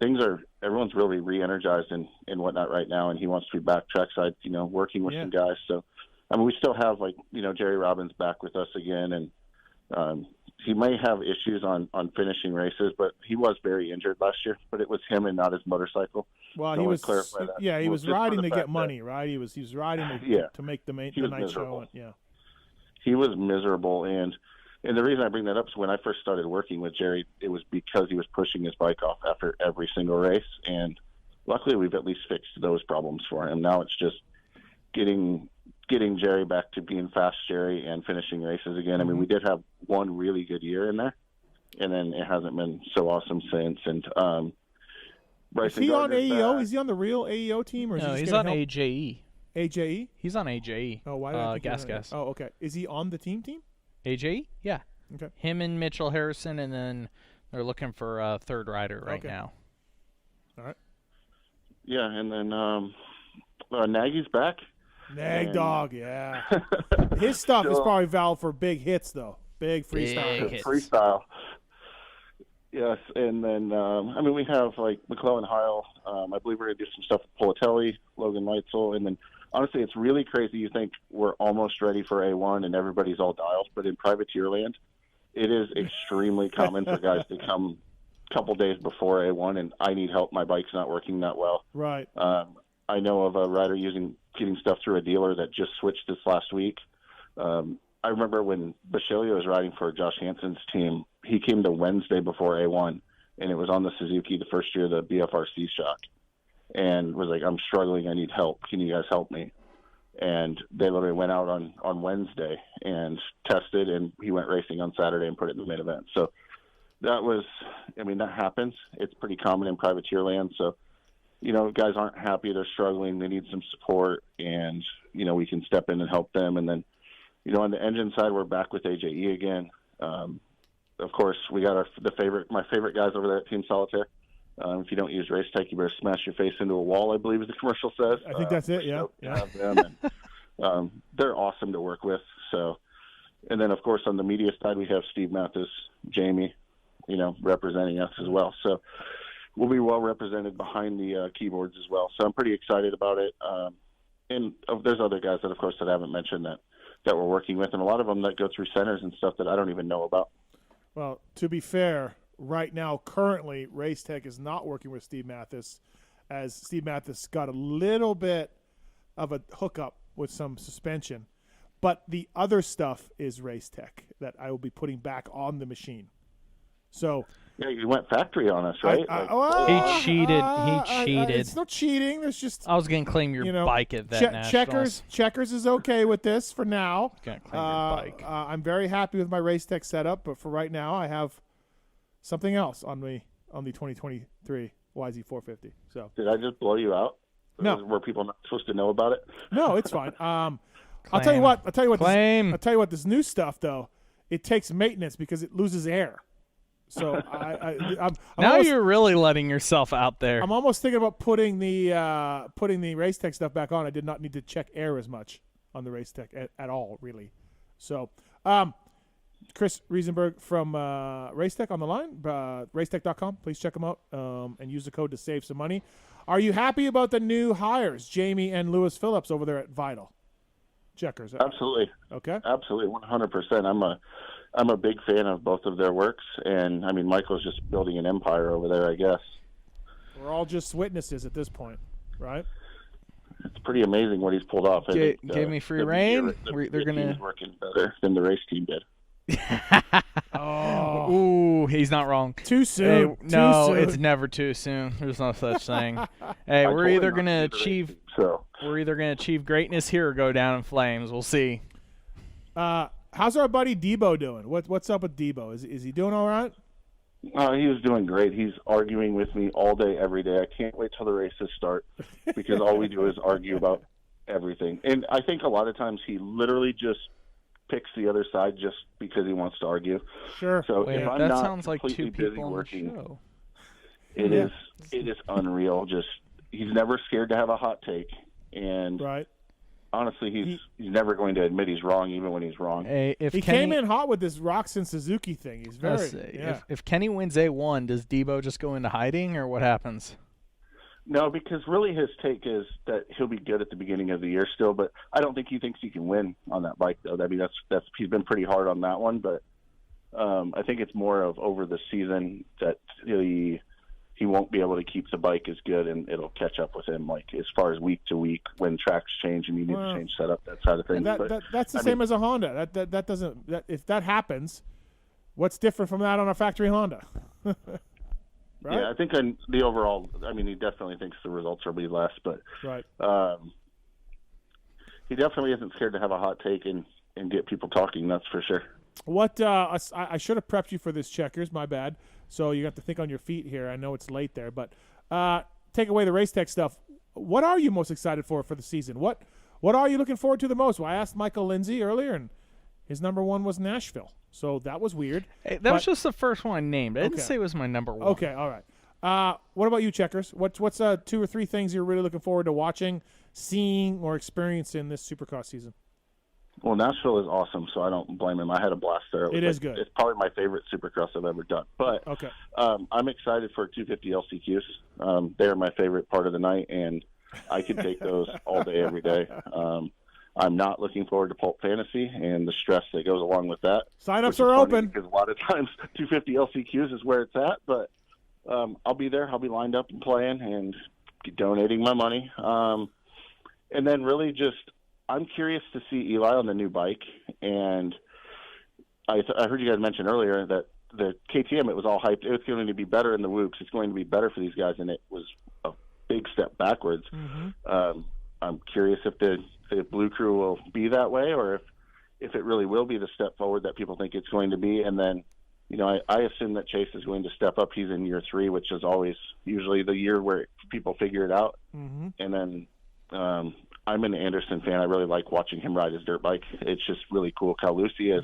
everyone's really re-energized and whatnot right now, and he wants to be back trackside, you know, working with some guys. So, I mean, we still have, like, you know, Jerry Robbins back with us again, and he may have issues on finishing races, but he was very injured last year, but it was him and not his motorcycle. Well, he was riding to get money, right? He was riding to make the night show. He was miserable, and the reason I bring that up is when I first started working with Jerry, it was because he was pushing his bike off after every single race. And luckily we've at least fixed those problems for him. Now it's just getting Jerry back to being fast Jerry and finishing races again. I mean, we did have one really good year in there, and then it hasn't been so awesome since. And is he on AEO? Is he on the real AEO team? Or is he's on AJE. AJE? He's on AJE. Oh, why did I Gas. Oh, okay. Is he on the team? AJ? Yeah. Okay. Him and Mitchell Harrison, and then they're looking for a third rider right now. All right. Yeah, and then Nagy's back. Nag Dog, yeah. His stuff is probably valid for big hits, though. Big freestyle. Freestyle. Yes, and then, I mean, we have, like, McClellan Heil. I believe we're going to do some stuff with Politelli, Logan Leitzel, and then honestly, it's really crazy. You think we're almost ready for A1 and everybody's all dialed, but in privateer land, it is extremely common for guys to come a couple days before A1 and I need help. My bike's not working that well. Right. I know of a rider getting stuff through a dealer that just switched this last week. I remember when Bachelio was riding for Josh Hansen's team, he came to Wednesday before A1, and it was on the Suzuki the first year, the BFRC shock. And was like, I'm struggling, I need help. Can you guys help me? And they literally went out on Wednesday and tested, and he went racing on Saturday and put it in the main event. So that was, I mean, that happens. It's pretty common in privateer land. So, you know, guys aren't happy, they're struggling, they need some support, and, you know, we can step in and help them. And then, you know, on the engine side, we're back with AJE again. Of course, we got my favorite guys over there at Team Solitaire. If you don't use Racetech, you better smash your face into a wall, I believe, as the commercial says. I think that's it, yeah. Have them, and, they're awesome to work with. So, and then, of course, on the media side, we have Steve Mathis, Jamie, you know, representing us as well. So we'll be well represented behind the keyboards as well. So I'm pretty excited about it. And there's other guys that, of course, that I haven't mentioned that we're working with, and a lot of them that go through centers and stuff that I don't even know about. Well, to be fair, right now, currently, Racetech is not working with Steve Mathis, as Steve Mathis got a little bit of a hookup with some suspension. But the other stuff is Racetech that I will be putting back on the machine. So yeah, you went factory on us, right? He cheated. He cheated. It's no cheating. There's just I was going to claim your bike at that Nationals. Checkers is okay with this for now. Gonna claim your bike. I'm very happy with my Racetech setup, but for right now, I have something else on the 2023 YZ450. So did I just blow you out? No. Were people not supposed to know about it? No, it's fine. I'll tell you what. This new stuff though, it takes maintenance because it loses air. So I'm now you're really letting yourself out there. I'm almost thinking about putting the Racetech stuff back on. I did not need to check air as much. on the Race Tech at all, really. So, Chris Riesenberg from Race Tech on the line, racetech.com. Please check them out and use the code to save some money. Are you happy about the new hires, Jamie and Lewis Phillips over there at Vital? Checkerz. Absolutely. Okay. Absolutely, 100%. I'm a big fan of both of their works, and I mean, Michael's just building an empire over there, I guess. We're all just witnesses at this point, right? It's pretty amazing what he's pulled off. Gave me free reign. They're going to working better than the race team did. Ooh, he's not wrong. Too soon. Hey, no, it's never too soon. There's no such thing. Hey, we're either gonna achieve greatness here or go down in flames. We'll see. How's our buddy Debo doing? What's up with Debo? Is he doing all right? He was doing great. He's arguing with me all day, every day. I can't wait till the races start because all we do is argue about everything. And I think a lot of times he literally just picks the other side just because he wants to argue. Sure. So Wait, if I'm that not sounds like completely two people busy on the working, show. it is unreal. Just he's never scared to have a hot take, and right. Honestly, he's never going to admit he's wrong, even when he's wrong. Hey, if he came in hot with this Roczen Suzuki thing. He's very if Kenny wins A1, does Debo just go into hiding, or what happens? No, because really his take is that he'll be good at the beginning of the year still, but I don't think he thinks he can win on that bike, though. I mean, that's he's been pretty hard on that one, but I think it's more of over the season that he won't be able to keep the bike as good, and it'll catch up with him, like as far as week to week when tracks change and you need to change setup, that side of things. That's the same as a Honda. That doesn't. If that happens, what's different from that on a factory Honda? Right? Yeah, I think the overall, I mean, he definitely thinks the results will be less, but right. He definitely isn't scared to have a hot take and get people talking, that's for sure. What I should have prepped you for this, Checkerz, my bad. So you have to think on your feet here. I know it's late there, but take away the race tech stuff. What are you most excited for the season? What are you looking forward to the most? Well, I asked Michael Lindsay earlier, and his number one was Nashville. So that was weird. Hey, that was just the first one I named. I didn't say it was my number one. Okay, all right. What about you, Checkerz? What's 2 or 3 things you're really looking forward to watching, seeing, or experiencing this Supercross season? Well, Nashville is awesome, so I don't blame him. I had a blast there. It is good. It's probably my favorite Supercross I've ever done. But okay. I'm excited for 250 LCQs. They're my favorite part of the night, and I could take those all day, every day. I'm not looking forward to Pulp Fantasy and the stress that goes along with that. Sign-ups are open. Because a lot of times 250 LCQs is where it's at, but I'll be there. I'll be lined up and playing and donating my money. And then really just I'm curious to see Eli on the new bike. And I heard you guys mention earlier that the KTM, it was all hyped. It's going to be better in the Whoops. It's going to be better for these guys, and it was a big step backwards. Mm-hmm. I'm curious if the Blue Crew will be that way, or if it really will be the step forward that people think it's going to be. And then, I assume that Chase is going to step up. He's in year 3, which is always usually the year where people figure it out. Mm-hmm. And then I'm an Anderson fan. I really like watching him ride his dirt bike. It's just really cool how loose he is.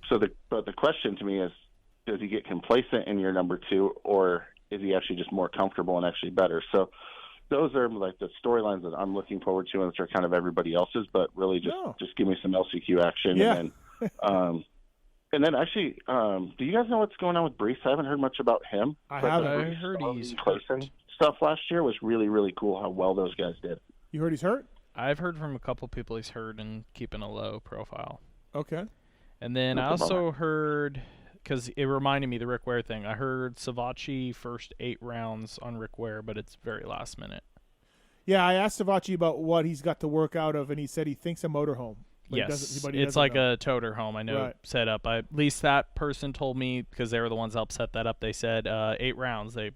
But the question to me is, does he get complacent in year number 2, or is he actually just more comfortable and actually better? So those are like the storylines that I'm looking forward to, and which are kind of everybody else's, but really just give me some LCQ action. Yeah. And then actually, do you guys know what's going on with Brees? I haven't heard much about him. I haven't. I heard he's hurt. Stuff last year was really, really cool how well those guys did. You heard he's hurt? I've heard from a couple people he's hurt and keeping a low profile. Okay. And then I also heard, because it reminded me of the Rick Ware thing, I heard Savachi first 8 rounds on Rick Ware, but it's very last minute. Yeah, I asked Savachi about what he's got to work out of, and he said he thinks a motorhome. Yes, it's like a toter home, I know, set up. At least that person told me, because they were the ones that helped set that up, they said 8 rounds. The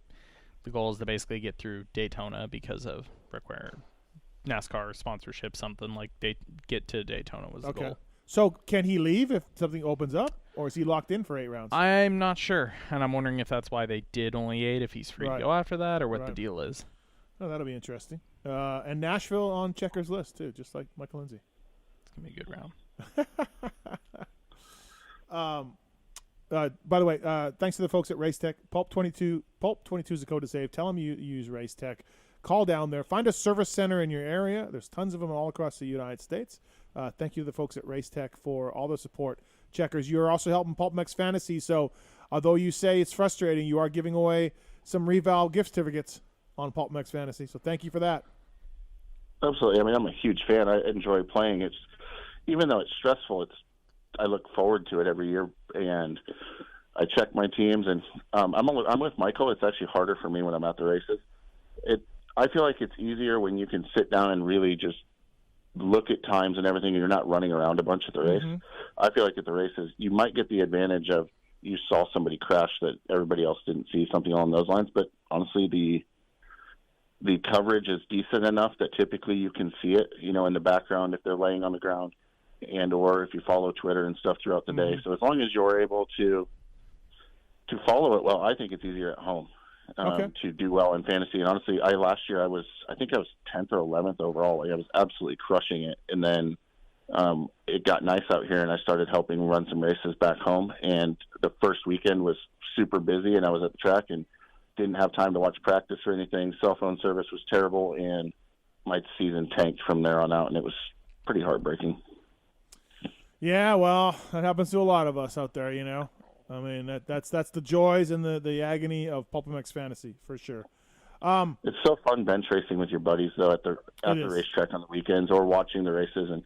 goal is to basically get through Daytona because of Rick Ware. NASCAR sponsorship, something like they get to Daytona was the goal. So can he leave if something opens up, or is he locked in for 8 rounds? I'm not sure, and I'm wondering if that's why they did only 8, if he's free to go after that, or what the deal is. Oh, that'll be interesting. And Nashville on Checkerz list, too, just like Michael Lindsay. It's going to be a good round. By the way, thanks to the folks at Racetech. Pulp22 is the code to save. Tell them you use Racetech. call down there. Find a service center in your area. There's tons of them all across the United States. Thank you to the folks at Racetech for all the support. Checkerz, you're also helping PulpMX Fantasy, so although you say it's frustrating, you are giving away some reval gift certificates on PulpMX Fantasy, so thank you for that. Absolutely. I mean, I'm a huge fan. I enjoy playing. It's even though it's stressful, I look forward to it every year, and I check my teams. And I'm with Michael. It's actually harder for me when I'm at the races. I feel like it's easier when you can sit down and really just look at times and everything, and you're not running around a bunch at the race. Mm-hmm. I feel like at the races, you might get the advantage of you saw somebody crash that everybody else didn't see, something along those lines. But honestly, the coverage is decent enough that typically you can see it, in the background if they're laying on the ground, and or if you follow Twitter and stuff throughout the day. So as long as you're able to follow it well, I think it's easier at home to do well in fantasy. And honestly, last year I think I was 10th or 11th overall. I was absolutely crushing it. And then it got nice out here, and I started helping run some races back home. And the first weekend was super busy, and I was at the track and didn't have time to watch practice or anything. Cell phone service was terrible, and my season tanked from there on out, and it was pretty heartbreaking. Yeah, well, that happens to a lot of us out there, I mean, that's the joys and the agony of PulpMX Fantasy, for sure. It's so fun bench racing with your buddies, though, at the racetrack on the weekends, or watching the races and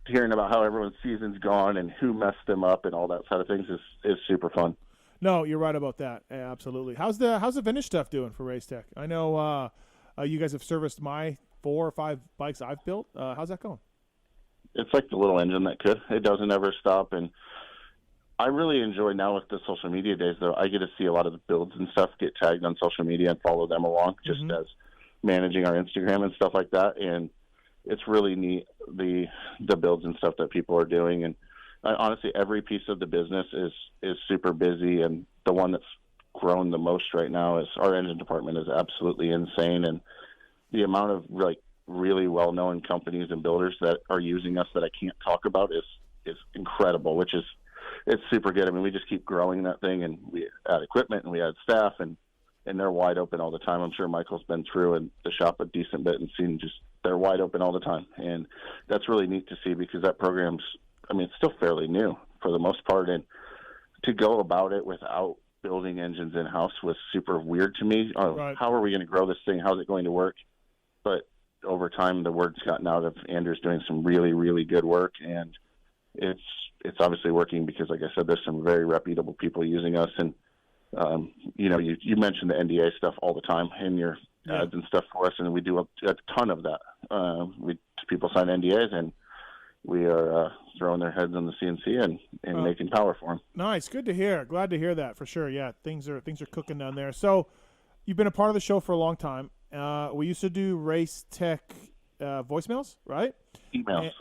hearing about how everyone's season's gone and who messed them up and all that side of things is super fun. No, you're right about that. Yeah, absolutely. How's the vintage stuff doing for Racetech? I know you guys have serviced my 4 or 5 bikes I've built. How's that going? It's like the little engine that could. It doesn't ever stop, and I really enjoy now with the social media days, though. I get to see a lot of the builds and stuff get tagged on social media and follow them along, just as managing our Instagram and stuff like that. And it's really neat, the builds and stuff that people are doing. And honestly, every piece of the business is super busy, and the one that's grown the most right now is our engine department is absolutely insane. And the amount of really well-known companies and builders that are using us that I can't talk about is incredible, which is it's super good. I mean, we just keep growing that thing, and we add equipment and we add staff, and they're wide open all the time. I'm sure Michael's been through in the shop a decent bit and seen just they're wide open all the time. And that's really neat to see, because that program's, I mean, it's still fairly new for the most part. And to go about it without building engines in-house was super weird to me. Right. How are we going to grow this thing? How's it going to work? But over time, the word's gotten out of Andrew's doing some really, really good work, and it's obviously working because, like I said, there's some very reputable people using us. And, you mentioned the NDA stuff all the time in your ads and stuff for us, and we do a ton of that. People sign NDAs, and we are throwing their heads on the CNC and making power for them. Nice. Good to hear. Glad to hear that, for sure. Yeah, things are cooking down there. So you've been a part of the show for a long time. We used to do Racetech voicemails, right? Emails.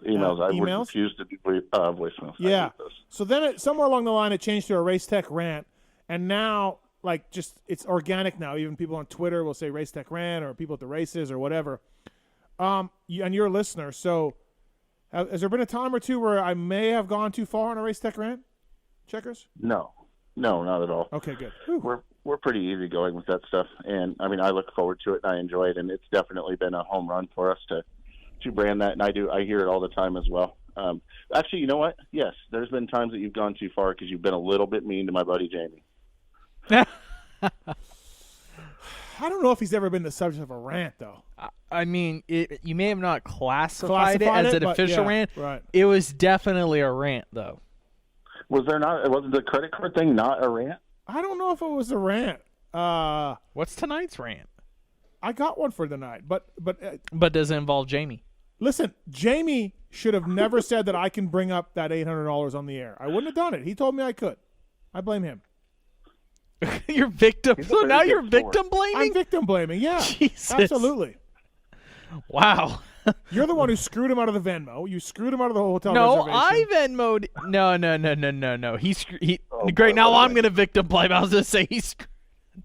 I would refuse to do voicemails. Yeah. So then somewhere along the line, it changed to a Racetech rant, and now it's organic now. Even people on Twitter will say Racetech rant, or people at the races or whatever. And you're a listener, so has there been a time or two where I may have gone too far on a Racetech rant, Checkerz? No, not at all. Okay, good. We're pretty easygoing with that stuff, and I mean, I look forward to it and I enjoy it, and it's definitely been a home run for us to brand that, and I hear it all the time as well. Actually, you know what? Yes, there's been times that you've gone too far because you've been a little bit mean to my buddy Jamie. I don't know if he's ever been the subject of a rant, though. I mean, you may have not classified it as an official rant. Right. It was definitely a rant, though. Was the credit card thing not a rant? I don't know if it was a rant. What's tonight's rant? I got one for tonight, but does it involve Jamie? Listen, Jamie should have never said that I can bring up that $800 on the air. I wouldn't have done it. He told me I could. I blame him. You're victim. So now you're victim blaming? I'm victim blaming, yeah. Jesus. Absolutely. Wow. You're the one who screwed him out of the Venmo. You screwed him out of the hotel reservation. reservation. I Venmo'd. No. Great, now I'm going to victim blame. I was going to say he's.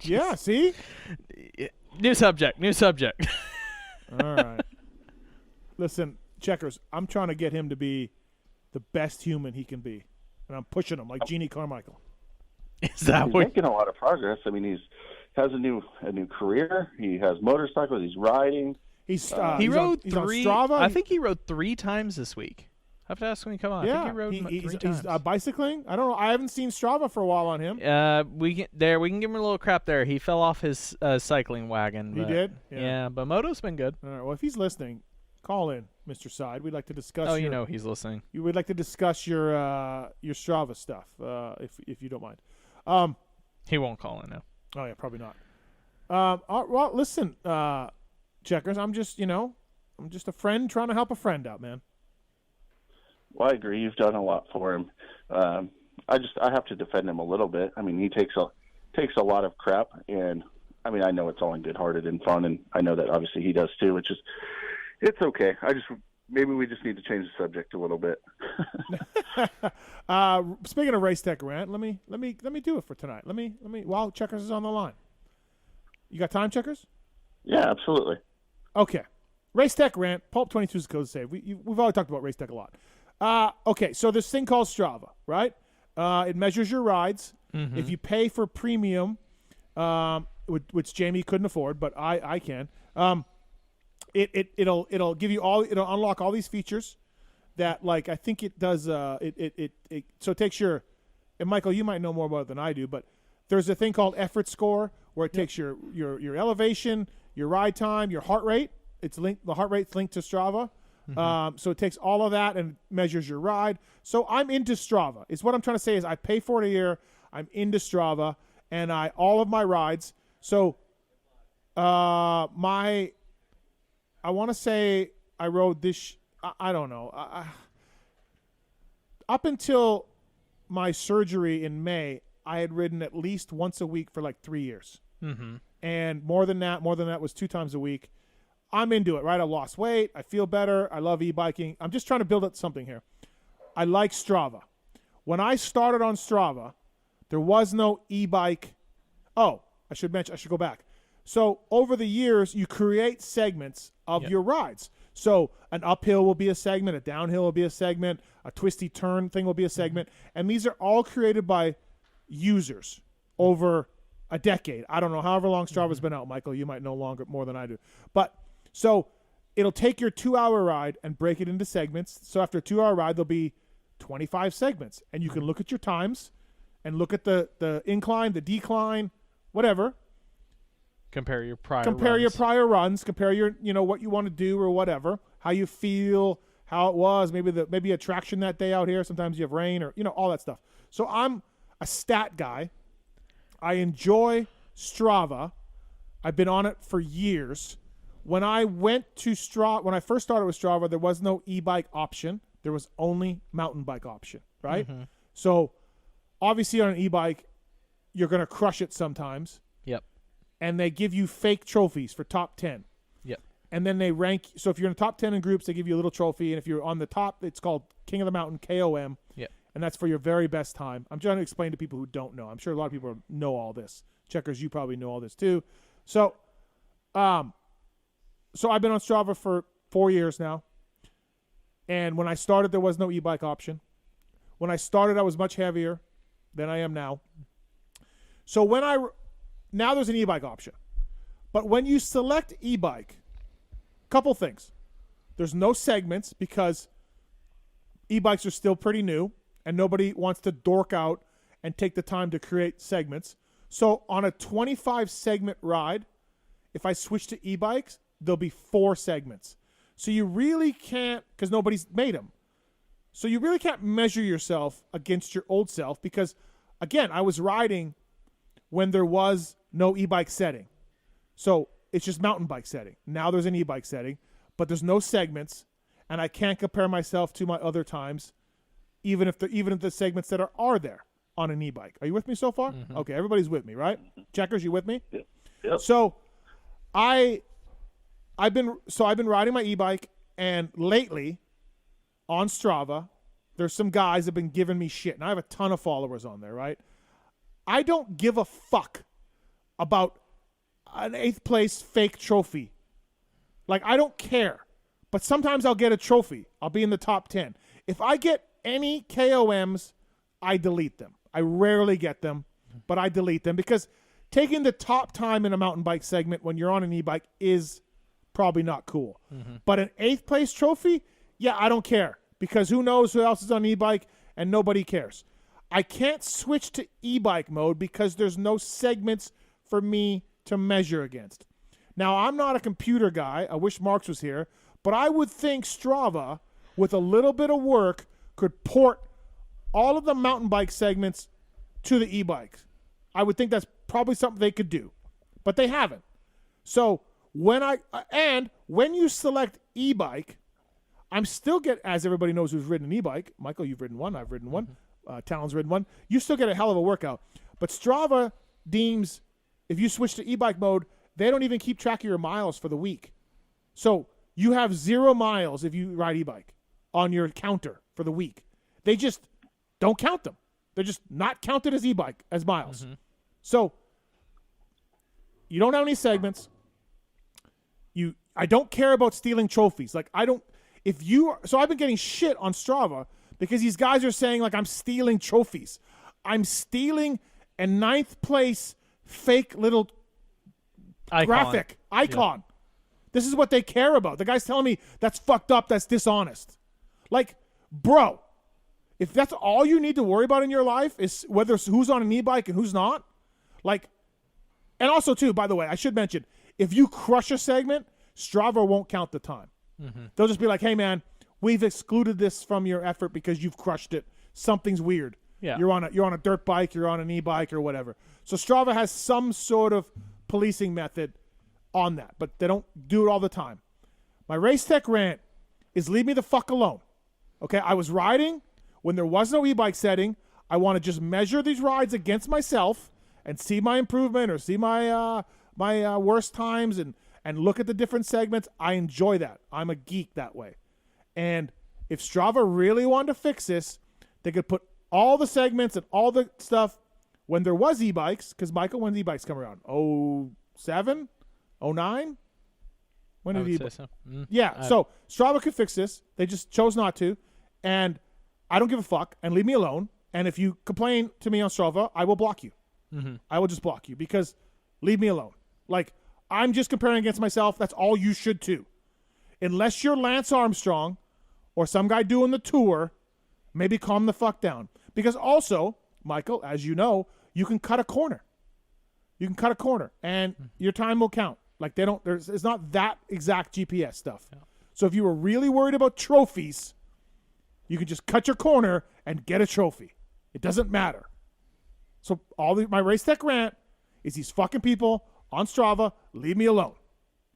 Yeah, see? New subject. All right. Listen, Checkerz, I'm trying to get him to be the best human he can be. And I'm pushing him like Jeannie Carmichael. Is that he's making a lot of progress. I mean, has a new career. He has motorcycles. He's riding. He rode three. I think he rode 3 times this week. I have to ask when he come on. Yeah, I think he rode 3 times. He's bicycling. I don't know. I haven't seen Strava for a while on him. We can give him a little crap there. He fell off his cycling wagon. He did? Yeah, but Moto's been good. All right. Well, if he's listening, call in, Mr. Side. We'd like to discuss. Oh, you know he's listening. We'd like to discuss your Strava stuff, if you don't mind. He won't call in now. Oh yeah, probably not. Well, listen, Checkerz. I'm just a friend trying to help a friend out, man. Well, I agree. You've done a lot for him. I have to defend him a little bit. I mean, he takes a lot of crap, and I mean, I know it's all in good-hearted and fun, and I know that obviously he does too. It's okay. Maybe we just need to change the subject a little bit. Speaking of Race Tech Rant, let me do it for tonight. Let me while Checkerz is on the line. You got time, Checkerz? Yeah, absolutely. Okay. Race Tech Rant. Pulp 22 is the code to save. We've already talked about Race Tech a lot. Okay, so this thing called Strava, right? It measures your rides. Mm-hmm. If you pay for premium, which Jamie couldn't afford, but I can, it'll give you it'll unlock all these features that, like, I think it does. So it takes your, and Michael, you might know more about it than I do, but there's a thing called effort score where it takes your elevation, your ride time, your heart rate. The heart rate's linked to Strava. Mm-hmm. So it takes all of that and measures your ride. So I'm into Strava. It's what I'm trying to say is I pay for it a year. I'm into Strava, and all of my rides. So I want to say I rode this. I don't know. Up until my surgery in May, I had ridden at least once a week for like 3 years. Mm-hmm. And more than that was 2 times a week. I'm into it, right? I lost weight. I feel better. I love e-biking. I'm just trying to build up something here. I like Strava. When I started on Strava, there was no e-bike. Oh, I should go back. So over the years, you create segments of your rides. So an uphill will be a segment, a downhill will be a segment, a twisty turn thing will be a segment. And these are all created by users over a decade. I don't know, however long Strava's been out. Michael, you might know more than I do. But so it'll take your 2-hour ride and break it into segments. So after a 2-hour ride, there'll be 25 segments. And you can look at your times and look at the incline, the decline, whatever. Compare your prior runs. Compare your, what you want to do or whatever. How you feel, how it was, maybe a traction that day out here. Sometimes you have rain or, all that stuff. So I'm a stat guy. I enjoy Strava. I've been on it for years. When I first started with Strava, there was no e-bike option. There was only mountain bike option, right? Mm-hmm. So obviously on an e-bike, you're going to crush it sometimes. Yep. And they give you fake trophies for top 10. Yep. And then they rank. So if you're in the top 10 in groups, they give you a little trophy. And if you're on the top, it's called King of the Mountain, KOM. Yep. And that's for your very best time. I'm trying to explain to people who don't know. I'm sure a lot of people know all this. Checkerz, you probably know all this too. So I've been on Strava for 4 years now. And when I started, there was no e-bike option. When I started, I was much heavier than I am now. So now there's an e-bike option. But when you select e-bike, couple things. There's no segments because e-bikes are still pretty new and nobody wants to dork out and take the time to create segments. So on a 25 segment ride, if I switch to e-bikes, there'll be 4 segments. So you really can't, because nobody's made them. So you really can't measure yourself against your old self because, again, I was riding when there was no e-bike setting. So it's just mountain bike setting. Now there's an e-bike setting, but there's no segments, and I can't compare myself to my other times, even if the segments that are there on an e-bike. Are you with me so far? Mm-hmm. Okay, everybody's with me, right? Checkerz, you with me? Yep. So I've been riding my e-bike, and lately on Strava, there's some guys that have been giving me shit, and I have a ton of followers on there, right? I don't give a fuck about an 8th place fake trophy. Like, I don't care. But sometimes I'll get a trophy. I'll be in the top 10. If I get any KOMs, I delete them. I rarely get them, but I delete them because taking the top time in a mountain bike segment when you're on an e-bike is probably not cool. But an 8th place trophy, yeah, I don't care, because who knows who else is on e-bike, and nobody cares. I can't switch to e-bike mode because there's no segments for me to measure against. Now, I'm not a computer guy. I wish Marks was here. But I would think Strava, with a little bit of work, could port all of the mountain bike segments to the e-bikes. I would think that's probably something they could do. But they haven't. So when you select e-bike, I'm still as everybody knows who's ridden an e-bike. Michael, you've ridden one. I've ridden one. Talon's ridden one. You still get a hell of a workout. But Strava deems, if you switch to e-bike mode, they don't even keep track of your miles for the week. So you have 0 miles if you ride e-bike on your counter for the week. They just don't count them. They're just not counted as e-bike, as miles. So you don't have any segments. I don't care about stealing trophies. So I've been getting shit on Strava because these guys are saying like I'm stealing trophies. I'm stealing a 9th place fake little graphic icon. Yeah. This is what they care about. The guy's telling me that's fucked up, that's dishonest. Like, bro, if that's all you need to worry about in your life is who's on an e-bike and who's not, like, and also too, by the way, I should mention, if you crush a segment, Strava won't count the time. They'll just be like, hey man, we've excluded this from your effort because you've crushed it. Something's weird. Yeah. You're on a dirt bike, you're on an e-bike or whatever. So Strava has some sort of policing method on that, but they don't do it all the time. My race tech rant is leave me the fuck alone. Okay, I was riding when there was no e-bike setting. I want to just measure these rides against myself and see my improvement or see my worst times and look at the different segments. I enjoy that. I'm a geek that way. And if Strava really wanted to fix this, they could put all the segments and all the stuff when there was e-bikes, because Michael, when did e-bikes come around? 07? 09? When did e-bikes? So. Yeah, so Strava could fix this. They just chose not to. And I don't give a fuck, and leave me alone. And if you complain to me on Strava, I will block you. I will just block you because leave me alone. Like, I'm just comparing against myself. That's all you should do. Unless you're Lance Armstrong or some guy doing the tour, maybe calm the fuck down. Because also, Michael, as you know, you can cut a corner. You can cut a corner, and your time will count. Like, it's not that exact GPS stuff. Yeah. So if you were really worried about trophies, you can just cut your corner and get a trophy. It doesn't matter. So my race tech rant is these fucking people on Strava, leave me alone.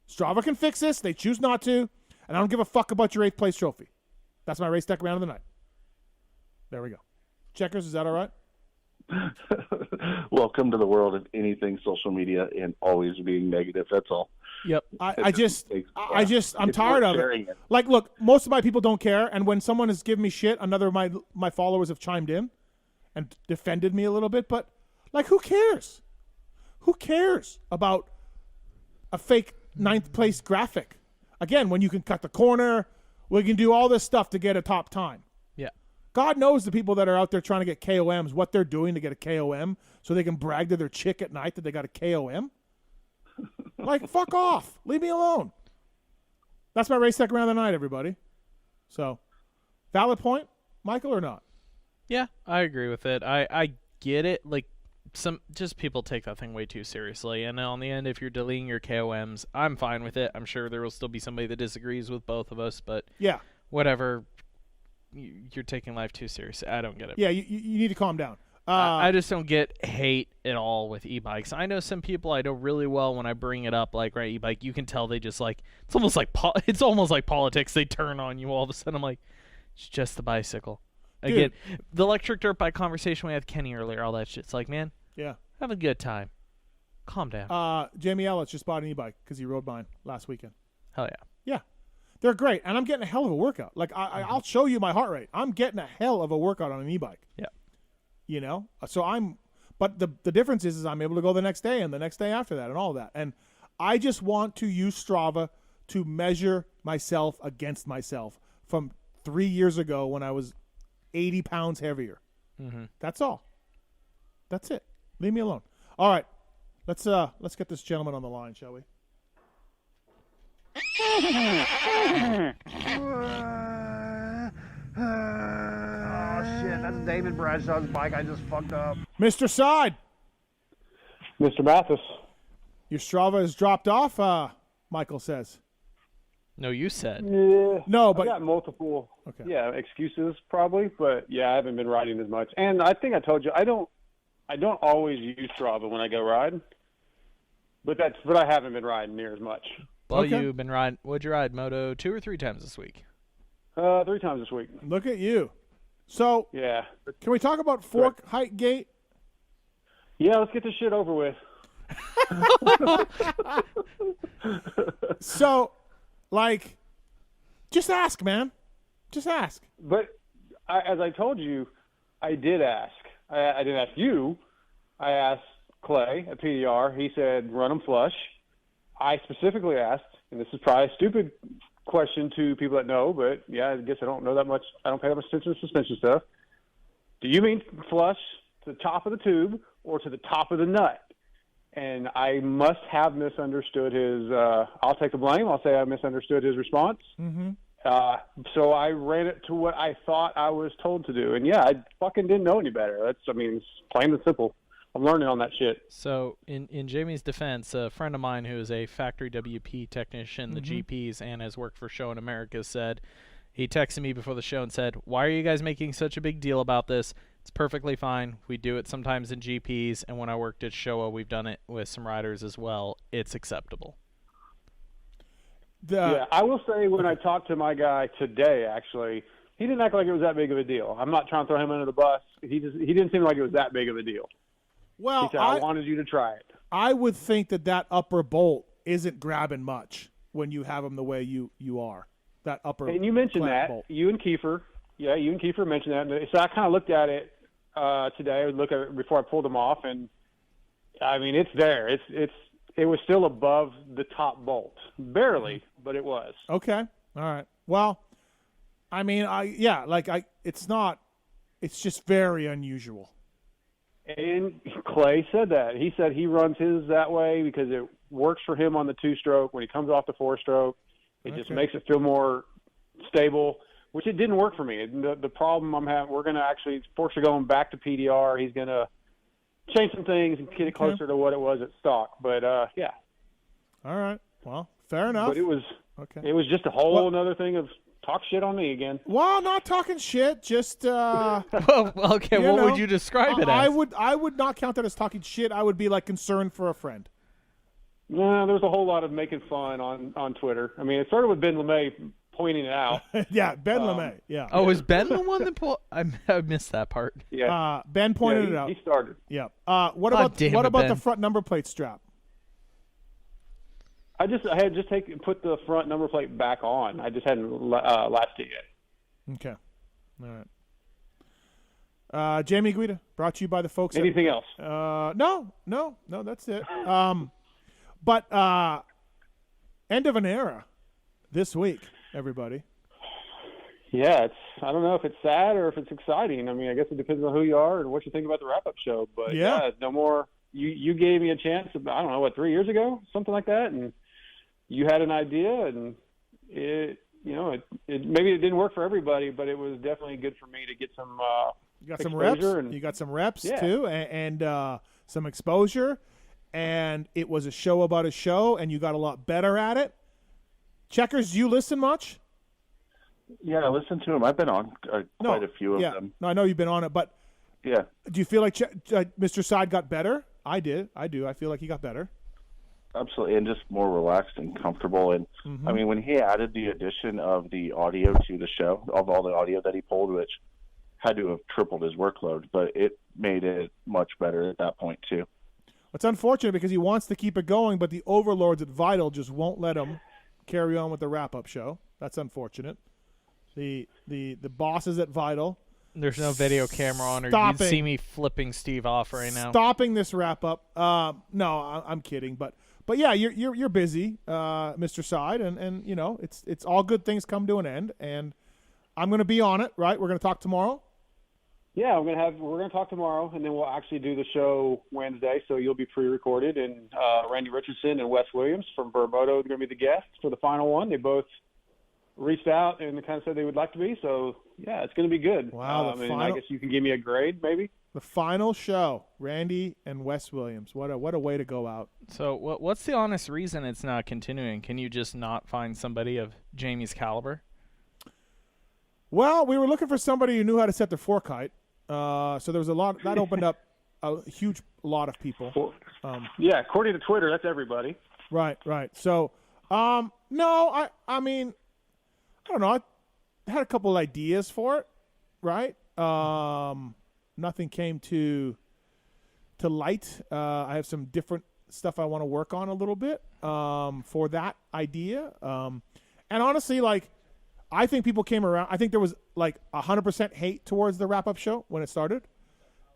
Strava can fix this. They choose not to. And I don't give a fuck about your 8th place trophy. That's my race tech rant of the night. There we go. Checkerz, is that all right? Welcome to the world of anything social media and always being negative. That's all. Yep. I'm tired of it. Like, look, most of my people don't care. And when someone has given me shit, another of my followers have chimed in and defended me a little bit. But, like, who cares? Who cares about a fake 9th place graphic? Again, when you can cut the corner, we can do all this stuff to get a top time. Yeah. God knows the people that are out there trying to get KOMs, what they're doing to get a KOM so they can brag to their chick at night that they got a KOM. Like, fuck off. Leave me alone. That's my race tech round of the night, everybody. So, valid point, Michael, or not? Yeah, I agree with it. I get it. Like, just people take that thing way too seriously. And on the end, if you're deleting your KOMs, I'm fine with it. I'm sure there will still be somebody that disagrees with both of us, but yeah, whatever. You're taking life too seriously. I don't get it. Yeah, you need to calm down. I just don't get hate at all with e-bikes. I know some people I know really well when I bring it up, like, right, e-bike, you can tell they just like, it's almost like politics. They turn on you all of a sudden. I'm like, it's just the bicycle. Dude. Again, the electric dirt bike conversation we had with Kenny earlier, all that shit. It's like, man, yeah, have a good time. Calm down. Jamie Ellis just bought an e-bike because he rode mine last weekend. Hell yeah. Yeah. They're great, and I'm getting a hell of a workout. Like, I'll show you my heart rate. I'm getting a hell of a workout on an e-bike. Yeah. You know? So but the difference is I'm able to go the next day and the next day after that and all that. And I just want to use Strava to measure myself against myself from 3 years ago when I was 80 pounds heavier. Mm-hmm. That's all. That's it. Leave me alone. All right. Let's get this gentleman on the line, shall we? Oh, shit, that's David Bradshaw's bike. I just fucked up. Mr. Side. Mr. Mathis. Your Strava has dropped off, Michael says. No, you said. Yeah. No, but I've got multiple excuses probably, but yeah, I haven't been riding as much. And I think I told you I don't always use Strava when I go ride. But I haven't been riding near as much. Well, you've been riding. What'd you ride, Moto 2 or 3 times this week? 3 times this week. Look at you. So, yeah. Can we talk about fork height gate? Yeah, let's get this shit over with. So, like, just ask, man. Just ask. But as I told you, I did ask. I didn't ask you. I asked Clay at PDR. He said, run them flush. I specifically asked, and this is probably a stupid question to people that know, but yeah, I guess I don't know that much. I don't pay that much attention to suspension stuff. Do you mean flush to the top of the tube or to the top of the nut? And I must have misunderstood his I'll take the blame. I'll say I misunderstood his response. Mm-hmm. So I ran it to what I thought I was told to do. And yeah, I fucking didn't know any better. It's plain and simple. I'm learning on that shit. So in Jamie's defense, a friend of mine who is a factory WP technician, the GPs, and has worked for Show in America, said, he texted me before the show and said, why are you guys making such a big deal about this? It's perfectly fine. We do it sometimes in GPs, and when I worked at Showa, we've done it with some riders as well. It's acceptable. Yeah, I will say when I talked to my guy today, actually, he didn't act like it was that big of a deal. I'm not trying to throw him under the bus. He didn't seem like it was that big of a deal. Well, he said, I wanted you to try it. I would think that upper bolt isn't grabbing much when you have them the way you are. That upper and you mentioned that bolt. you and Kiefer mentioned that. So I kind of looked at it today. I looked at it before I pulled them off, and I mean it's there. It was still above the top bolt, barely, but it was. Okay, all right. Well, I mean, it's not. It's just very unusual. And Clay said that. He said he runs his that way because it works for him on the 2-stroke. When he comes off the 4-stroke, it just makes it feel more stable, which it didn't work for me. The problem I'm having, we're going to actually, forks are going back to PDR. He's going to change some things and get it closer to what it was at stock. But, yeah. All right. Well, fair enough. But it was just a whole other thing of talk shit on me again. Well, not talking shit, just well, okay, what would you describe it as? I would not count that as talking shit. I would be like concerned for a friend. No, there's a whole lot of making fun on Twitter. I mean, it started with Ben LeMay pointing it out. Yeah, Ben LeMay. Yeah. Oh, is Ben the one that I missed that part. Yeah. Ben pointed it out. He started. Yeah. What about the front number plate strap? I had just put the front number plate back on. I just hadn't latched it yet. Okay. All right. Jamie Guida, brought to you by the folks. Anything else? No, that's it. But end of an era this week, everybody. Yeah, I don't know if it's sad or if it's exciting. I mean, I guess it depends on who you are and what you think about the wrap-up show. But yeah no more. You gave me a chance. I don't know 3 years ago, something like that, and you had an idea, and it maybe it didn't work for everybody, but it was definitely good for me to get some. You got some reps. You got some reps too, and some exposure. And it was a show about a show, and you got a lot better at it. Checkerz, do you listen much? Yeah, I listen to them. I've been on quite a few of them. No, I know you've been on it, but yeah. Do you feel like Mr. Side got better? I do. I feel like he got better. Absolutely, and just more relaxed and comfortable. And I mean, when he added the addition of the audio to the show, of all the audio that he pulled, which had to have tripled his workload, but it made it much better at that point too. It's unfortunate because he wants to keep it going, but the overlords at Vital just won't let him carry on with the wrap-up show. That's unfortunate. The bosses at Vital. There's no video camera on, or you'd see me flipping Steve off right now. Stopping this wrap-up. No, I'm kidding, but yeah, you're busy, Mr. Side, and you know it's all good things come to an end, and I'm going to be on it. Right, we're going to talk tomorrow. Yeah, we're gonna talk tomorrow, and then we'll actually do the show Wednesday. So you'll be pre-recorded, and Randy Richardson and Wes Williams from Burmoto are going to be the guests for the final one. They both reached out and kind of said they would like to be. So yeah, it's going to be good. Wow, and I guess you can give me a grade, maybe. The final show, Randy and Wes Williams. What a way to go out. So what's the honest reason it's not continuing? Can you just not find somebody of Jamie's caliber? Well, we were looking for somebody who knew how to set their fork height. So there was a lot that opened up a huge lot of people. Yeah, according to Twitter, that's everybody. Right. So, no, I mean, I don't know. I had a couple ideas for it, right? Nothing came to light. I have some different stuff I want to work on a little bit for that idea. And honestly, like, I think people came around. I think there was like 100% hate towards the wrap-up show when it started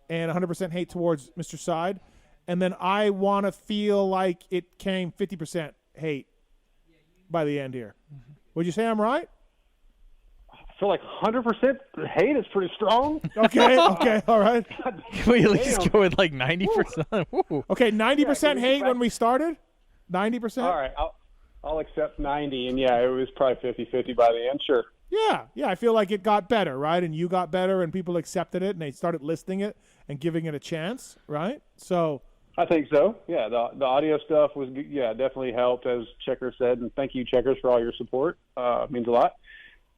and 100% hate towards Mr. Side. And then I want to feel like it came 50% hate by the end here. Mm-hmm. Would you say I'm right? I feel like 100% hate is pretty strong. Okay, all right. Can we at least go with like 90%? Okay, 90% hate when we started? 90%? All right, I'll accept 90, and yeah, it was probably 50-50 by the end, sure. Yeah, I feel like it got better, right? And you got better, and people accepted it, and they started listing it and giving it a chance, right? So I think so. Yeah, the audio stuff was definitely helped, as Checkerz said, and thank you, Checkerz, for all your support. It means a lot.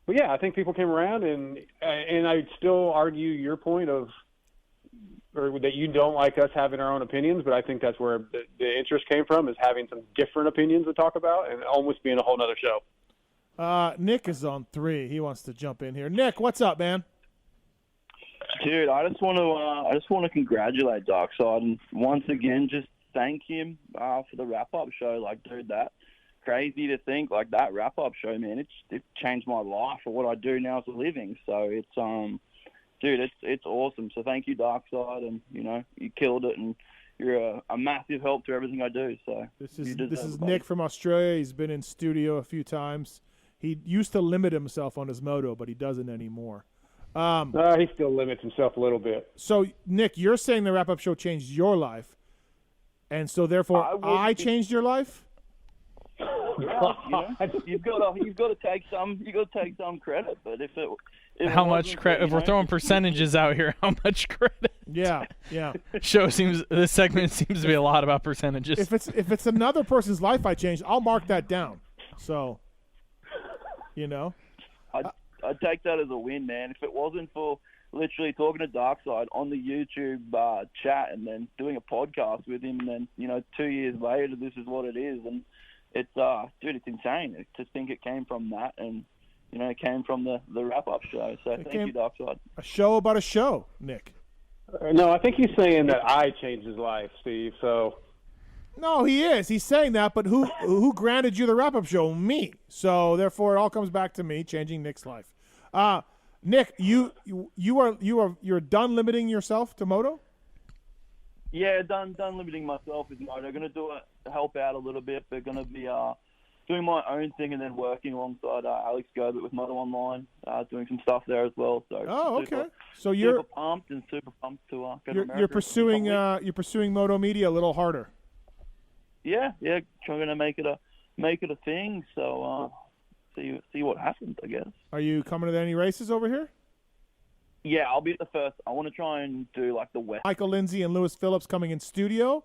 But yeah, I think people came around, and I'd still argue your point of, or that you don't like us having our own opinions, but I think that's where the interest came from, is having some different opinions to talk about and almost being a whole nother show. Nick is on 3. He wants to jump in here. Nick, what's up, man? Dude, I just want to congratulate Darkside and once again just thank him for the wrap-up show. Like, dude, that crazy to think, like, that wrap-up show, man, it changed my life for what I do now as a living. So it's dude, it's awesome. So thank you, Darkside, and you killed it, and you're a massive help to everything I do. So this is Nick from Australia. He's been in studio a few times. He used to limit himself on his moto, but he doesn't anymore. He still limits himself a little bit. So, Nick, you're saying the wrap-up show changed your life, and so therefore I changed your life? Yeah, you've got to take some credit, but if how much credit? If we're throwing percentages out here, how much credit? Yeah. This segment seems to be a lot about percentages. If it's another person's life I changed, I'll mark that down. So, I'd take that as a win, man. If it wasn't for literally talking to Darkside on the YouTube chat and then doing a podcast with him, and then 2 years later, this is what it is, and it's dude, it's insane to think it came from that, and it came from the wrap-up show. So thank you, Darkside. A show about a show, Nick. No, I think he's saying that I changed his life, Steve. So no, he is. He's saying that, but who granted you the wrap-up show? Me. So therefore, it all comes back to me changing Nick's life. Nick, you're done limiting yourself to moto? Yeah, done limiting myself with moto. Going to do it to help out a little bit, but going to be doing my own thing and then working alongside Alex Gobert with Moto Online, doing some stuff there as well. So okay. So you're super pumped to go to America. You're pursuing Moto Media a little harder. Yeah, trying to make it a thing. So see what happens, I guess. Are you coming to any races over here? Yeah, I'll be at the first. I want to try and do like the West. Michael Lindsay and Lewis Phillips coming in studio.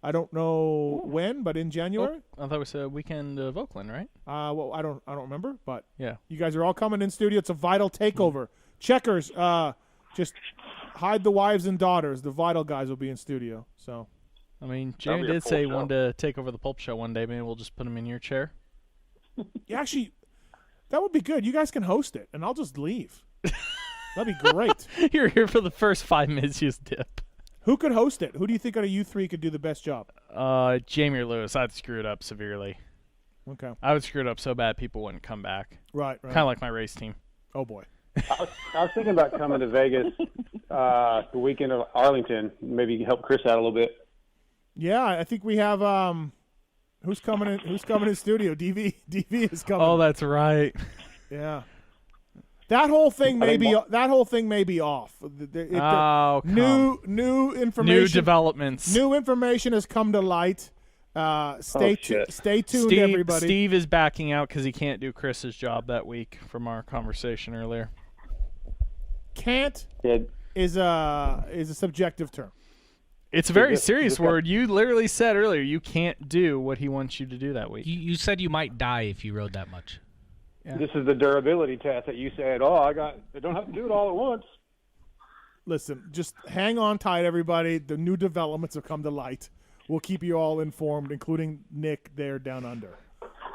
I don't know when, but in January. I thought it was a weekend of Oakland, right? Well, I don't remember, but yeah, you guys are all coming in studio. It's a Vital takeover. Checkerz, just hide the wives and daughters. The Vital guys will be in studio. So, I mean, Jamie did say he wanted to take over the Pulp Show one day. Maybe we'll just put him in your chair. Yeah, actually, that would be good. You guys can host it, and I'll just leave. That'd be great. You're here for the first 5 minutes. You just dip. Who could host it? Who do you think out of you three could do the best job? Jamie or Lewis. I'd screw it up severely. Okay. I would screw it up so bad people wouldn't come back. Right. Kind of like my race team. Oh, boy. I was thinking about coming to Vegas the weekend of Arlington. Maybe help Chris out a little bit. Yeah, I think we have who's coming in studio? DV is coming. Oh, that's right. Yeah. That whole thing may be off. New information. New developments. New information has come to light. Stay tuned, everybody. Steve is backing out because he can't do Chris's job that week from our conversation earlier. Can't is a subjective term. It's a very serious word. You literally said earlier you can't do what he wants you to do that week. You said you might die if you rode that much. Yeah. This is the durability test that you said, I don't have to do it all at once. Listen, just hang on tight, everybody. The new developments have come to light. We'll keep you all informed, including Nick there down under.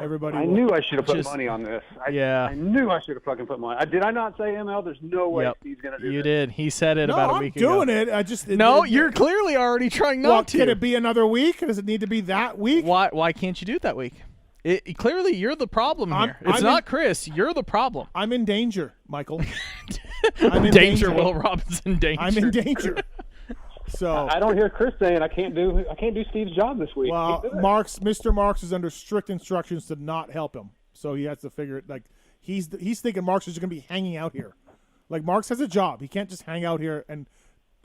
Everybody. I knew I should have put money on this. I knew I should have fucking put money. Did I not say ML? There's no way Steve's going to do this. You did. He said it about a week ago. No, I'm doing it. You're clearly already trying not to. Can it be another week? Does it need to be that week? Why can't you do it that week? Clearly, you're the problem here. It's not Chris. You're the problem. I'm in danger, Michael. I'm in danger. Will Robinson danger. I'm in danger. So I don't hear Chris saying I can't do Steve's job this week. Well, Mr. Marks is under strict instructions to not help him, so he has to figure it. Like he's thinking Marks is going to be hanging out here. Like Marks has a job; he can't just hang out here and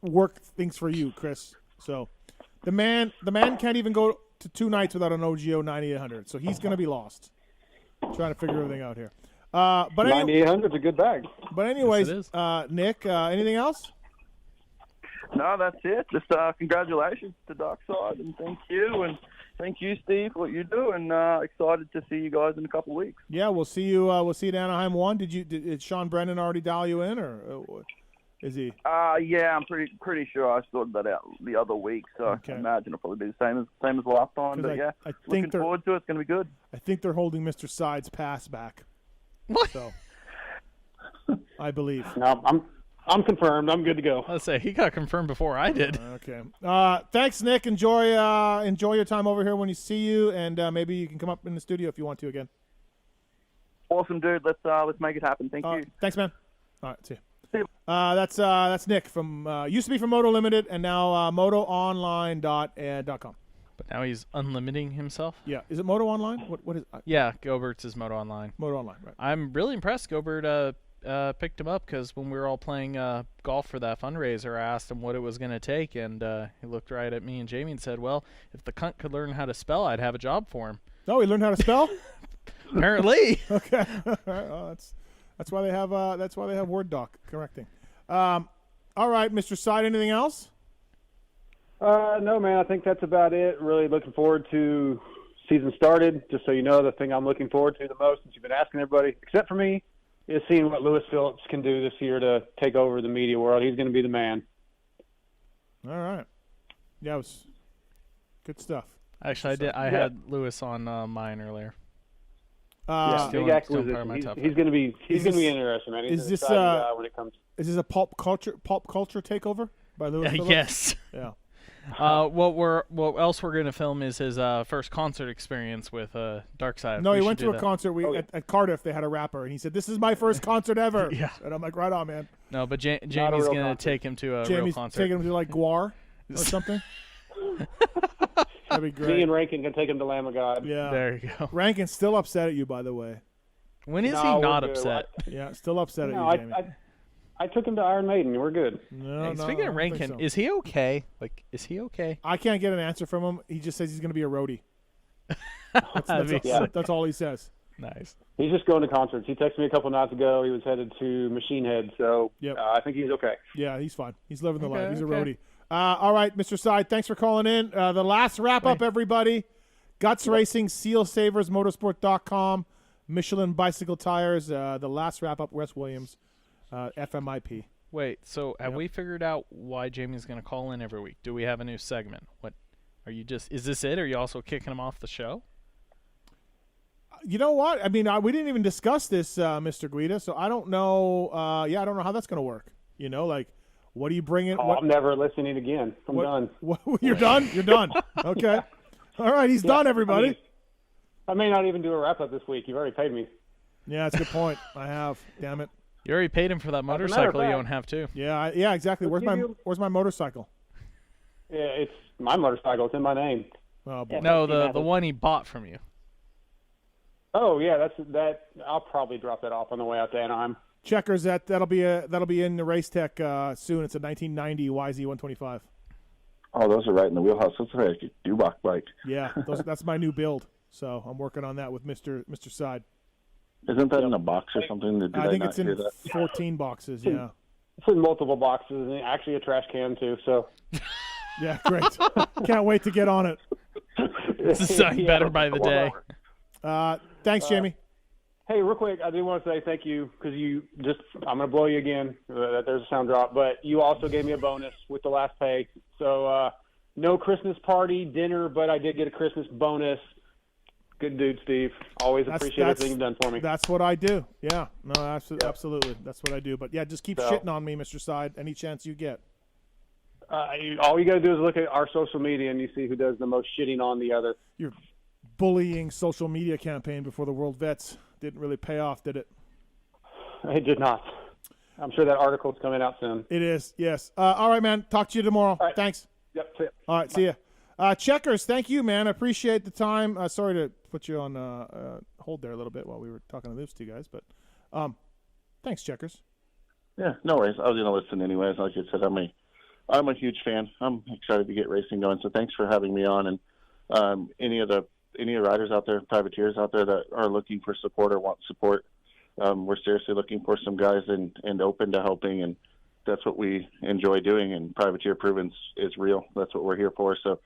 work things for you, Chris. So the man can't even go to 2 nights without an OGO 9800. So he's going to be lost trying to figure everything out here. But 9800's a good bag. But anyways, Nick, anything else? No, that's it. Just congratulations to Darkside, and thank you, Steve, for what you do, and excited to see you guys in a couple of weeks. Yeah, we'll see you. We'll see you at Anaheim 1. Did Sean Brennan already dial you in, or is he? Yeah, I'm pretty sure I sorted that out the other week, so I imagine it'll probably be the same as last time. But yeah, looking forward to it. It's going to be good. I think they're holding Mr. Side's pass back. What? So I believe. No, I'm confirmed. I'm good to go. Let's say he got confirmed before I did. Okay. Thanks, Nick. Enjoy your time over here when you see you, and maybe you can come up in the studio if you want to again. Awesome, dude. Let's make it happen. Thank you. Thanks, man. All right, see you. That's Nick from used to be from Moto Limited and now MotoOnline.com. But now he's unlimiting himself. Yeah. Is it Moto Online? What is? Yeah, Gobert's is Moto Online. Moto Online, right? I'm really impressed. Gobert picked him up because when we were all playing golf for that fundraiser, I asked him what it was going to take, and he looked right at me and Jamie and said, "Well, if the cunt could learn how to spell, I'd have a job for him." Oh, he learned how to spell? Apparently. Okay. Well, that's why they have Word doc correcting. All right, Mr. Side. Anything else? No, man. I think that's about it. Really looking forward to season started. Just so you know, the thing I'm looking forward to the most, since you've been asking everybody, except for me, is seeing what Lewis Phillips can do this year to take over the media world. He's going to be the man. All right. Yeah, it was good stuff. Actually, I had Lewis on mine earlier. Big acquisition. He's going to be interesting, man. He's an exciting guy when it comes. Is this a pulp culture takeover by Lewis Phillips? Yes. Yeah. What else we're gonna film is his first concert experience with Darkside. No, he went to a concert at Cardiff. They had a rapper, and he said, "This is my first concert ever." Yeah, and I'm like, "Right on, man." No, but Jamie's gonna take him to a real concert. Taking him to like Guar or something. That'd be great. Me and Rankin can take him to Lamb of God. Yeah, there you go. Rankin's still upset at you, by the way. When is he not upset? Yeah, still upset at you, Jamie. I took him to Iron Maiden. We're good. Speaking of Rankin, is he okay? Is he okay? I can't get an answer from him. He just says he's going to be a roadie. That's all he says. Nice. He's just going to concerts. He texted me a couple nights ago. He was headed to Machine Head, so I think he's okay. Yeah, he's fine. He's living the life. He's a roadie. All right, Mr. Side, thanks for calling in. The last wrap-up, everybody. Guts Racing, Seal Savers, Motorsport.com, Michelin Bicycle Tires. The last wrap-up, Wes Williams. FMIP. Wait, so have we figured out why Jamie's going to call in every week? Do we have a new segment? What are you is this it? Are you also kicking him off the show? You know what? I mean, we didn't even discuss this, Mr. Guida, so I don't know. I don't know how that's going to work. You know, like, what do you bring in? I'm never listening again. I'm done. You're done? You're done. Okay. All right, he's done, everybody. I may not even do a wrap-up this week. You've already paid me. Yeah, that's a good point. I have. Damn it. You already paid him for that motorcycle. You don't have to. Yeah, exactly. Where's my motorcycle? Yeah, it's my motorcycle. It's in my name. Oh, boy. No, the one he bought from you. Oh yeah, that's that. I'll probably drop that off on the way out to Anaheim. Checkerz, that'll be in the Race Tech soon. It's a 1990 YZ125. Oh, those are right in the wheelhouse. That's like a Dubach bike. Yeah, that's my new build. So I'm working on that with Mr. Side. Isn't that in a box or something? Did I think not it's in hear that? 14 boxes. Yeah. It's in multiple boxes and actually a trash can too. So. Yeah, great. Can't wait to get on it. This is sounding better by the day. Thanks, Jamie. Hey, real quick, I do want to say thank you because I'm going to blow you again. There's a sound drop, but you also gave me a bonus with the last pay. So no Christmas party, dinner, but I did get a Christmas bonus. Good dude, Steve. Always appreciate everything you've done for me. That's what I do. Yeah, no, absolutely. That's what I do. But yeah, just keep shitting on me, Mr. Side, any chance you get. All you got to do is look at our social media and you see who does the most shitting on the other. Your bullying social media campaign before the World Vets didn't really pay off, did it? It did not. I'm sure that article's coming out soon. It is, yes. All right, man. Talk to you tomorrow. All right. Thanks. Yep. See ya. All right, see ya. Checkerz, thank you, man. I appreciate the time. Sorry to put you on hold there a little bit while we were talking to those two guys, but thanks, Checkerz. Yeah, no worries. I was going to listen anyways. Like I said, I'm a huge fan. I'm excited to get racing going. So thanks for having me on. And any of the riders out there, privateers out there that are looking for support or want support, we're seriously looking for some guys and open to helping. And that's what we enjoy doing. And Privateer Proven is real. That's what we're here for. So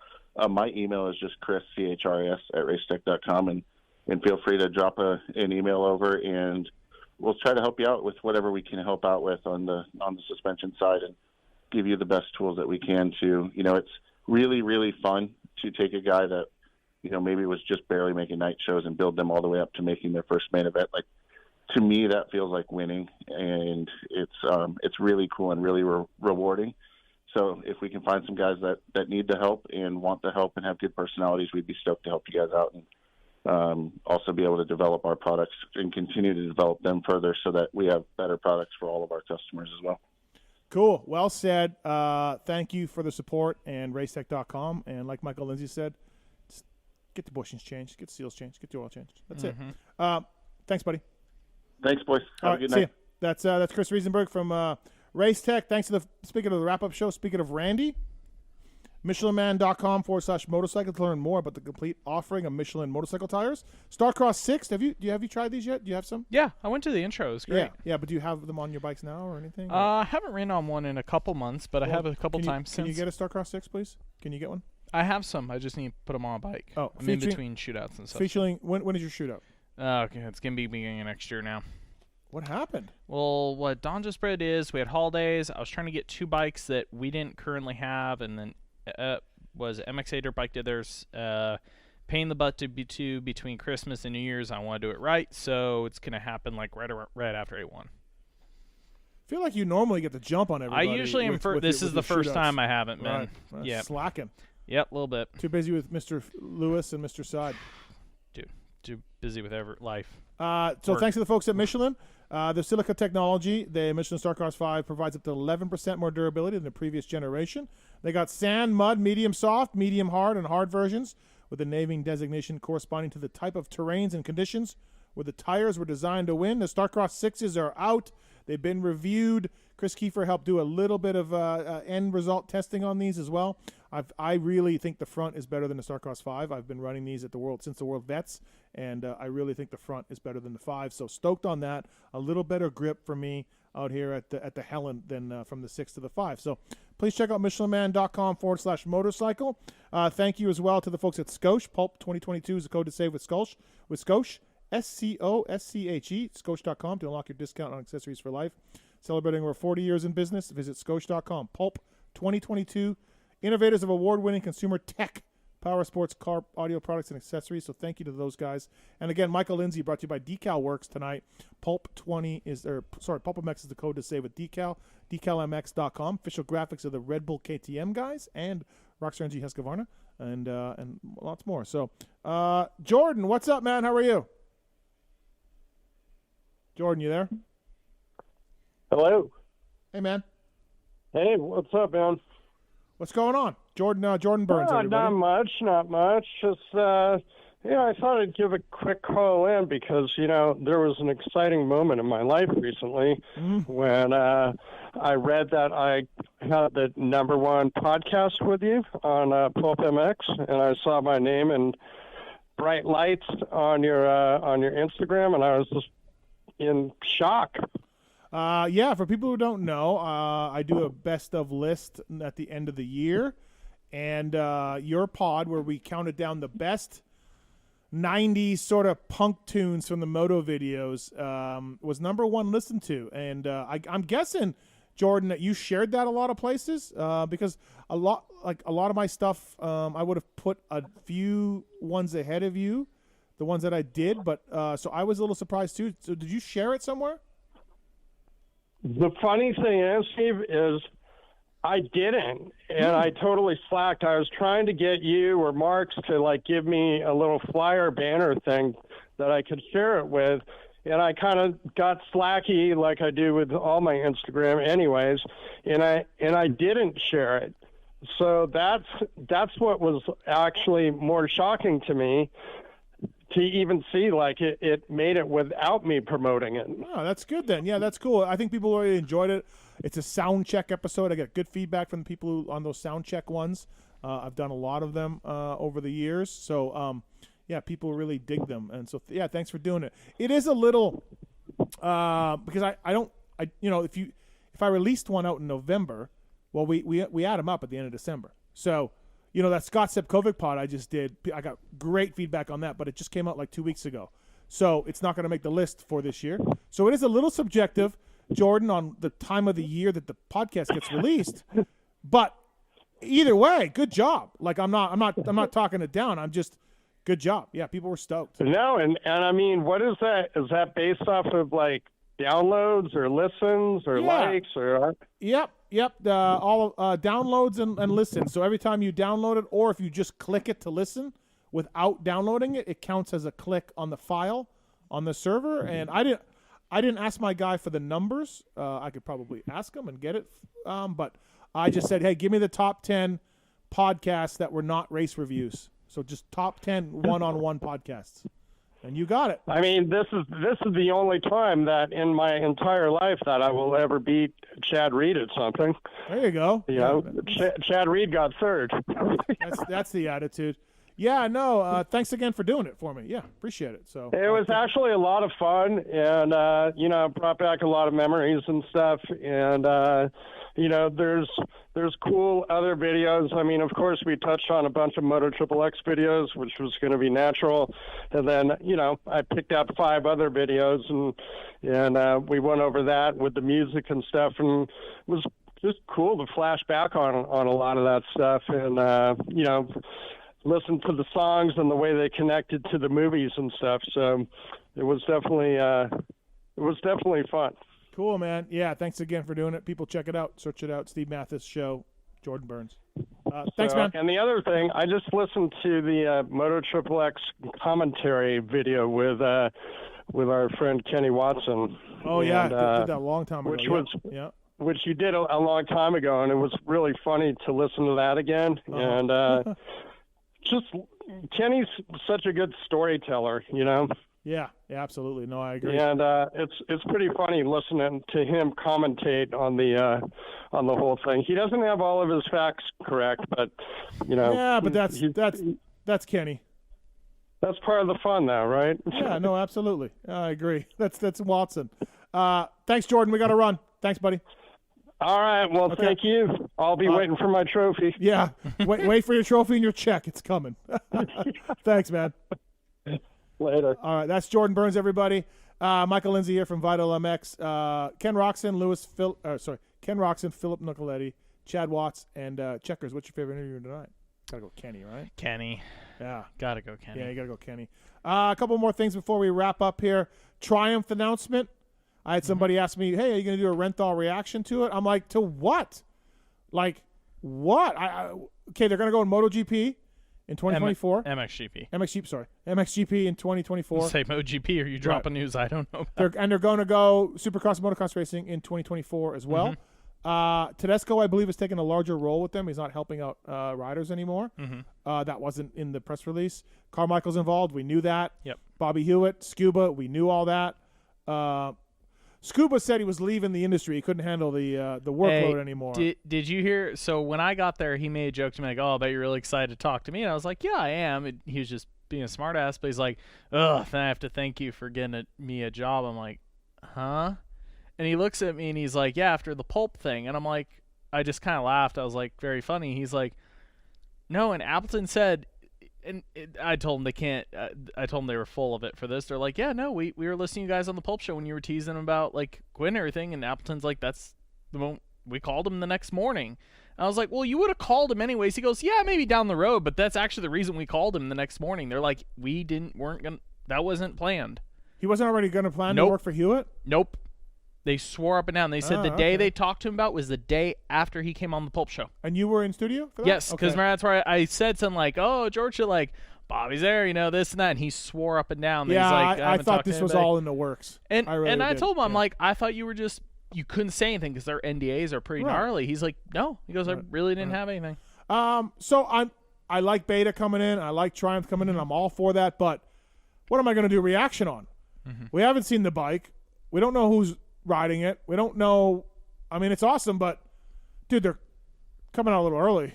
my email is just Chris, CHRIS, @racetech.com. And feel free to drop an email over, and we'll try to help you out with whatever we can help out with on the suspension side and give you the best tools that we can to, it's really, really fun to take a guy that, maybe was just barely making night shows and build them all the way up to making their first main event. Like, to me, that feels like winning, and it's really cool and really rewarding. So if we can find some guys that need the help and want the help and have good personalities, we'd be stoked to help you guys out and also be able to develop our products and continue to develop them further so that we have better products for all of our customers as well. Cool. Well said. Thank you for the support and racetech.com. And like Michael Lindsay said, just get the bushings changed, get the seals changed, get the oil changed. That's it. Thanks, buddy. Thanks, boys. Have a good night. That's Chris Riesenberg from Race Tech. Thanks to speaking of the wrap-up show, speaking of Randy, MichelinMan.com/motorcycle to learn more about the complete offering of Michelin motorcycle tires. Starcross 6, have you tried these yet? Do you have some? Yeah, I went to the intro. It was great. Yeah, but do you have them on your bikes now or anything? I haven't ran on one in a couple months, but I have a couple times since. Can you get a Starcross 6, please? Can you get one? I have some. I just need to put them on a bike. Oh, I'm in between shootouts and stuff. Featuring when is your shootout? Okay, it's going to be beginning of next year now. What happened? Well, what Don just spread is we had holidays. I was trying to get two bikes that we didn't currently have, and then was MXA Dirt Bike did theirs. Pain in the butt to be between Christmas and New Year's. I want to do it right, so it's going to happen like right after A1. I feel like you normally get the jump on everybody. I usually am. This is the first time I haven't been. Right. Yeah, slacking. Yep, a little bit. Too busy with Mr. Lewis and Mr. Side. Dude, too busy with life. So thanks to the folks at Michelin. The silica technology, the Michelin Starcross 5 provides up to 11% more durability than the previous generation. They got sand, mud, medium soft, medium hard, and hard versions with the naming designation corresponding to the type of terrains and conditions where the tires were designed to win. The Starcross 6s are out. They've been reviewed. Chris Kiefer helped do a little bit of end result testing on these as well. I really think the front is better than the Starcross 5. I've been running these at since the World Vets, and I really think the front is better than the 5. So stoked on that. A little better grip for me out here at the Helen than from the 6 to the 5. So please check out MichelinMan.com/motorcycle. Thank you as well to the folks at Scosh. Pulp 2022 is the code to save with Scosh. SCOSCHE, Scosh.com to unlock your discount on accessories for life. Celebrating over 40 years in business, visit Scosh.com. Pulp 2022, innovators of award-winning consumer tech, power sports, car, audio products, and accessories. So thank you to those guys. And again, Michael Lindsay brought to you by Decal Works tonight. PulpMX is the code to save with Decal. DecalMX.com. Official graphics of the Red Bull KTM guys and Roczen G Husqvarna and lots more. So Jordan, what's up, man? How are you? Jordan, you there? Hello. Hey, man. Hey, what's up, man? What's going on? Jordan Burns, everybody. Not much. Just Yeah, I thought I'd give a quick call in because, there was an exciting moment in my life recently when I read that I had the #1 podcast with you on PulpMX, and I saw my name in bright lights on your Instagram, and I was just in shock. Yeah, for people who don't know, I do a best of list at the end of the year, and your pod, where we counted down the best 90s sort of punk tunes from the moto videos, was #1 listened to. And I'm guessing, Jordan, that you shared that a lot of places, because a lot of my stuff, I would have put a few ones ahead of you, the ones that I did, but so I was a little surprised too. So did you share it somewhere? The funny thing is, Steve, is I didn't, and I totally slacked. I was trying to get you or Marks to give me a little flyer banner thing that I could share it with, and I kind of got slacky like I do with all my Instagram anyways, and I didn't share it. So that's what was actually more shocking to me, to even see it made it without me promoting it. Oh, that's good then. Yeah, that's cool. I think people really enjoyed it. It's a sound check episode. I got good feedback from the people on those sound check ones. I've done a lot of them over the years. So, yeah, people really dig them. And so, yeah, thanks for doing it. It is a little because if I released one out in November, well, we add them up at the end of December. So, that Scott Sepkovic pod I just did, I got great feedback on that, but it just came out 2 weeks ago. So it's not going to make the list for this year. So it is a little subjective, Jordan, on the time of the year that the podcast gets released. But either way, good job. I'm not talking it down. I'm just good job. Yeah, people were stoked. No, and I mean, what is that? Is that based off of downloads or listens or likes or? Yep. All downloads and listens. So every time you download it, or if you just click it to listen without downloading it, it counts as a click on the file on the server. And I didn't ask my guy for the numbers. I could probably ask him and get it, but I just said, hey, give me the top 10 podcasts that were not race reviews. So just top 10 one-on-one podcasts. And you got it. I mean, this is the only time that in my entire life that I will ever beat Chad Reed at something. There you go. Chad Reed got third. That's the attitude. Yeah, no, thanks again for doing it for me. Yeah, appreciate it. So it was actually a lot of fun, and brought back a lot of memories and stuff. And there's cool other videos. I mean, of course, we touched on a bunch of Moto XXX videos, which was going to be natural. And then I picked out 5 other videos, and we went over that with the music and stuff, and it was just cool to flash back on a lot of that stuff, and listen to the songs and the way they connected to the movies and stuff. So it was definitely fun. Cool, man. Yeah, thanks again for doing it. People check it out. Search it out. Steve Mathis Show, Jordan Burns. Thanks, man. And the other thing, I just listened to the Moto XXX commentary video with our friend Kenny Watson. Oh, yeah. Did that a long time ago. Which you did a long time ago, and it was really funny to listen to that again. And just Kenny's such a good storyteller, Yeah, absolutely. No, I agree. And it's pretty funny listening to him commentate on the whole thing. He doesn't have all of his facts correct, but Yeah, but that's Kenny. That's part of the fun, though, right? Yeah, no, absolutely. I agree. That's Watson. Thanks, Jordan. We got to run. Thanks, buddy. All right. Well, Okay. Thank you. I'll be waiting for my trophy. Yeah. Wait for your trophy and your check. It's coming. Thanks, man. Later. All right. That's Jordan Burns, everybody. Michael Lindsay here from Vital MX. Ken Roczen, Ken Roczen, Philip Nicoletti, Chad Watts, and Checkerz. What's your favorite interview tonight? Gotta go Kenny, right? Kenny. Yeah. Gotta go Kenny. Yeah, you gotta go Kenny. A couple more things before we wrap up here. Triumph announcement. I had somebody ask me, hey, are you going to do a Renthal reaction to it? I'm like, to what? Like, what? Okay, they're going to go in MotoGP in 2024. MXGP. MXGP in 2024. Say MotoGP, are you dropping news I don't know about? They're going to go Supercross and Motocross racing in 2024 as well. Tedesco, I believe, is taking a larger role with them. He's not helping out riders anymore. Mm-hmm. That wasn't in the press release. Carmichael's involved. We knew that. Yep. Bobby Hewitt, Scuba, we knew all that. Scuba said he was leaving the industry. He couldn't handle the workload anymore. Did you hear? So when I got there, he made a joke to me like, "Oh, I bet you're really excited to talk to me." And I was like, "Yeah, I am." And he was just being a smartass, but he's like, "Ugh, then I have to thank you for getting me a job." I'm like, "Huh?" And he looks at me and he's like, "Yeah, after the Pulp thing." And I'm like, I just kind of laughed. I was like, very funny. He's like, "No." And Appleton said, and I told him they can't. I told them they were full of it for this. They're like, "Yeah, no, we were listening to you guys on the Pulp show when you were teasing about like Quinn and everything." And Appleton's like, "That's the moment we called him the next morning." And I was like, "Well, you would have called him anyways." He goes, "Yeah, maybe down the road, but that's actually the reason we called him the next morning." They're like, that wasn't planned." He wasn't already going to plan Nope. to work for Hewitt? Nope. They swore up and down. They said the day they talked to him about was the day after he came on the Pulp show. And you were in studio for that? Yes, because that's where I said something like, "Oh, Georgia, like Bobby's there, this and that," and he swore up and down. Yeah, he's like, I thought this was all in the works. And I did. told him, I'm like, I thought you were just, you couldn't say anything because their NDAs are pretty gnarly. He's like, "No." He goes, "I really didn't have anything." So I like Beta coming in. I like Triumph coming in. I'm all for that. But what am I going to do reaction on? Mm-hmm. We haven't seen the bike. We don't know who's riding it. We don't know. I mean, it's awesome, but dude, they're coming out a little early.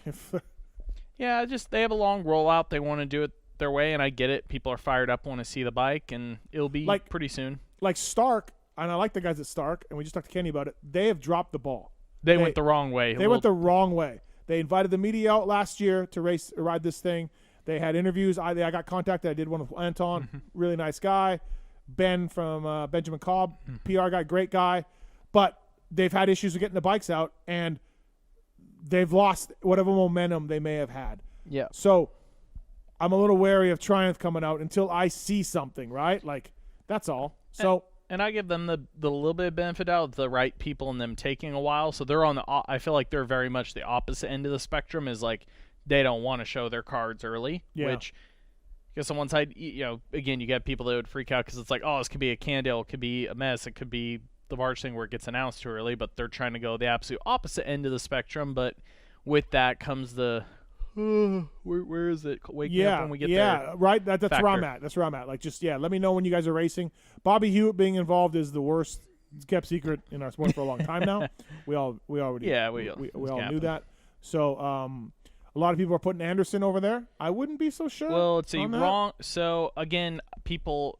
Yeah, they have a long rollout. They want to do it their way, and I get it. People are fired up, want to see the bike, and it'll be pretty soon. Like Stark, and I like the guys at Stark, and we just talked to Kenny about it. They have dropped the ball. They went the wrong way. They went the wrong way. They invited the media out last year to ride this thing. They had interviews. I got contacted. I did one with Anton, really nice guy. Ben from Benjamin Cobb, PR guy, great guy. But they've had issues with getting the bikes out, and they've lost whatever momentum they may have had. Yeah. So I'm a little wary of Triumph coming out until I see something, right? Like, that's all. So and I give them the little bit of benefit out of the right people and them taking a while. So they're on I feel like they're very much the opposite end of the spectrum, is like they don't want to show their cards early, which because on one side, again, you get people that would freak out because it's like, oh, this could be a Cannondale, it could be a mess, it could be the March thing where it gets announced too early, but they're trying to go the absolute opposite end of the spectrum. But with that comes the, where is it? Wake me up when we get there. Yeah, right. That's where I'm at. That's where I'm at. Like, just, let me know when you guys are racing. Bobby Hewitt being involved is the worst. It's kept secret in our sport for a long time now. We all knew that. So, a lot of people are putting Anderson over there. I wouldn't be so sure. Well, it's wrong. So, again, people,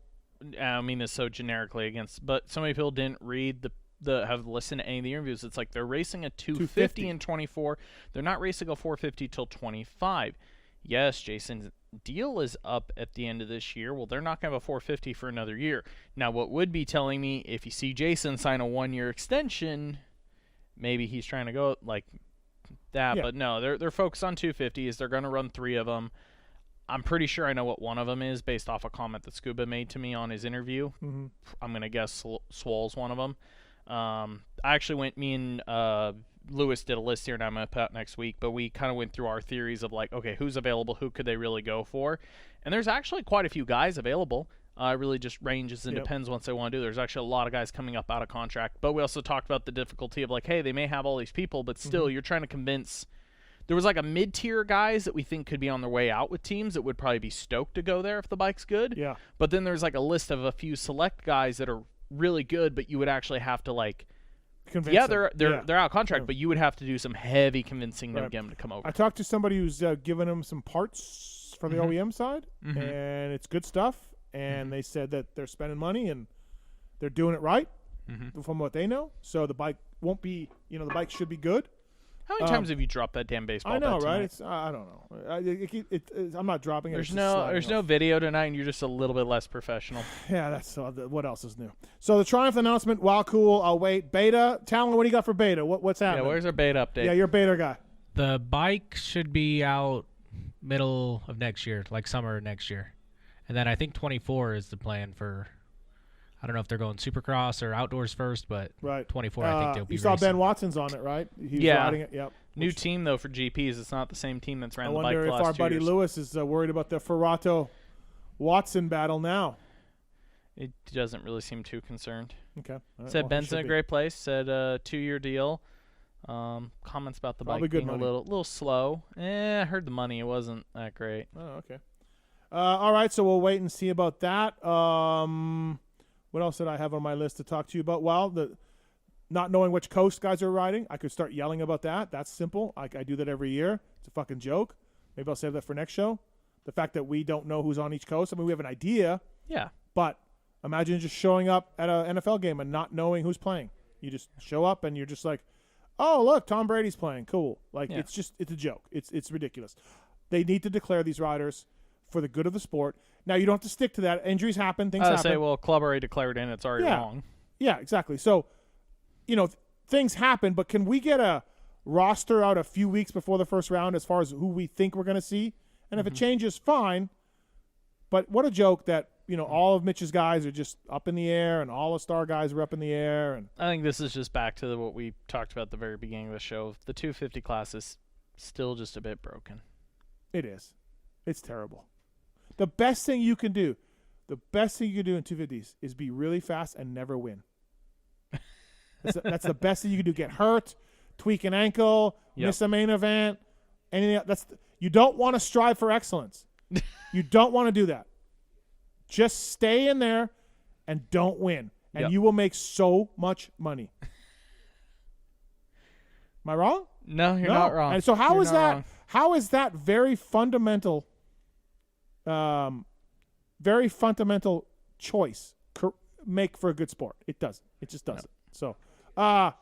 I mean this so generically but so many people didn't read have listened to any of the interviews. It's like they're racing a 250 in 24. They're not racing a 450 till 25. Yes, Jason's deal is up at the end of this year. Well, they're not going to have a 450 for another year. Now, what would be telling me, if you see Jason sign a 1-year extension, maybe he's trying to go like that, but no, they're focused on 250s. They're going to run 3 of them. I'm pretty sure I know what one of them is based off a comment that Scuba made to me on his interview. Mm-hmm. I'm going to guess Swole's one of them. I actually me and Lewis did a list here, and I'm going to put out next week, but we kind of went through our theories of like, okay, who's available, who could they really go for? And there's actually quite a few guys available. It really just ranges and depends once they want to do. There's actually a lot of guys coming up out of contract, but we also talked about the difficulty of like, hey, they may have all these people, but still you're trying to convince. There was like a mid-tier guys that we think could be on their way out with teams that would probably be stoked to go there if the bike's good. Yeah. But then there's like a list of a few select guys that are really good, but you would actually have to like convince them. They're out of contract, but you would have to do some heavy convincing to get them to come over. I talked to somebody who's given them some parts for the OEM side, and it's good stuff. And they said that they're spending money and they're doing it right from what they know. So the bike won't be, the bike should be good. How many times have you dropped that damn baseball? I know, bat right? It's I don't know. I'm not dropping it. There's no video tonight, and you're just a little bit less professional. Yeah, that's what else is new. So the Triumph announcement, wow, cool. I'll wait. Beta, Talon, what do you got for Beta? What's happening? Yeah, where's our Beta update? Yeah, you're a Beta guy. The bike should be out middle of next year, like summer next year. And then I think 24 is the plan for, I don't know if they're going Supercross or outdoors first, but 24 I think they'll be You saw racing. Ben Watson's on it, right? He's riding it, yep. New team, though, for GPs. It's not the same team that's ran the bike I wonder for the if last our 2 buddy years. Lewis is worried about the Ferrato-Watson battle now. It doesn't really seem too concerned. Okay. All right, Said Ben's in a great place. Said 2-year deal. Comments about the Probably bike good being a money. little slow. I heard the money. It wasn't that great. Oh, okay. All right, so we'll wait and see about that. What else did I have on my list to talk to you about? Well, not knowing which coast guys are riding. I could start yelling about that. That's simple. I do that every year. It's a fucking joke. Maybe I'll save that for next show. The fact that we don't know who's on each coast. I mean, we have an idea. Yeah. But imagine just showing up at an NFL game and not knowing who's playing. You just show up and you're just like, oh, look, Tom Brady's playing. Cool. Like, Yeah. it's a joke. It's ridiculous. They need to declare these riders for the good of the sport. Now, you don't have to stick to that. Injuries happen. Things happen. Say, well, club already declared in. It's already wrong. Yeah, exactly. So, things happen, but can we get a roster out a few weeks before the first round as far as who we think we're going to see? And if it changes, fine. But what a joke that, all of Mitch's guys are just up in the air and all the star guys are up in the air. And I think this is just back to what we talked about at the very beginning of the show. The 250 class is still just a bit broken. It is. It's terrible. The best thing you can do in 250s is be really fast and never win. That's the best thing you can do. Get hurt, tweak an ankle, miss a main event, anything else. You don't want to strive for excellence. You don't want to do that. Just stay in there and don't win, and you will make so much money. Am I wrong? No, you're not wrong. And so how You're is not that? wrong. How is that very fundamental choice make for a good sport? It doesn't. It just doesn't. So, all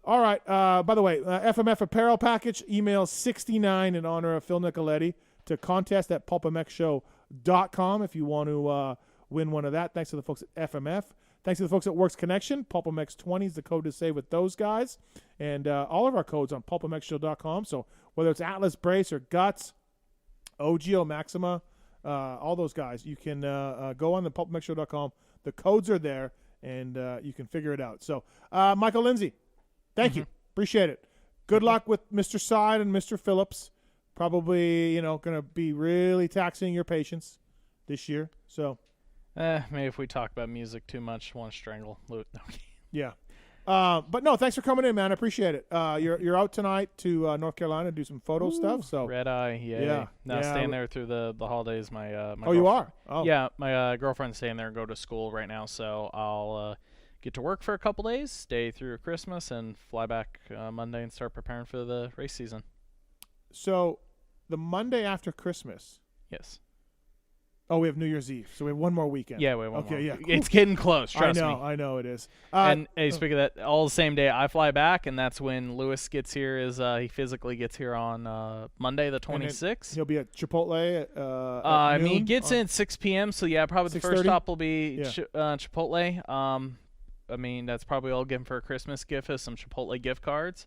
right. By the way, FMF apparel package, email 69 in honor of Phil Nicoletti to contest at PulpMXShow.com if you want to win one of that. Thanks to the folks at FMF. Thanks to the folks at Works Connection. PulpMX20 is the code to save with those guys. And all of our codes on PulpMXShow.com. So whether it's Atlas Brace or Guts, OGO Maxima, all those guys, you can go on the PulpMXShow.com. The codes are there, and you can figure it out. So, Michael Lindsay, thank you. Appreciate it. Good luck with Mr. Side and Mr. Phillips. Probably, going to be really taxing your patience this year. So, maybe if we talk about music too much, want to strangle Luke. Yeah. But no, thanks for coming in, man. I appreciate it. You're out tonight to North Carolina to do some photo stuff. So Red Eye, yeah. Now staying there through the holidays. My you are? Oh. Yeah, my girlfriend's staying there and go to school right now, so I'll get to work for a couple days, stay through Christmas, and fly back Monday and start preparing for the race season. So the Monday after Christmas. Yes. Oh, we have New Year's Eve, so we have one more weekend. Yeah, we have one more. Yeah. It's getting close, trust me. I know it is. And hey, speaking of that, all the same day I fly back, and that's when Lewis gets here. He physically gets here on Monday the 26th. He'll be at Chipotle at noon he gets in at 6 p.m., so yeah, probably the first 6:30? stop will be Yeah. Chipotle. That's probably all I'll give him for a Christmas gift is some Chipotle gift cards.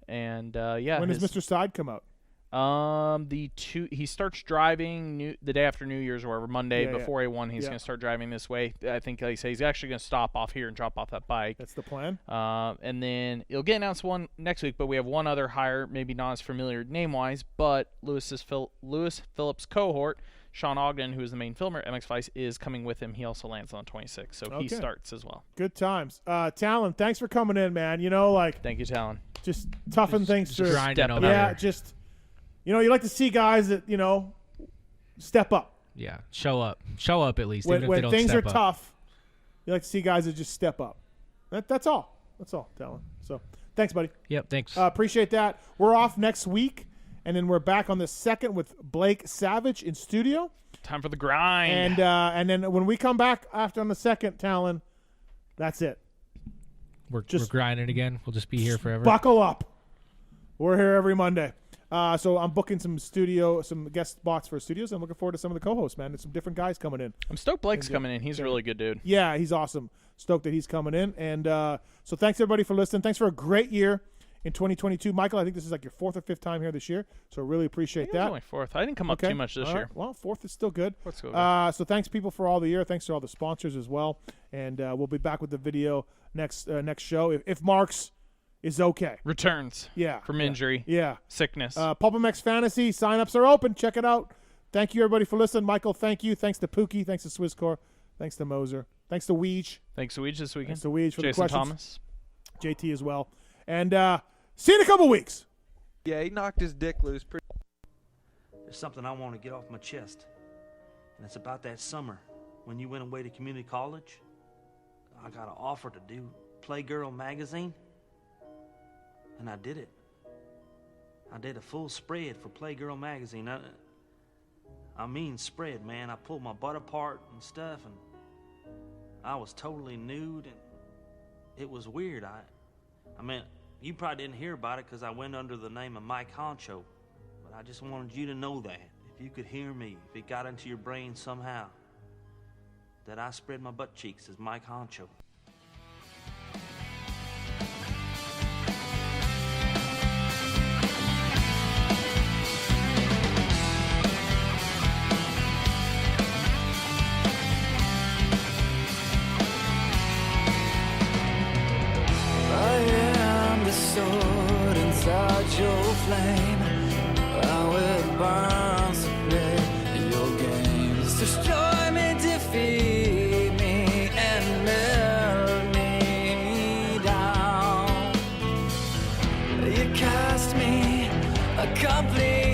And yeah. When does Mr. Side come out? He starts driving the day after New Year's or whatever, Monday before A1. He's going to start driving this way. I think, like I say, he's actually going to stop off here and drop off that bike. That's the plan. And then it'll get announced one next week, but we have one other hire, maybe not as familiar name-wise, but Lewis Phillips' cohort, Sean Ogden, who is the main filmer at MX Vice, is coming with him. He also lands on 26, so he starts as well. Good times. Talon, thanks for coming in, man. Thank you, Talon. Just toughen things through. grinding over Yeah, there. just you like to see guys that step up. Yeah, show up at least. When even if they don't things step are up. tough, you like to see guys that just step up. That's all. That's all, Talon. So thanks, buddy. Yep, thanks. Appreciate that. We're off next week, and then we're back on the 2nd with Blake Savage in studio. Time for the grind. And then when we come back after on the 2nd, Talon, that's it. We're grinding again. We'll just be here forever. Buckle up. We're here every Monday. So I'm booking some guest spots for studios. I'm looking forward to some of the co-hosts, man. There's some different guys coming in. I'm stoked Blake's coming in. He's a really good dude. Yeah, he's awesome. Stoked that he's coming in. And so thanks, everybody, for listening. Thanks for a great year in 2022. Michael, I think this is like your 4th or 5th time here this year, so really appreciate that. Only 4th. I didn't come up too much this year. Well, 4th is still good. Let's go. So thanks, people, for all the year. Thanks to all the sponsors as well. And we'll be back with the video next show if Marks is okay. Returns. Yeah. From injury. Yeah. Sickness. PulpMX Fantasy signups are open. Check it out. Thank you, everybody, for listening. Michael, thank you. Thanks to Pookie. Thanks to Swisscore. Thanks to Moser. Thanks to Weege. Thanks to Weege this weekend. Thanks to Weege for Jason the questions. Thomas. JT as well. And See you in a couple weeks. Yeah, he knocked his dick loose pretty. There's something I want to get off my chest, and it's about that summer when you went away to community college. I got an offer to do Playgirl magazine, and I did it. I did a full spread for Playgirl magazine. I mean spread, man. I pulled my butt apart and stuff, and I was totally nude, and it was weird. I mean, you probably didn't hear about it because I went under the name of Mike Honcho, but I just wanted you to know that. If you could hear me, if it got into your brain somehow, that I spread my butt cheeks as Mike Honcho. Sword inside your flame, I will burn to play your games. Destroy me, defeat me, and melt me down. You cast me a complete